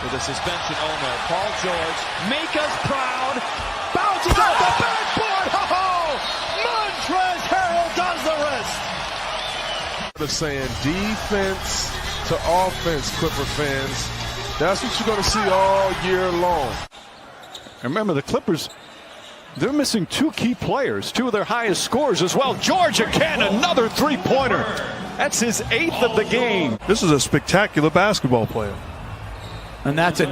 with a suspension. Oh no, Paul George, make us proud. Bounces off the backboard. Oh, Montrezl Harrell does the rest. They're saying defense to offense, Clipper fans. That's what you're going to see all year long. Remember, the Clippers, they're missing 2 key players, 2 of their highest scorers as well. George again, another 3-pointer. That's his 8th of the game. This is a spectacular basketball player. And that's it.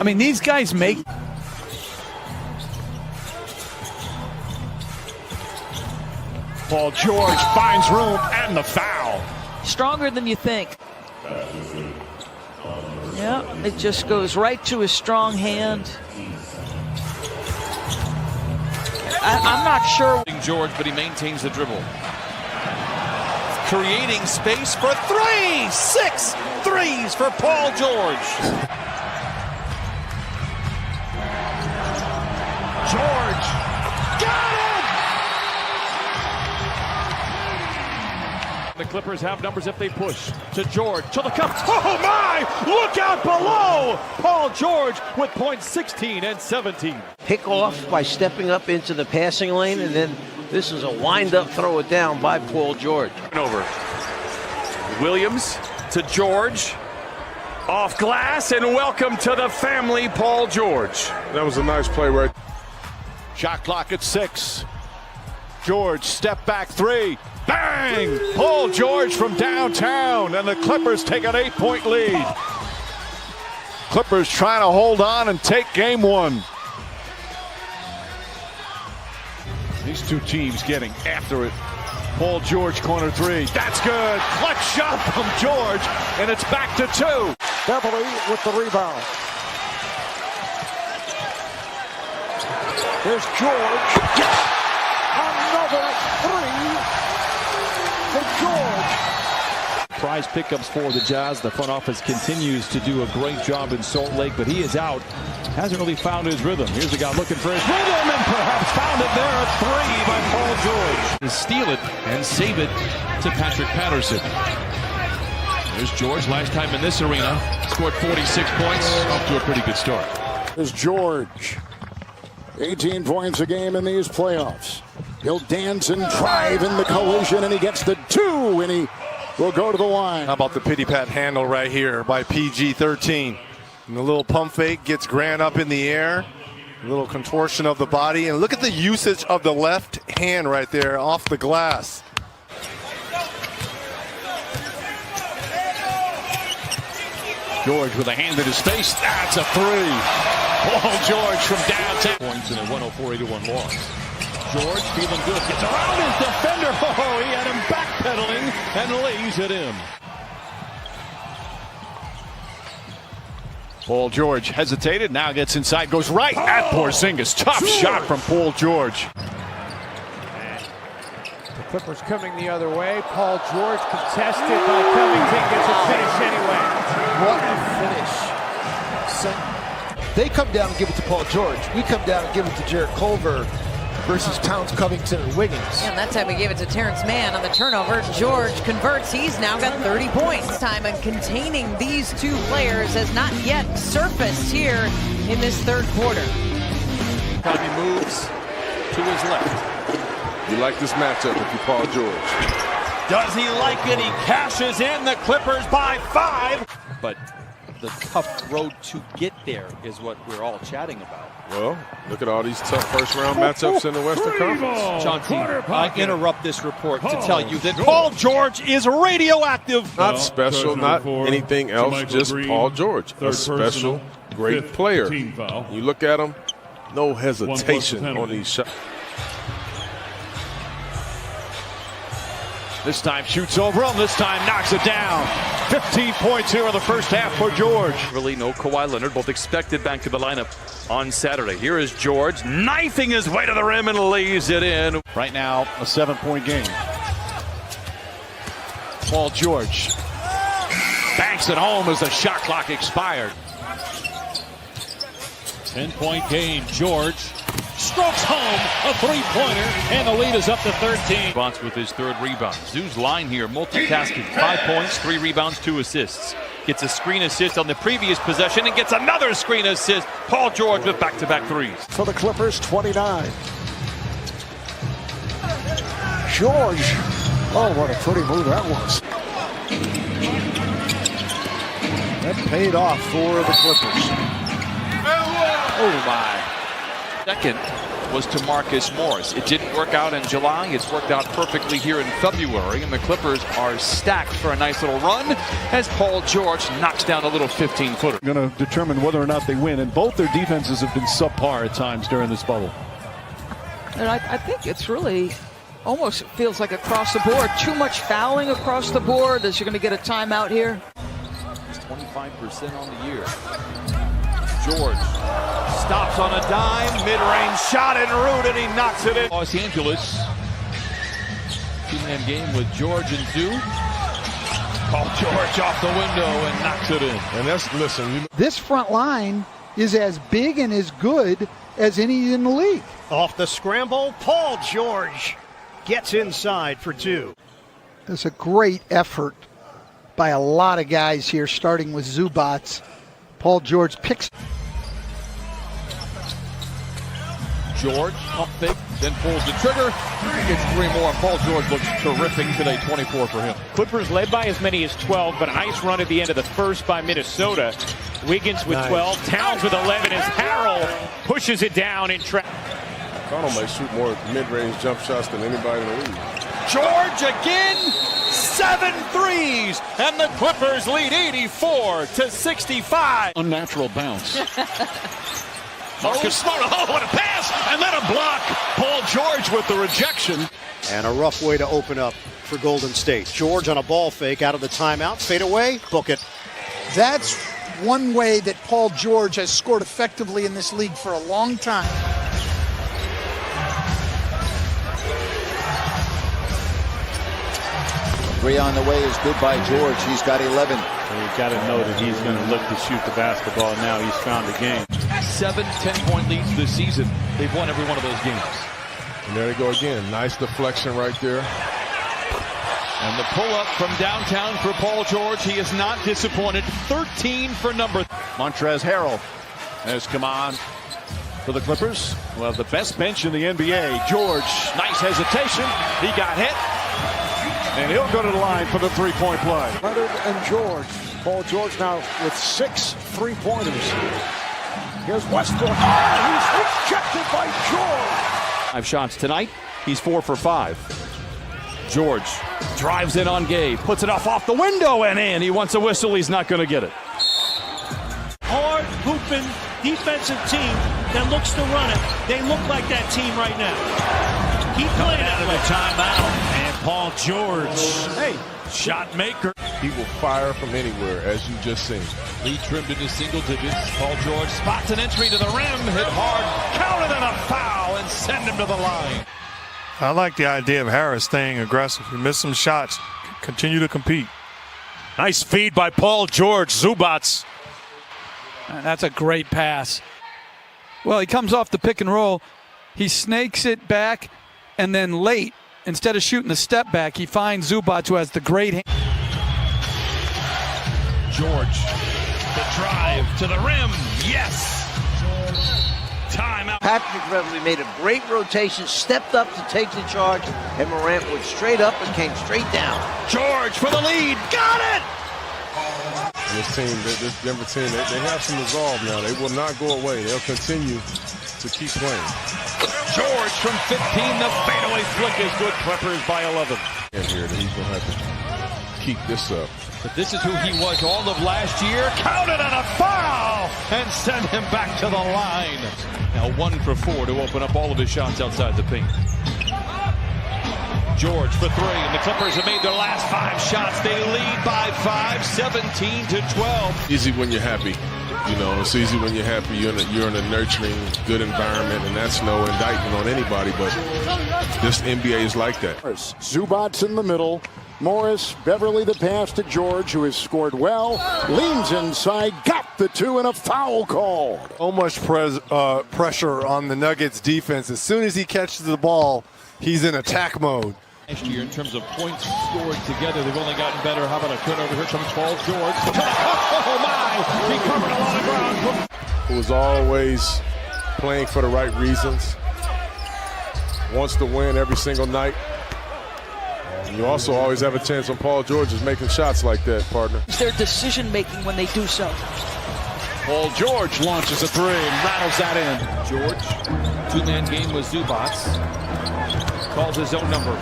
I mean, these guys make. Paul George finds room and the foul. Stronger than you think. Yeah, it just goes right to his strong hand. I'm not sure. George, but he maintains the dribble. Creating space for 3. 6 threes for Paul George. George got it! The Clippers have numbers if they push. To George, to the cup. Oh my! Look out below! Paul George with points 16 and 17. Pick off by stepping up into the passing lane, and then this is a wind-up throw it down by Paul George. Over. Williams to George. Off glass, and welcome to the family, Paul George. That was a nice play right. Shot clock at 6. George, step back 3. Bang! Paul George from downtown, and the Clippers take an 8-point lead. Clippers trying to hold on and take game 1. These two teams getting after it. Paul George, corner three. That's good. Clutch shot from George, and it's back to 2. Beverly with the rebound. Here's George. Another 3 for George. Prize pickups for the Jazz. The front office continues to do a great job in Salt Lake, but he is out. Hasn't really found his rhythm. Here's a guy looking for his rhythm and perhaps found it there. A 3 by Paul George. To steal it and save it to Patrick Patterson. There's George, last time in this arena, scored 46 points. Off to a pretty good start. There's George. 18 points a game in these playoffs. He'll dance and drive in the collision, and he gets the 2, and he will go to the line. How about the pity pat handle right here by PG-13? And the little pump fake gets Grant up in the air. A little contortion of the body. And look at the usage of the left hand right there off the glass. George with a hand in his face. That's a 3. Paul George from downtown. Points in a 104-81 loss. George feeling good. Gets around his defender. Oh, he had him backpedaling and lays it in. Paul George hesitated. Now gets inside. Goes right at Porzingis. Tough shot from Paul George. The Clippers coming the other way. Paul George contested by Covington. Gets a finish anyway. What a finish. They come down and give it to Paul George. We come down and give it to Jarrett Culver versus Towns, Covington, and Wiggins. Yeah, and that time we gave it to Terrence Mann on the turnover. George converts. He's now got 30 points. Time and containing these two players has not yet surfaced here in this third quarter. Probably moves to his left. You like this matchup if you Paul George. Does he like it? He cashes in. The Clippers by 5. But the tough road to get there is what we're all chatting about. Well, look at all these tough first-round matchups in the Western Conference. John T, I interrupt this report to tell you that Paul George is radioactive. Not special, not anything else, just Paul George. A special, great player. You look at him, no hesitation on these shots. This time shoots over him. This time knocks it down. 15 points here in the first half for George. Really no Kawhi Leonard, both expected back to the lineup on Saturday. Here is George knifing his way to the rim and lays it in. Right now, a 7-point game. Paul George banks it home as the shot clock expired. 10-point game. George strokes home a 3-pointer, and the lead is up to 13. Spots with his 3rd rebound. Zoo's line here, multitasking. 5 points, 3 rebounds, 2 assists. Gets a screen assist on the previous possession and gets another screen assist. Paul George with back-to-back threes. For the Clippers, 29. George. Oh, what a pretty move that was. That paid off for the Clippers. Oh, my. Second was to Marcus Morris. It didn't work out in July. It's worked out perfectly here in February, and the Clippers are stacked for a nice little run as Paul George knocks down a little 15-footer. Going to determine whether or not they win, and both their defenses have been subpar at times during this bubble. And I think it's really almost feels like across the board. Too much fouling across the board. Is you're going to get a timeout here? It's 25% on the year. George stops on a dime, mid-range shot en route, and he knocks it in. Los Angeles, 2-man game with George and Zoo. Paul George off the window and knocks it in. And that's, listen. This front line is as big and as good as any in the league. Off the scramble, Paul George gets inside for 2. It's a great effort by a lot of guys here, starting with Zubats. Paul George picks. George, pump fake, then pulls the trigger. He gets 3 more. Paul George looks terrific today, 24 for him. Clippers led by as many as 12, but a nice run at the end of the first by Minnesota. Wiggins with 12, Towns with 11 as Harrell pushes it down in trap. Connell may shoot more mid-range jump shots than anybody in the league. George again, 7 threes, and the Clippers lead 84-65. Unnatural bounce. Marcus Smart, oh, what a pass, and then a block. Paul George with the rejection. And a rough way to open up for Golden State. George on a ball fake out of the timeout. Fade away, book it. That's one way that Paul George has scored effectively in this league for a long time. Three on the way is good by George. He's got 11. And you've got to know that he's going to look to shoot the basketball now. He's found the game. 7 10-point leads this season. They've won every one of those games. And there they go again. Nice deflection right there. And the pull-up from downtown for Paul George. He is not disappointed. 13 for number. Montrezl Harrell has come on for the Clippers. Well, the best bench in the NBA. George, nice hesitation. He got hit. And he'll go to the line for the three-point play. Leonard and George. Paul George now with 6 3-pointers. Here's Westbrook. Oh, he's rejected by George. 5 shots tonight. He's 4 for 5. George drives in on Gabe, puts it off the window and in. He wants a whistle. He's not going to get it. Hard hooping defensive team that looks to run it. They look like that team right now. Keep playing out of the timeout. And Paul George, hey, shot maker. He will fire from anywhere, as you just seen. Lee trimmed into single digits. Paul George spots an entry to the rim, hit hard, counted and a foul, and send him to the line. I like the idea of Harris staying aggressive. He missed some shots. Continue to compete. Nice feed by Paul George. Zubats. And that's a great pass. Well, he comes off the pick and roll. He snakes it back, and then late, instead of shooting the step back, he finds Zubats, who has the great hand. George, the drive to the rim. Yes. Timeout. Patrick Beverly made a great rotation, stepped up to take the charge, and Morant went straight up and came straight down. George for the lead. Got it. This team, this Denver team, they have some resolve now. They will not go away. They'll continue to keep playing. George from 15, the fadeaway flick is good. Clippers by 11. And here, he's going to have to keep this up. But this is who he was all of last year. Counted on a foul and send him back to the line. Now 1 for 4 to open up all of his shots outside the paint. George for 3, and the Clippers have made their last 5 shots. They lead by 5, 17-12. Easy when you're happy. You know, it's easy when you're happy. You're in a nurturing, good environment, and that's no indictment on anybody, but this NBA is like that. Zubats in the middle. Morris, Beverly the pass to George, who has scored well. Leans inside, got the 2, and a foul called. So much pressure on the Nuggets defense. As soon as he catches the ball, he's in attack mode. Last year, in terms of points scored together, they've only gotten better. How about a turnover? Here comes Paul George. Oh, my! He covered a lot of ground. Who is always playing for the right reasons. Wants to win every single night. And you also always have a chance when Paul George is making shots like that, partner. It's their decision-making when they do so. Paul George launches a 3 and rattles that in. George, 2-man game with Zubats. Calls his own number.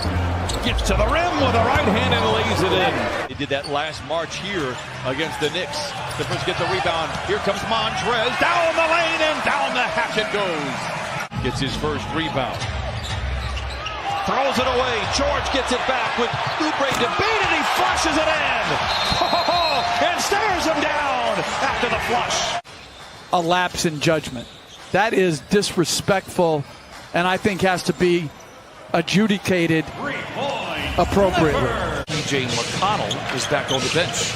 Gets to the rim with a right hand and lays it in. They did that last March here against the Knicks. Clippers get the rebound. Here comes Montrez. Down the lane and down the hatch it goes. Gets his first rebound. Throws it away. George gets it back with Oubre to beat it. He flushes it in. And stares him down after the flush. A lapse in judgment. That is disrespectful, and I think has to be adjudicated appropriately. TJ McConnell is back on the bench.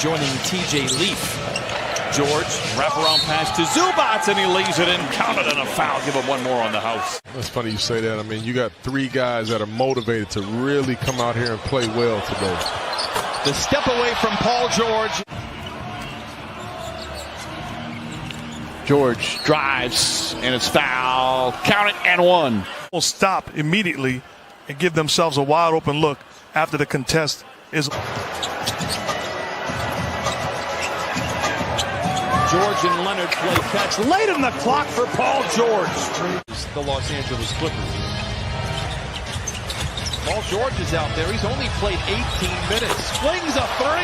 Joining TJ Leaf. George, wraparound pass to Zubats, and he lays it in. Counted on a foul. Give him one more on the house. That's funny you say that. I mean, you got 3 guys that are motivated to really come out here and play well today. The step away from Paul George. George drives, and it's foul. Count it, and 1. Will stop immediately and give themselves a wide open look after the contest is. George and Leonard play catch late in the clock for Paul George. The Los Angeles Clippers. Paul George is out there. He's only played 18 minutes. Flings a 3.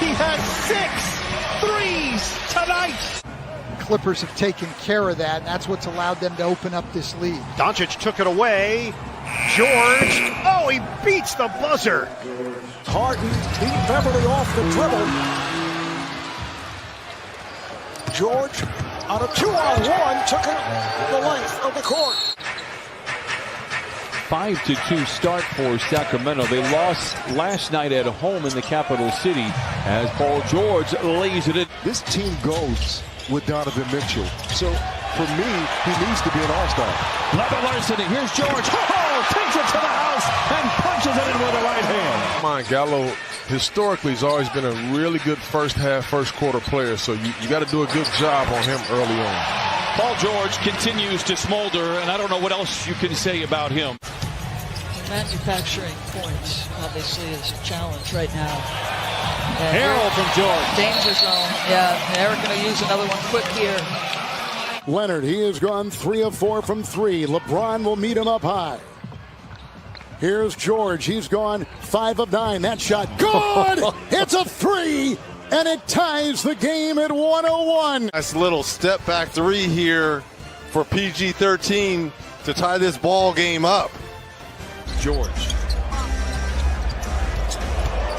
He has 6 threes tonight. Clippers have taken care of that, and that's what's allowed them to open up this lead. Doncic took it away. George. Oh, he beats the buzzer. Harden beat Beverly off the dribble. George on a 2-on-1 took it the length of the court. 5-2 start for Sacramento. They lost last night at home in the capital city as Paul George lays it in. This team goes with Donovan Mitchell. So for me, he needs to be an all-star. Levin Larson, here's George. Oh, takes it to the house and punches it in with the right hand. Come on, Gallo historically has always been a really good first half, first quarter player. So you got to do a good job on him early on. Paul George continues to smolder, and I don't know what else you can say about him. Manufacturing points obviously is a challenge right now. Harrell from George. Danger zone. Yeah, they're going to use another one quick here. Leonard, he has gone 3 of 4 from 3. LeBron will meet him up high. Here's George. He's gone 5 of 9. That shot good. It's a 3, and it ties the game at 101. Nice little step back 3 here for PG-13 to tie this ball game up. George.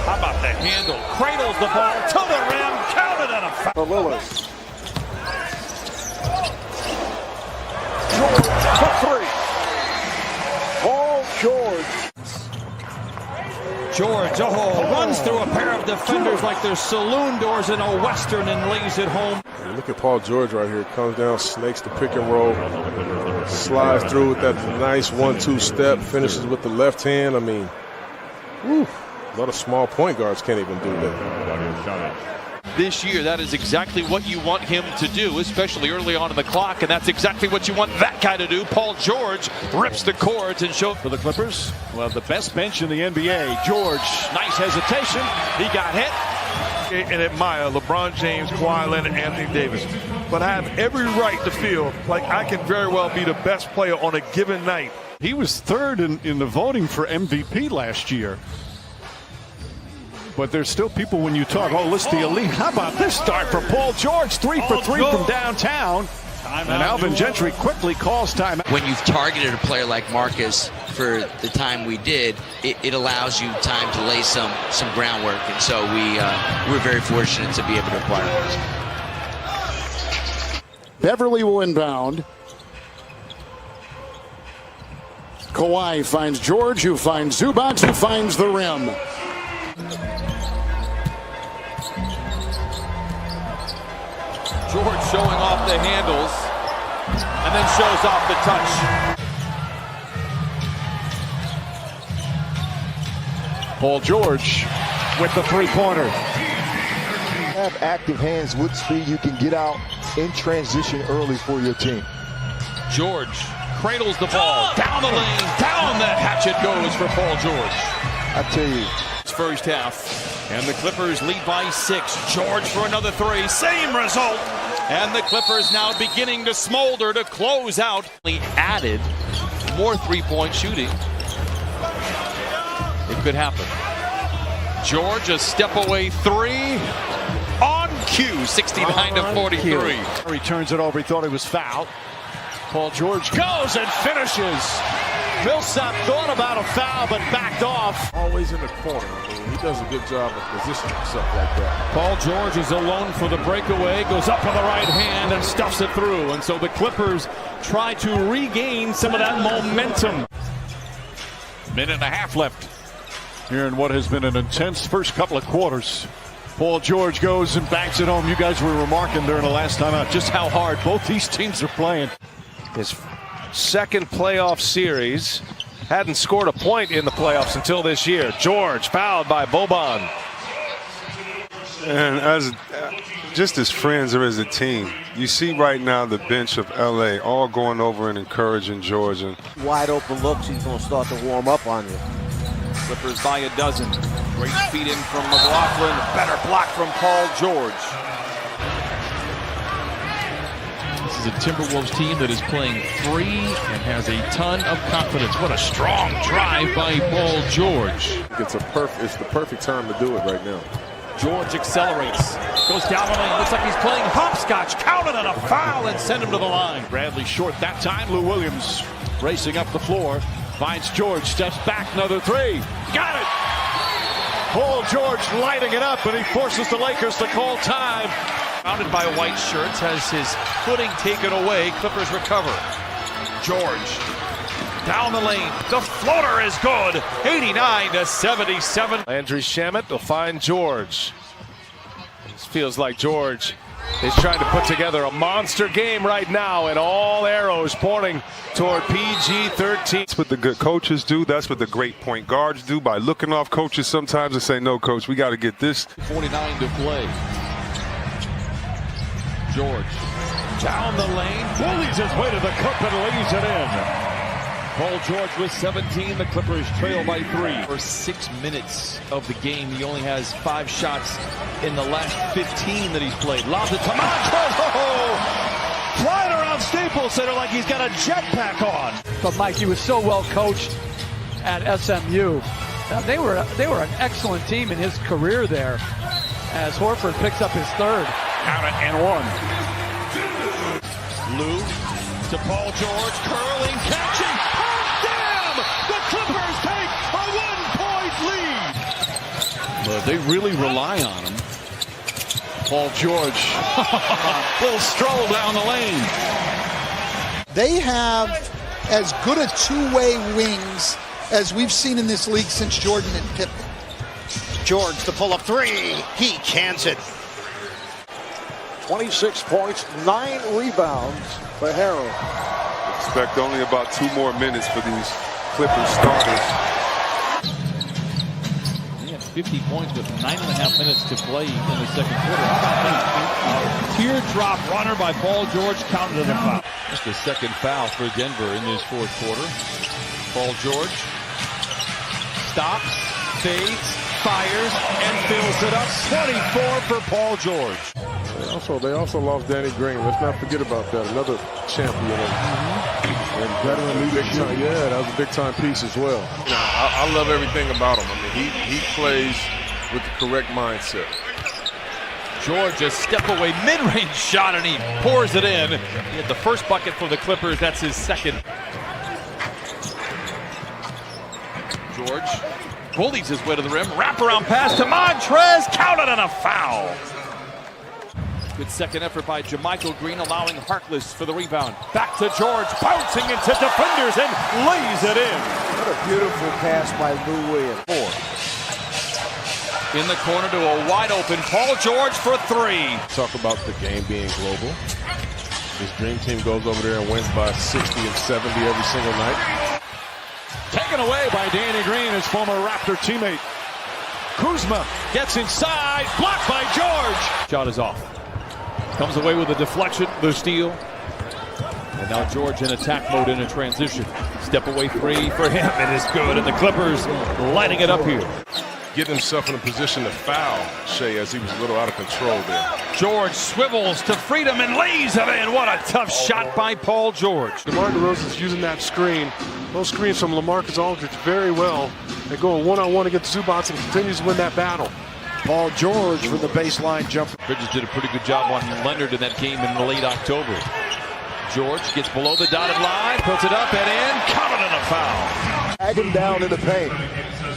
How about the handle? Cradles the ball to the rim. Counted and a foul. For Lillard. George for 3. Paul George. George, runs through a pair of defenders like they're saloon doors in a Western and lays it home. Look at Paul George right here. Comes down, snakes the pick and roll, slides through with that nice 1-2 step, finishes with the left hand. I mean, a lot of small point guards can't even do that. This year, that is exactly what you want him to do, especially early on in the clock, and that's exactly what you want that guy to do. Paul George rips the cords and shows For the Clippers, well, the best bench in the NBA. George, nice hesitation. He got hit. And admire LeBron James, Kawhi Leonard, Anthony Davis. But I have every right to feel like I can very well be the best player on a given night. He was third in the voting for MVP last year. But there's still people when you talk, list the elite. How about this start for Paul George? 3 for 3 from downtown. And Alvin Gentry quickly calls time. When you've targeted a player like Marcus for the time we did, it allows you time to lay some groundwork. And so we're very fortunate to be able to acquire this. Beverly will inbound. Kawhi finds George, who finds Zubac, who finds the rim. George showing off the handles and then shows off the touch. Paul George with the three-pointer. Have active hands with speed. You can get out in transition early for your team. George cradles the ball down the lane, down the hatchet goes for Paul George. I tell you, First half, and the Clippers lead by 6. George for another 3, same result. And the Clippers now beginning to smolder to close out. He added more three-point shooting. It could happen. George, a step away 3 on cue, 69-43. He turns it over. He thought he was fouled. Paul George goes and finishes. Millsap thought about a foul, but backed off. Always in the corner. I mean, he does a good job of positioning himself like that. Paul George is alone for the breakaway, goes up on the right hand and stuffs it through. And so the Clippers try to regain some of that momentum. Minute and a half left here in what has been an intense first couple of quarters. Paul George goes and banks it home. You guys were remarking during the last time out just how hard both these teams are playing. His second playoff series. Hadn't scored a point in the playoffs until this year. George fouled by Boban. And just as friends or as a team, you see right now the bench of LA all going over and encouraging George. And wide open looks, he's going to start to warm up on you. Clippers by a dozen. Great feed in from McLaughlin. Better block from Paul George. This is a Timberwolves team that is playing free and has a ton of confidence. What a strong drive by Paul George. It's the perfect time to do it right now. George accelerates. Goes down the lane. Looks like he's playing hopscotch. Counted on a foul and send him to the line. Bradley short that time. Lou Williams racing up the floor. Finds George. Steps back. Another three. Got it. Paul George lighting it up, and he forces the Lakers to call time. Surrounded by white shirts, has his footing taken away. Clippers recover. George down the lane. The floater is good. 89-77. Landry Shamet will find George. It feels like George is trying to put together a monster game right now, and all arrows pointing toward PG-13. That's what the good coaches do. That's what the great point guards do, by looking off coaches sometimes and say, no, coach, we got to get this. 49 to play. George down the lane, bullies his way to the cup and lays it in. Paul George with 17. The Clippers trail by 3. For 6 minutes of the game, he only has 5 shots in the last 15 that he's played. Lobs it to Montrez. Oh! Flying around Staples Center like he's got a jetpack on. But Mike, he was so well coached at SMU. They were an excellent team in his career there, as Horford picks up his third. Count it and one. Lou to Paul George, curling, catching. Oh, damn! The Clippers take a 1-point lead. Well, they really rely on him. Paul George. Little stroll down the lane. They have as good a two-way wings as we've seen in this league since Jordan and Pippen. George, the pull-up three. He cans it. 26 points, 9 rebounds for Harrell. Expect only about 2 more minutes for these Clippers starters. He had 50 points with 9.5 minutes to play in the second quarter. How about that? Teardrop runner by Paul George, counted as a foul. That's the second foul for Denver in this fourth quarter. Paul George stops, fades, fires, and fills it up. 24 for Paul George. They also lost Danny Green. Let's not forget about that. Another champion and veteran leadership. Yeah, that was a big time piece as well. You know, I love everything about him. I mean, he plays with the correct mindset. George, a step away mid-range shot, and he pours it in. He had the first bucket for the Clippers. That's his second. George bullies his way to the rim. Wraparound pass to Montrez. Counted on a foul. Good second effort by JaMychal Green, allowing Harkless for the rebound. Back to George, bouncing into defenders and lays it in. What a beautiful pass by Lou Williams. 4. In the corner to a wide open Paul George for 3. Talk about the game being global. This dream team goes over there and wins by 60 and 70 every single night. Taken away by Danny Green, his former Raptor teammate. Kuzma gets inside, blocked by George. Shot is off. Comes away with a deflection, the steal. And now George in attack mode in a transition. Step away 3 for him. It is good, and the Clippers lighting it up here. Getting himself in a position to foul Shea as he was a little out of control there. George swivels to freedom and lays it in. What a tough shot by Paul George. DeMar DeRozan's using that screen. Those screens from LaMarcus Aldridge very well. They're going one-on-one against Zubac and continues to win that battle. Paul George for the baseline jumper. Bridges did a pretty good job on Leonard in that game in late October. George gets below the dotted line, puts it up and in, counted on a foul. Drag him down in the paint.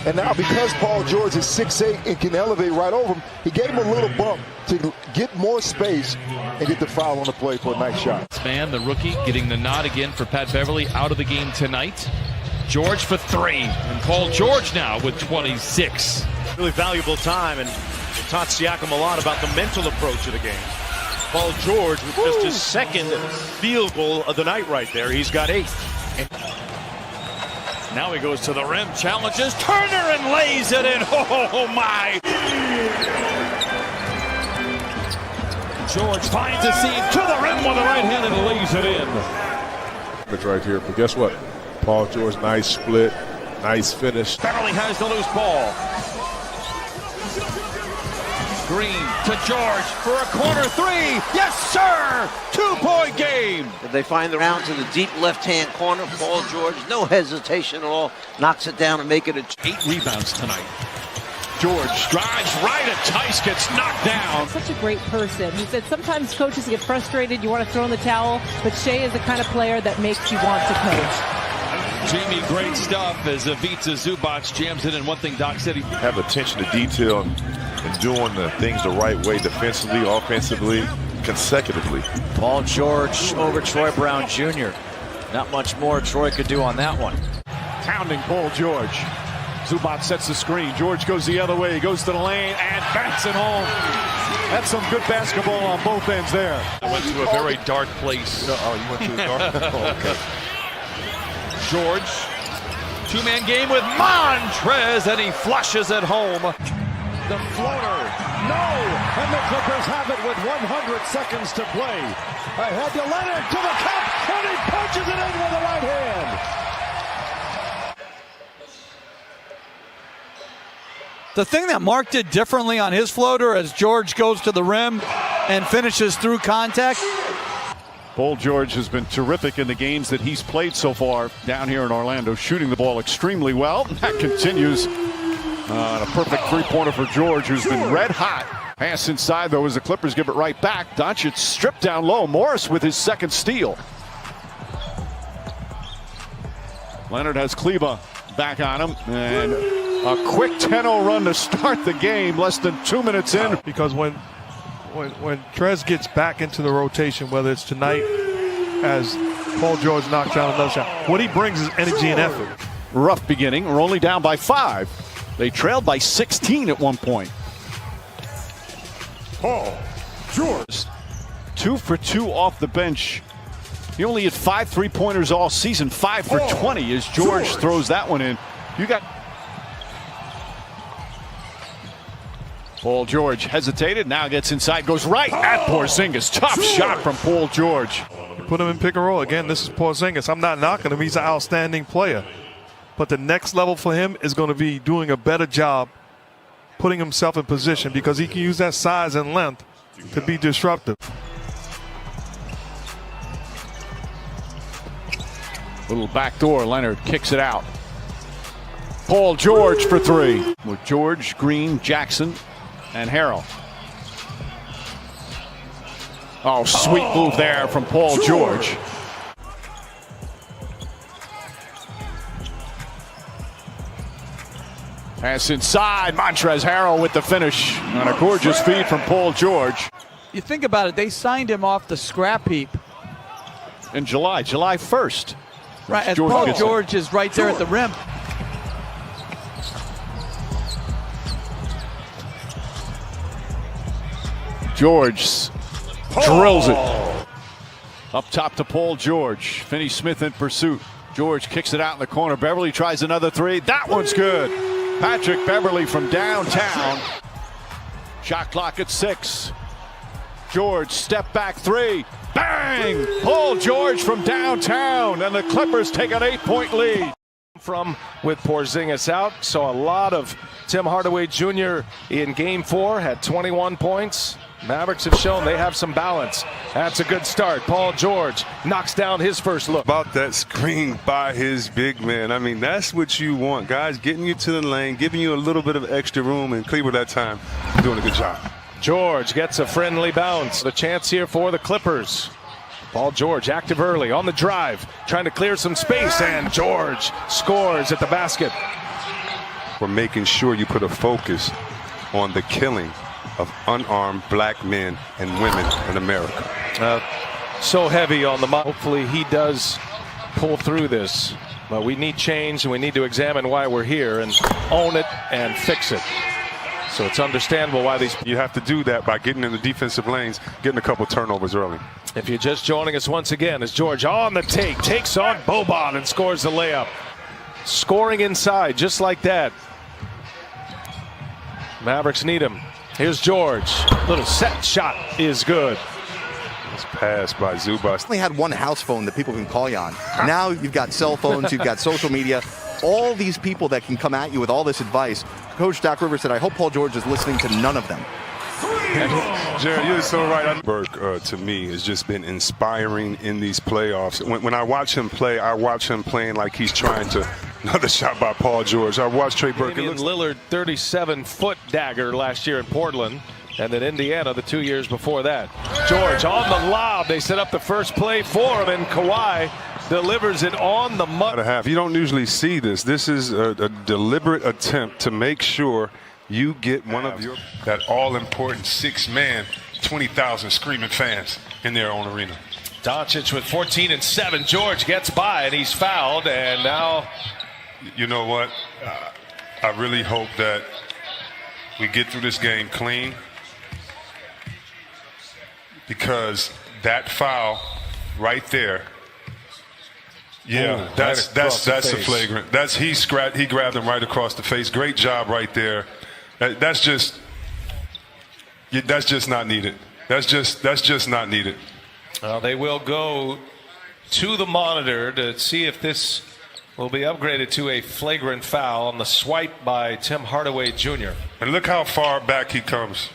And now because Paul George is 6'8" and can elevate right over him, he gave him a little bump to get more space and get the foul on the play for a nice shot. Span, the rookie, getting the nod again for Pat Beverly, out of the game tonight. George for 3, and Paul George now with 26. Really valuable time, and taught Siakam a lot about the mental approach of the game. Paul George with just his second field goal of the night right there. He's got 8. Now he goes to the rim, challenges Turner and lays it in. Oh my! George finds a seam to the rim with the right hand and lays it in. It's right here, but guess what? Paul George, nice split, nice finish. Beverly has the loose ball. Green to George for a corner 3. Yes, sir! 2-point game. They find the round to the deep left-hand corner. Paul George, no hesitation at all, knocks it down and make it a 8 rebounds tonight. George drives right at Tice, gets knocked down. Such a great person. He said sometimes coaches get frustrated, you want to throw in the towel, but Shea is the kind of player that makes you want to coach. Jamie, great stuff as Ivica Zubac jams it in. One thing Doc said, he have attention to detail and doing the things the right way defensively, offensively, consecutively. Paul George over Troy Brown Jr. Not much more Troy could do on that one. Pounding Paul George. Zubac sets the screen. George goes the other way. He goes to the lane and banks it home. That's some good basketball on both ends there. I went to a very dark place. Oh, you went to the dark? Oh, okay. George, two-man game with Montrez, and he flushes it home. The floater, no! And the Clippers have it with 100 seconds to play. Ahead to Leonard, to the cup, and he punches it in with the right hand. The thing that Mark did differently on his floater as George goes to the rim and finishes through contact. Paul George has been terrific in the games that he's played so far down here in Orlando, shooting the ball extremely well. That continues on a perfect three-pointer for George, who's been red hot. Pass inside, though, as the Clippers give it right back. Doncic stripped down low. Morris with his second steal. Leonard has Kleba back on him, and a quick 10-0 run to start the game, less than 2 minutes in. Because when Trez gets back into the rotation, whether it's tonight as Paul George knocks down another shot, what he brings is energy and effort. Rough beginning. We're only down by 5. They trailed by 16 at one point. Paul George. 2 for 2 off the bench. He only had 5 3-pointers all season, 5 for 20 as George throws that one in. You got Paul George hesitated, now gets inside, goes right at Porzingis. Tough shot from Paul George. Put him in pick and roll. Again, this is Porzingis. I'm not knocking him. He's an outstanding player. But the next level for him is going to be doing a better job putting himself in position because he can use that size and length to be disruptive. Little backdoor, Leonard kicks it out. Paul George for 3. With George, Green, Jackson, and Harrell. Oh, sweet move there from Paul George. Pass inside, Montrezl Harrell with the finish. And a gorgeous feed from Paul George. You think about it, they signed him off the scrap heap. In July 1st. Right, and Paul George is right there at the rim. George drills it. Up top to Paul George. Finney-Smith in pursuit. George kicks it out in the corner. Beverly tries another 3. That one's good. Patrick Beverly from downtown. Shot clock at 6. George, step back 3. Bang! Paul George from downtown, and the Clippers take an 8-point lead. From with Porzingis out, saw a lot of Tim Hardaway Jr. in Game 4, had 21 points. Mavericks have shown they have some balance. That's a good start. Paul George knocks down his first look. About that screen by his big man. I mean, that's what you want. Guys getting you to the lane, giving you a little bit of extra room, and Cleveland that time doing a good job. George gets a friendly bounce. The chance here for the Clippers. Paul George active early on the drive, trying to clear some space, and George scores at the basket. We're making sure you put a focus on the killing of unarmed black men and women in America. So heavy on the hopefully he does pull through this. But we need change, and we need to examine why we're here and own it and fix it. So it's understandable why you have to do that by getting in the defensive lanes, getting a couple turnovers early. If you're just joining us once again, as George on the take, takes on Boban and scores the layup. Scoring inside, just like that. Mavericks need him. Here's George. Little set shot is good. This pass by Zubac. Only had one house phone that people can call you on. Now you've got cell phones, you've got social media, all these people that can come at you with all this advice. Coach Doc Rivers said, I hope Paul George is listening to none of them. Jared, you're so right. Burke, to me, has just been inspiring in these playoffs. When I watch him play, I watch him playing like he's trying to Another shot by Paul George. I watched Trey Burke. Damian Lillard, 37-foot dagger last year in Portland. And then Indiana the 2 years before that. George on the lob. They set up the first play for him, and Kawhi delivers it on the mud. You don't usually see this. This is a deliberate attempt to make sure you get one of your that all-important six-man, 20,000 screaming fans in their own arena. Doncic with 14 and 7. George gets by, and he's fouled, and now. You know what? I really hope that we get through this game clean, because that foul right there. Yeah, that's a flagrant. He grabbed him right across the face. Great job right there. That's just not needed. That's just not needed. They will go to the monitor to see if this will be upgraded to a flagrant foul on the swipe by Tim Hardaway Jr. And look how far back he comes.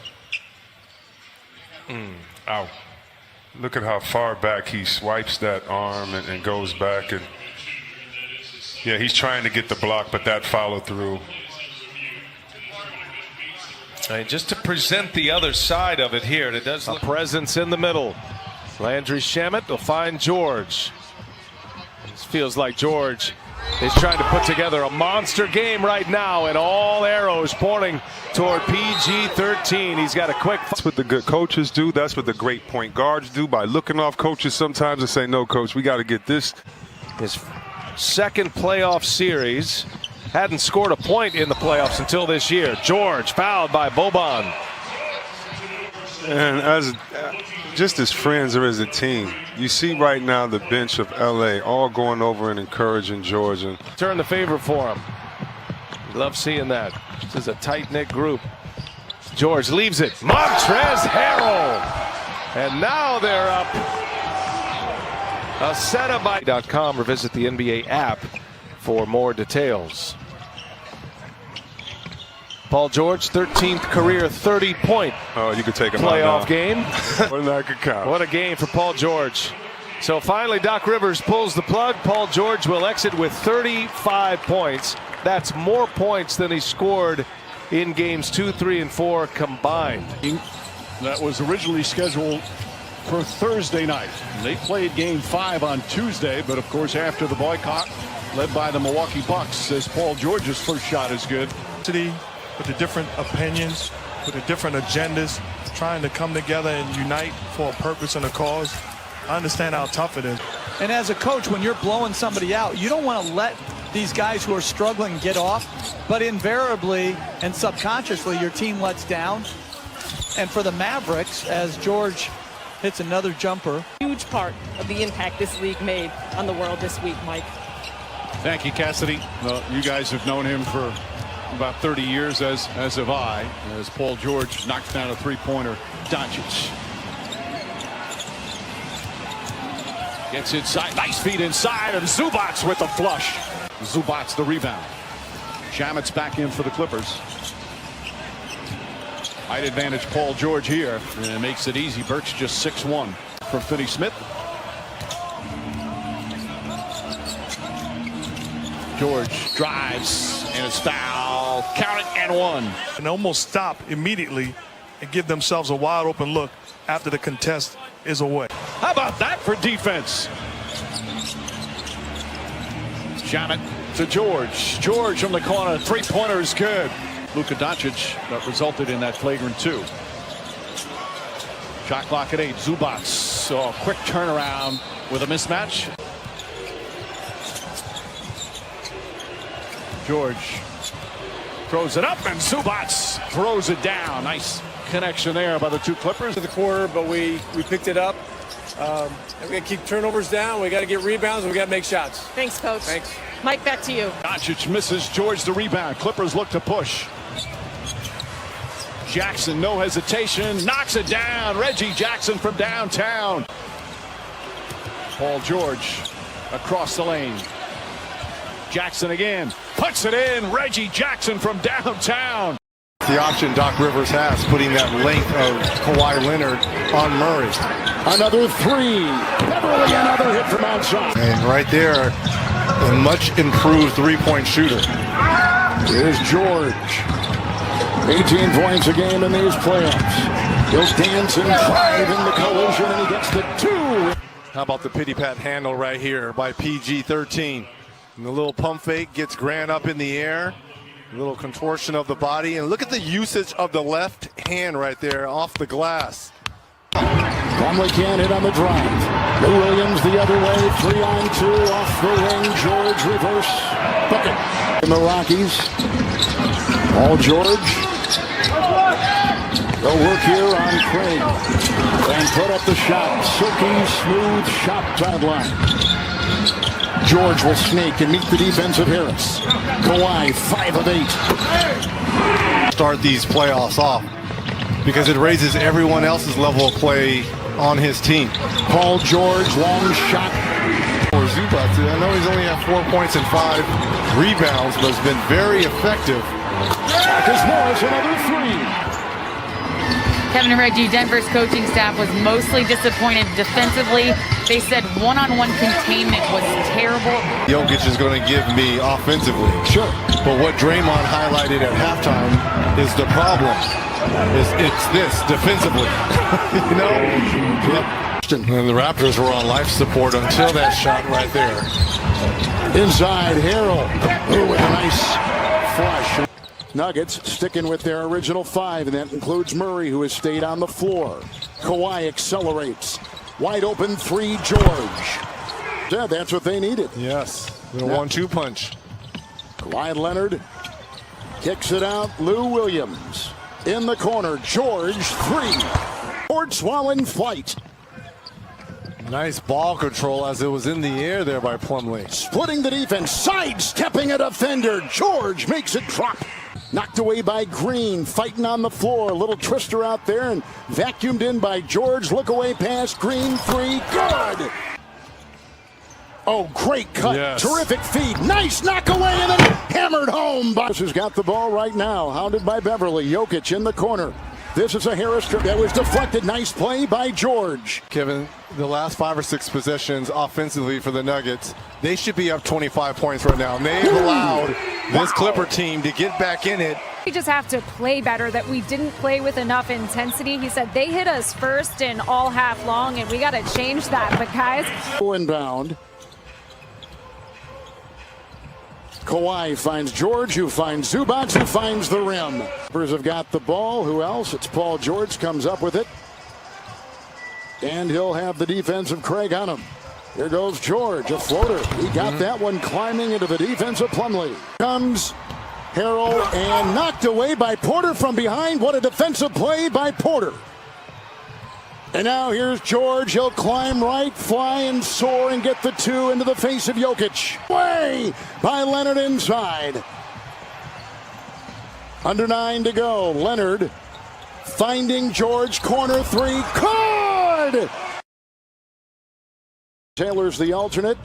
Ow. Look at how far back he swipes that arm and goes back. And yeah, he's trying to get the block, but that followed through. And just to present the other side of it here, it does look a presence in the middle. Landry Shamet will find George. This feels like George is trying to put together a monster game right now, and all arrows pointing toward PG-13. He's got a quick. That's what the good coaches do. That's what the great point guards do, by looking off coaches sometimes and say, no, coach, we got to get this. His second playoff series. Hadn't scored a point in the playoffs until this year. George fouled by Boban. And just as friends or as a team, you see right now the bench of LA all going over and encouraging George. And turn the favor for him. Love seeing that. This is a tight-knit group. George leaves it. Montrezl Harrell. And now they're up. A setup by .com or visit the NBA app for more details. Paul George, 13th career 30-point you could take him playoff game. That could count. What a game for Paul George. So finally, Doc Rivers pulls the plug. Paul George will exit with 35 points. That's more points than he scored in games 2, 3, and 4 combined. That was originally scheduled for Thursday night. They played game 5 on Tuesday, but of course after the boycott led by the Milwaukee Bucks, says Paul George's first shot is good. With the different opinions, with the different agendas, trying to come together and unite for a purpose and a cause. I understand how tough it is. And as a coach, when you're blowing somebody out, you don't want to let these guys who are struggling get off, but invariably and subconsciously your team lets down. And for the Mavericks, as George hits another jumper. Huge part of the impact this league made on the world this week, Mike. Thank you, Cassidy. Well, you guys have known him for about 30 years, as have I, as Paul George knocks down a three-pointer. Doncic gets inside, nice feed inside, and Zubac with the flush. Zubac the rebound. Shamet's back in for the Clippers. Height advantage Paul George here, and it makes it easy. Burks just 6'1" from Finney-Smith. George drives and is fouled. Count it and one. And almost stop immediately and give themselves a wide open look after the contest is away. How about that for defense? Shamet to George. George from the corner. Three-pointer is good. Luka Doncic resulted in that flagrant 2. Shot clock at 8. Zubac. So a quick turnaround with a mismatch. George throws it up, and Zubac throws it down. Nice connection there by the two Clippers. To the corner, but we picked it up. And we got to keep turnovers down. We got to get rebounds. And we got to make shots. Thanks, Coach. Thanks. Mike, back to you. Doncic misses George the rebound. Clippers look to push. Jackson, no hesitation, knocks it down. Reggie Jackson from downtown. Paul George across the lane. Jackson again, puts it in. Reggie Jackson from downtown. The option Doc Rivers has, putting that length of Kawhi Leonard on Murray. Another three. Beverly, another hit from outside. And right there, a much improved three-point shooter. Here's George. 18 points a game in these playoffs. He'll dance and drive in the collision, and he gets the 2. How about the pity-pat handle right here by PG-13? And the little pump fake gets Grant up in the air. A little contortion of the body. And look at the usage of the left hand right there off the glass. Plumlee can't hit on the drive. Lou Williams the other way. 3-on-2 off the wing. George reverse bucket. In the Rockies. Paul George. They'll work here on Craig. And put up the shot. Silky, smooth shot sideline. George will sneak and meet the defense of Harris. Kawhi, 5 of 8. Start these playoffs off because it raises everyone else's level of play on his team. Paul George, long shot. For Zubac, I know he's only had 4 points and 5 rebounds, but has been very effective. Marcus Morris, another 3. Kevin and Reggie, Denver's coaching staff was mostly disappointed defensively. They said one-on-one containment was terrible. Jokic is going to give me offensively. Sure. But what Draymond highlighted at halftime is the problem. It's this, defensively. You know? Yep. And the Raptors were on life support until that shot right there. Inside, Harrell. Ooh, with a nice flush. Nuggets sticking with their original 5, and that includes Murray, who has stayed on the floor. Kawhi accelerates. Wide open 3, George. Yeah, that's what they needed. Yes, the 1-2 punch. Kawhi Leonard kicks it out. Lou Williams in the corner. George, 3. Courts while in flight. Nice ball control as it was in the air there by Plumlee. Splitting the defense, sidestepping a defender. George makes it drop. Knocked away by Green, fighting on the floor. A little twister out there and vacuumed in by George. Look away pass, Green, 3, good. Oh, great cut, yes. Terrific feed, nice knock away and then hammered home. Boss has got the ball right now, hounded by Beverly. Jokic in the corner. This is a Harris trip that was deflected. Nice play by George. Kevin, the last 5 or 6 possessions offensively for the Nuggets, they should be up 25 points right now. And they've allowed this Clipper team to get back in it. We just have to play better, that we didn't play with enough intensity. He said they hit us first and all half long, and we got to change that. But guys. Inbound. Kawhi finds George, who finds Zubac, who finds the rim. Clippers have got the ball. Who else? It's Paul George comes up with it. And he'll have the defense of Craig on him. Here goes George, a floater. He got that one climbing into the defense of Plumlee. Comes Harrell and knocked away by Porter from behind. What a defensive play by Porter. And now here's George. He'll climb right, fly and soar and get the 2 into the face of Jokic. Way by Leonard inside. Under 9 to go. Leonard finding George. Corner 3. Good! Taylor's the alternate.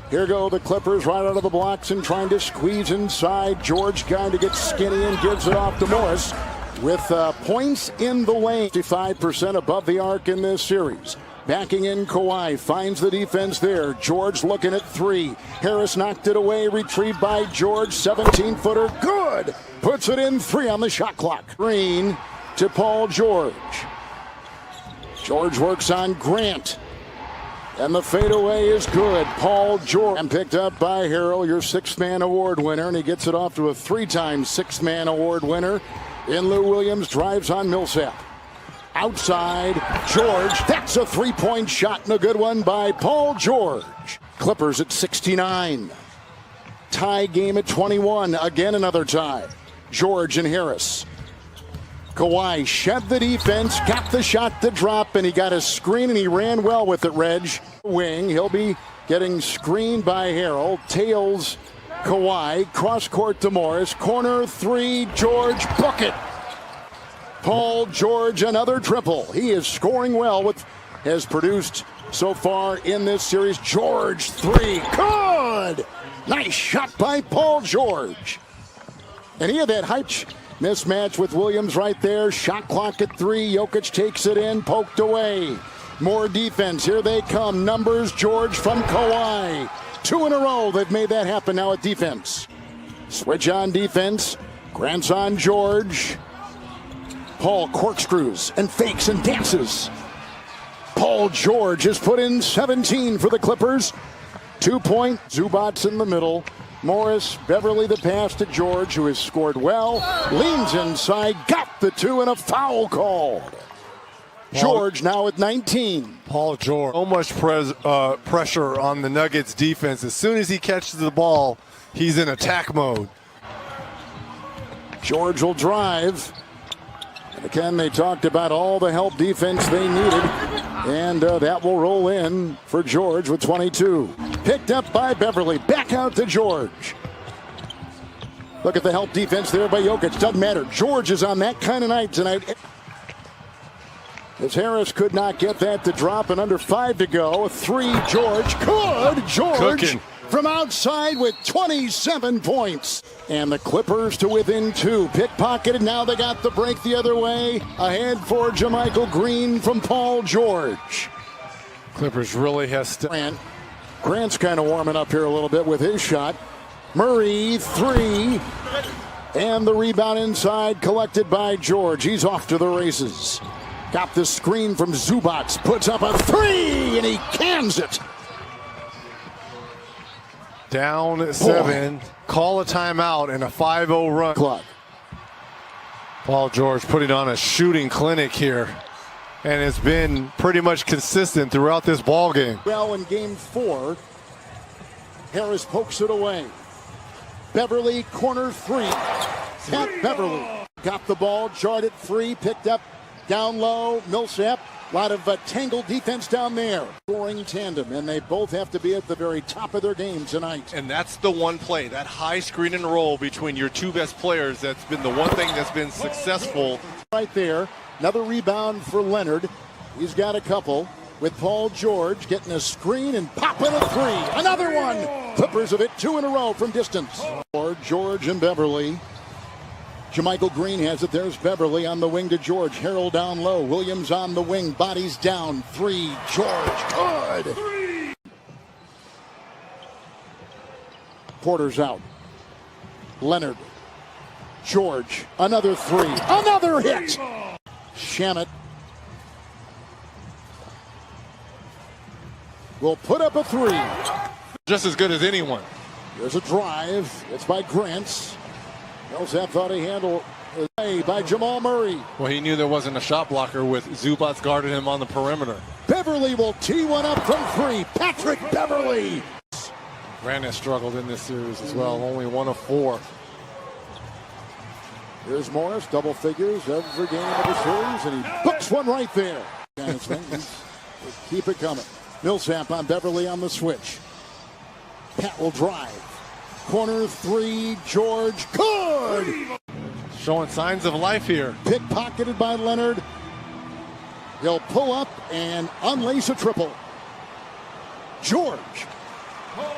Here go the Clippers right out of the blocks and trying to squeeze inside. George going to get skinny and gives it off to Morris. With points in the lane, 55% above the arc in this series. Backing in Kawhi, finds the defense there. George looking at 3. Harris knocked it away, retrieved by George, 17-footer, good! Puts it in 3 on the shot clock. Green to Paul George. George works on Grant. And the fadeaway is good. Paul George. And picked up by Harrell, your 6th-man award winner, and he gets it off to a 3-time 6th-man award winner. In Lou Williams drives on Millsap. Outside, George. That's a 3-point shot and a good one by Paul George. Clippers at 69. Tie game at 21. Again, another tie. George and Harris. Kawhi shed the defense, got the shot to drop, and he got a screen, and he ran well with it, Reg. Wing, he'll be getting screened by Harrell. Tails Kawhi, cross court to Morris, corner 3, George, bucket. Paul George, another triple. He is scoring well, has produced so far in this series. George, 3, good. Nice shot by Paul George. And he had that hype mismatch with Williams right there. Shot clock at 3, Jokic takes it in, poked away. More defense, here they come. Numbers, George from Kawhi. 2 in a row. They've made that happen now at defense. Switch on defense. Grant's on George. Paul corkscrews and fakes and dances. Paul George has put in 17 for the Clippers. 2-point. Zubats in the middle. Morris, Beverly the pass to George, who has scored well. Leans inside, got the 2 and a foul called. George now at 19. Paul George. So much pressure on the Nuggets defense. As soon as he catches the ball, he's in attack mode. George will drive. And again, they talked about all the help defense they needed. And that will roll in for George with 22. Picked up by Beverly. Back out to George. Look at the help defense there by Jokic. Doesn't matter. George is on that kind of night tonight. As Harris could not get that to drop, and under 5 to go. 3, George. Good. George Cooking. From outside with 27 points. And the Clippers to within 2. Pickpocketed. Now they got the break the other way. Ahead for JaMychal Green from Paul George. Clippers really has Grant's kind of warming up here a little bit with his shot. Murray, 3. And the rebound inside collected by George. He's off to the races. Got the screen from Zubats. Puts up a 3, and he cans it. Down 7. Call a timeout and a 5-0 run. Clock. Paul George putting on a shooting clinic here. And it's been pretty much consistent throughout this ball game. Well, in game 4, Harris pokes it away. Beverly, corner 3. Pat Beverly got the ball, jarred it free, picked up down low. Millsap, a lot of tangled defense down there. Scoring tandem, and they both have to be at the very top of their game tonight. And that's the one play, that high screen and roll between your 2 best players. That's been the one thing that's been successful. Right there. Another rebound for Leonard. He's got a couple with Paul George getting a screen and popping a 3. Another one. Clippers of it 2 in a row from distance. For George and Beverly. JaMychal Green has it. There's Beverly on the wing to George. Harrell down low. Williams on the wing. Bodies down. 3. George. Good. Porter's out. Leonard. George. Another 3. Another hit. Shamet will put up a 3. Just as good as anyone. There's a drive. It's by Grants. Millsap thought he handled it by Jamal Murray. Well, he knew there wasn't a shot blocker with Zubats guarding him on the perimeter. Beverly will tee one up from 3. Patrick Beverly. Grant has struggled in this series as well. Only 1 of 4. Here's Morris, double figures every game of the series, and he books one right there. Keep it coming. Millsap on Beverly on the switch. Pat will drive. Corner 3, George. Good! Showing signs of life here. Pickpocketed by Leonard. He'll pull up and unlace a triple. George.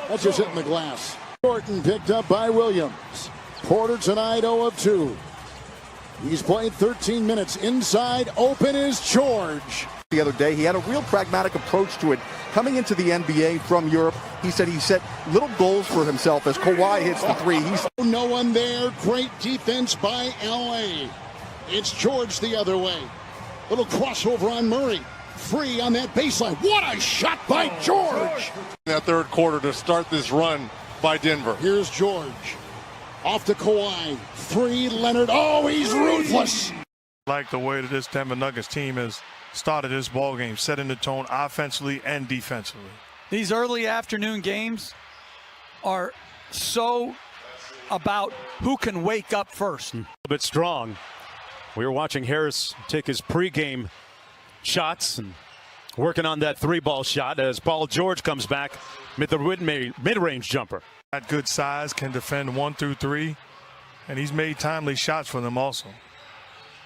That's just hitting the glass. Thornton picked up by Williams. Porter tonight 0 of 2. He's played 13 minutes. Inside, open is George. The other day, he had a real pragmatic approach to it. Coming into the NBA from Europe, he said he set little goals for himself as Kawhi hits the 3. He's no one there. Great defense by LA. It's George the other way. Little crossover on Murray. Free on that baseline. What a shot by George. That third quarter to start this run by Denver. Here's George. Off to Kawhi. 3, Leonard. Oh, he's ruthless. I like the way that this Denver Nuggets team has started this ball game, setting the tone offensively and defensively. These early afternoon games are so about who can wake up first. A bit strong. We were watching Harris take his pregame shots and working on that 3-ball shot as Paul George comes back with the mid-range jumper. Got good size, can defend 1 through 3, and he's made timely shots for them also.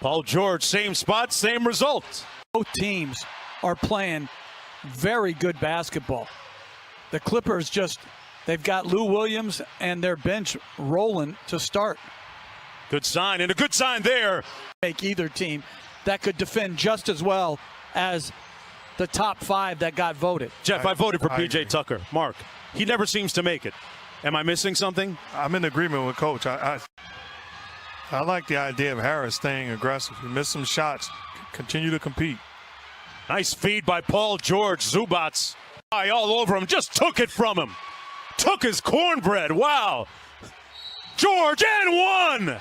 Paul George, same spot, same result. Both teams are playing very good basketball. The Clippers they've got Lou Williams and their bench rolling to start. Good sign, and a good sign there. Make either team that could defend just as well as the top 5 that got voted. Jeff, I voted for P.J. Tucker. Mark, he never seems to make it. Am I missing something? I'm in agreement with Coach. I like the idea of Harris staying aggressive. He missed some shots. Continue to compete. Nice feed by Paul George. Zubats all over him. Just took it from him. Took his cornbread. Wow. George and one.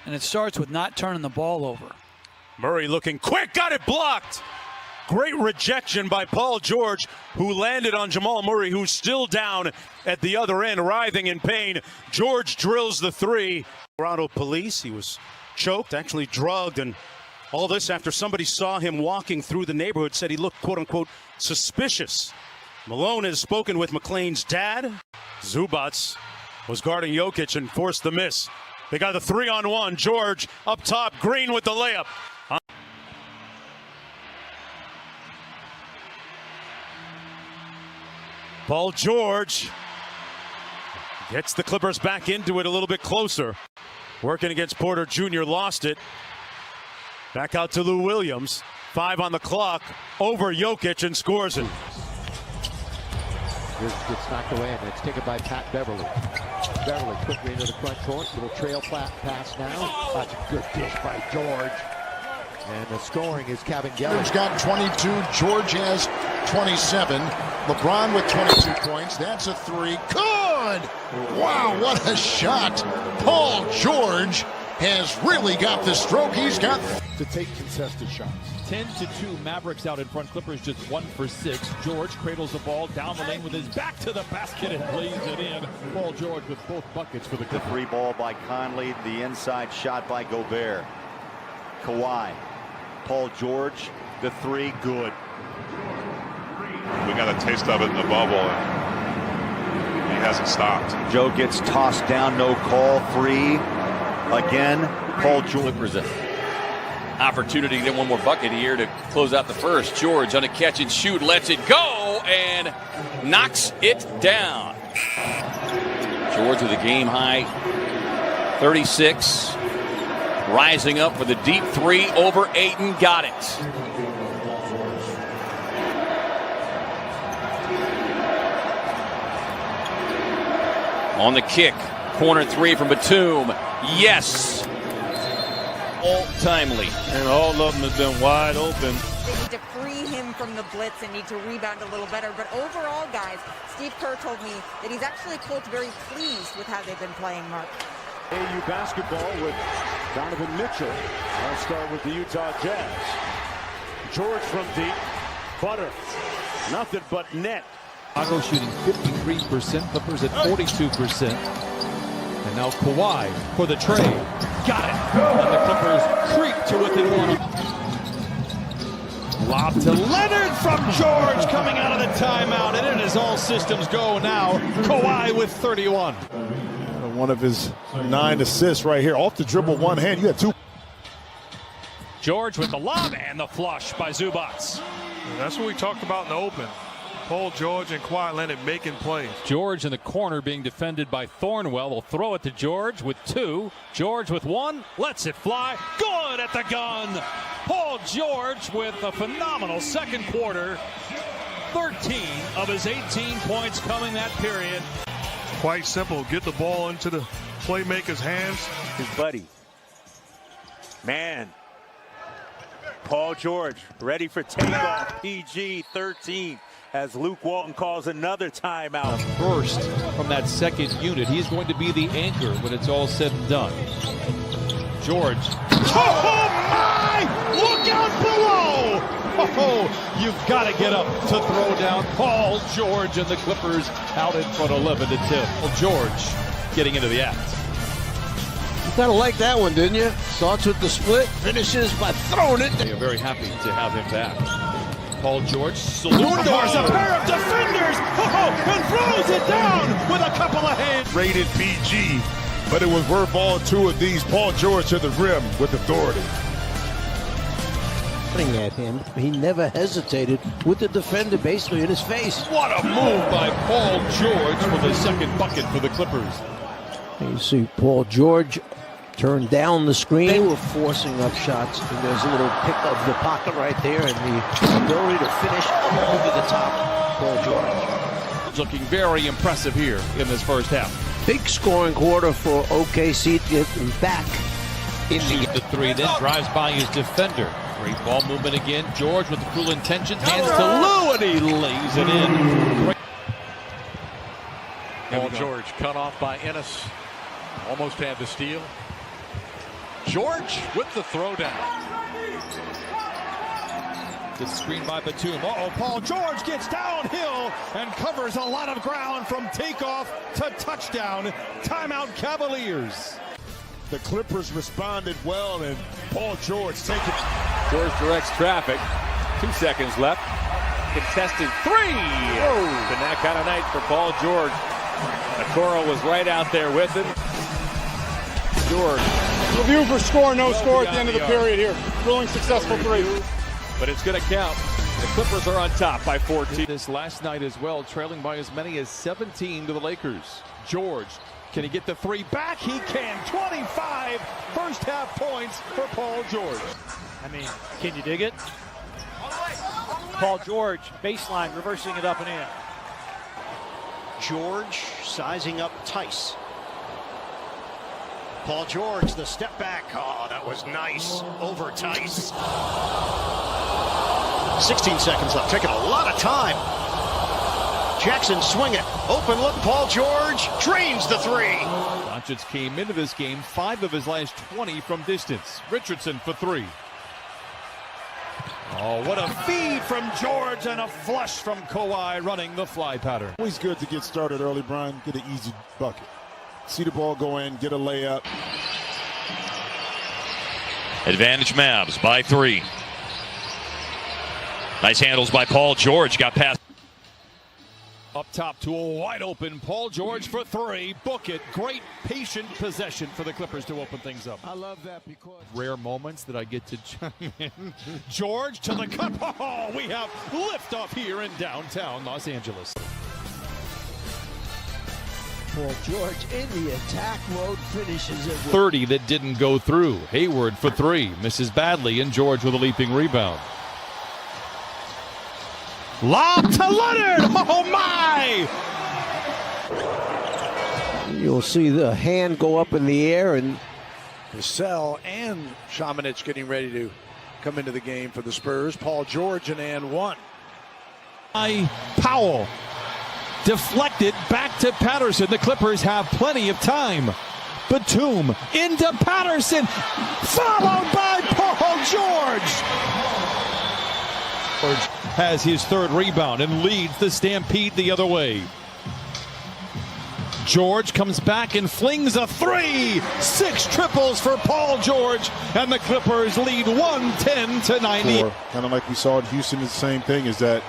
And it starts with not turning the ball over. Murray looking quick. Got it blocked. Great rejection by Paul George, who landed on Jamal Murray, who's still down at the other end, writhing in pain. George drills the 3. Toronto police, he was choked, actually drugged, and all this after somebody saw him walking through the neighborhood, said he looked, quote-unquote, suspicious. Malone has spoken with McLean's dad. Zubats was guarding Jokic and forced the miss. They got the 3-on-1. George up top, Green with the layup. Paul George gets the Clippers back into it a little bit closer. Working against Porter Jr., lost it. Back out to Lou Williams. 5 on the clock. Over Jokic and scores it. Gets knocked away, and it's taken by Pat Beverly. Beverly quickly into the front court. Little trail pass now. That's a good dish by George. And the scoring is Kevin Geller. George got 22. George has 27. LeBron with 22 points. That's a 3. Good! Wow, what a shot. Paul George has really got the stroke. He's got to take contested shots. 10-2 Mavericks out in front. Clippers just 1 for 6. George cradles the ball down the lane with his back to the basket and lays it in. Paul George with both buckets for the Clippers. The 3 ball by Conley. The inside shot by Gobert. Kawhi. Paul George. The 3. Good. We got a taste of it in the bubble, and he hasn't stopped. Joe gets tossed down. No call. 3. Again. Paul George. Clippers opportunity to get one more bucket here to close out the first. George on a catch and shoot, lets it go and knocks it down. George with a game high 36, rising up with a deep 3 over Ayton, got it. On the kick, corner 3 from Batum, yes. All timely. And all of them have been wide open. They need to free him from the blitz and need to rebound a little better. But overall, guys, Steve Kerr told me that he's actually looked very pleased with how they've been playing, Mark. AU basketball with Donovan Mitchell. I'll start with the Utah Jazz. George from deep. Butter. Nothing but net. Chicago shooting 53%. Clippers at 42%. And now Kawhi for the trade. Got it. And the Clippers creep to within 1. Lob to Leonard from George coming out of the timeout. And it is all systems go now. Kawhi with 31. One of his 9 assists right here. Off the dribble, one hand. You had 2. George with the lob and the flush by Zubats. That's what we talked about in the open. Paul George and Kawhi Leonard making plays. George in the corner being defended by Thornwell. Will throw it to George with 2. George with 1. Lets it fly. Good at the gun. Paul George with a phenomenal second quarter. 13 of his 18 points coming that period. Quite simple. Get the ball into the playmaker's hands. His buddy. Man. Paul George ready for takeoff. PG 13. As Luke Walton calls another timeout. First from that second unit. He's going to be the anchor when it's all said and done. George. Oh my! Look out below! Oh, you've got to get up to throw down Paul George and the Clippers out in front 11-10. Well, George getting into the act. You kind of like that one, didn't you? Starts with the split, finishes by throwing it. They are very happy to have him back. Paul George salutes a pair of defenders, and throws it down with a couple of hands. Rated PG, but it was worth all 2 of these. Paul George to the rim with authority. At him, he never hesitated with the defender basically in his face. What a move by Paul George for the second bucket for the Clippers. You see Paul George Turn down the screen. They were forcing up shots, and there's a little pick of the pocket right there, and the ability to finish over the top. Paul George. Looking very impressive here in this first half. Big scoring quarter for OKC to get them back. Shoots the three, then drives by his defender. Great ball movement again. George with the cruel intentions. Hands to Lou, and he lays it in. Great. Paul George cut off by Ennis. Almost had the steal. George with the throwdown. Good screen by Batum. Paul George gets downhill and covers a lot of ground from takeoff to touchdown. Timeout Cavaliers. The Clippers responded well, and Paul George taking. George directs traffic. 2 seconds left. Contested three. Been that kind of night for Paul George. Okoro was right out there with him. George. Review for score, no score at the end of the period here. Thrilling, successful three. But it's going to count. The Clippers are on top by 14. This last night as well, trailing by as many as 17 to the Lakers. George, can he get the three back? He can. 25 first half points for Paul George. I mean, can you dig it? Paul George, baseline, reversing it up and in. George sizing up Tice. Paul George, the step back. Oh, that was nice. Over Tice. 16 seconds left. Taking a lot of time. Jackson swing it. Open look. Paul George drains the three. Doncic came into this game 5 of his last 20 from distance. Richardson for 3. Oh, what a feed from George and a flush from Kawhi running the fly pattern. Always good to get started early, Brian. Get an easy bucket. See the ball go in, get a layup. Advantage Mavs by 3. Nice handles by Paul George. Got past. Up top to a wide open Paul George for 3. Book it. Great patient possession for the Clippers to open things up. I love that because Rare moments that I get to chime in. George to the cup. Oh, we have liftoff here in downtown Los Angeles. Paul George in the attack mode finishes it with 30 that didn't go through. Hayward for 3. Misses badly, and George with a leaping rebound. Lob to Leonard! Oh, my! You'll see the hand go up in the air, and Cassell and Šamanić getting ready to come into the game for the Spurs. Paul George and and one. Powell deflected back to Patterson. The Clippers have plenty of time. Batum into Patterson, followed by Paul George. Has his 3rd rebound and leads the Stampede the other way. George comes back and flings a 3. 6 triples for Paul George, and the Clippers lead 110-90. Kind of like we saw in Houston, the same thing is that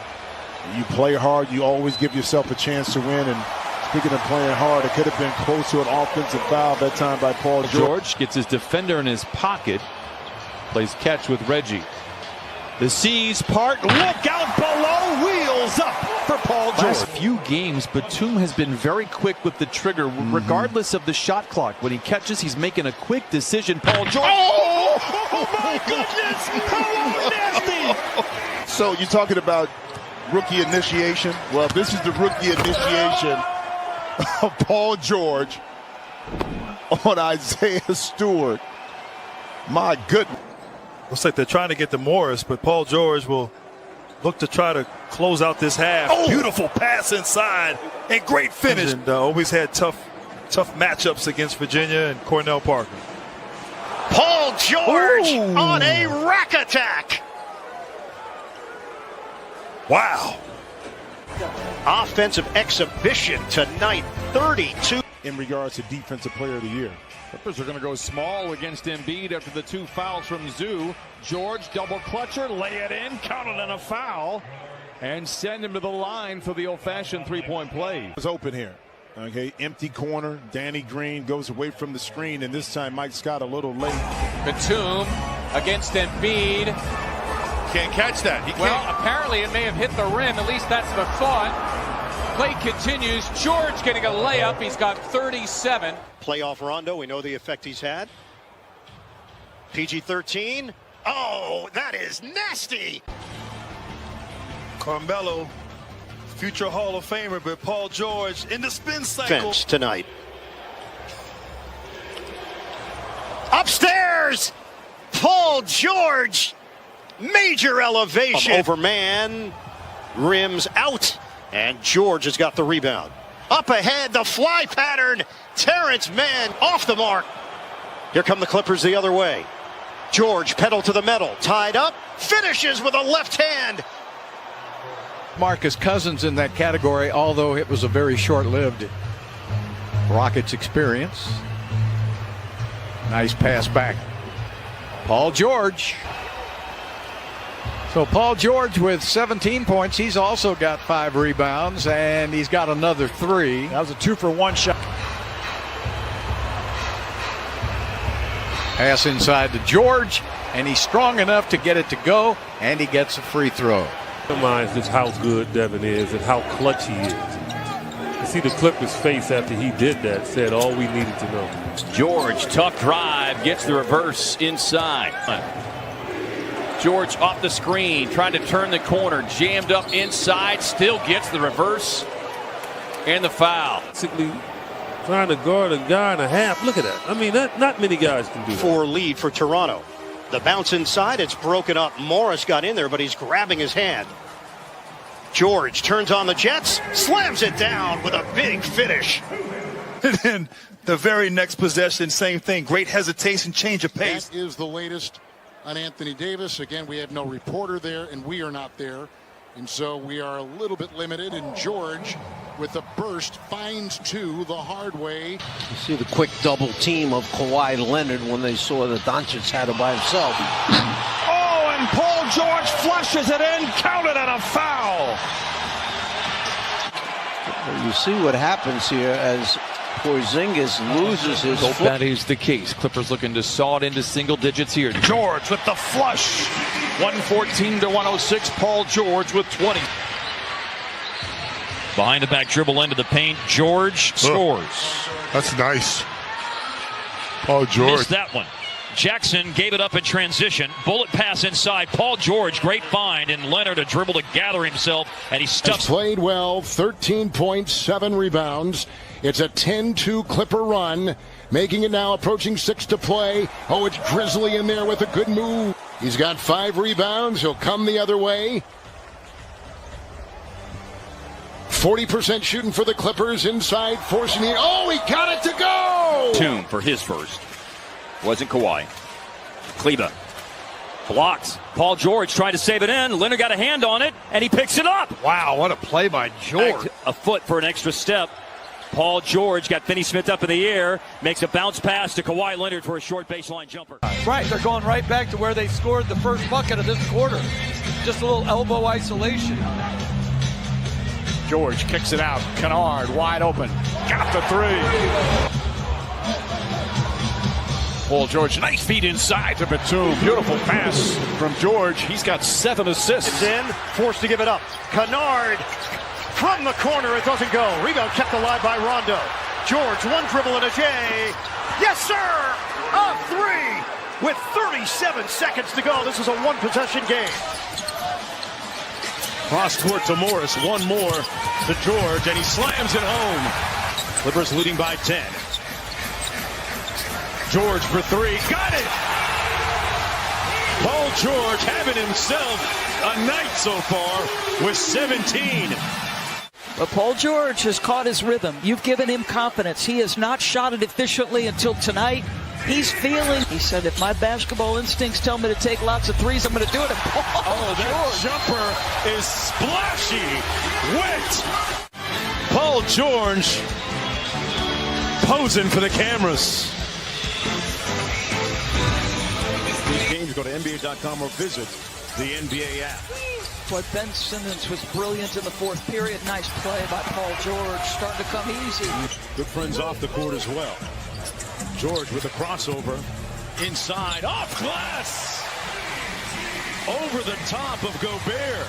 you play hard, you always give yourself a chance to win. And speaking of playing hard, it could have been close to an offensive foul that time by Paul George. George gets his defender in his pocket, plays catch with Reggie. The C's part, look out below, wheels up for Paul George. Last few games, Batum has been very quick with the trigger, regardless of the shot clock. When he catches, he's making a quick decision. Paul George. Oh my goodness! How nasty! So you're talking about rookie initiation? Well, this is the rookie initiation of Paul George on Isaiah Stewart. My goodness. Looks like they're trying to get to Morris, but Paul George will look to try to close out this half. Oh! Beautiful pass inside and great finish. And always had tough matchups against Virginia and Cornell Parker. Paul George on a rack attack. Wow. Offensive exhibition tonight, 32. In regards to Defensive Player of the Year. Clippers are going to go small against Embiid after the 2 fouls from Zoo. George double clutcher, lay it in, counted on a foul, and send him to the line for the old-fashioned 3-point play. It's open here. Okay, empty corner. Danny Green goes away from the screen, and this time Mike Scott a little late. Batum against Embiid. Can't catch that. He can't. Well, apparently it may have hit the rim. At least that's the thought. Play continues. George getting a layup. He's got 37. Playoff Rondo, we know the effect he's had. PG-13. Oh, that is nasty. Carmelo, future Hall of Famer, but Paul George in the spin cycle. Bench tonight. Upstairs, Paul George. Major elevation. Over man. Rims out. And George has got the rebound. Up ahead, the fly pattern. Terrence Mann off the mark. Here come the Clippers the other way. George pedal to the metal. Tied up. Finishes with a left hand. Marcus Cousins in that category, although it was a very short-lived Rockets experience. Nice pass back. Paul George. So Paul George with 17 points. He's also got 5 rebounds, and he's got another 3. That was a 2-for-1 shot. Pass inside to George, and he's strong enough to get it to go, and he gets a free throw. Reminds just how good Devin is and how clutch he is. You see the Clippers' face after he did that, said all we needed to know. George, tough drive, gets the reverse inside. George off the screen, trying to turn the corner, jammed up inside, still gets the reverse and the foul. Basically trying to guard a guy and a half. Look at that. I mean, not many guys can do that. 4 lead for Toronto. The bounce inside, it's broken up. Morris got in there, but he's grabbing his hand. George turns on the Jets, slams it down with a big finish. And then the very next possession, same thing. Great hesitation, change of pace. That is the latest on Anthony Davis. Again, we have no reporter there, and we are not there. And so we are a little bit limited. And George, with a burst, finds 2 the hard way. You see the quick double team of Kawhi Leonard when they saw that Doncic had it by himself. Oh, and Paul George flushes it in, counted on a foul. You see what happens here as Porzingis loses his foot. That is the case. Clippers looking to saw it into single digits here. George with the flush. 114-106. Paul George with 20. Behind the back dribble into the paint. George scores. That's nice. Paul George. Missed that one. Jackson gave it up in transition. Bullet pass inside. Paul George, great find. And Leonard a dribble to gather himself. And he stuffs. Played well, 13 points, 7 rebounds. It's a 10-2 Clipper run, making it now approaching 6 to play. Oh, it's Grizzly in there with a good move. He's got 5 rebounds. He'll come the other way. 40% shooting for the Clippers inside, forcing the. Oh, he got it to go! Tomb for his first. Wasn't Kawhi. Kleba blocks. Paul George tried to save it in. Leonard got a hand on it, and he picks it up. Wow, what a play by George. A foot for an extra step. Paul George got Finney Smith up in the air, makes a bounce pass to Kawhi Leonard for a short baseline jumper. Right, they're going right back to where they scored the first bucket of this quarter. Just a little elbow isolation. George kicks it out. Kennard wide open. Got the 3. Paul George, nice feed inside to Batum. Beautiful pass from George. He's got 7 assists. It's in, forced to give it up. Kennard from the corner, it doesn't go. Rebound kept alive by Rondo. George, 1 dribble and a J. Yes, sir! A 3 with 37 seconds to go. This is a 1-possession game. Cross court to Morris. 1 more to George, and he slams it home. Clippers leading by 10. George for 3. Got it! Paul George having himself a night so far with 17. But Paul George has caught his rhythm. You've given him confidence. He has not shot it efficiently until tonight. He's feeling. He said, if my basketball instincts tell me to take lots of threes, I'm going to do it. Oh, that jumper is splashy. Wet. Paul George posing for the cameras. These games, go to NBA.com or visit the NBA app. Boy, Ben Simmons was brilliant in the 4th period. Nice play by Paul George. Starting to come easy. Good friends off the court as well. George with a crossover. Inside. Off glass. Over the top of Gobert.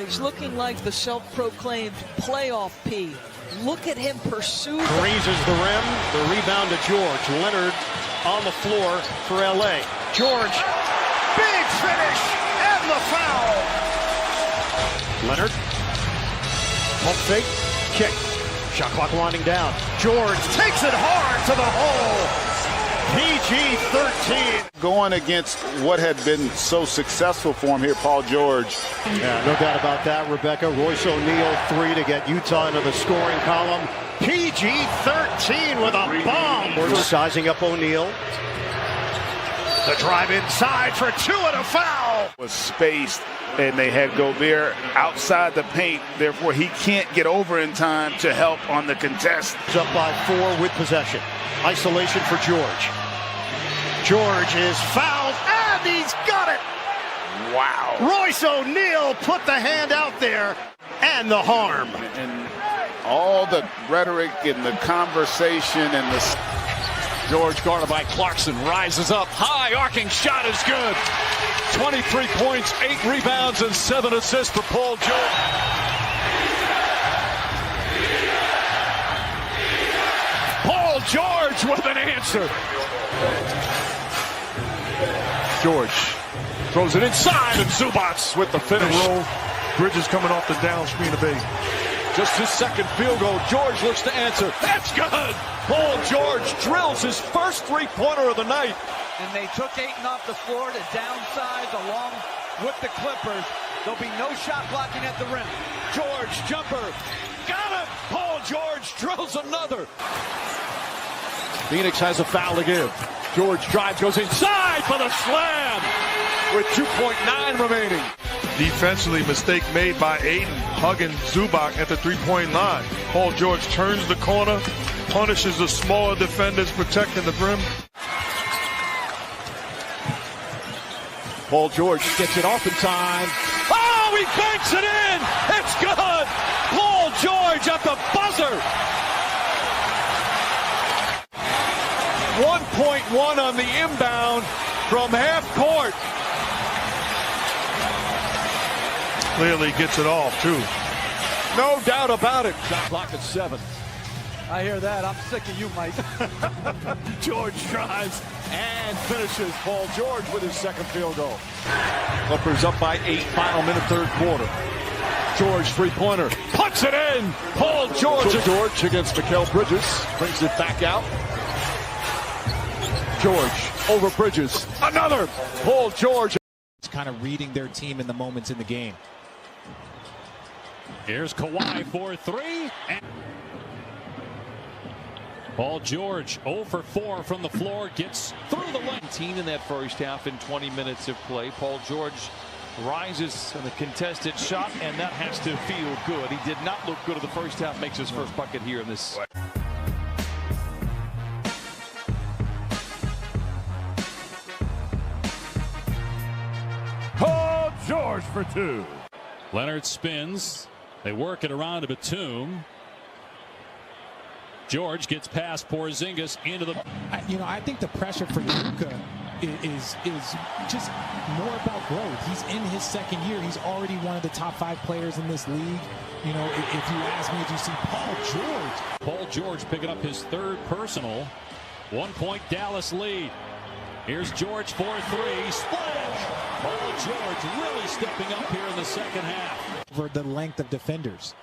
He's looking like the self-proclaimed playoff P. Look at him pursue. Grazes the rim. The rebound to George. Leonard on the floor for LA. George, big finish and the foul. Leonard, pump fake, kick. Shot clock winding down. George takes it hard to the hole. PG-13. Going against what had been so successful for him here, Paul George. Yeah, no doubt about that, Rebecca. Royce O'Neal, 3 to get Utah into the scoring column. PG-13 with a bomb. We're sizing up O'Neal. The drive inside for 2 and a foul. Was spaced, and they had Gobert outside the paint. Therefore, he can't get over in time to help on the contest. He's up by 4 with possession. Isolation for George. George is fouled, and he's got it. Wow. Royce O'Neal put the hand out there, and the harm. And all the rhetoric and the conversation and the... George guarded by Clarkson, rises up high, arcing shot is good. 23 points, 8 rebounds, and 7 assists for Paul George. Paul George with an answer. George throws it inside, and Zubac with the finish. Bridges coming off the down screen of base. Just his second field goal. George looks to answer. That's good. Paul George drills his first three-pointer of the night. And they took Ayton off the floor to downsize along with the Clippers. There'll be no shot blocking at the rim. George jumper. Got him. Paul George drills another. Phoenix has a foul to give. George drives, goes inside for the slam with 2.9 remaining. Defensively, mistake made by Ayton, hugging Zubac at the three-point line. Paul George turns the corner, punishes the smaller defenders protecting the rim. Paul George gets it off in time. Oh, he banks it in! It's good! Paul George at the buzzer! 1.1 on the inbound from half court. Clearly gets it off, too. No doubt about it. Shot clock at 7. I hear that. I'm sick of you, Mike. George drives and finishes. Paul George with his second field goal. Clippers up by 8, final minute, third quarter. George three-pointer, puts it in. Paul George. George against Mikal Bridges, brings it back out. George over Bridges, another. Paul George. It's kind of reading their team in the moments in the game. Here's Kawhi for 3. Paul George 0 for 4 from the floor, gets through the lane. 19 in that first half in 20 minutes of play. Paul George rises on the contested shot, and that has to feel good. He did not look good in the first half, makes his first bucket here in this. Paul George for 2. Leonard spins. They work it around to Batum. George gets past Porzingis into the. I think the pressure for Luka is just more about growth. He's in his second year. He's already one of the top 5 players in this league. You know, if you ask me, if you see Paul George. Paul George picking up his 3rd personal. 1-point Dallas lead. Here's George for 3. Splash! Paul George really stepping up here in the second half. For the length of defenders.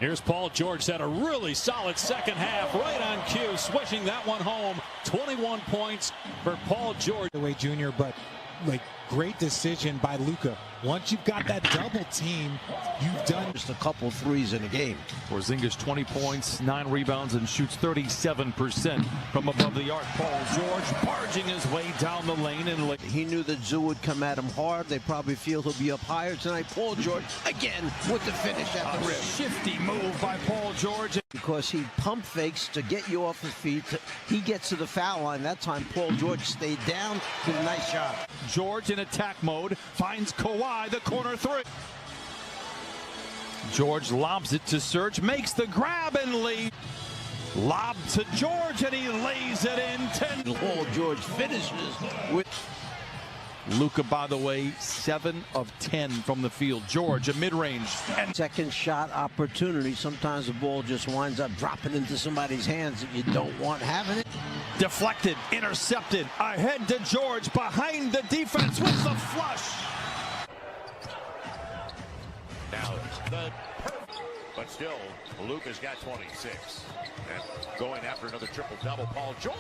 Here's Paul George, had a really solid second half, right on cue, swishing that one home. 21 points for Paul George. Way Jr., but like great decision by Luka. Once you've got that double team, you've done just a couple threes in a game. Porzingis 20 points, 9 rebounds, and shoots 37% from above the arc. Paul George barging his way down the lane. And he knew that Zoo would come at him hard. They probably feel he'll be up higher tonight. Paul George again with the finish at the rim. Shifty move by Paul George. Because he pump fakes to get you off his feet. He gets to the foul line. That time Paul George stayed down. Did a nice shot. George in attack mode finds Kawhi, the corner 3. George lobs it to Serge, makes the grab and lead. Lob to George, and he lays it in. 10. Paul George finishes with. Luka, by the way, 7 of 10 from the field. George, a mid-range. Second shot opportunity. Sometimes the ball just winds up dropping into somebody's hands that you don't want having it. Deflected, intercepted, ahead to George, behind the defense with the flush. Now, but still, Luka's got 26. And going after another triple-double, Paul George.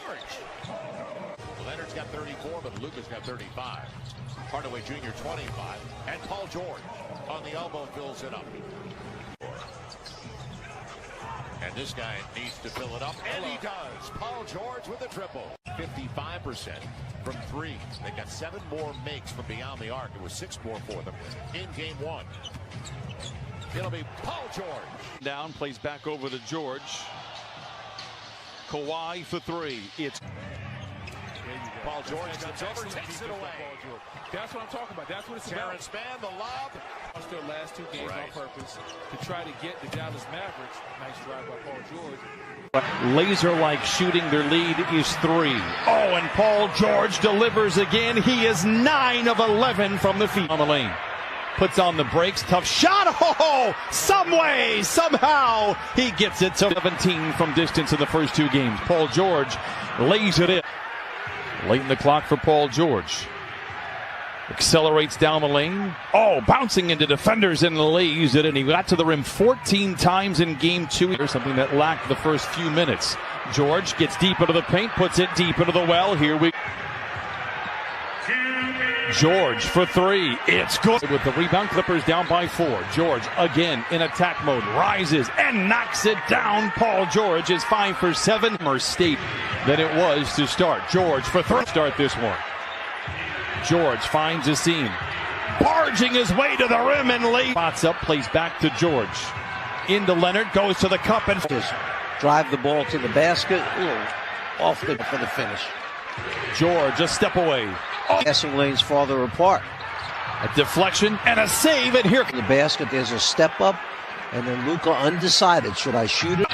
Leonard's got 34, but Luka's got 35. Hardaway Jr. 25. And Paul George on the elbow fills it up. And this guy needs to fill it up, and he does. Paul George with a triple. 55% from three. They got 7 more makes from beyond the arc. It was 6 more for them in game 1. It'll be Paul George. Down, plays back over to George. Kawhi for 3. It's Paul George comes over, takes it away. That's what I'm talking about. That's what it's about. Terrence Mann, the lob. Lost their last 2 games on purpose to try to get the Dallas Mavericks. Nice drive by Paul George. Laser-like shooting, their lead is 3. Oh, and Paul George delivers again. He is 9 of 11 from the field. On the lane. Puts on the brakes, tough shot. Oh, some way, somehow, he gets it. 17 from distance in the first 2 games. Paul George lays it in. Late in the clock for Paul George. Accelerates down the lane. Oh, bouncing into defenders and lays it in. He got to the rim 14 times in game 2. There's something that lacked the first few minutes. George gets deep into the paint, puts it deep into the well. Here we George for 3. It's good. With the rebound, Clippers down by 4. George again in attack mode. Rises and knocks it down. Paul George is 5 for 7. More state than it was to start. George for 3. Start this one. George finds a seam. Barging his way to the rim and lays. Spots up, plays back to George. Into Leonard, goes to the cup and just drive the ball to the basket. Off for the finish. George a step away. Passing lanes farther apart. A deflection and a save, and here in the basket there's a step up, and then Luka undecided. Should I shoot it?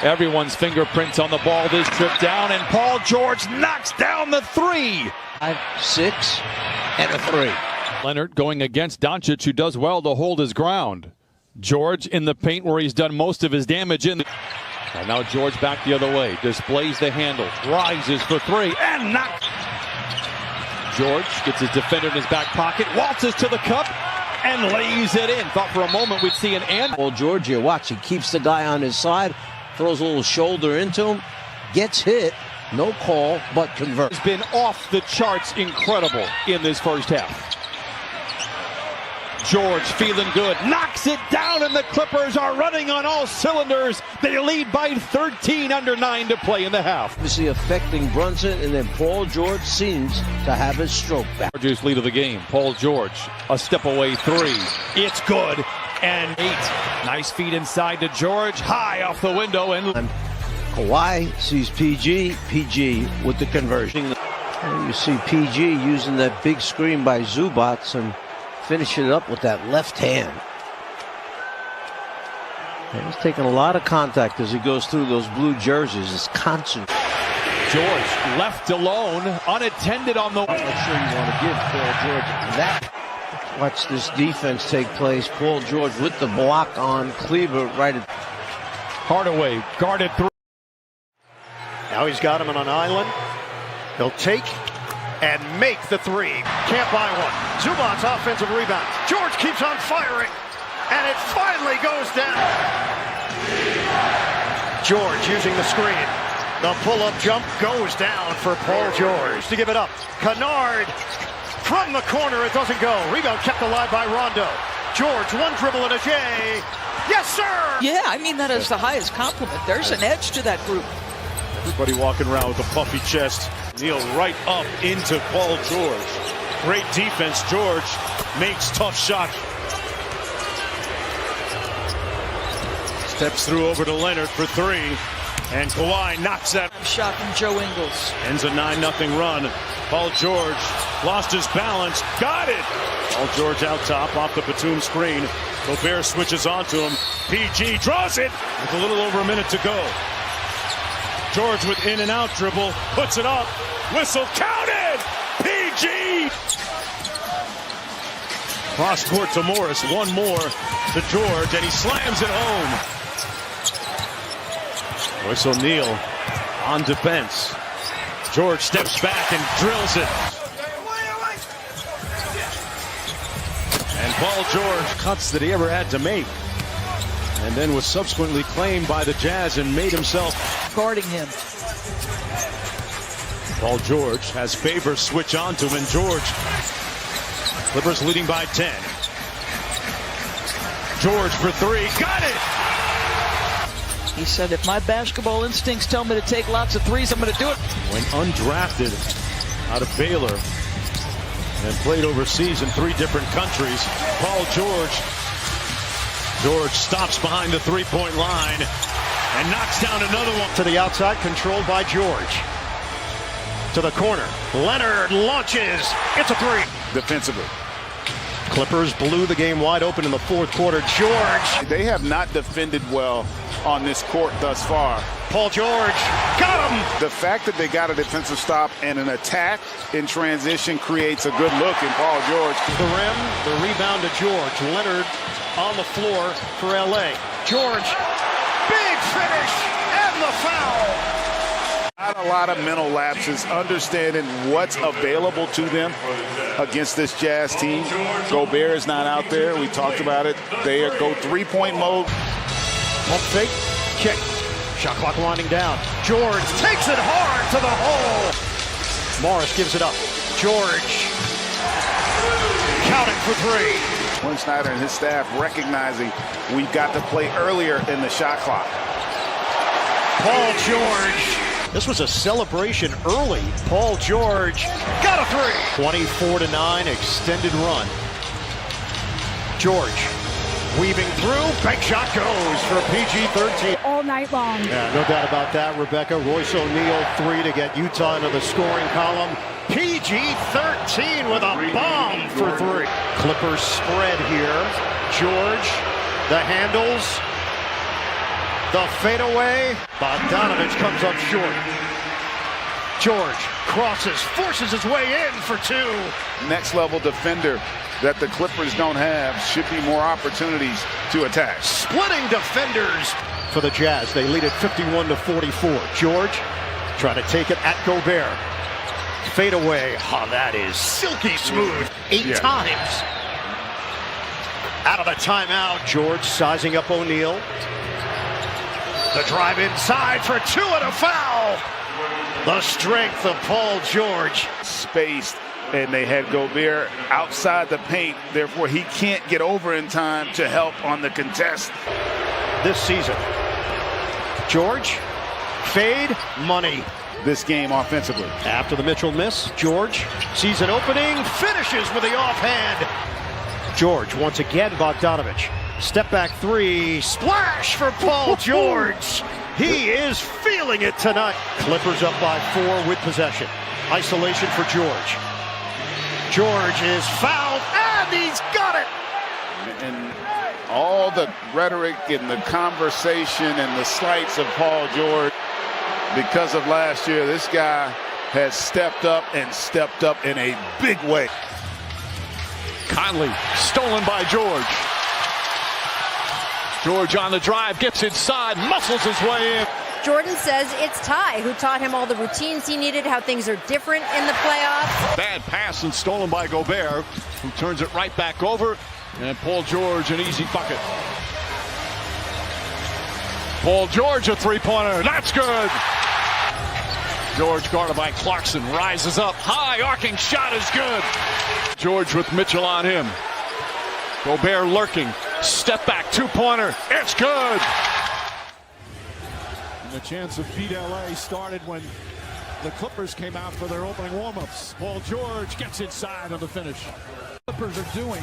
Everyone's fingerprints on the ball this trip down, and Paul George knocks down the 3. 5, 6, and a 3. Leonard going against Doncic, who does well to hold his ground. George in the paint where he's done most of his damage in. And now George back the other way, displays the handle, rises for 3, and knocks. George gets his defender in his back pocket, waltzes to the cup, and lays it in. Thought for a moment we'd see an end. Well, George here, watch, he keeps the guy on his side, throws a little shoulder into him, gets hit, no call, but converts. Has been off the charts incredible in this first half. George feeling good, knocks it down, and the Clippers are running on all cylinders. They lead by 13 under 9 to play in the half. Obviously affecting Brunson, and then Paul George seems to have his stroke back. George's lead of the game. Paul George, a step away 3. It's good, and 8. Nice feed inside to George, high off the window, and Kawhi sees PG with the conversion. And you see PG using that big screen by Zubac and finishing it up with that left hand. And he's taking a lot of contact as he goes through those blue jerseys. It's constant. George left alone, unattended on the. I'm not sure you want to give Paul George that. Watch this defense take place. Paul George with the block on Kleber right at. Hardaway guarded 3. Now he's got him on an island. He'll take and make the 3. Can't buy one. Zubac's offensive rebound. George keeps on firing, and it finally goes down. George using the screen. The pull-up jump goes down for Paul George to give it up. Kennard from the corner. It doesn't go. Rebound kept alive by Rondo. George, one dribble and a J. Yes, sir! Yeah, I mean that is the highest compliment. There's an edge to that group. Everybody walking around with a puffy chest. Kneel right up into Paul George. Great defense. George makes tough shot. Steps through over to Leonard for 3. And Kawhi knocks that shot from Joe Ingles. Ends a 9-0 run. Paul George lost his balance. Got it! Paul George out top off the Batum screen. Gobert switches onto him. PG draws it with a little over a minute to go. George with in and out dribble, puts it up, whistle counted! PG! Cross court to Morris. One more to George, and he slams it home. Royce O'Neal on defense. George steps back and drills it. And Paul George cuts that he ever had to make. And then was subsequently claimed by the Jazz and made himself guarding him. Paul George has Favors switch on to him, and George. Clippers leading by 10. George for three. Got it! He said, if my basketball instincts tell me to take lots of threes, I'm going to do it. When undrafted out of Baylor and played overseas in 3 different countries, Paul George. George stops behind the three-point line and knocks down another one. To the outside, controlled by George. To the corner. Leonard launches. It's a three. Defensively. Clippers blew the game wide open in the fourth quarter. George. They have not defended well on this court thus far. Paul George got him. The fact that they got a defensive stop and an attack in transition creates a good look in Paul George. The rim, the rebound to George. Leonard on the floor for LA. George, big finish and the foul. Not a lot of mental lapses, understanding what's available to them against this Jazz team. Gobert is not out there. We talked about it. They go three-point mode. Pump fake, kick. Shot clock winding down. George takes it hard to the hole. Morris gives it up. George counting for three. Quinn Snyder and his staff recognizing we've got to play earlier in the shot clock. Paul George. This was a celebration early. Paul George got a three. 24-9 extended run. George weaving through. Bank shot goes for PG-13. All night long. Yeah, no doubt about that, Rebecca. Royce O'Neal, 3 to get Utah into the scoring column. PG-13 with a bomb for 3. Clippers spread here. George, the handles. The fadeaway. Bogdanovich comes up short. George crosses, forces his way in for 2. Next level defender that the Clippers don't have. Should be more opportunities to attack. Splitting defenders for the Jazz. They lead it 51-44. George trying to take it at Gobert. Fadeaway. Oh, that is silky smooth. 8 times. Out of the timeout. George sizing up O'Neal. The drive inside for 2 and a foul. The strength of Paul George. Spaced, and they had Gobert outside the paint. Therefore, he can't get over in time to help on the contest. This season. George, fade, money. This game offensively. After the Mitchell miss, George sees an opening, finishes with the offhand. George, once again, Bogdanovich. Step back 3, splash for Paul George. He is feeling it tonight. Clippers up by 4 with possession. Isolation for George. George is fouled, and he's got it. And all the rhetoric and the conversation and the slights of Paul George, because of last year, this guy has stepped up in a big way. Conley stolen by George. George on the drive, gets inside, muscles his way in. Jordan says it's Ty who taught him all the routines he needed, how things are different in the playoffs. Bad pass and stolen by Gobert, who turns it right back over. And Paul George, an easy bucket. Paul George, a three-pointer. That's good. George guarded by Clarkson, rises up high, arcing shot is good. George with Mitchell on him. Gobert lurking, step back, two-pointer, it's good. And the chance of beat LA started when the Clippers came out for their opening warm-ups. Paul George gets inside on the finish. Clippers are doing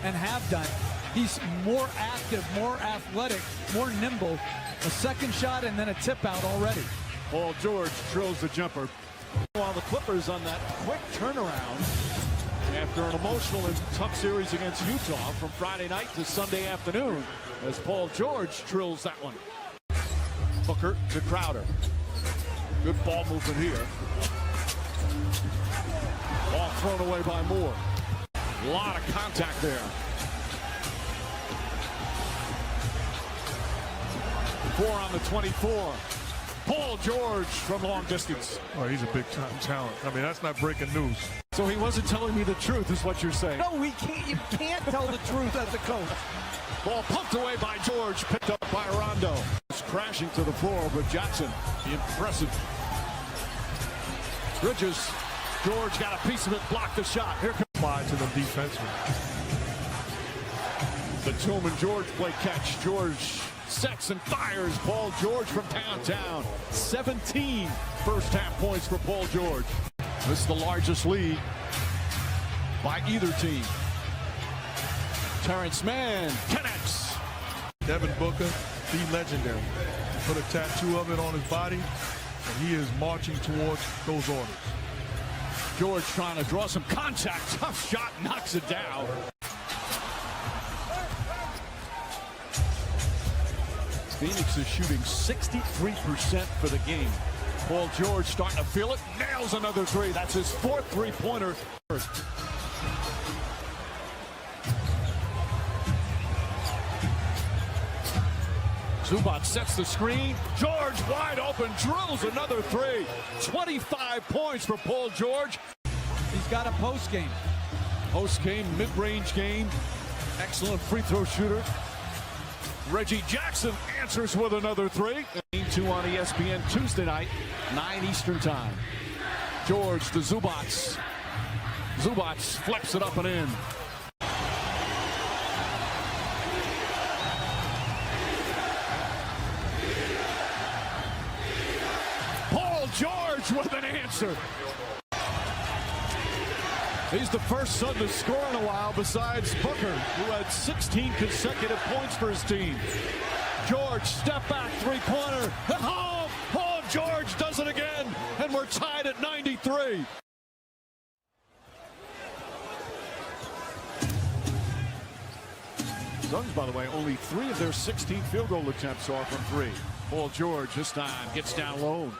and have done. He's more active, more athletic, more nimble. A second shot and then a tip out already. Paul George drills the jumper. While the Clippers on that quick turnaround after an emotional and tough series against Utah from Friday night to Sunday afternoon as Paul George drills that one. Booker to Crowder. Good ball movement here. Ball thrown away by Moore. A lot of contact there. 4 on the 24. Paul George from long distance. Oh, he's a big-time talent. I mean, that's not breaking news. So he wasn't telling me the truth, is what you're saying. No, we can't. You can't tell the truth as a coach. Ball pumped away by George, picked up by Rondo. It's crashing to the floor, but Jackson, the impressive. Bridges, George got a piece of it, blocked the shot. Here comes to the defenseman. The Tillman George play catch. George sets and fires. Paul George from downtown. 17 first half points for Paul George. This is the largest lead by either team. Terrence Mann connects. Devin Booker, the legendary. Put a tattoo of it on his body, and he is marching towards those orders. George trying to draw some contact. Tough shot, knocks it down. Phoenix is shooting 63% for the game. Paul George starting to feel it. Nails another three. That's his 4th three-pointer. Zubac sets the screen. George wide open, drills another three. 25 points for Paul George. He's got a post game. Post game, mid-range game. Excellent free throw shooter. Reggie Jackson answers with another three. Game 2 on ESPN Tuesday night, 9 Eastern time. George to Zubac. Zubac flips it up and in. Paul George with an answer. He's the first Sun to score in a while besides Booker, who had 16 consecutive points for his team. George, step back, three-pointer, and home! Paul George does it again, and we're tied at 93. Suns, by the way, only 3 of their 16 field goal attempts are from 3. Paul George this time gets down low.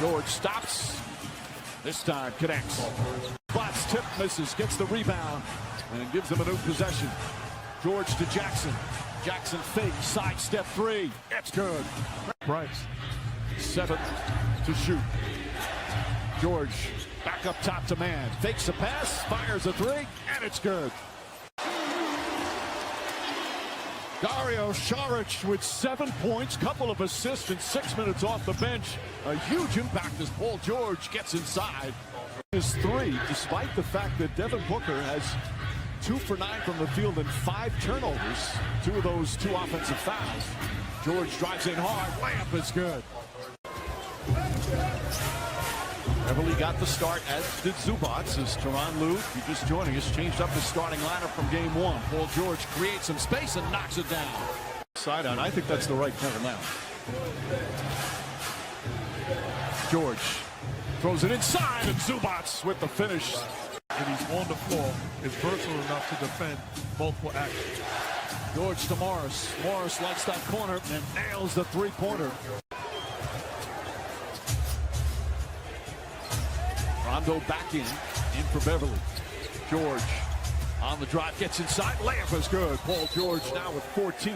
George stops. This time connects. Spots tip, misses, gets the rebound, and gives them a new possession. George to Jackson. Jackson fake, sidestep three. It's good. Bryce. 7 to shoot. George back up top to Mann. Fakes a pass, fires a three, and it's good. Dario Saric with 7 points, couple of assists, and 6 minutes off the bench. A huge impact as Paul George gets inside. His 3, despite the fact that Devin Booker has 2 for 9 from the field and 5 turnovers. 2 of those 2 offensive fouls. George drives in hard, layup is good. Beverly got the start, as did Zubac, as Tyronn Lue, who just joining us, changed up his starting lineup from game 1. Paul George creates some space and knocks it down. Side on, I think that's the right cover now. George throws it inside, and Zubac with the finish. And he's on the floor, is versatile enough to defend multiple actions. George to Morris. Morris lights that corner and nails the three-pointer. Rondo back in for Beverly. George on the drive, gets inside, layup is good. Paul George now with 14.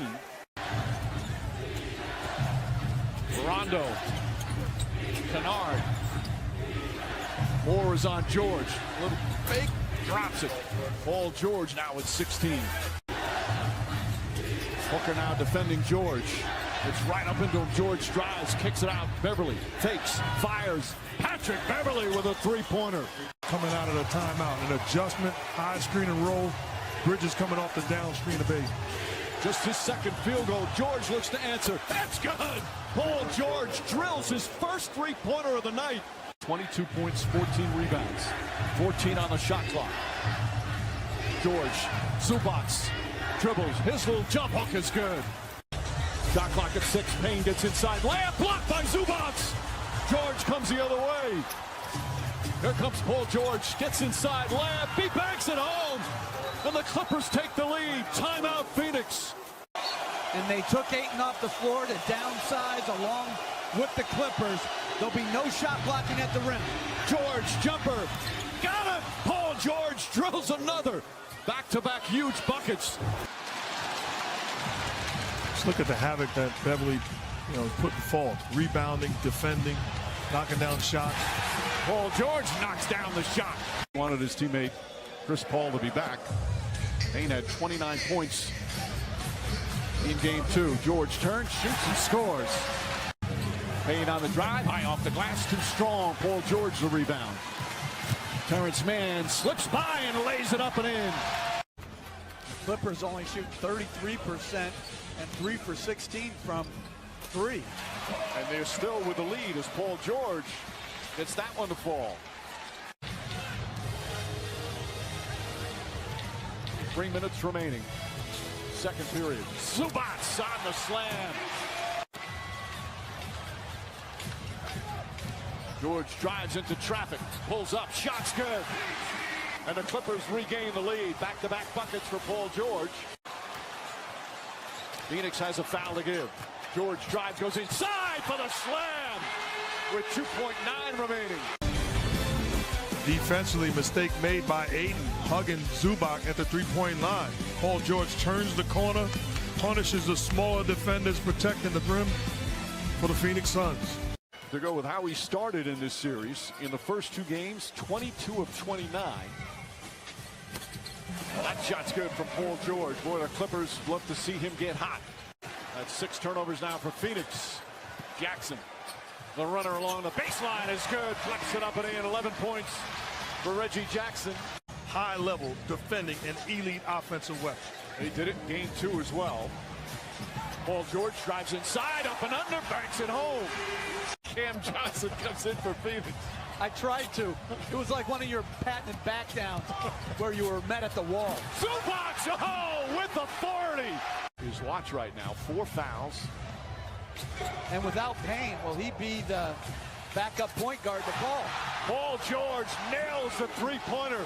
Rondo, Kennard. Moore is on George. Little fake, drops it. Paul George now with 16. Booker now defending George. It's right up into him. George drives, kicks it out. Beverly fakes, fires. Patrick Beverly with a three-pointer. Coming out of the timeout, an adjustment, high screen and roll. Bridges coming off the down screen of base. Just his second field goal. George looks to answer. That's good. Paul George drills his first three-pointer of the night. 22 points, 14 rebounds. 14 on the shot clock. George, Zubac dribbles. His little jump hook is good. Shot clock at 6. Payne gets inside. Layup blocked by Zubac. George comes the other way. Here comes Paul George. Gets inside. Layup. He banks it home. And the Clippers take the lead. Timeout Phoenix. And they took Ayton off the floor to downsize a long with the Clippers. There'll be no shot blocking at the rim. George, jumper, got it! Paul George drills another. Back-to-back huge buckets. Just look at the havoc that Beverly, put forth. Rebounding, defending, knocking down shots. Paul George knocks down the shot. Wanted his teammate Chris Paul to be back. Payne had 29 points in game 2. George turns, shoots, and scores. Payne on the drive, high off the glass, too strong. Paul George the rebound. Terrence Mann slips by and lays it up and in. Clippers only shoot 33% and 3 for 16 from 3. And they're still with the lead as Paul George gets that one to fall. 3 minutes remaining. Second period. Zubats on the slam. George drives into traffic, pulls up, shot's good. And the Clippers regain the lead. Back-to-back buckets for Paul George. Phoenix has a foul to give. George drives, goes inside for the slam with 2.9 remaining. Defensively, mistake made by Ayton, hugging Zubac at the three-point line. Paul George turns the corner, punishes the smaller defenders, protecting the rim for the Phoenix Suns. To go with how he started in this series, in the first 2 games, 22 of 29. That shot's good from Paul George. Boy, the Clippers love to see him get hot. That's 6 turnovers now for Phoenix. Jackson, the runner along the baseline, is good. Flex it up and in. 11 points for Reggie Jackson. High level defending and elite offensive weapon. He did it in game 2 as well. Paul George drives inside, up and under, banks it home. Cam Johnson comes in for Phoenix. I tried to. It was like one of your patented back downs where you were met at the wall. Zubac, oh, with authority. His watch right now, 4 fouls. And without Payne, will he be the backup point guard to Paul? Paul George nails the three-pointer.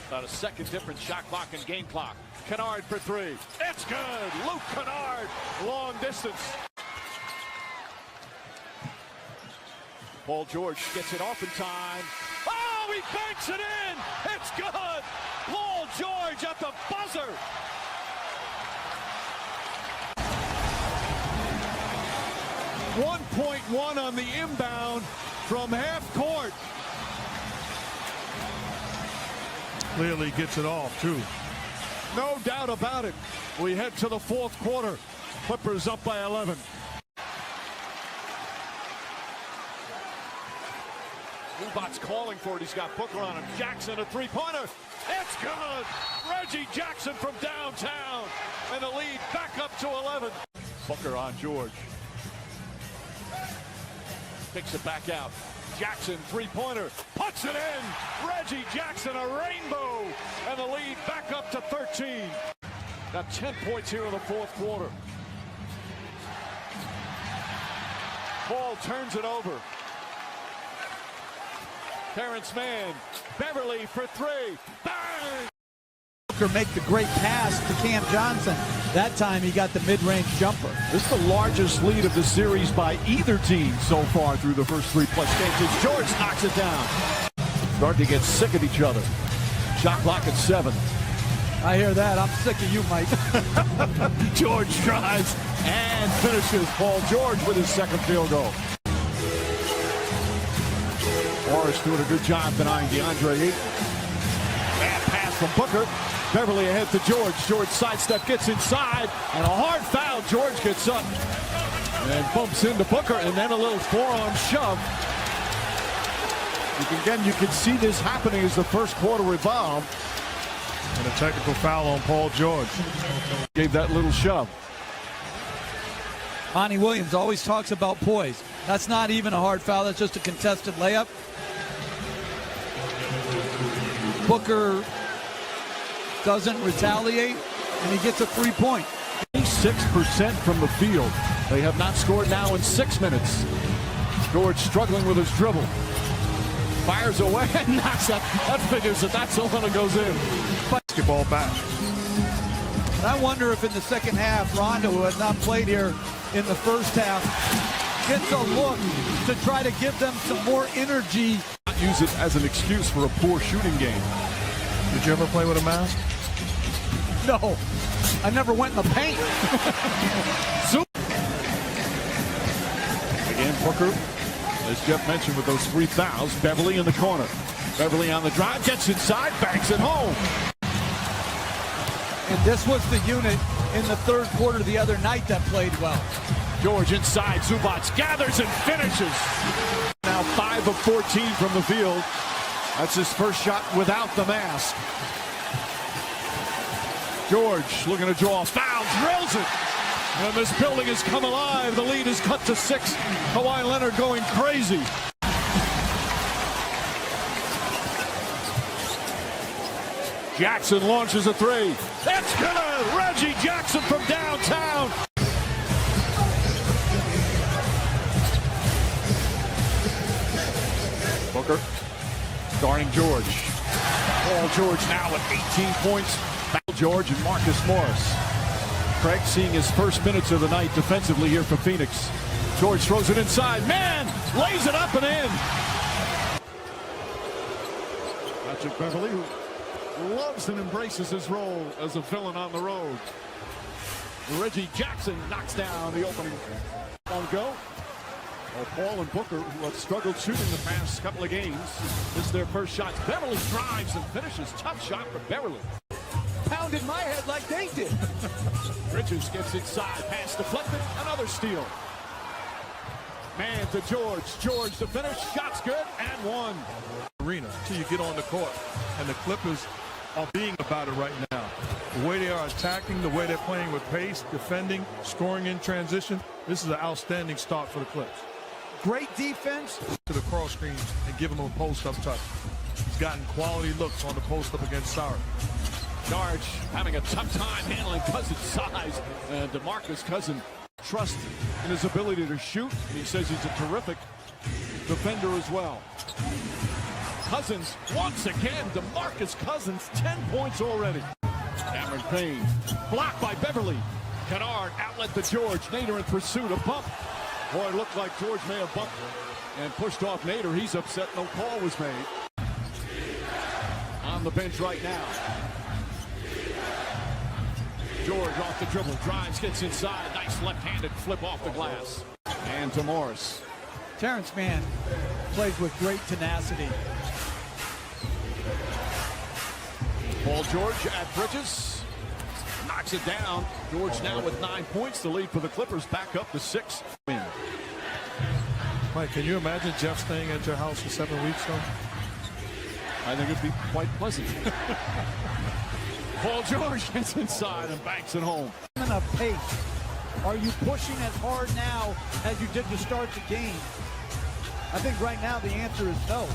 About a second difference, shot clock and game clock. Kennard for 3. It's good. Luke Kennard, long distance. Paul George gets it off in time. Oh, he banks it in. It's good. Paul George at the buzzer. .1 on the inbound from half court. Clearly gets it off, too. No doubt about it. We head to the 4th quarter. Clippers up by 11. Zubac's calling for it. He's got Booker on him. Jackson, a three-pointer. It's good. Reggie Jackson from downtown. And the lead back up to 11. Booker on George. Picks it back out. Jackson, three-pointer, puts it in. Reggie Jackson, a rainbow, and the lead back up to 13. Got 10 points here in the 4th quarter. Paul turns it over. Terrence Mann, Beverly for 3. Bang! Booker make the great pass to Cam Johnson. That time he got the mid-range jumper. This is the largest lead of the series by either team so far through the first 3+ games as George knocks it down. Starting to get sick of each other. Shot clock at 7. I hear that. I'm sick of you, Mike. George drives and finishes. Paul George with his 2nd field goal. Morris doing a good job denying DeAndre Ayton. Bad pass from Booker. Beverly ahead to George. George sidestep, gets inside, and a hard foul. George gets up and bumps into Booker, and then a little forearm shove. Again, you can see this happening as the 1st quarter evolved. And a technical foul on Paul George. Gave that little shove. Monty Williams always talks about poise. That's not even a hard foul. That's just a contested layup. Booker doesn't retaliate, and he gets a 3-point. 6% from the field. They have not scored now in 6 minutes. George struggling with his dribble. Fires away and knocks that. That figures that's the one that goes in. Basketball back. And I wonder if in the second half, Rondo, who has not played here in the first half, gets a look to try to give them some more energy. Not use it as an excuse for a poor shooting game. Did you ever play with a mask? No, I never went in the paint. Again, Booker, as Jeff mentioned, with those 3 fouls. Beverly in the corner. Beverly on the drive, gets inside, banks it home. And this was the unit in the third quarter the other night that played well. George inside, Zubac gathers and finishes. Now 5 of 14 from the field. That's his first shot without the mask. George looking to draw a foul, drills it. And this building has come alive. The lead is cut to 6. Kawhi Leonard going crazy. Jackson launches a 3. That's good! Reggie Jackson from downtown. Booker guarding George. Paul George now with 18 points. Paul George and Marcus Morris. Craig seeing his first minutes of the night defensively here for Phoenix. George throws it inside. Man! Lays it up and in. Patrick Beverly, who loves and embraces his role as a villain on the road. Reggie Jackson knocks down the opening on go. Well, Paul and Booker, who have struggled shooting the past couple of games, this is their first shot. Beverly drives and finishes. Tough shot for Beverly. Pounded my head like they did. Bridges gets inside, pass deflected, another steal. Man to George. George to finish. Shot's good and one. Arena until you get on the court, and the Clippers are being about it right now. The way they are attacking, the way they're playing with pace, defending, scoring in transition. This is an outstanding start for the Clips. Great defense. To the cross screen and give him a post-up touch. He's gotten quality looks on the post-up against Sarge. Sarge having a tough time handling Cousins' size. And DeMarcus Cousins trusts in his ability to shoot. He says he's a terrific defender as well. Cousins once again. DeMarcus Cousins, 10 points already. Cameron Payne blocked by Beverly. Kennard outlet to George. Nader in pursuit. A bump. Boy, it looked like George may have bumped and pushed off Nader. He's upset no call was made. On the bench right now. George off the dribble. Drives, gets inside. Nice left-handed flip off the glass. And to Morris. Terrence Mann plays with great tenacity. Paul George at Bridges. Knocks it down. George now with 9 points. The lead for the Clippers back up to 6. Mike, can you imagine Jeff staying at your house for 7 weeks, though? I think it'd be quite pleasant. Paul George gets inside and banks it home. A pace. Are you pushing as hard now as you did to start the game? I think right now the answer is no.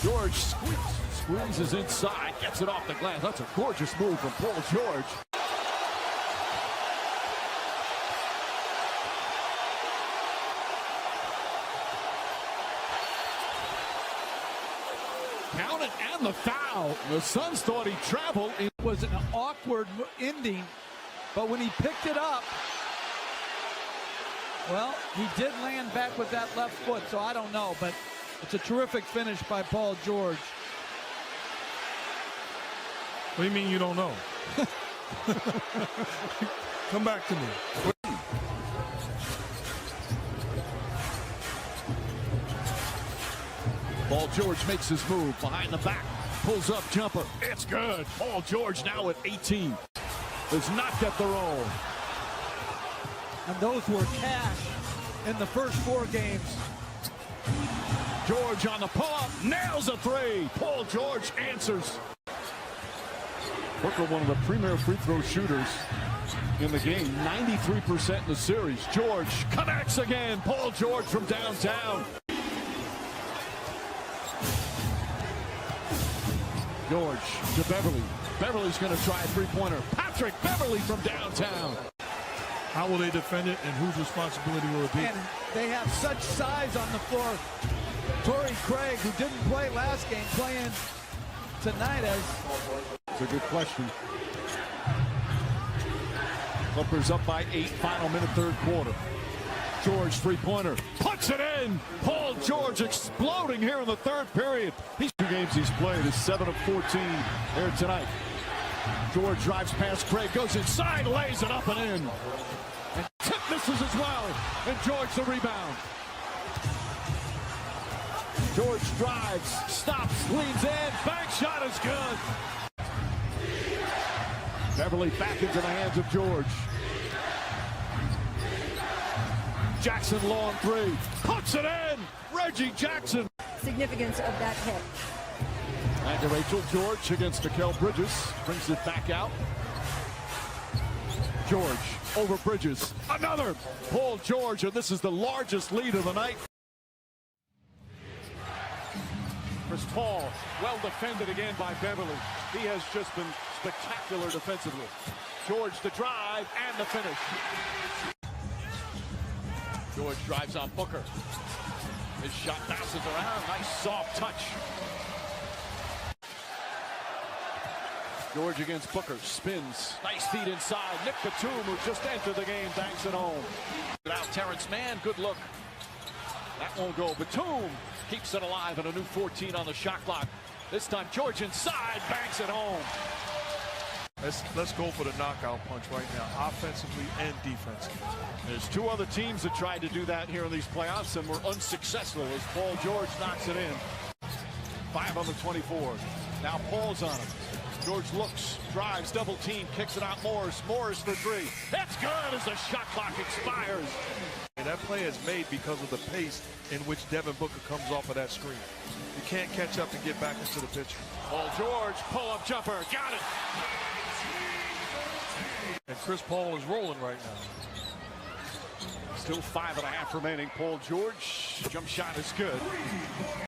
George squeezes inside, gets it off the glass. That's a gorgeous move from Paul George. Count it and the foul. The Suns thought he traveled. It was an awkward ending, but when he picked it up, well, he did land back with that left foot, so I don't know, but it's a terrific finish by Paul George. What do you mean you don't know? Come back to me. Paul George makes his move behind the back. Pulls up jumper. It's good. Paul George now at 18. Does not get the roll. And those were cash in the first 4 games. George on the pull-up. Nails a 3. Paul George answers. Booker, one of the premier free throw shooters in the game. 93% in the series. George connects again. Paul George from downtown. George to Beverly. Beverly's going to try a three-pointer. Patrick Beverly from downtown. How will they defend it, and whose responsibility will it be? And they have such size on the floor. Torrey Craig, who didn't play last game, playing tonight as... It's a good question. Clippers up by 8, final minute, third quarter. George three-pointer, puts it in. Paul George exploding here in the third period. These 2 games he's played is 7 of 14 here tonight. George drives past Craig, goes inside, lays it up and in. And Tip misses as well. And George the rebound. George drives, stops, leans in, bank shot is good. Beverly back into the hands of George. Jackson long three, puts it in. Reggie Jackson. Significance of that hit. And to Rachel, George against Mikal Bridges, brings it back out. George over Bridges, another. Paul George, and this is the largest lead of the night. Chris Paul, well defended again by Beverly. He has just been spectacular defensively. George the drive and the finish. George drives on Booker. His shot bounces around. Nice soft touch. George against Booker. Spins. Nice feed inside. Nick Batum, who just entered the game, banks it home. Now Terrence Mann. Good look. That won't go. Batum keeps it alive and a new 14 on the shot clock. This time George inside. Banks it home. Let's go for the knockout punch right now, offensively and defensively. There's 2 other teams that tried to do that here in these playoffs and were unsuccessful as Paul George knocks it in. 5 on the 24. Now Paul's on him. George looks, drives, double team, kicks it out. Morris for 3. That's good as the shot clock expires. And that play is made because of the pace in which Devin Booker comes off of that screen. You can't catch up and get back into the picture. Paul George, pull-up jumper, got it. And Chris Paul is rolling right now. Still 5.5 remaining. Paul George, jump shot is good.